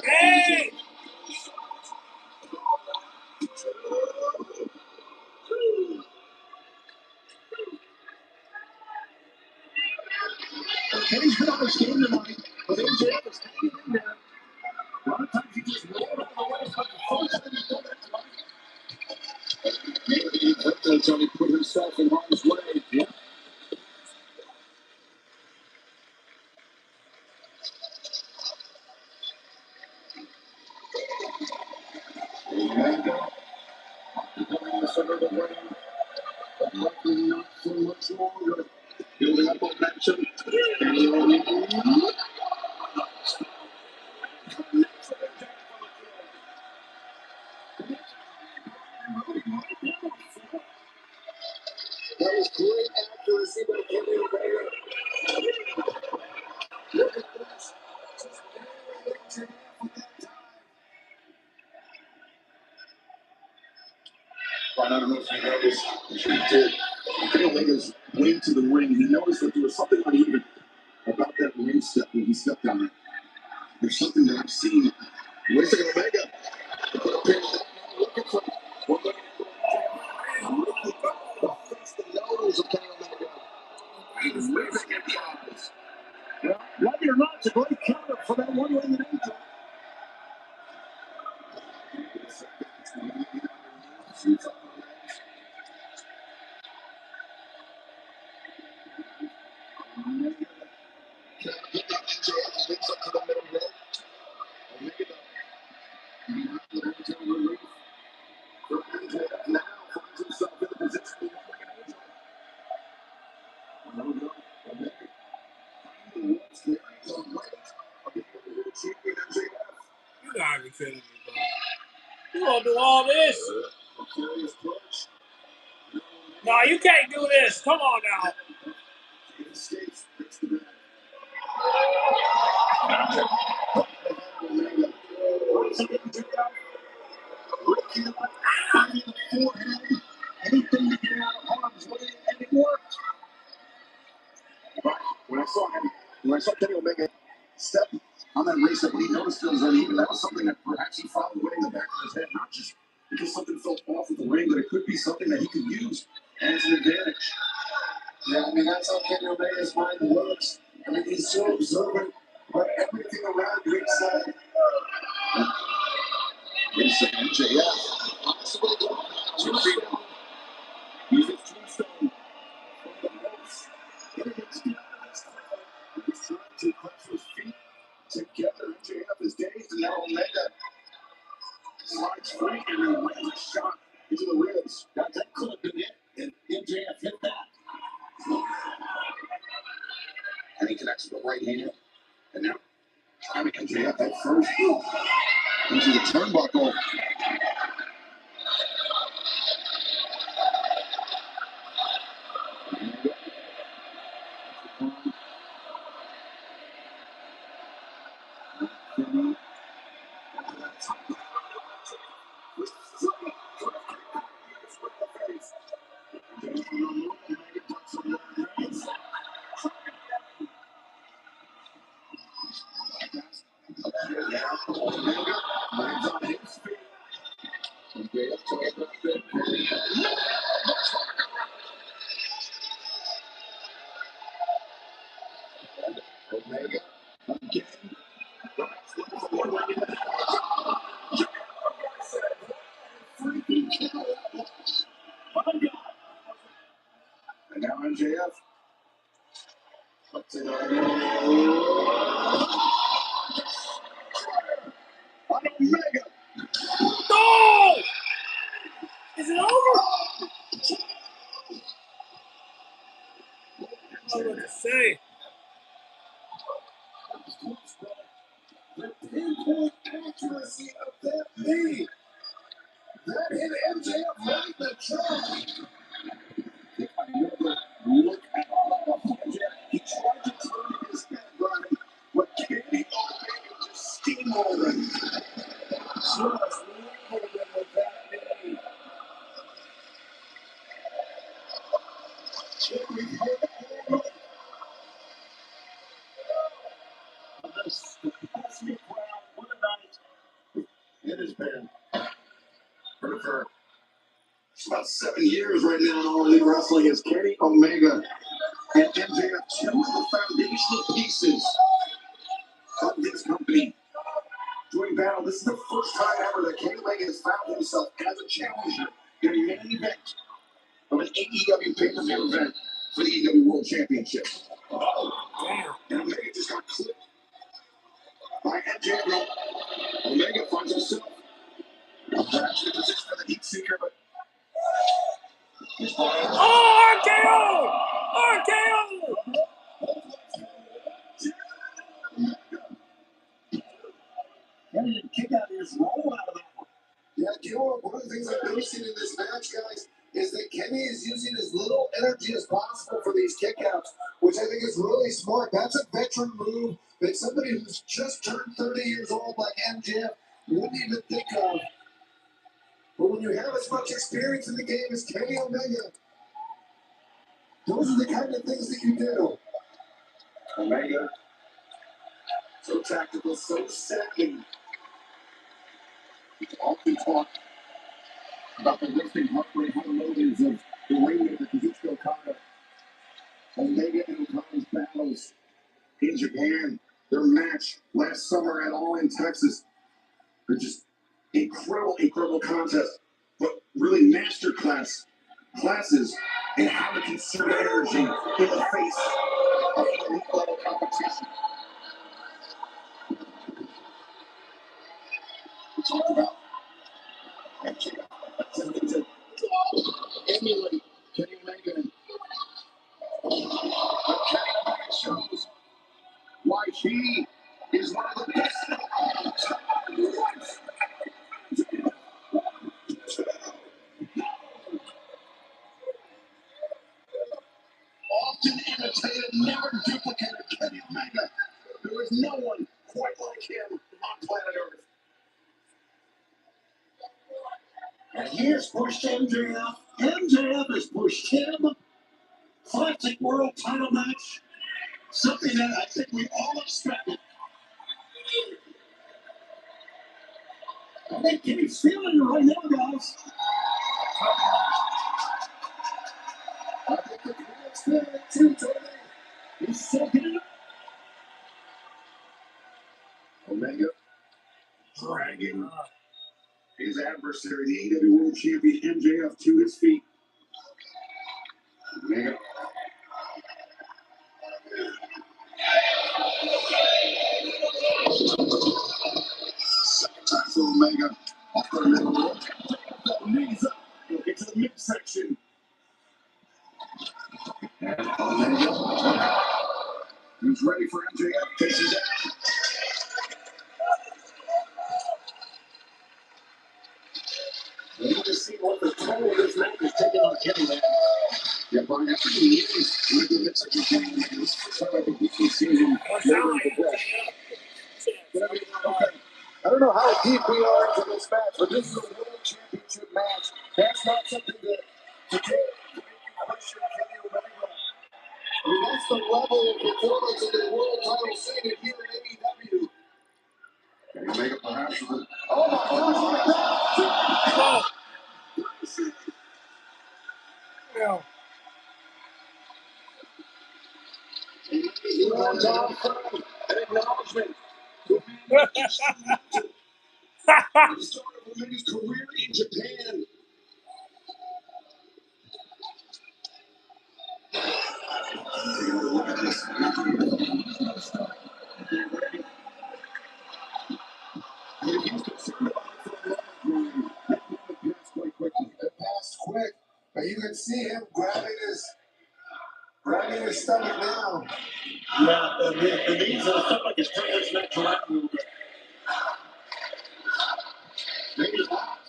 Hey! Kenny's been on his game tonight, but MJF is hanging in there. A lot of times he just rolled out of the way, but the folks didn't do that tonight. That's only put himself in harm's way. Yeah. Omega, becoming the center of the ring, but likely not so much longer. Building up momentum. Kenny Omega. That was great accuracy by Kenny Omega. Look at this. Just barely MJF with that time. Brian, I don't know if you noticed, I'm sure you did. Kenny Omega's way to the ring. He noticed that there was something uneven about that ring step when he stepped on it. There's something that I've seen. Where's the Omega? They put a pin in that. Looking for one leg. Face the nose of Kenny Omega. He's ripping at the eyes. Well, like it or not, it's a great counter for that one-legged angel. Mix up to the middle rope. Omega relief for MJF now finds himself in a position to Omega. What's the weight of the champion MJF? You gotta be kidding me, bro. You gonna do all this? Curious push. No, you can't do this. Come on now. He escapes. Fix the back. Omega. Looking up, finding the forehead. Anything to get out of harm's way, and it worked. But when I saw Kenny Omega step on that race that when he noticed it was uneven, that was something that perhaps he found way in the back of his head, not just because something felt off with the ring, but it could be something that he could use as an advantage. Yeah, I mean, that's how Kenny Omega's mind works. I mean, he's so observant of everything around ringside. Inside MJF, possibly going 2 feet. Uses tombstone from the ropes. Getting into the he's trying to clutch his feet together. MJF is dazed, and now Omega slides free and then lands a shot into the ribs. face. Got that clip in it, and MJF hit that. And he connects with the right hand. And now, trying to MJF that first into the turnbuckle. Omega again. And now MJF. Omega. No! Is it over? I don't know what to say. The pinpoint accuracy of that knee. That hit MJF right in the trunk. Look at MJF. He tried to turn his head right, but Kenny Omega just steamrolled him. Just leveled him with that knee. Kenny hit this capacity crowd. What a night it has been. For about 7 years right now in All Elite Wrestling is Kenny Omega and MJF, two of the foundational pieces of this company. Doing battle, this is the first time ever that Kenny Omega has found himself as a challenger in a main event of an AEW pay-per-view event for the AEW World Championship. And Omega just got clipped by MJF. Omega finds himself perhaps in position for the heat seeker, but Oh, RKO! RKO! Kenny didn't kick out his roll out of that one. Yeah, you know what? One of the things I've noticed in this match, guys, is that Kenny is using as little energy as possible for these kickouts, which I think is really smart. That's a veteran move that somebody who's just turned 30 years old like MJF wouldn't even think of. But when you have as much experience in the game as Kenny Omega, those are the kind of things that you do. Omega, so tactical, so savvy. He's often talked about the lifting heart rate, high motives of the Rainmaker, Kazuchika Okada. Omega and Okada's battles in Japan, their match last summer at All In Texas. They're just incredible contest, but really masterclasses in how to conserve energy in the face of elite level competition. We talked about attempting to emulate Kenny Omega. But Kenny Omega shows why he is one of the best of all time. Often imitated, never duplicated Kenny Omega. There is no one quite like him on planet Earth. And he has pushed MJF. MJF has pushed him. Classic world title match. Something that I think we all expected. I think Kenny's feeling it right now, guys. I think the crowd's feeling it too, Tony. He's soaking it up. Omega dragging his adversary, the AEW World Champion MJF, to his feet. Omega. Second time for Omega. Off the middle. Knees up. He'll get to the midsection. And Omega. He's ready for MJF. Faces it. We need to see what the toll of this match is taking on Kenny, man. Yeah, Brian, after the years, with the midsection game, so I think we can see him later progress. Okay. I don't know how deep we are into this match, but this is a world championship match. That's not something to take to make you question Kenny Omega. I mean, that's the level of performance in the world title scene here in AEW. Kenny Omega perhaps with a Oh my gosh, look at that! Yeah. He runs off from an acknowledgement. the start of Omega's career in Japan. Take a look at this. If he's concerned about it for a long time, that moment passed quite quickly. It passed quick, but you can see him grabbing his stomach now. Yeah, the knees of the stomach is turning this match around a little bit. Maybe not.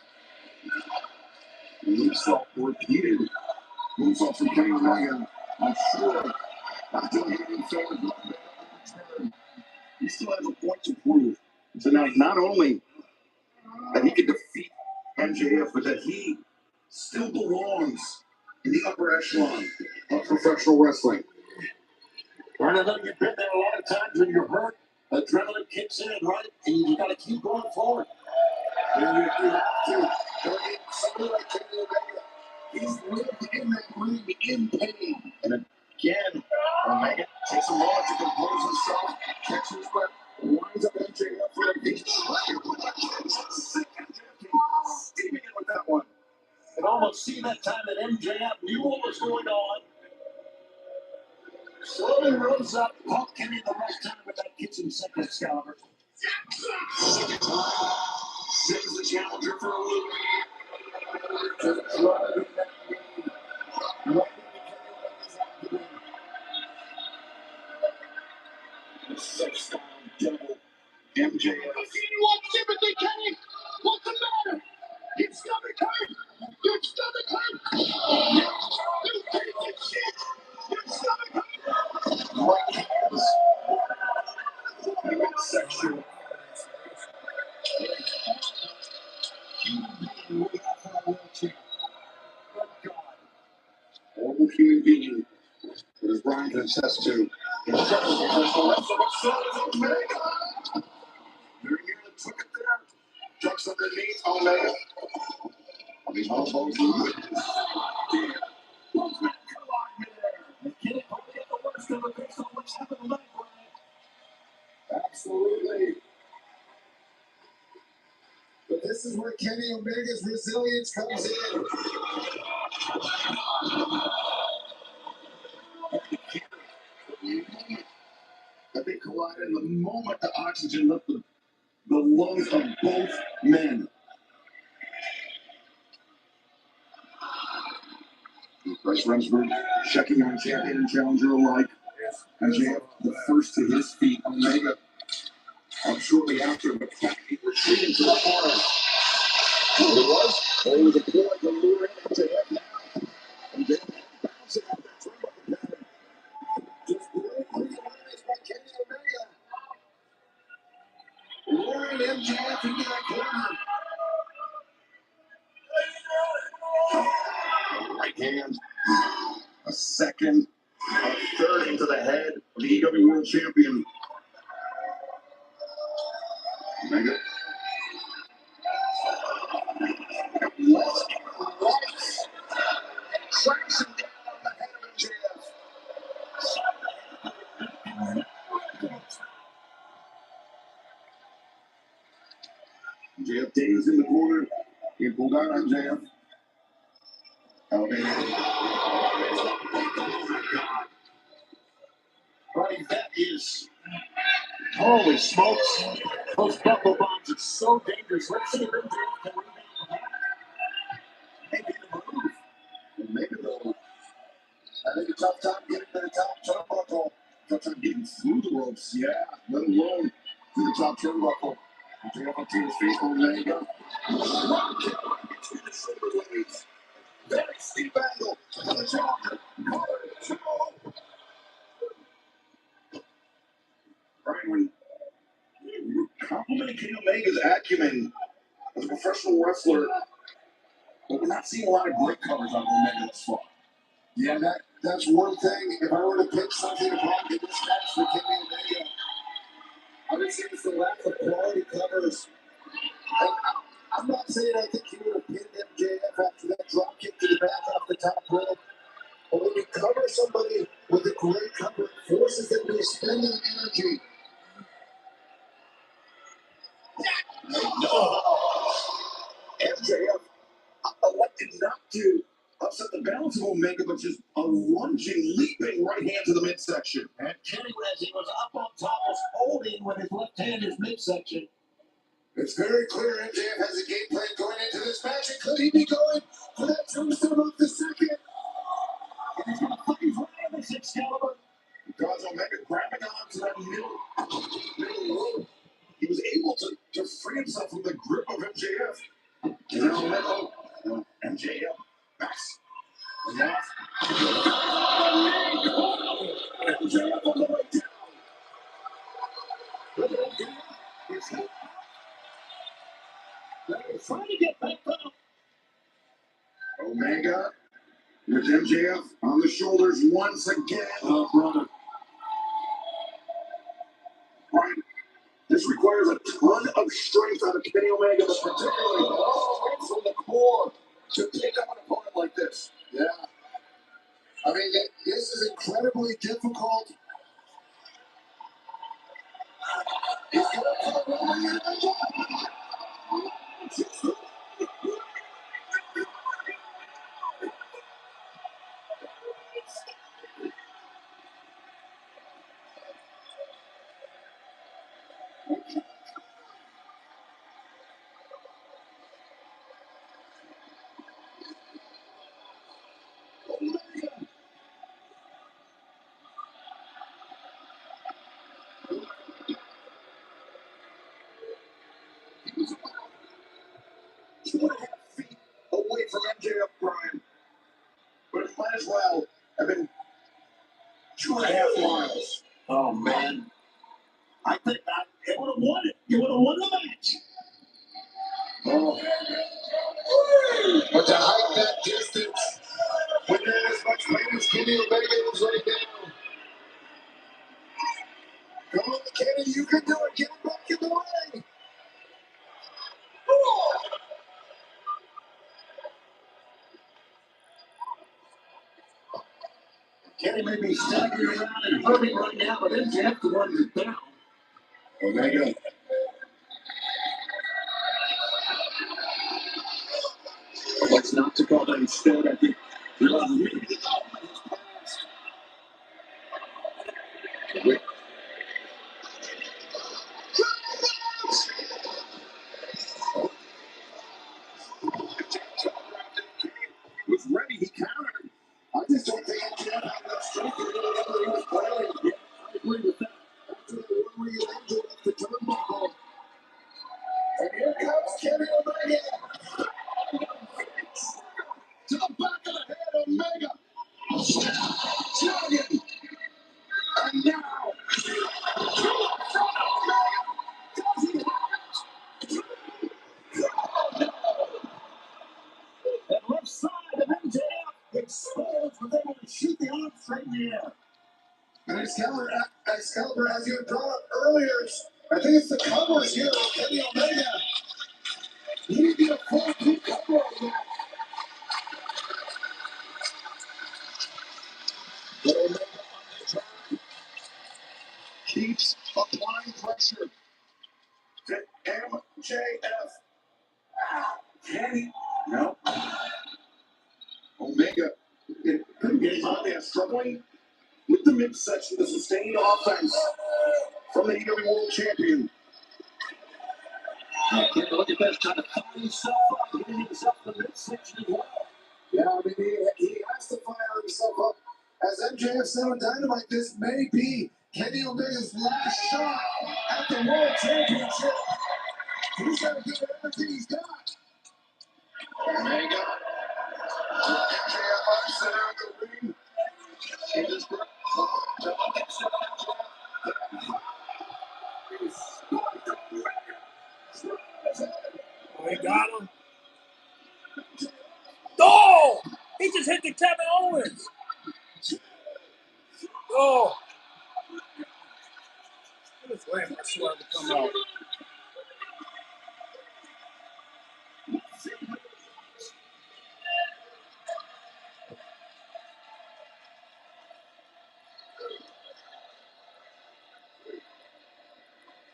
Moonsault repeated. Moonsault from Kenny Omega. I'm sure not doing anything favor for Omega in return. He still has a point to prove tonight. Not only that he can defeat MJF, but that he still belongs in the upper echelon of professional wrestling. Right, I know you've been there a lot of times when you're hurt. Adrenaline kicks in, right? And you got to keep going forward. And you have to. Somebody like Kenny Omega, he's lived in that ring in pain. And again, Omega takes a moment to compose himself, catches his breath, winds up MJF for a big steaming in with that one. It almost seemed that time that MJF knew what was going on. Slowly rose up, caught Kenny the right time with that kitchen second Excalibur. Sends the challenger for a loop. Six-star double MJF. What sympathy, Kenny? What's the matter? Your stomach hurt. Your stomach hurt. You piece of shit. Your stomach hurt. Right hands. Midsection. Horrible human being. But as Brian can attest to, he's such a professional wrestler, but so is Omega. Very nearly took it there. Ducks underneath Omega. These elbows and witness. Damn. Both men collide midair. Kenny probably got the worst of it based on what's happened tonight, Brian. Absolutely. But this is where Kenny Omega's resilience comes in. That they collided, the moment the oxygen left the lungs of both men. Bryce Remsburg checking on champion and challenger alike. MJF the first to his feet. Omega shortly after, but he retreated to the corner. It was a ploy to lure in MJF now. MJF bouncing off that turnbuckle pattern. Just great realignment by Kenny Omega. Luring MJF into that corner. Right hand. A second. A third into the head of the EW World Champion. Omega. Left, right. Tracks him down on the head of MJF. MJF Dave's in the corner. He pulled out on MJF. Elevated. Buddy, that is. Holy smokes. Those buckle bombs are so dangerous. Let's see if MJF can rebound from that. Maybe Having a tough time getting to the top turnbuckle. Tough time getting through the ropes, yeah, let alone to the top turnbuckle. MJF up to his face, Omega. Rock kick between the shoulder blades. Very steep angle for the challenger. Brian, when you compliment Kenny Omega's acumen as a professional wrestler, but we're not seeing a lot of great covers on Omega this far. Yeah, that's one thing. If I were to pick something apart in this match for Kenny Omega, I would say it's the lack of quality covers. And I'm not saying I think he would have pinned MJF after that drop kick to the back off the top rope. But when you cover somebody with a great cover, it forces them to spend energy. No! MJF elected not to upset the balance of Omega, but just a lunging, leaping right hand to the midsection. And Kenny, as he was up on top, was holding with his left hand his midsection. It's very clear MJF has a game plan going into this match. And could he be going for that tombstone off the second? And he's going to fucking fly this Excalibur. Because Omega grabbing onto that middle rope, he was able to free himself from the grip of MJF. And now Omega, MJF backs. MJF on the way down. He's trying to get back up. Omega with MJF on the shoulders once again. Oh, brother. Right. This requires a ton of strength out of Kenny Omega, but particularly right from the core to pick up an opponent like this. Yeah. I mean, this is incredibly difficult. He's going for the Roman He was about 2.5 feet away from MJF Brian. But it might as well have been 2.5 miles. Oh, man. I think it would have won it. You would have won the match. Oh. But to hike that distance, when they're as much pain as Kenny Omega is right now. Come on, Kenny, you can do it. Get him back in the ring. Kenny may be staggering around and hurting right now, but MJF the one who's down. Omega. What's not to call that instead, I think. Was ready, he countered. I just don't think MJF had enough strength to do whatever he was planning. Yeah, I agree with that. After the one where you landed off the turnbuckle. And here comes Kenny Omega. To the back of the head, Omega. Dragon. And now. That left side of MJF exposed, was able to shoot the arm straight in the air. And Excalibur, as you had brought up earlier, I think it's the covers here of Kenny Omega. You need to get a full two cover on that. But Omega on the turn keeps applying pressure to MJF. Kenny. No. Omega. It couldn't get his on there, struggling with the midsection, the sustained offense from the EW World Champion. Kenny, look at this, trying to fire himself up, getting himself in the midsection as well. Yeah, I mean, he has to fire himself up As MJF said on Dynamite, this may be Kenny Omega's last shot at the World Championship. He's got to give it everything he's got. Omega. MJF on center of the ring. It is the Oh, he got him. Oh! He just hit the Kevin Owens. Oh. I was waiting for Swerve to come out.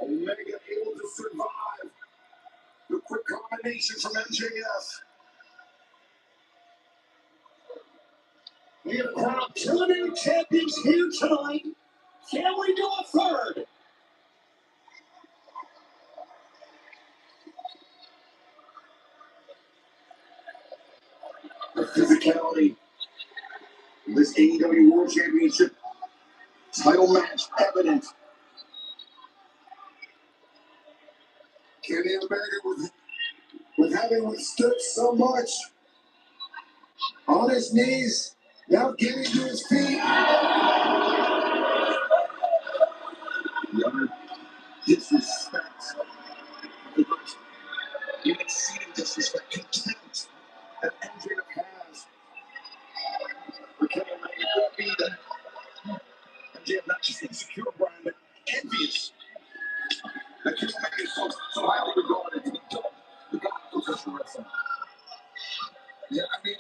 Omega able to survive. The quick combination from MJF. We have crowned 2 new champions here tonight. Can we do a third? The physicality of this AEW World Championship title match evident. Kenny Omega with having withstood so much on his knees, now getting to his feet. The utter disrespect. The exceeding disrespect, contempt that MJF has for Kenny Omega could be that MJF not just insecure, Brian, but envious. That Kenny Omega is so highly regarded to be the god of professional wrestling. Yeah, I mean,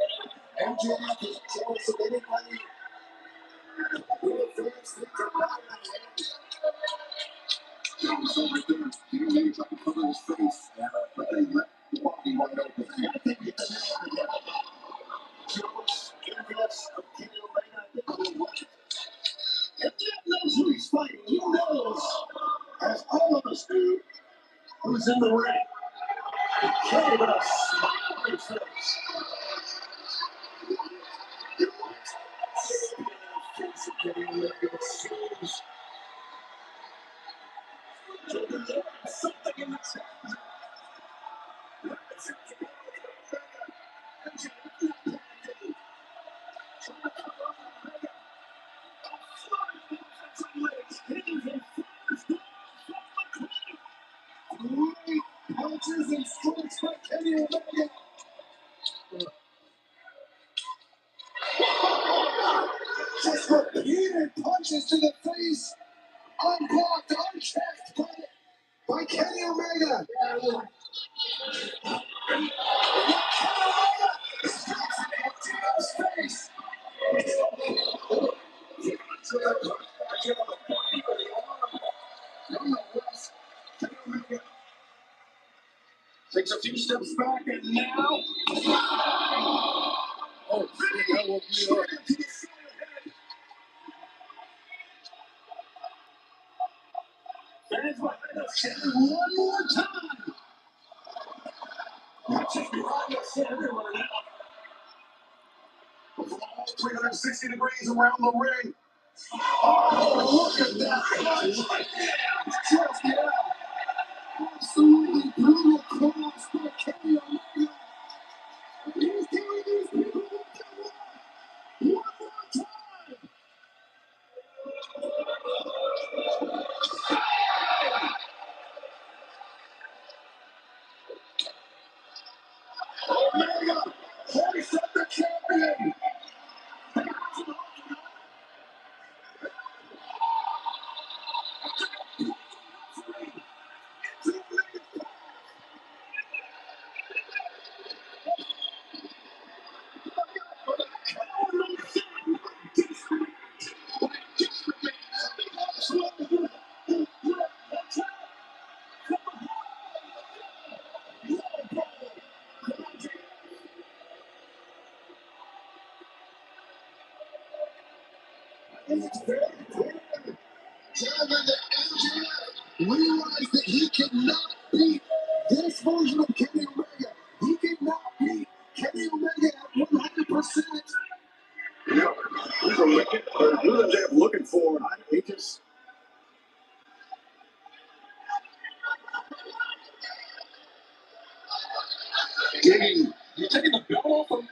MJF is jealous of anybody who advances to not So right there, Kenny Omega tried to cover his face, but they left the body wide open. I think it's Jealous, envious of Kenny Omega. If Jeff knows who he's fighting, he knows, as all of us do, who's in the ring. Kenny with a smile on his face. Kenny Omega seems to deliver something in the chat. punches and strikes by Kenny Omega. Just repeated punches to the face, unblocked, unchecked by Kenny Omega. Face. Takes a few steps back and now. Oh, shit, that woke me up. Fans behind us cheering one more time. Watches behind us everywhere now. From all 360 degrees around the ring. Oh, look at that punch right there. Just it out. Absolutely brutal cross by Kenny Omega. He's telling these people to come on. One more time. Omega, hoist up the champion. And it's very clear, gentlemen, that MJF realized that he cannot beat this version of Kenny Omega. He cannot beat Kenny Omega at 100%. Who's a wicket? Who's MJF looking for? He just. Digging. You're taking the belt off him?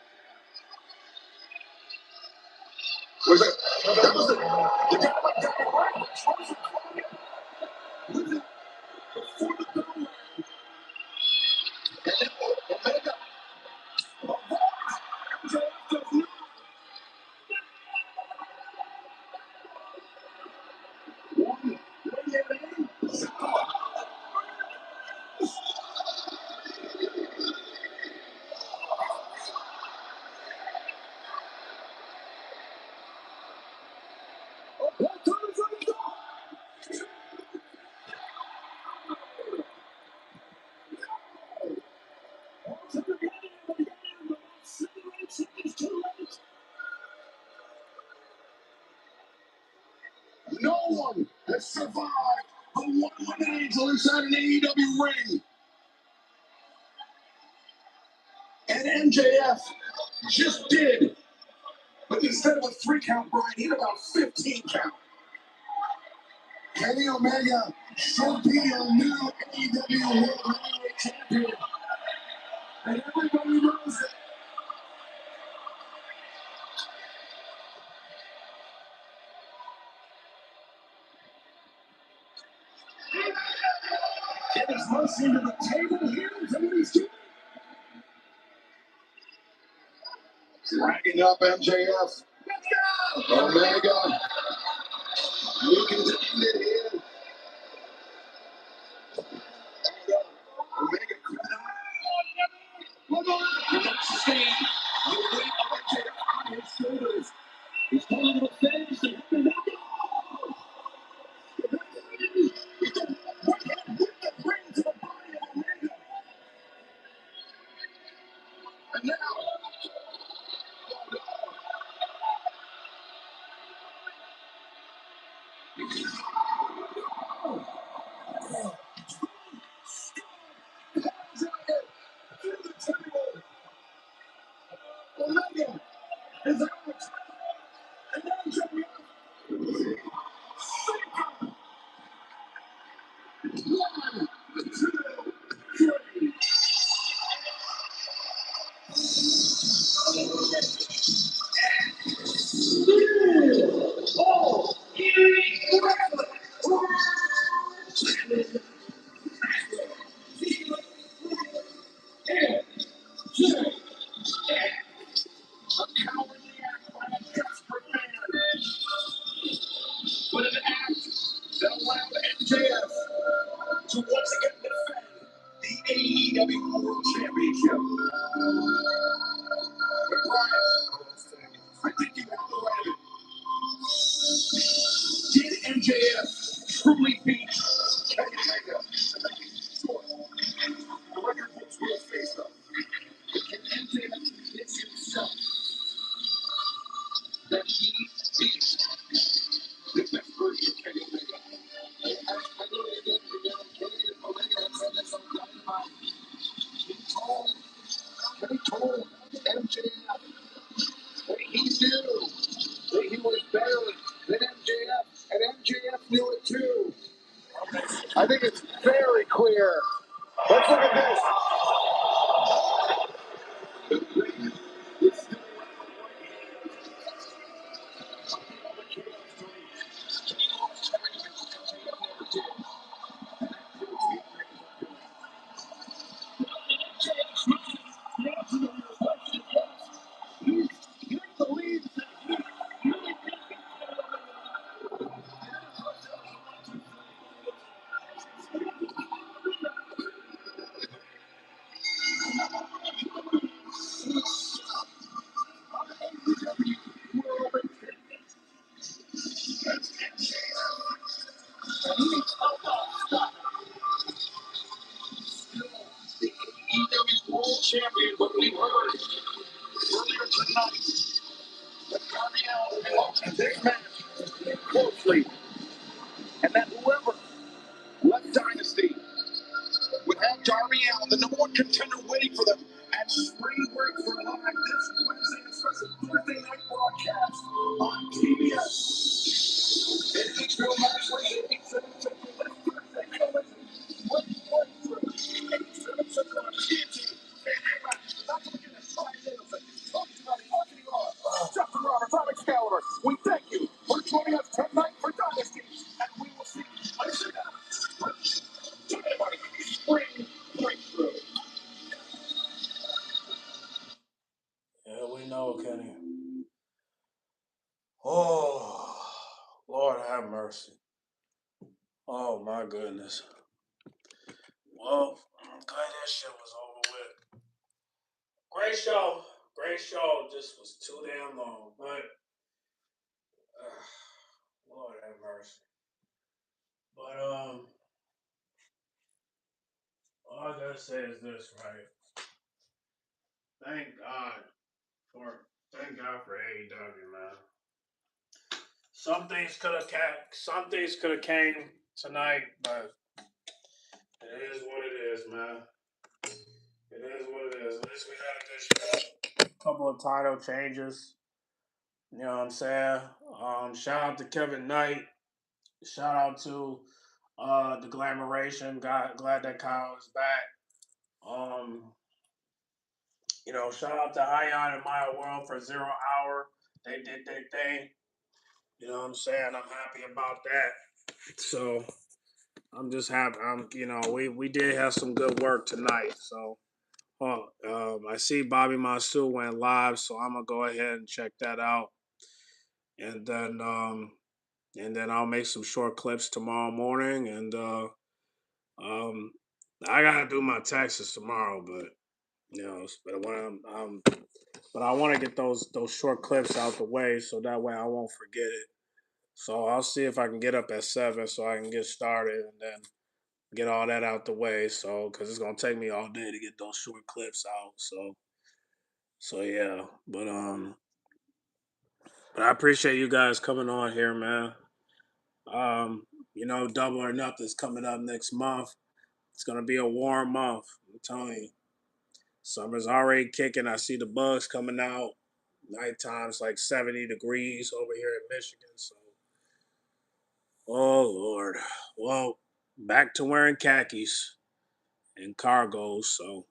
Was it? That was it. The guy went down the right. Was it? Before the bell rang. And then Omega. MJF does not. One. No one has survived the one angel inside an AEW ring. And MJF just did. But instead of a 3 count, Brian, he had about 15 count. Kenny Omega should be a new AEW World Heavyweight Champion. And everybody knows it. Kenny's motioning to the table here. Is that what he's doing? Dragging up MJF. Omega. Looking to end it here. Omega could not. He looks sustained. The weight of MJF on his shoulders. He's calling the fans and helping him. With the ring to the body of Omega. And now. Omega is out. And now MJF. 1, 2, 3. But an act that allowed MJF to once again defend the AEW World Championship. But Brian, I think you have the right. Did MJF truly beat Kenny Omega? Sure. The record books will face up. But can MJF convince himself that he beat the best version of Kenny Omega? I know they did. Kenny Omega had said that some time. He told MJF that he knew that he was better than MJF, and MJF knew it too. I think it's very clear. Let's look at this. Champion, but we heard earlier tonight that Darby Allin watched this match closely, and that whoever left Dynasty would have Darby Allin, the #1 contender, waiting for them at Spring Break for Live this Wednesday. special Thursday night broadcast on TBS. In each real match, race 877 Thursday television. 143, 877 on TNT. Not to forget the Brian Danielson, Tony Scully, Anthony Ross, Justin Roberts, Alex Gallagher. We thank you for joining us tonight for Dynasty, and we will see you later now. Dynamite Spring Breakthrough. Yeah, we know, Kenny. Oh, Lord have mercy. Oh, my goodness. Well, I'm glad that shit was over with. Great show. Great show. Just was too damn long. But, Lord have mercy. But, all I gotta say is this, right? Thank God for AEW, man. Some things could have came tonight, but it is what it is, man. It is what it is. At least we had a good show. Couple of title changes. You know what I'm saying? Shout out to Kevin Knight. Shout out to the Glamoration. Glad that Kyle is back. Shout out to Ion and Maya World for 0 Hour. They did their thing. You know what I'm saying? I'm happy about that. So I'm just happy. We did have some good work tonight. So I see Bobby Masu went live, so I'm gonna go ahead and check that out. And then I'll make some short clips tomorrow morning. And I gotta do my taxes tomorrow, but but when but I want to get those short clips out the way so that way I won't forget it. So I'll see if I can get up at 7 so I can get started and then get all that out the way. So because it's gonna take me all day to get those short clips out. So yeah, but I appreciate you guys coming on here, man. Double or Nothing's coming up next month. It's gonna be a warm month. I'm telling you. Summer's already kicking. I see the bugs coming out. Nighttime's like 70 degrees over here in Michigan. So, oh Lord. Well, back to wearing khakis and cargos. So,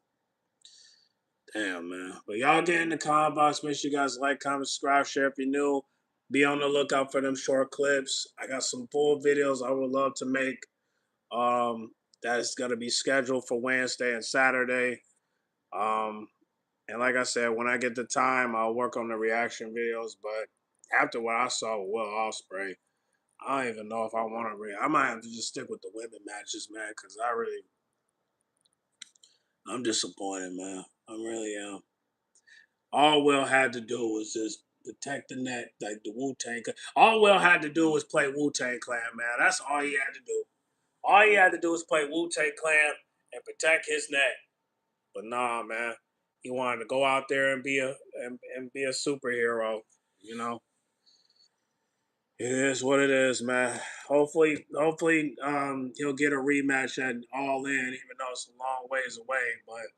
damn man. But y'all get in the comment box. Make sure you guys like, comment, subscribe, share if you're new. Be on the lookout for them short clips. I got some full videos I would love to make. That's gonna be scheduled for Wednesday and Saturday. And like I said, when I get the time, I'll work on the reaction videos. But after what I saw with Will Ospreay, I don't even know if I want to I might have to just stick with the women matches, man, because I'm disappointed, man. I really am. All Will had to do was just protect the neck, like the Wu-Tang. All Will had to do was play Wu-Tang Clan, man. That's all he had to do. All he had to do was play Wu-Tang Clan and protect his neck. But nah, man. He wanted to go out there and be a superhero, you know. It is what it is, man. Hopefully, he'll get a rematch at All In, even though it's a long ways away. But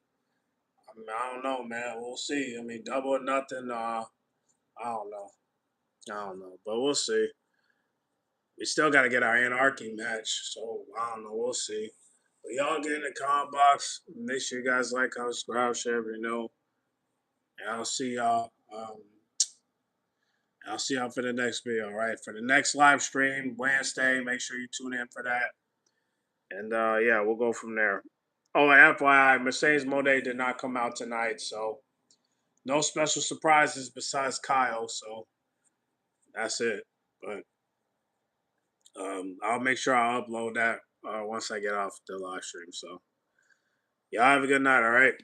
I don't know, man. We'll see. I mean, Double or Nothing. I don't know. But we'll see. We still got to get our Anarchy match, so I don't know. We'll see. But y'all get in the comment box. Make sure you guys like, comment, subscribe, share if you know. And I'll see y'all. I'll see y'all for the next video, all right? For the next live stream, Wednesday, make sure you tune in for that. And yeah, we'll go from there. Oh, and FYI, Mercedes Monet did not come out tonight, so no special surprises besides Kyle, so that's it. But I'll make sure I upload that once I get off the live stream. So y'all have a good night, all right?